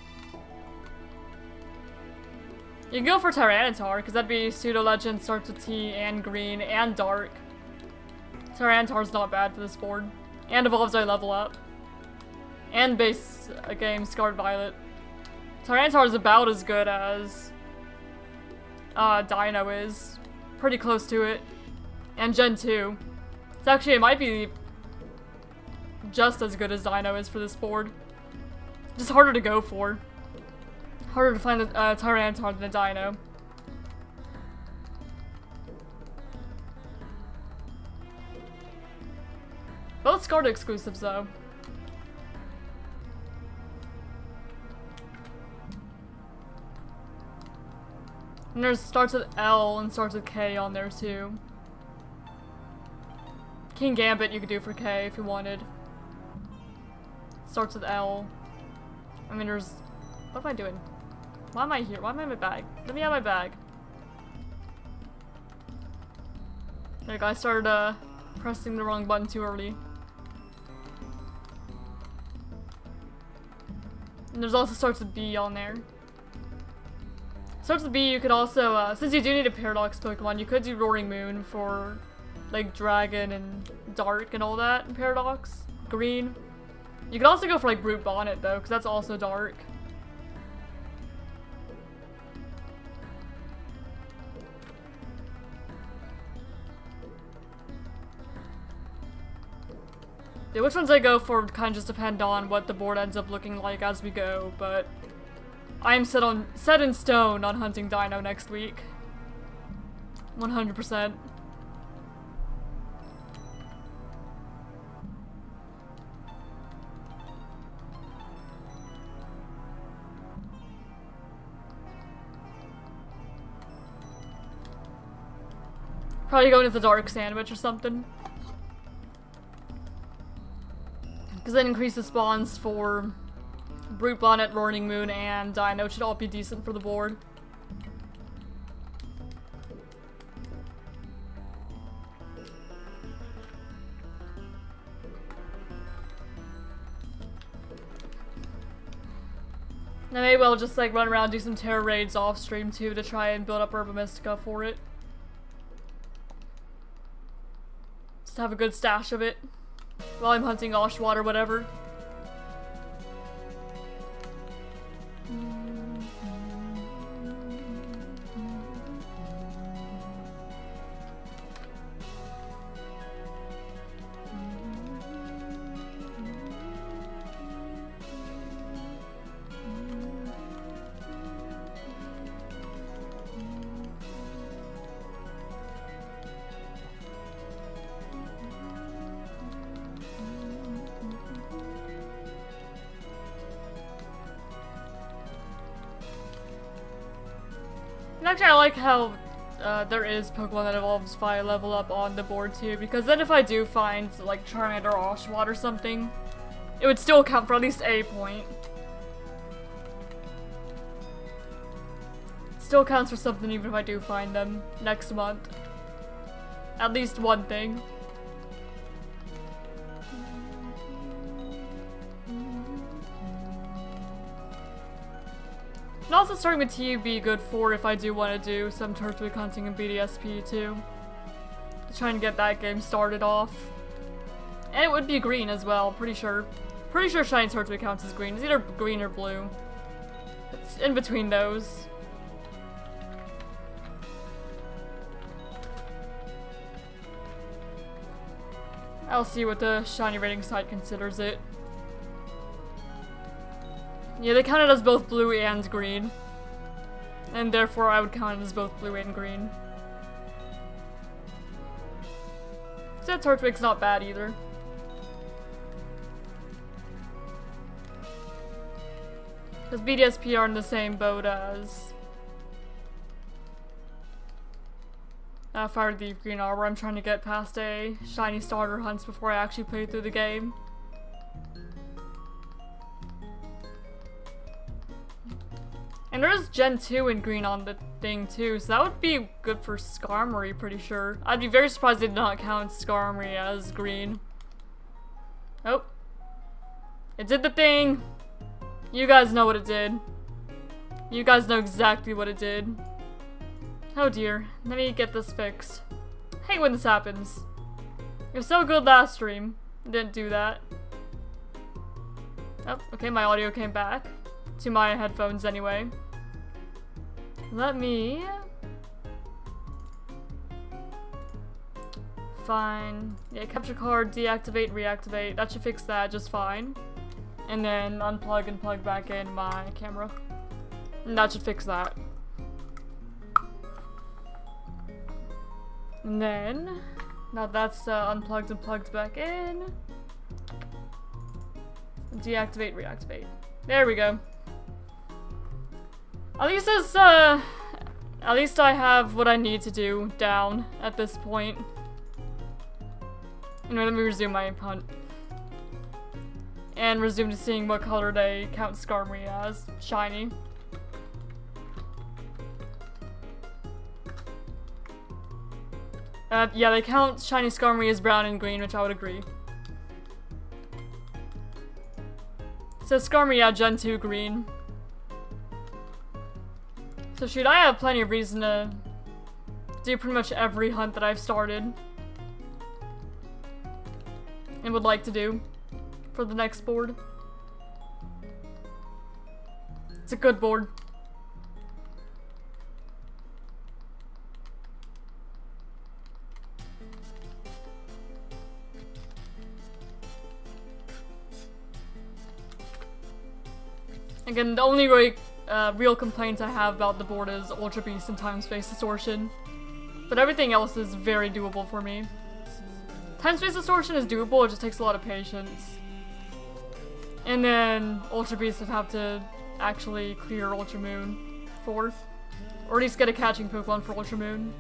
[SPEAKER 1] You can go for Tyranitar, because that'd be Pseudo-Legend, starts with T, and Green, and Dark. Tyranitar's not bad for this board. And evolves by level up. And base game Scarred Violet. Tyranitar is about as good as Dino is. Pretty close to it. And Gen 2. It's actually, it might be just as good as Dino is for this board. Just harder to go for. Harder to find a Tyranitar than a Dino. Both Scarred exclusives though. And there's starts with L and starts with K on there too. King Gambit you could do for K if you wanted. Starts with L. I mean there's... What am I doing? Why am I here? Why am I in my bag? Let me out of my bag. There you go, I started pressing the wrong button too early. And there's also starts with B on there. Starts with B, you could also, since you do need a Paradox Pokemon, you could do Roaring Moon for, like, Dragon and Dark and all that in Paradox. Green. You could also go for, like, Brute Bonnet, though, because that's also Dark. Yeah, which ones I go for would kind of just depend on what the board ends up looking like as we go, but I am set in stone on hunting Dino next week. 100%. Probably going to the Dark Sandwich or something. Because that increases spawns for Brute Bonnet, Roaring Moon, and Dino. It should all be decent for the board. And I may well just like run around and do some terror raids off stream too to try and build up Herba Mystica for it. Just have a good stash of it while I'm hunting Oshawott or whatever. And actually I like how there is Pokemon that evolves via level up on the board too, because then if I do find like Charmander or Oshawott or something, it would still count for at least a point. It still counts for something even if I do find them next month. At least one thing. And also starting with T would be good for if I do want to do some Turtwig hunting in BDSP too. Trying to get that game started off. And it would be green as well, pretty sure. Pretty sure Shiny Turtwig counts as green. It's either green or blue. It's in between those. I'll see what the shiny rating site considers it. Yeah, they count it as both blue and green. And therefore I would count it as both blue and green. So that Turtwig's not bad either. Because BDSP are in the same boat as Fire Thief Green Arbor. I'm trying to get past a shiny starter hunts before I actually play through the game. And there is Gen 2 in green on the thing too, so that would be good for Skarmory, pretty sure. I'd be very surprised they did not count Skarmory as green. Oh. It did the thing! You guys know what it did. You guys know exactly what it did. Oh dear. Let me get this fixed. I hate when this happens. It was so good last stream. Didn't do that. Oh, okay, my audio came back. To my headphones anyway. Let me find, yeah, capture card, deactivate, reactivate. That should fix that just fine. And then unplug and plug back in my camera. And that should fix that. And then, now that's unplugged and plugged back in. Deactivate, reactivate. There we go. At least this At least I have what I need to do down at this point. Anyway, let me resume my hunt. And resume to seeing what color they count Skarmory as. Shiny. Yeah, they count shiny Skarmory as brown and green, which I would agree. So Skarmory, yeah, Gen 2 green. So shoot, I have plenty of reason to do pretty much every hunt that I've started. And would like to do for the next board. It's a good board. Again, the only real complaints I have about the board is Ultra Beast and Time Space Distortion. But everything else is very doable for me. Time Space Distortion is doable, it just takes a lot of patience. And then Ultra Beast would have to actually clear Ultra Moon for. Or at least get a catching Pokemon for Ultra Moon.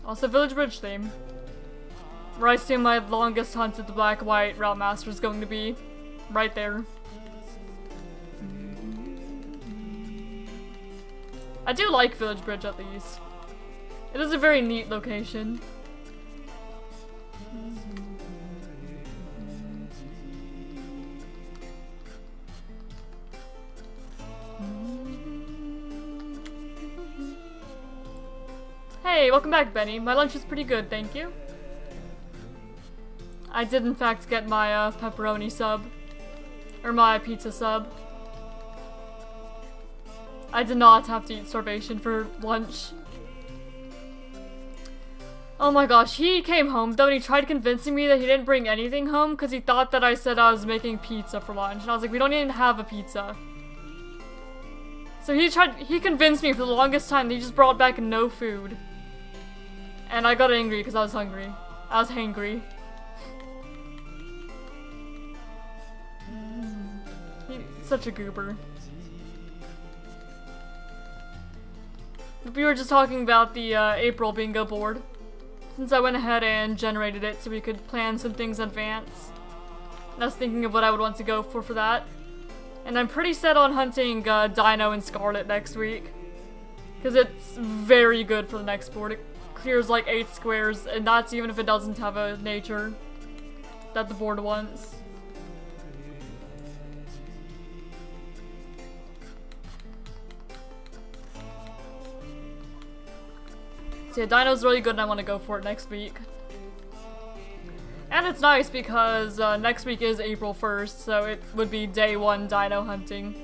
[SPEAKER 1] Also, Village Bridge theme. Where I assume my longest hunt at the Black-White Route Master is going to be. Right there. I do like Village Bridge at least. It is a very neat location. Hey, welcome back, Benny. My lunch is pretty good, thank you. I did in fact get my pepperoni sub. Or my pizza sub. I did not have to eat starvation for lunch. Oh my gosh, he came home though and he tried convincing me that he didn't bring anything home because he thought that I said I was making pizza for lunch. And I was like, we don't even have a pizza. So he convinced me for the longest time that he just brought back no food. And I got angry because I was hungry. I was hangry. He's such a goober. We were just talking about the April bingo board. Since I went ahead and generated it so we could plan some things in advance. And I was thinking of what I would want to go for that. And I'm pretty set on hunting Dino and Scarlet next week. Because it's very good for the next board. It clears like 8 squares, and that's even if it doesn't have a nature that the board wants. So yeah, Dino's really good and I want to go for it next week. And it's nice because next week is April 1st, so it would be day 1 Dino hunting.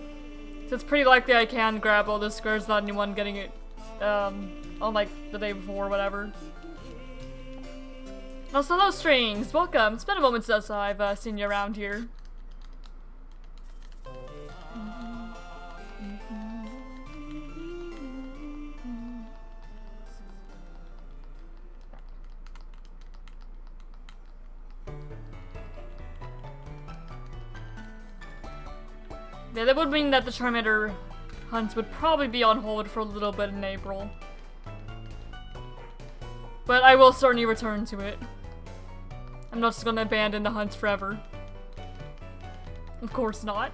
[SPEAKER 1] So it's pretty likely I can grab all the squares without anyone getting it on like the day before or whatever. Also, hello Strings, welcome. It's been a moment since I've seen you around here. Yeah, that would mean that the Charmander hunts would probably be on hold for a little bit in April. But I will certainly return to it. I'm not just gonna abandon the hunts forever. Of course not.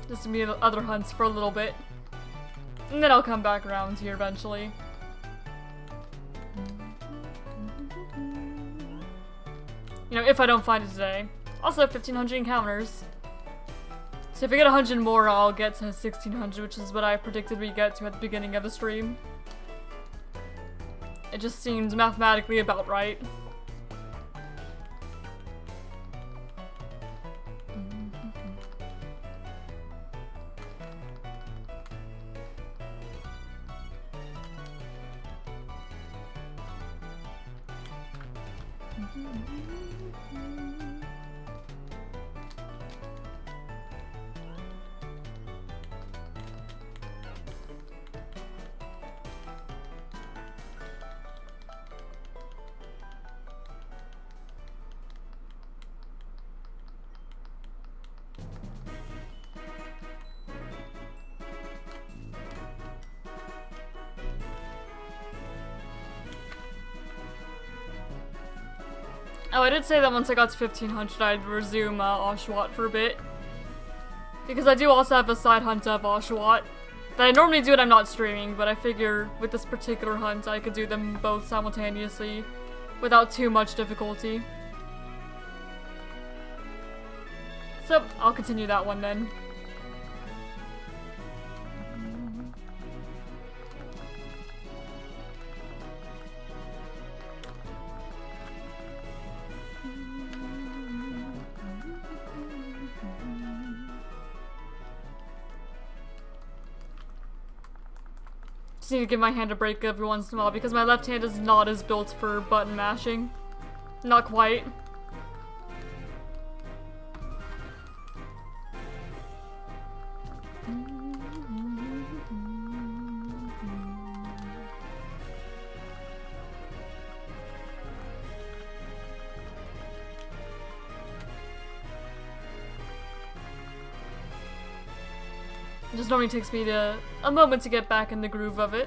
[SPEAKER 1] Just to be other hunts for a little bit. And then I'll come back around here eventually. You know, if I don't find it today. Also, 1,500 encounters. So if I get 100 more, I'll get to 1,600, which is what I predicted we'd get to at the beginning of the stream. It just seems mathematically about right. Oh, I did say that once I got to 1500 I'd resume Oshawott for a bit. Because I do also have a side hunt of Oshawott that I normally do when I'm not streaming, but I figure with this particular hunt I could do them both simultaneously without too much difficulty. So, I'll continue that one then. Just need to give my hand a break every once in a while because my left hand is not as built for button mashing. Not quite. It just normally takes me a moment to get back in the groove of it.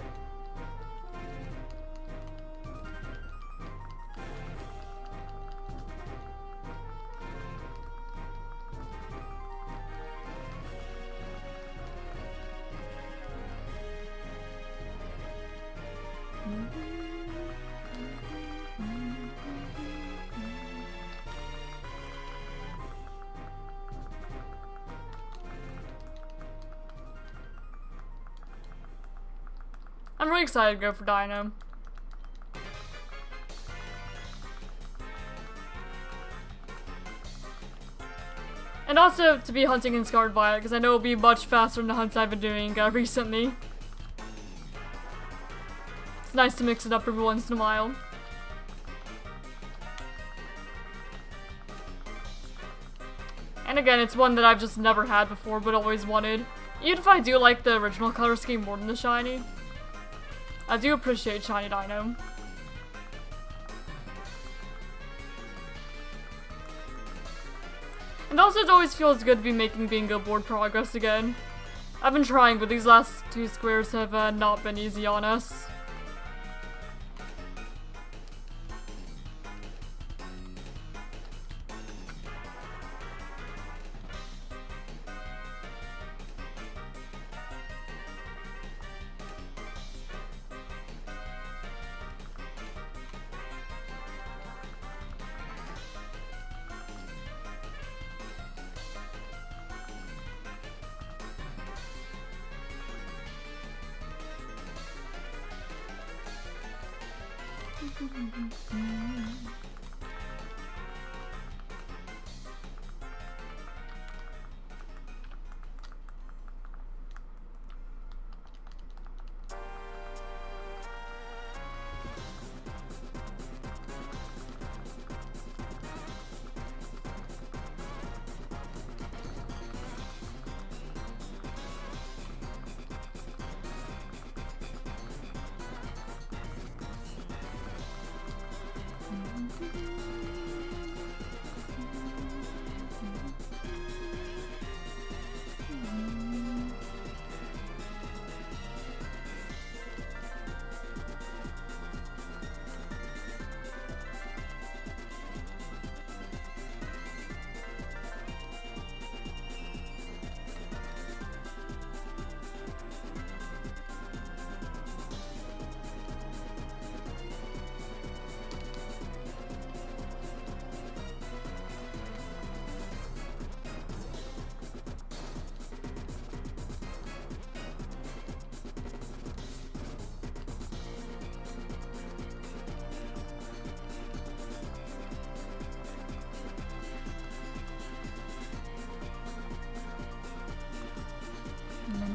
[SPEAKER 1] I'm really excited to go for Dino. And also to be hunting in Scarred Violet, because I know it'll be much faster than the hunts I've been doing recently. It's nice to mix it up every once in a while. And again, it's one that I've just never had before, but always wanted. Even if I do like the original color scheme more than the shiny, I do appreciate shiny Dino. And also it always feels good to be making bingo board progress again. I've been trying, but these last two squares have not been easy on us.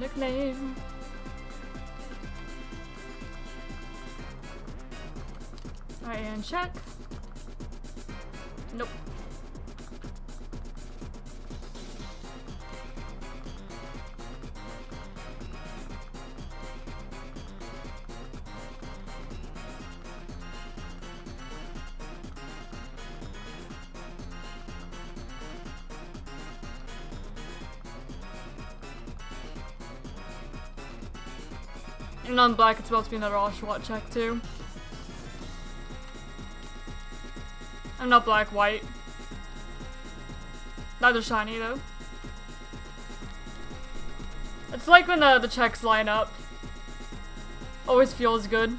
[SPEAKER 1] Nickname. Alright, and check. Nope. And on black, it's about to be another Oshawott check too. I'm not black, white. Neither shiny, though. It's like when the checks line up. Always feels good.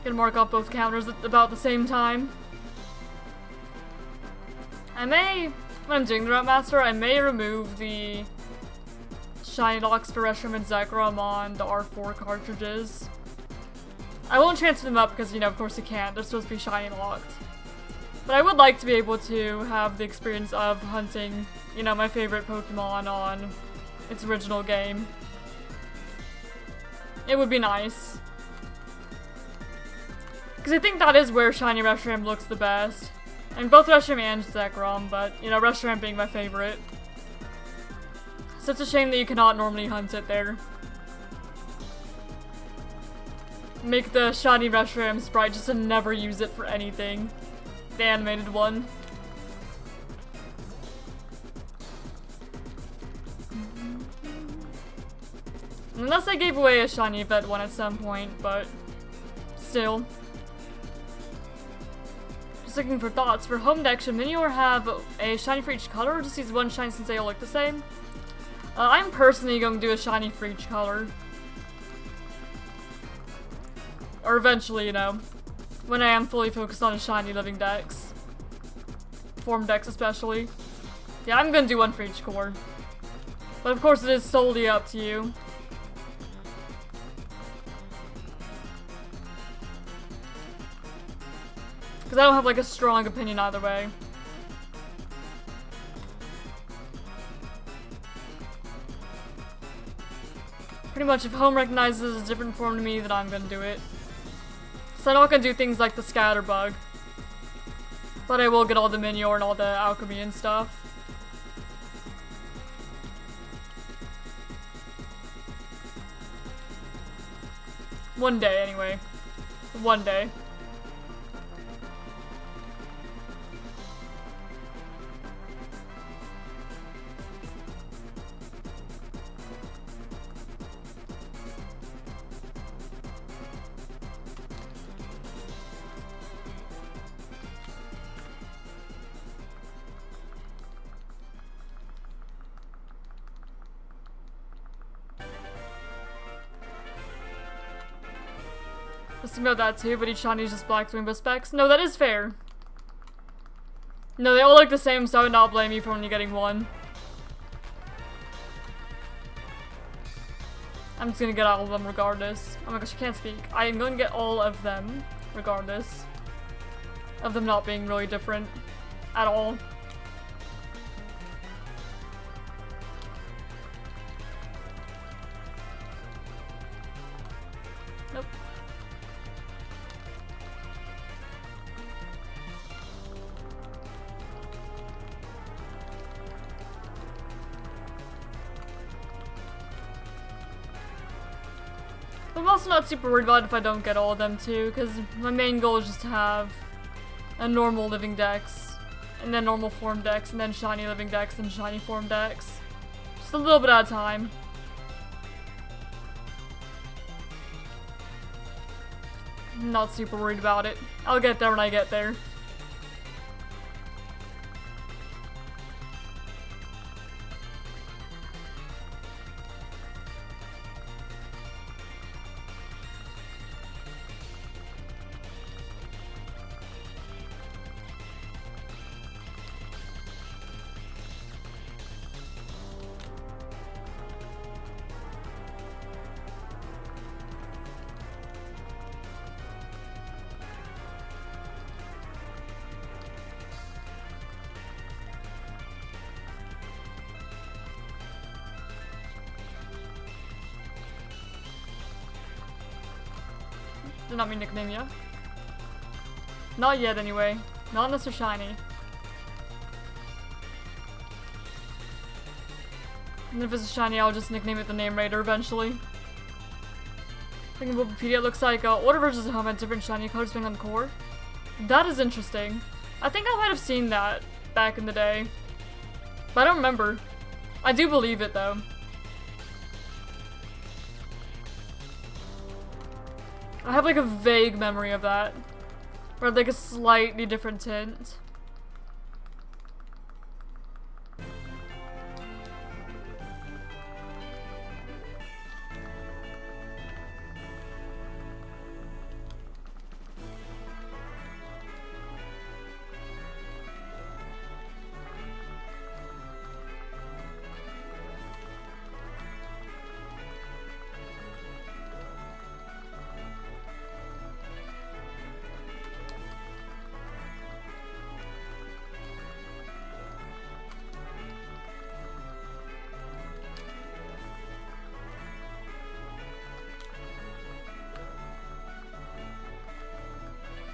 [SPEAKER 1] Can mark up both counters at about the same time. I may, when I'm doing the Route Master, I may remove the shiny locks for Reshiram and Zekrom on the R4 cartridges. I won't transfer them up because, you know, of course you can't. They're supposed to be shiny locked. But I would like to be able to have the experience of hunting, you know, my favorite Pokemon on its original game. It would be nice. Because I think that is where shiny Reshiram looks the best. I mean, both Reshiram and Zekrom, but, you know, Reshiram being my favorite. So it's a shame that you cannot normally hunt it there. Make the shiny Reshiram sprite just to never use it for anything. The animated one. Unless I gave away a shiny vet one at some point, but still. Just looking for thoughts. For home deck, should Minior have a shiny for each color or just use one shiny since they all look the same? I'm personally going to do a shiny for each color. Or eventually, you know, when I am fully focused on a shiny living dex. Form decks especially. Yeah, I'm gonna do one for each core. But of course it is solely up to you. Because I don't have like a strong opinion either way. Pretty much if home recognizes a different form to me, then I'm gonna do it. So I'm not gonna do things like the Scatterbug. But I will get all the Minior and all the alchemy and stuff. One day, anyway. One day. Just about that too, but each shiny is just black rainbow specs. No, that is fair. No, they all look the same, so I would not blame you for only getting one. I'm just gonna get all of them regardless. Oh my gosh, I can't speak. I am going to get all of them regardless of them not being really different at all. Nope. I'm also not super worried about it if I don't get all of them too, because my main goal is just to have a normal living dex, and then normal form dex, and then shiny living dex, and shiny form dex. Just a little bit at a time. I'm not super worried about it. I'll get there when I get there. Did not mean nickname yet. Not yet, anyway. Not unless they're shiny. And if it's shiny, I'll just nickname it the Name Raider eventually. I think Wikipedia looks like older versions of home had different shiny colors depending on the core. That is interesting. I think I might have seen that back in the day. But I don't remember. I do believe it though. I have like a vague memory of that. Or like a slightly different tint.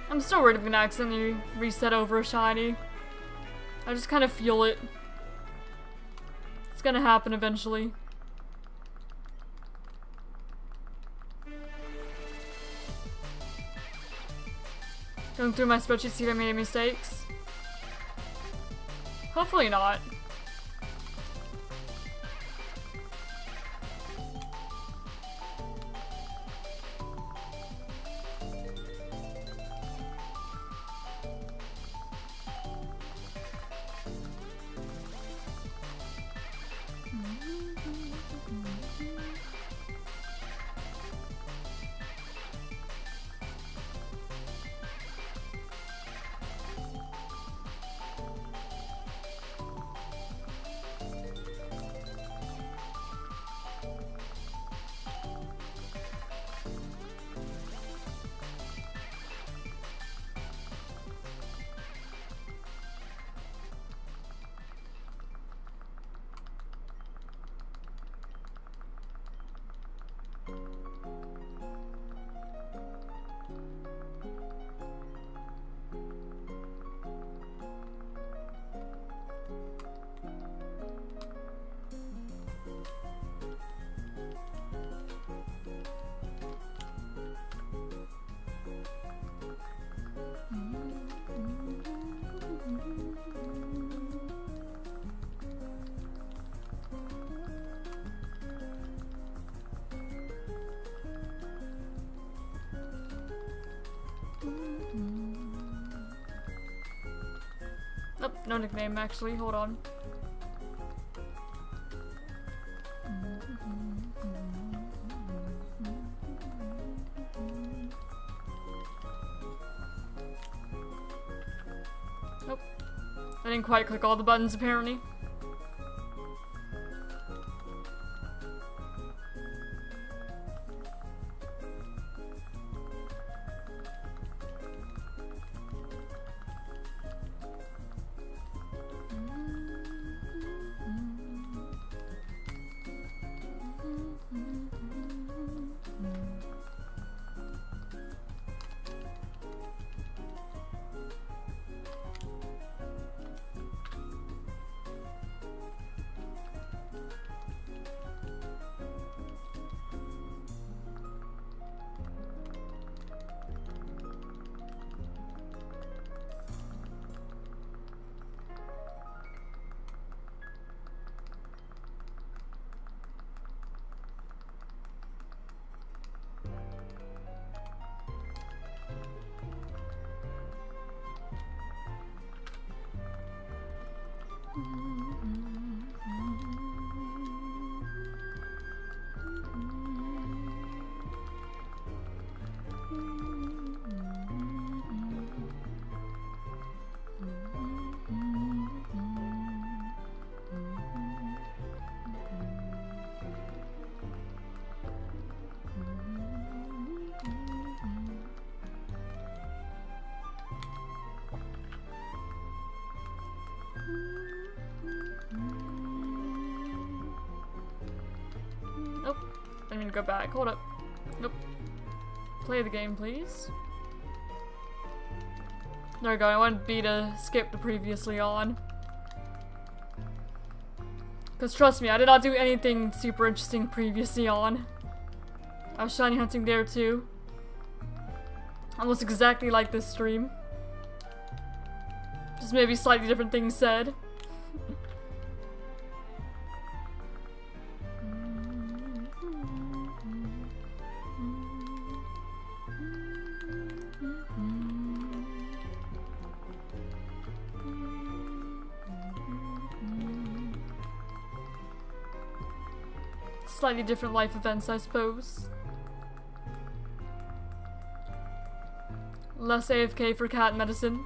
[SPEAKER 1] I'm still worried I'm gonna accidentally reset over a shiny. I just kind of feel it. It's gonna happen eventually. Going through my spreadsheet, see if I made any mistakes. Hopefully not. Oh, no nickname actually, hold on. Nope. I didn't quite click all the buttons apparently. Nope. I mean, go back. Hold up. Nope. Play the game, please. There we go. I wanted B to skip the previously on. Because trust me, I did not do anything super interesting previously on. I was shiny hunting there too. Almost exactly like this stream. Just maybe slightly different things said. Slightly different life events, I suppose. Less AFK for cat medicine.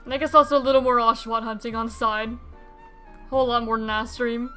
[SPEAKER 1] And I guess also a little more Oshawott hunting on the side. Whole lot more than last stream.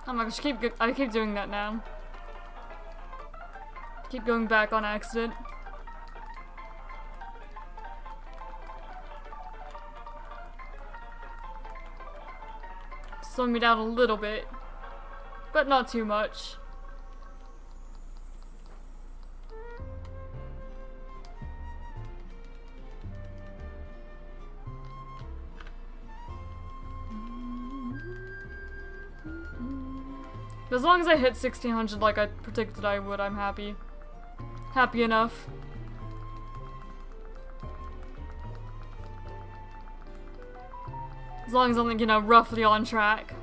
[SPEAKER 1] Oh my gosh, I keep doing that now. Keep going back on accident. Slowing me down a little bit, but not too much. As long as I hit 1600 like I predicted I would, I'm happy. Happy enough. As long as I'm, like, you know, roughly on track.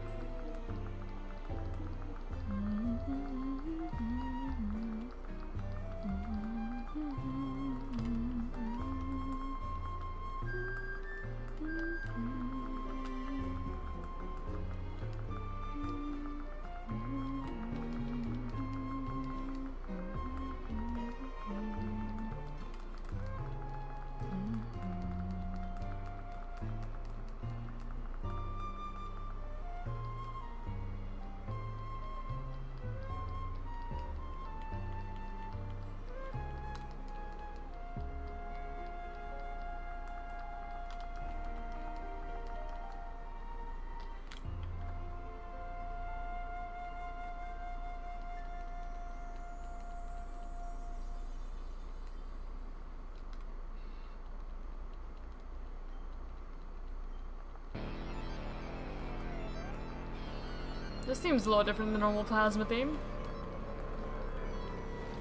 [SPEAKER 1] This seems a lot different than the normal plasma theme.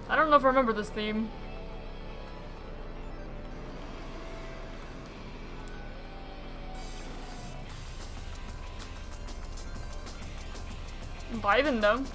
[SPEAKER 1] I don't know if I remember this theme. I'm vibing though.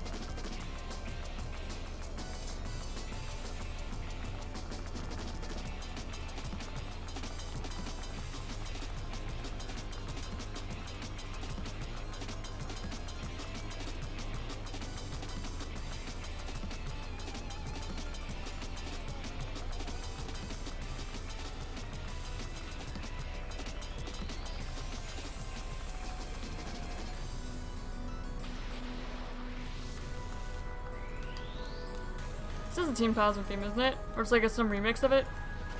[SPEAKER 1] This is a Team Plasma theme, isn't it? Or it's like some remix of it?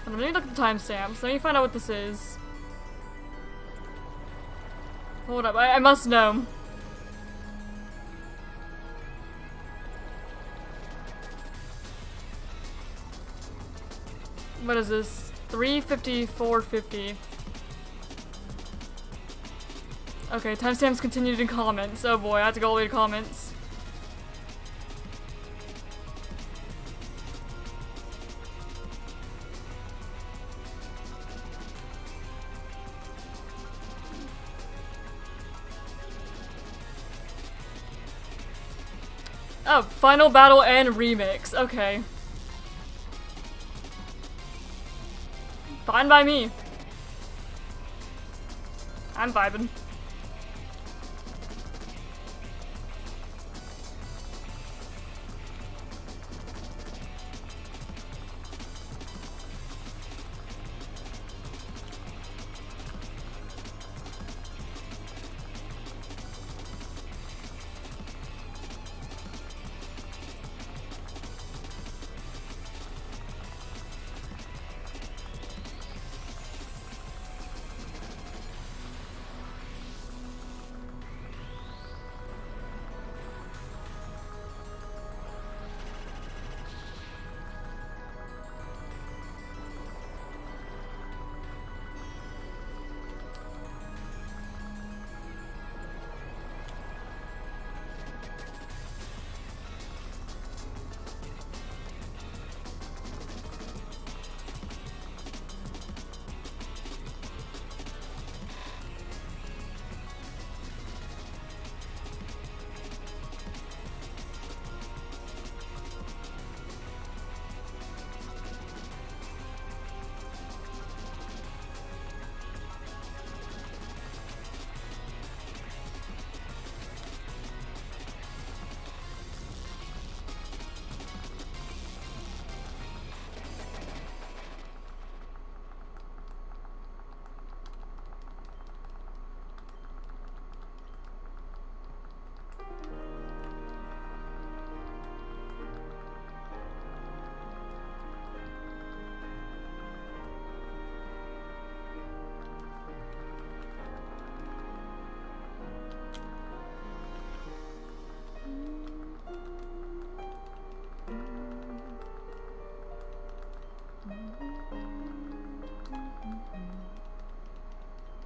[SPEAKER 1] But let me look at the timestamps. Let me find out what this is. Hold up, I must know. What is this? 3:54:50. Okay, timestamps continued in comments. Oh boy, I have to go all the way to comments. Oh, final battle and remix. Okay. Fine by me. I'm vibing.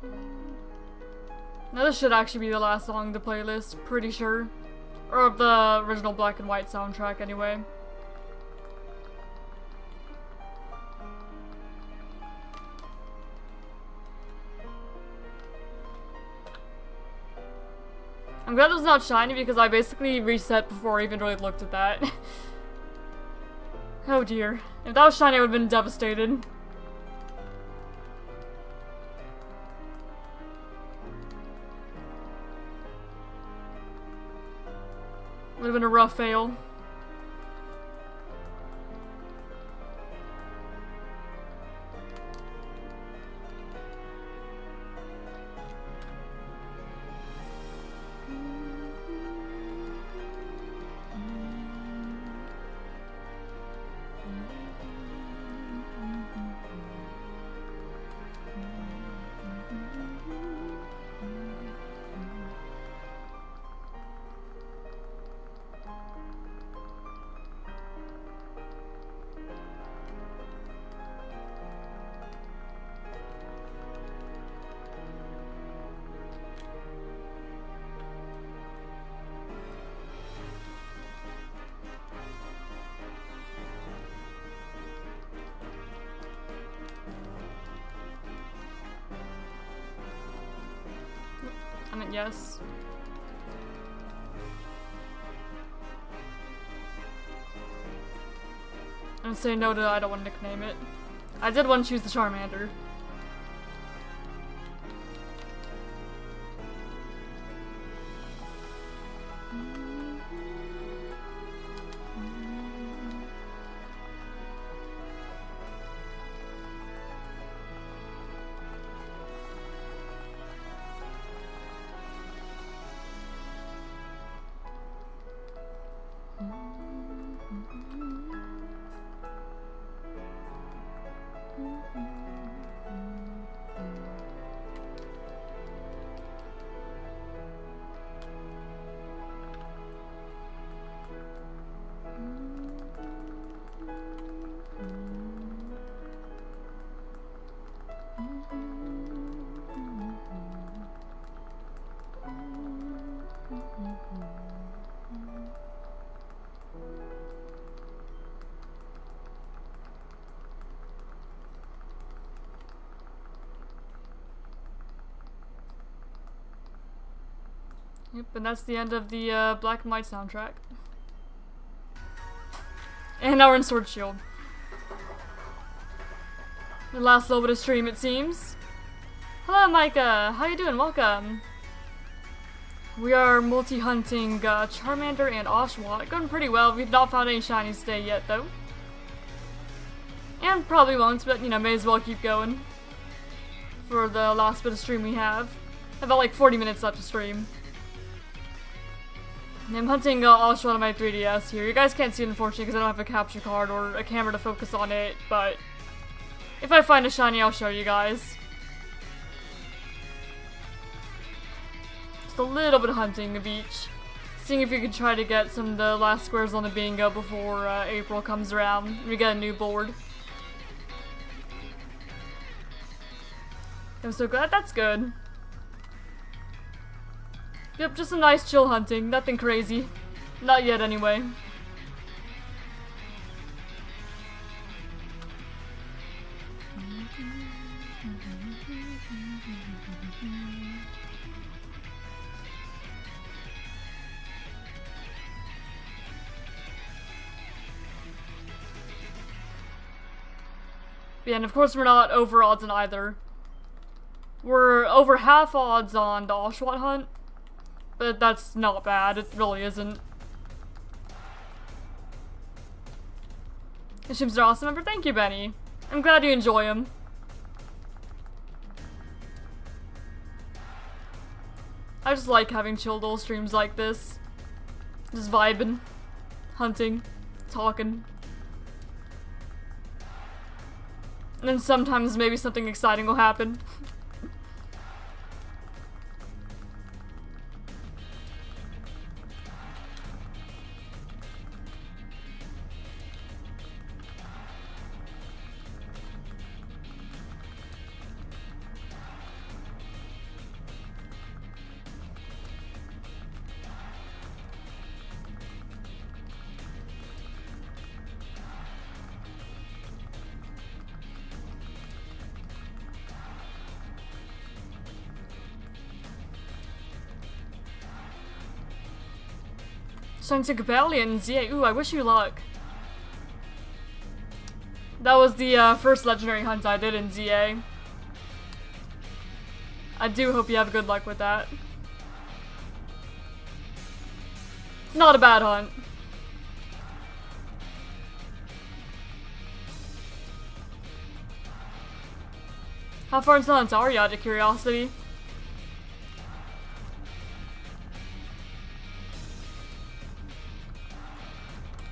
[SPEAKER 1] Now this should actually be the last song in the playlist, pretty sure. Or of the original black and white soundtrack, anyway. I'm glad it was not shiny because I basically reset before I even really looked at that. Oh dear. If that was shiny, I would have been devastated. Would have been a rough fail. I mean, yes. I'm saying no to I don't want to nickname it. I did want to choose the Charmander. Yep, and that's the end of the Black and White soundtrack. And now we're in Sword Shield. The last little bit of stream, it seems. Hello, Micah. How you doing? Welcome. We are multi-hunting Charmander and Oshawott. Going pretty well. We've not found any shinies today yet, though. And probably won't, but, you know, may as well keep going. For the last bit of stream we have. About like 40 minutes left to stream. I'm hunting Oshawott on my 3DS here. You guys can't see it, unfortunately, because I don't have a capture card or a camera to focus on it, but if I find a shiny, I'll show you guys. Just a little bit of hunting of each. Seeing if you can try to get some of the last squares on the bingo before April comes around. We get a new board. I'm so glad. That's good. Yep, just some nice chill hunting. Nothing crazy. Not yet, anyway. Yeah, and of course we're not over odds on either. We're over half odds on the Oshawott hunt. But that's not bad, it really isn't. The streams are awesome, Ember. Thank you, Benny. I'm glad you enjoy them. I just like having chill little streams like this. Just vibing, hunting, talking. And then sometimes maybe something exciting will happen. Shine to Cobalion, ZA. Ooh, I wish you luck. That was the first legendary hunt I did in ZA. I do hope you have good luck with that. It's not a bad hunt. How far into hunts are you, out of curiosity?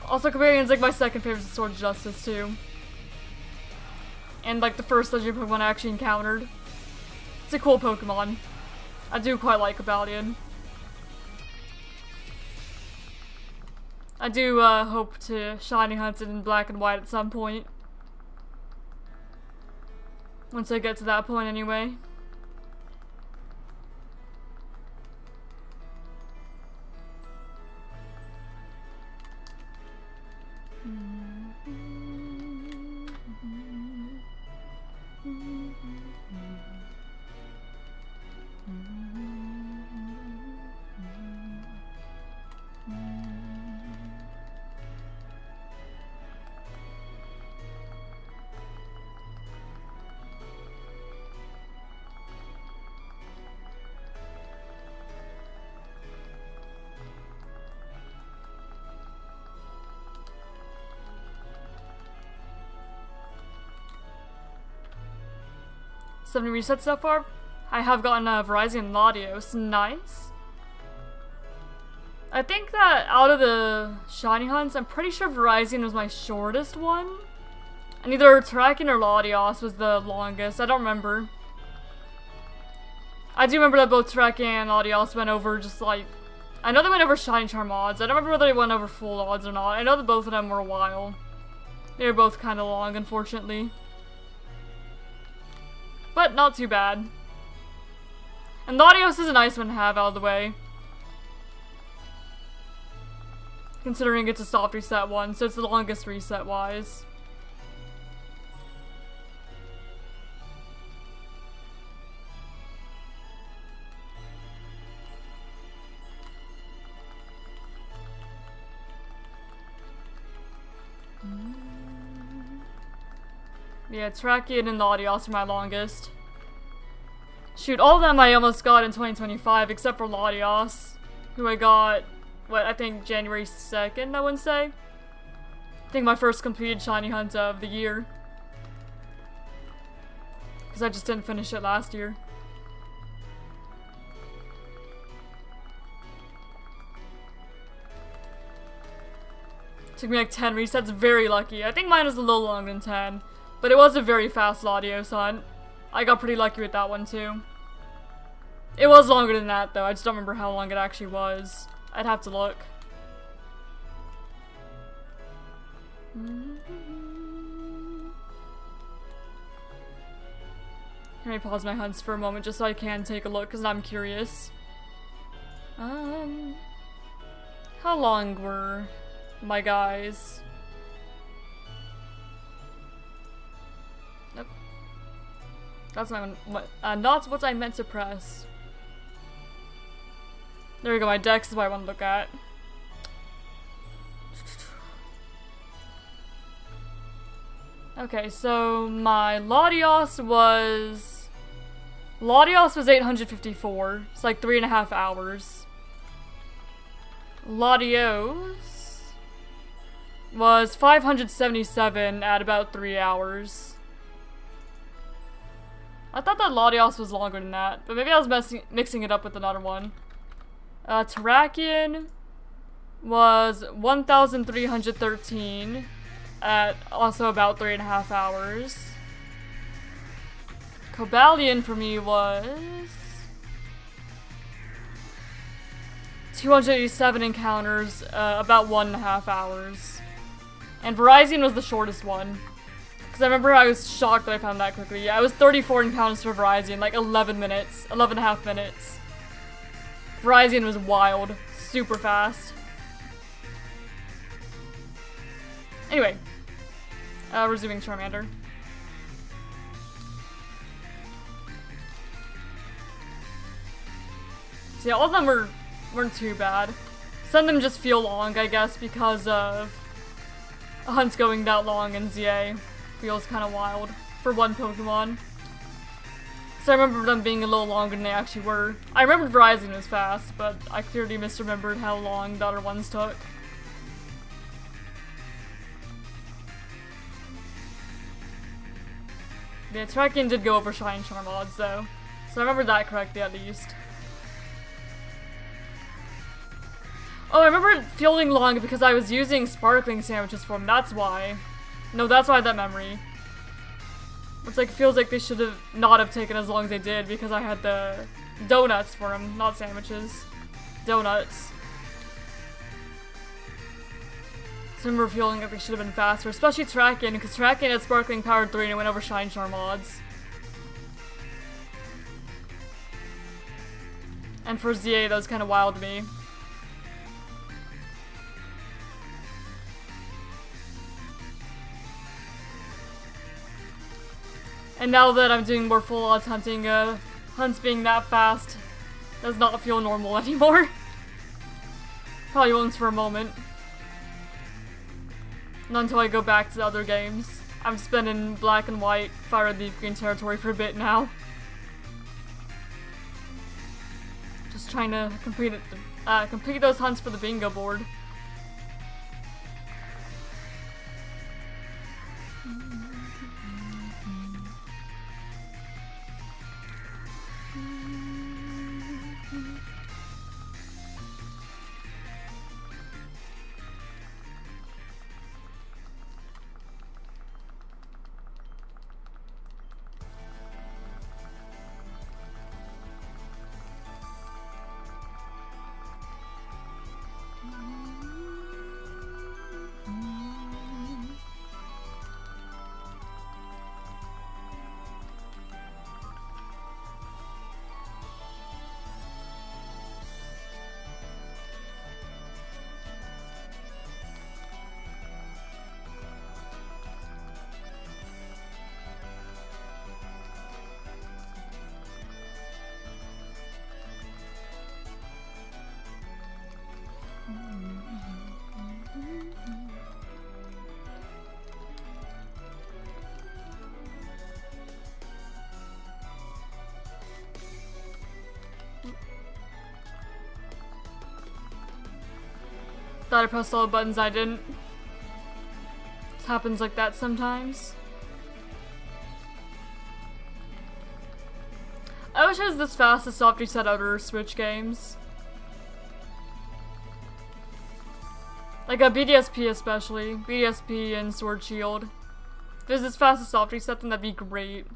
[SPEAKER 1] Also, Cobalion's like my second favorite Sword of Justice too. And like the first legendary Pokemon I actually encountered. It's a cool Pokemon. I do quite like Cobalion. I do hope to shiny hunt it in black and white at some point. Once I get to that point anyway. Seven resets so far. I have gotten Verizon and Latios. Nice. I think that out of the shiny hunts, I'm pretty sure Verizon was my shortest one. And either Terrakion or Latios was the longest. I don't remember. I do remember that both Terrakion and Latios went over just like... I know they went over shiny charm odds. I don't remember whether they went over full odds or not. I know that both of them were a while. They were both kind of long, unfortunately. But not too bad. And Latios is a nice one to have out of the way. Considering it's a soft reset one, so it's the longest reset-wise. Yeah, Terrakion and Latios are my longest. Shoot, all of them I almost got in 2025, except for Latios, who I got, what, I think January 2nd, I would say? I think my first completed shiny hunt of the year. Because I just didn't finish it last year. Took me like 10 resets, very lucky. I think mine was a little longer than 10. But it was a very fast Latios hunt. I got pretty lucky with that one too. It was longer than that though, I just don't remember how long it actually was. I'd have to look. Let me pause my hunts for a moment just so I can take a look because I'm curious. How long were my guys? That's not what I meant to press. There we go, my dex is what I want to look at. Okay, so my Latios was 854. It's like 3.5 hours. Latios was 577 at about 3 hours. I thought that Latios was longer than that, but maybe I was mixing it up with another one. Terrakion was 1,313 at also about 3.5 hours. Cobalion for me was 287 encounters, about 1.5 hours. And Verizon was the shortest one. Because I remember I was shocked that I found that quickly. Yeah, it was 34 encounters for Verizon, like 11 minutes, 11.5 minutes. Verizon was wild, super fast. Anyway, resuming Charmander. So yeah, all of them weren't too bad. Some of them just feel long, I guess, because of a hunt's going that long in ZA. Feels kind of wild for one Pokemon. So I remember them being a little longer than they actually were. I remembered Verizon was fast, but I clearly misremembered how long the other ones took. The Terrakion did go over Shine Charm odds though, so I remember that correctly at least. Oh, I remember it feeling long because I was using sparkling sandwiches for them, that's why. No, that's why I had that memory. It's like, it feels like they should have not have taken as long as they did because I had the donuts for them, not sandwiches. Donuts. So I remember feeling like they should have been faster, especially Terrakion, because Terrakion had Sparkling Power 3 and it went over Shine Charm odds. And for ZA, that was kind of wild to me. And now that I'm doing more full odds hunting, hunts being that fast does not feel normal anymore. Probably won't for a moment. Not until I go back to the other games. I'm spending black and white, FireRed Leaf Green territory for a bit now. Just trying to complete those hunts for the bingo board. Thought I pressed all the buttons, I didn't. This happens like that sometimes. I wish it was this fast to soft reset other Switch games. Like a BDSP especially. BDSP and Sword Shield. If it was this fast to soft reset, then that'd be great.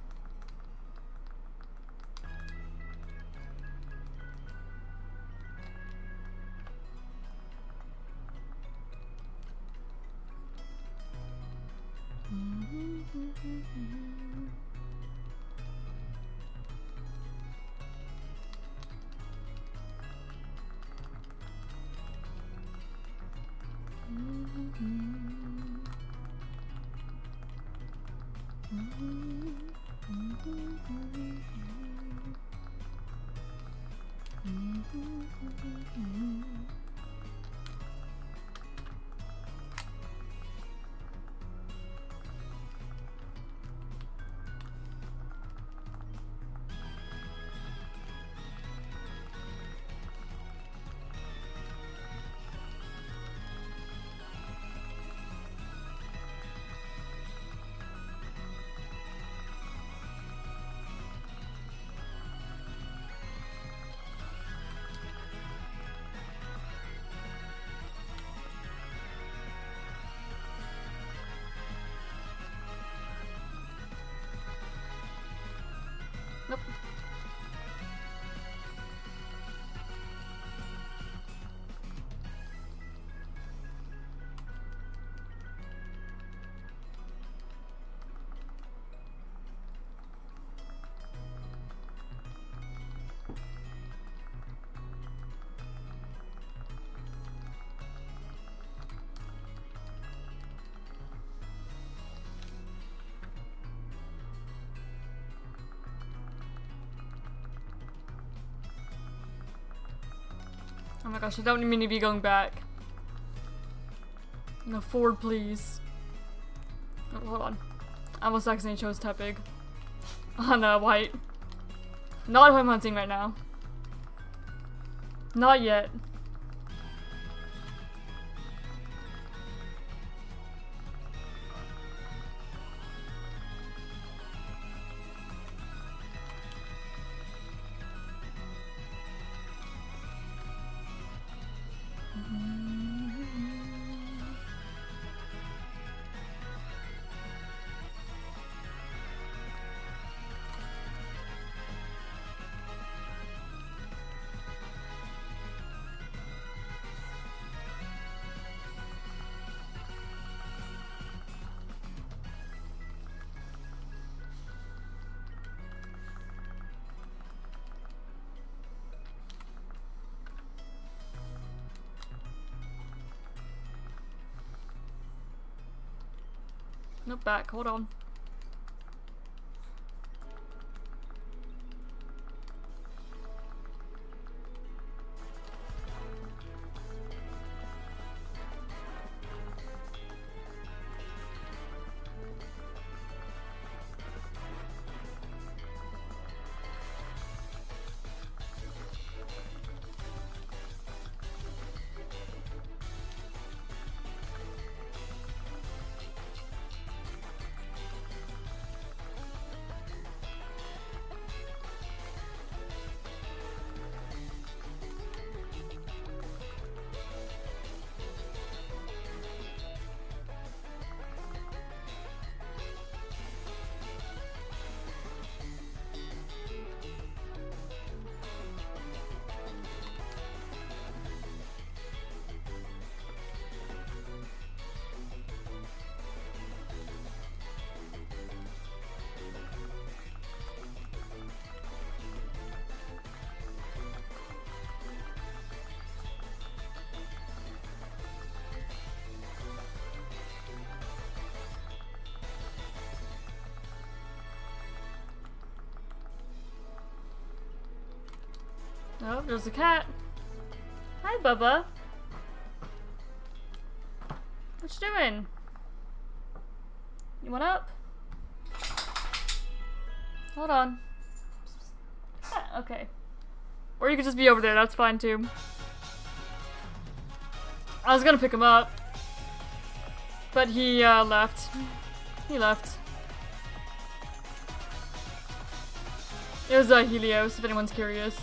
[SPEAKER 1] Oh my gosh, I don't mean to be going back. No, forward, please. Oh, hold on. I almost accidentally chose Tepig. On white. Not who I'm hunting right now. Not yet. Nope, back. Hold on. Oh, there's a cat. Hi, Bubba. What you doing? You want up? Hold on. Ah, okay. Or you could just be over there, that's fine too. I was gonna pick him up. But he left. He left. It was Helios, if anyone's curious.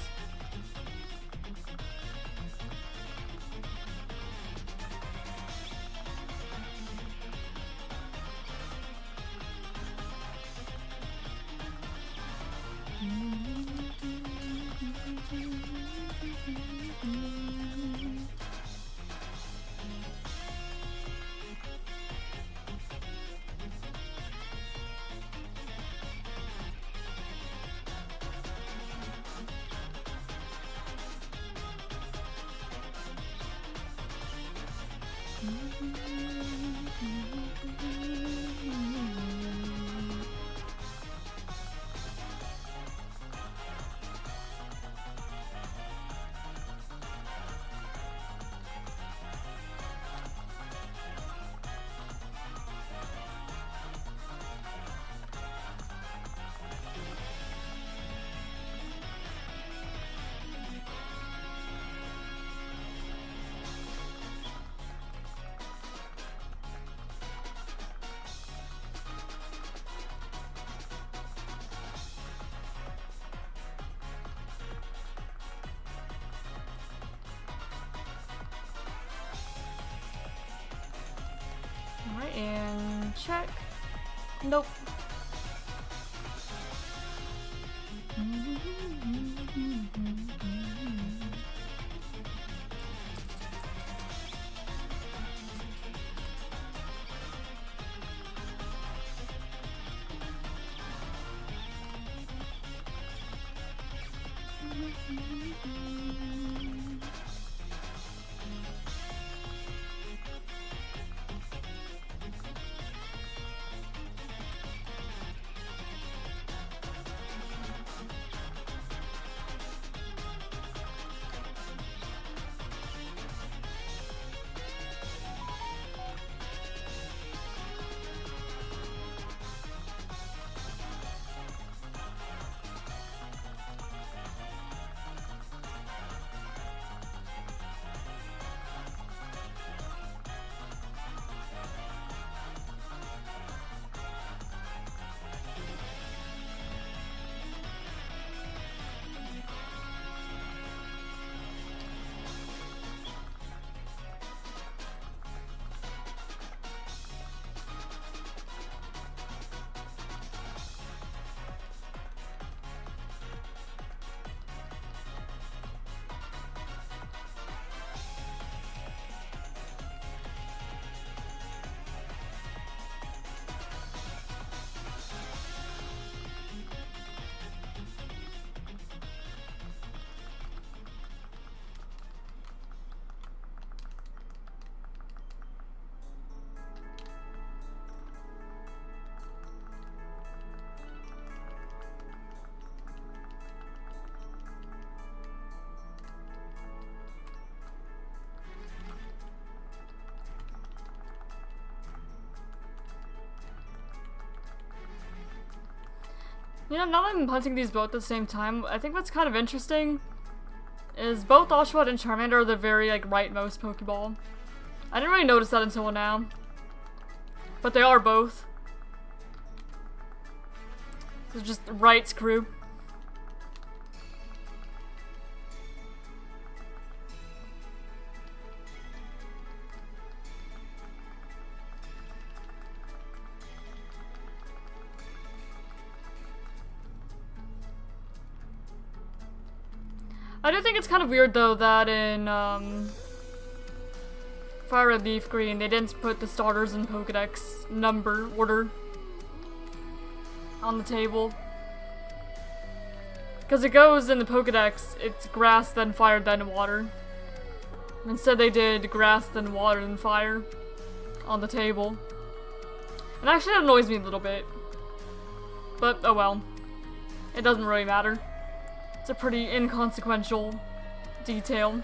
[SPEAKER 1] Alright, and check. Nope. You know, now that I'm hunting these both at the same time, I think what's kind of interesting is both Oshawott and Charmander are the very, like, rightmost Pokeball. I didn't really notice that until now. But they are both. It's just rights crew. I do think it's kind of weird though that in FireRed Leaf Green they didn't put the starters in Pokedex number order on the table. Because it goes in the Pokedex, it's grass, then fire, then water. Instead they did grass, then water, then fire on the table. And actually that annoys me a little bit. But oh well. It doesn't really matter. It's a pretty inconsequential detail.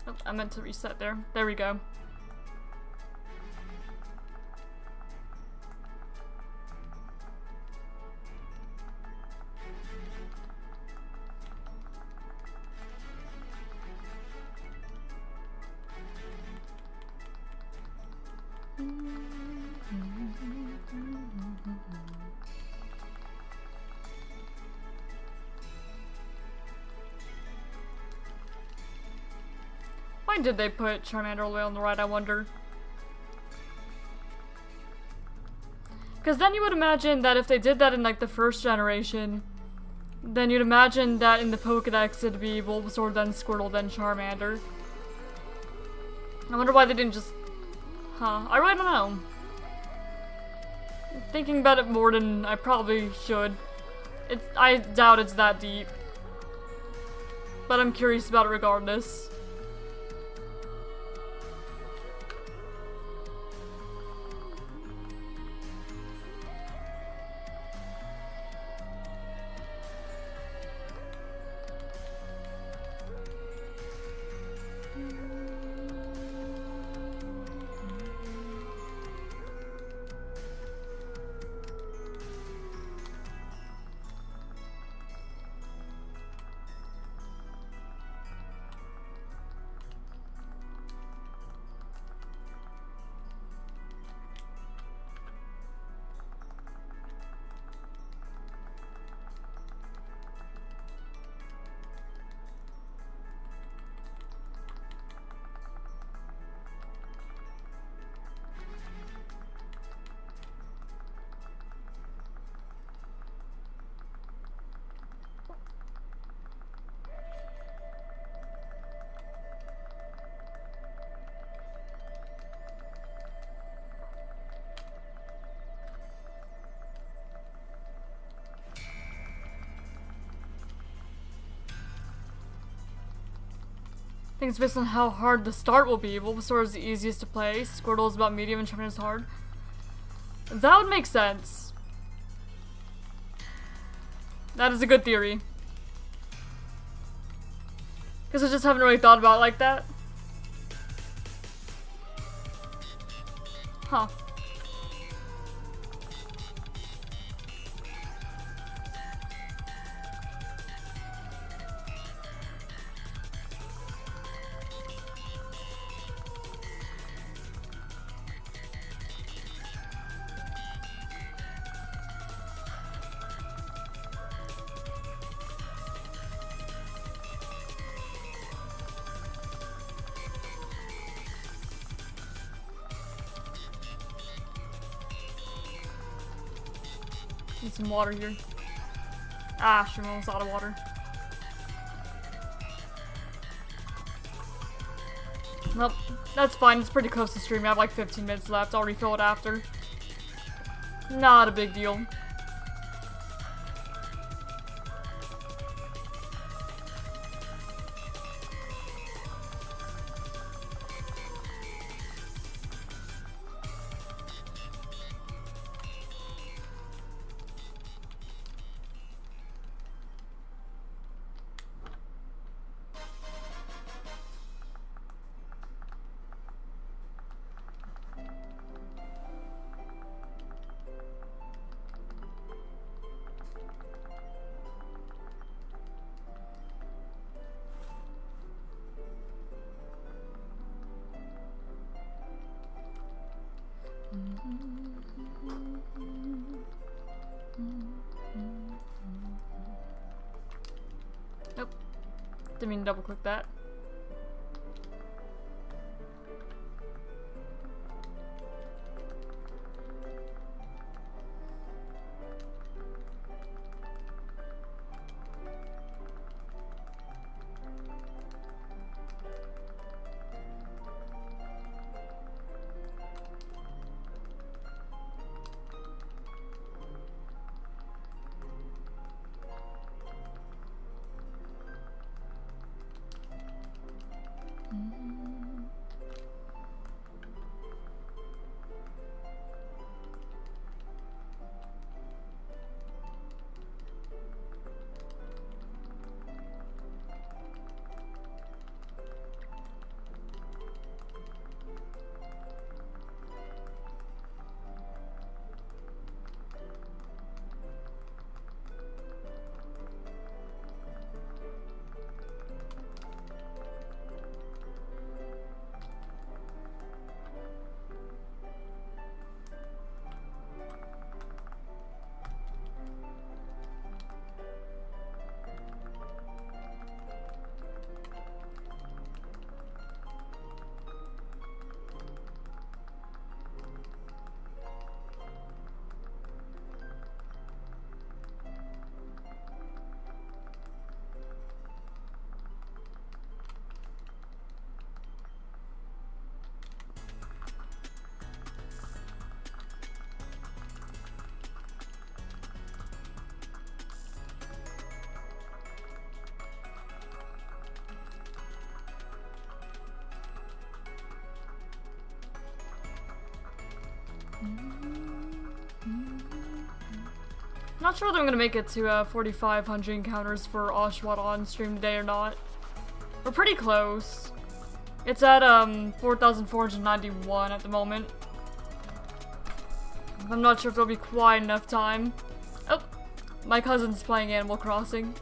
[SPEAKER 1] Oh, I meant to reset there. There we go. Why did they put Charmander all the way on the right, I wonder? Because then you would imagine that if they did that in like the first generation, then you'd imagine that in the Pokedex it'd be Bulbasaur, then Squirtle, then Charmander. I wonder why they didn't just... Huh, I really don't know. Thinking about it more than I probably should. I doubt it's that deep. But I'm curious about it regardless. I think it's based on how hard the start will be. Bulbasaur is the easiest to play, Squirtle is about medium, and Charmander is hard. That would make sense. That is a good theory. Guess I just haven't really thought about it like that. Huh. Need some water here. Ah, I'm almost out of water. Nope, that's fine. It's pretty close to stream. I have like 15 minutes left. I'll refill it after. Not a big deal. Nope. Didn't mean to double click that. Not sure whether I'm gonna make it to 4,500 encounters for Oshawott on stream today or not. We're pretty close. It's at 4,491 at the moment. I'm not sure if there'll be quite enough time. Oh, my cousin's playing Animal Crossing.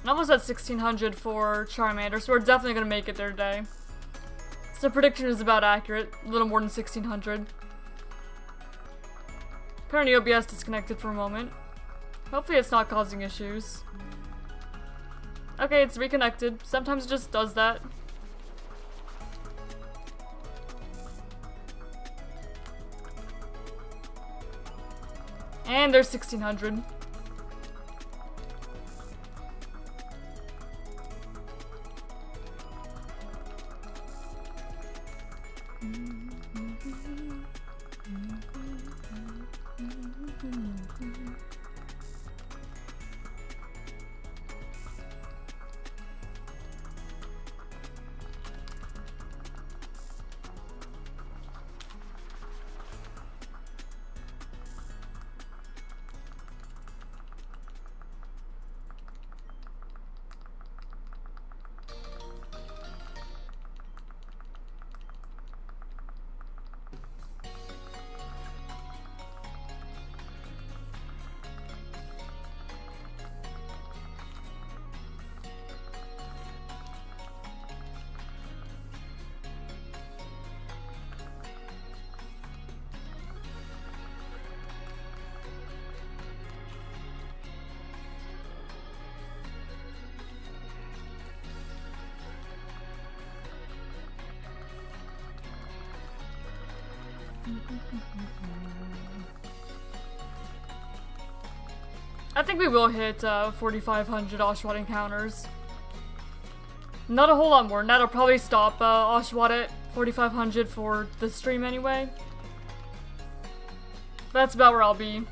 [SPEAKER 1] Almost at 1,600 for Charmander, so we're definitely gonna make it there today. So prediction is about accurate, a little more than 1,600. Apparently OBS disconnected for a moment. Hopefully it's not causing issues. Okay, it's reconnected. Sometimes it just does that. And there's 1,600. I think we will hit 4,500 Oshawott encounters. Not a whole lot more, and that'll probably stop Oshawott at 4,500 for the stream anyway. That's about where I'll be. And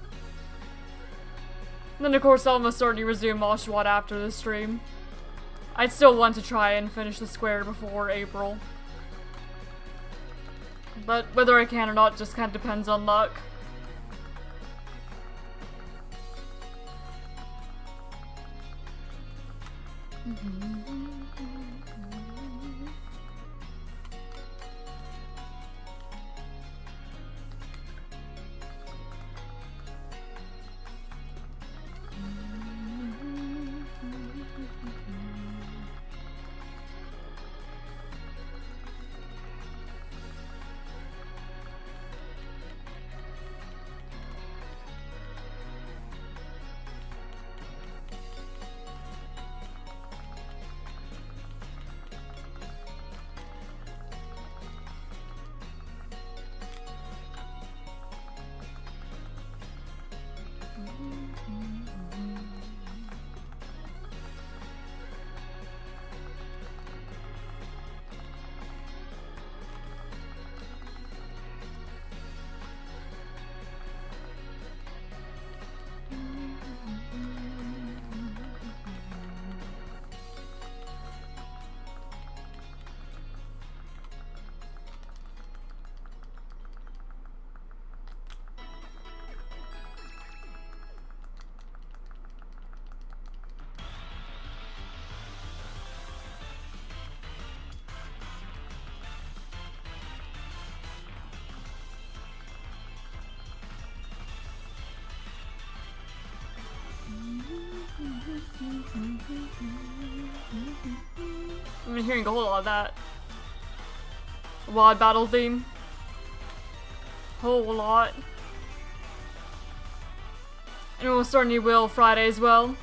[SPEAKER 1] then of course I'll almost certainly resume Oshawott after the stream. I'd still want to try and finish the square before April. But whether I can or not just kind of depends on luck. I've been hearing a whole lot of that. WOD battle theme. Whole lot. And we'll start a new Will Friday as well.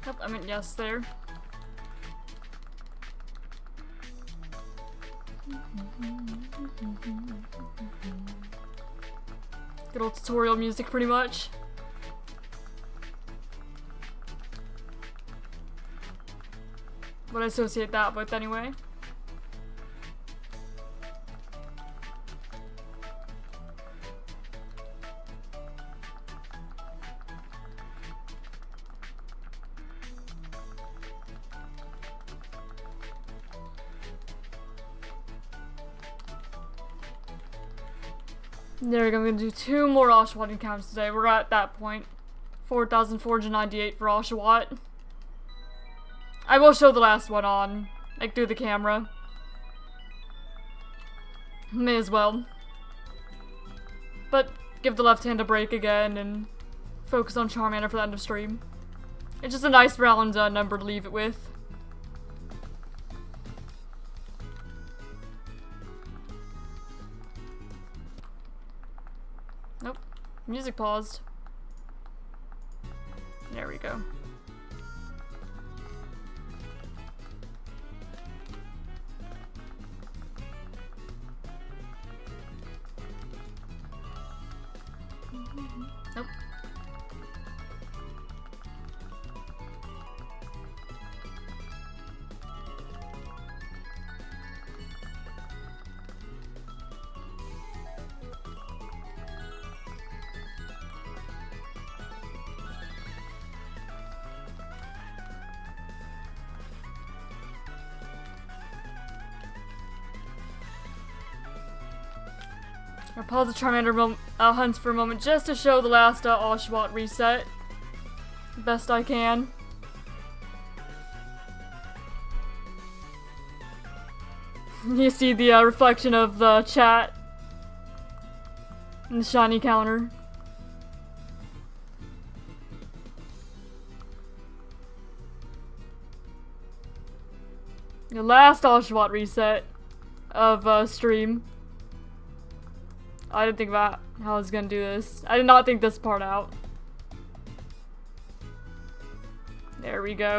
[SPEAKER 1] Yep, I mean, yes, there. Good old tutorial music, pretty much. What I associate that with, anyway. There we go, I'm gonna do 2 more Oshawott encounters today. We're at that point. 4,498 for Oshawott. I will show the last one on, like, through the camera. May as well. But give the left hand a break again and focus on Charmander for the end of stream. It's just a nice round number to leave it with. Nope. Music paused. There we go. Nope. I'll pause the Charmander hunts for a moment just to show the last Oshawott reset. Best I can. You see the reflection of the chat in the shiny counter. The last Oshawott reset of stream. I didn't think about how I was gonna do this. I did not think this part out. There we go.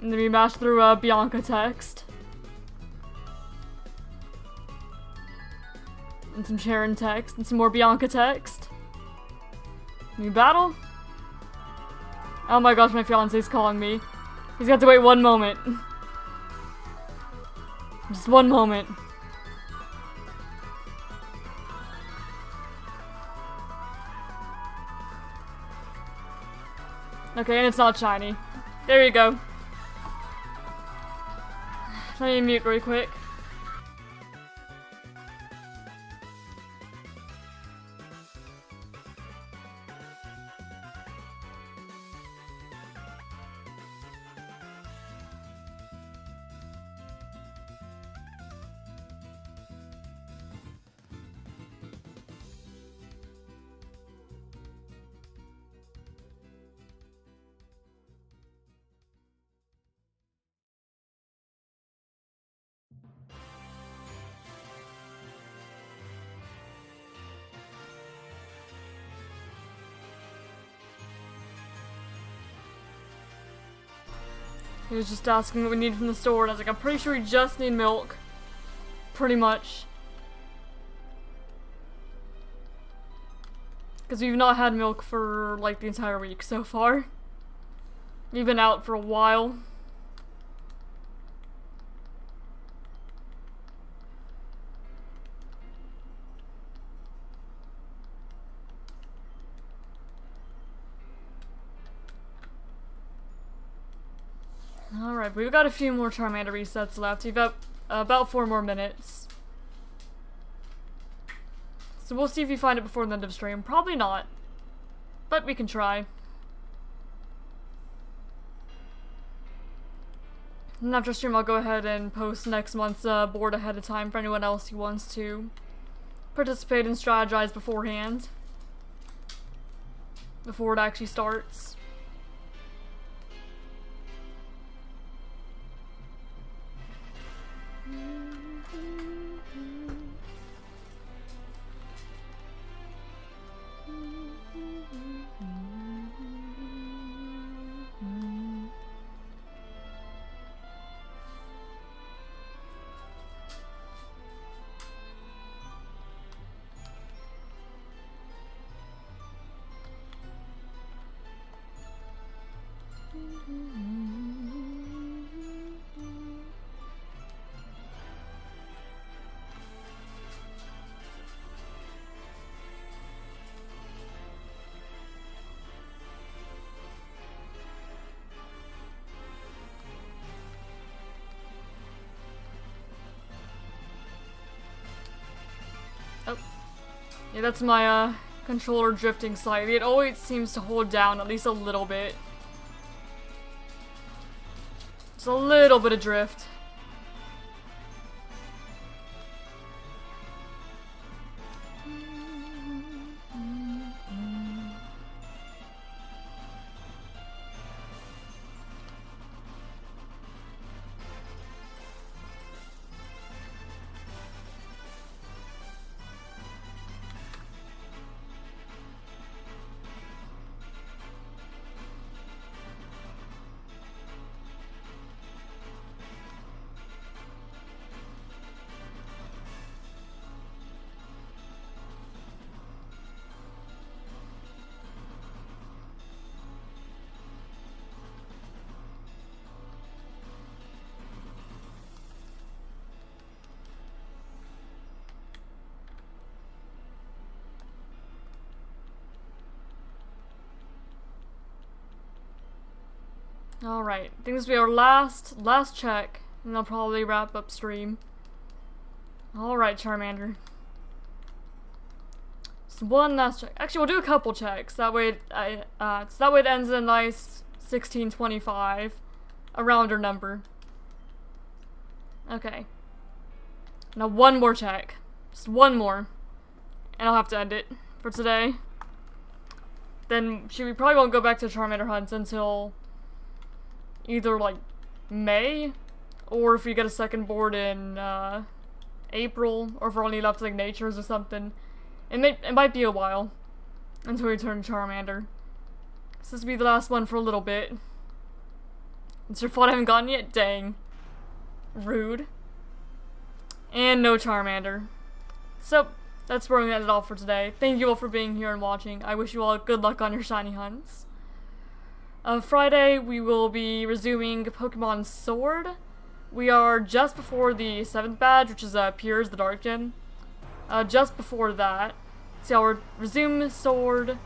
[SPEAKER 1] And then we mash through Bianca text. And some Sharon text, and some more Bianca text. New battle? Oh my gosh, my fiance's calling me. He's got to wait 1 moment. Just 1 moment. Okay, and it's not shiny. There you go. Let me mute really quick. He was just asking what we need from the store, and I was like, I'm pretty sure we just need milk. Pretty much. Because we've not had milk for, like, the entire week so far. We've been out for a while. Alright, we've got a few more Charmander resets left. We've got about 4 more minutes. So we'll see if we find it before the end of stream. Probably not. But we can try. And after stream, I'll go ahead and post next month's board ahead of time for anyone else who wants to participate and strategize beforehand. Before it actually starts. Oh. Yeah, that's my, controller drifting slightly. It always seems to hold down at least a little bit. Just a little bit of drift. Alright, I think this will be our last check, and I'll probably wrap up stream. Alright, Charmander. Just one last check. Actually, we'll do a couple checks. That way, it ends in a nice 1625, a rounder number. Okay. Now one more check. Just one more. And I'll have to end it for today. Then we probably won't go back to Charmander hunts until either like May, or if we get a second board in April, or if we're only left to like Natures or something. It might be a while until we return to Charmander. So this will be the last one for a little bit. It's your fault I haven't gotten yet? Dang. Rude. And no Charmander. So, that's where I'm gonna end it off for today. Thank you all for being here and watching. I wish you all good luck on your shiny hunts. Friday, we will be resuming Pokemon Sword. We are just before the 7th badge, which is Pures, the Dark Gym. Just before that. So I'll resume Sword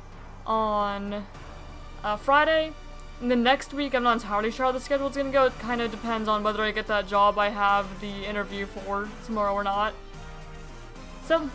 [SPEAKER 1] on Friday. And then next week, I'm not entirely sure how the schedule is going to go. It kind of depends on whether I get that job I have the interview for tomorrow or not. So,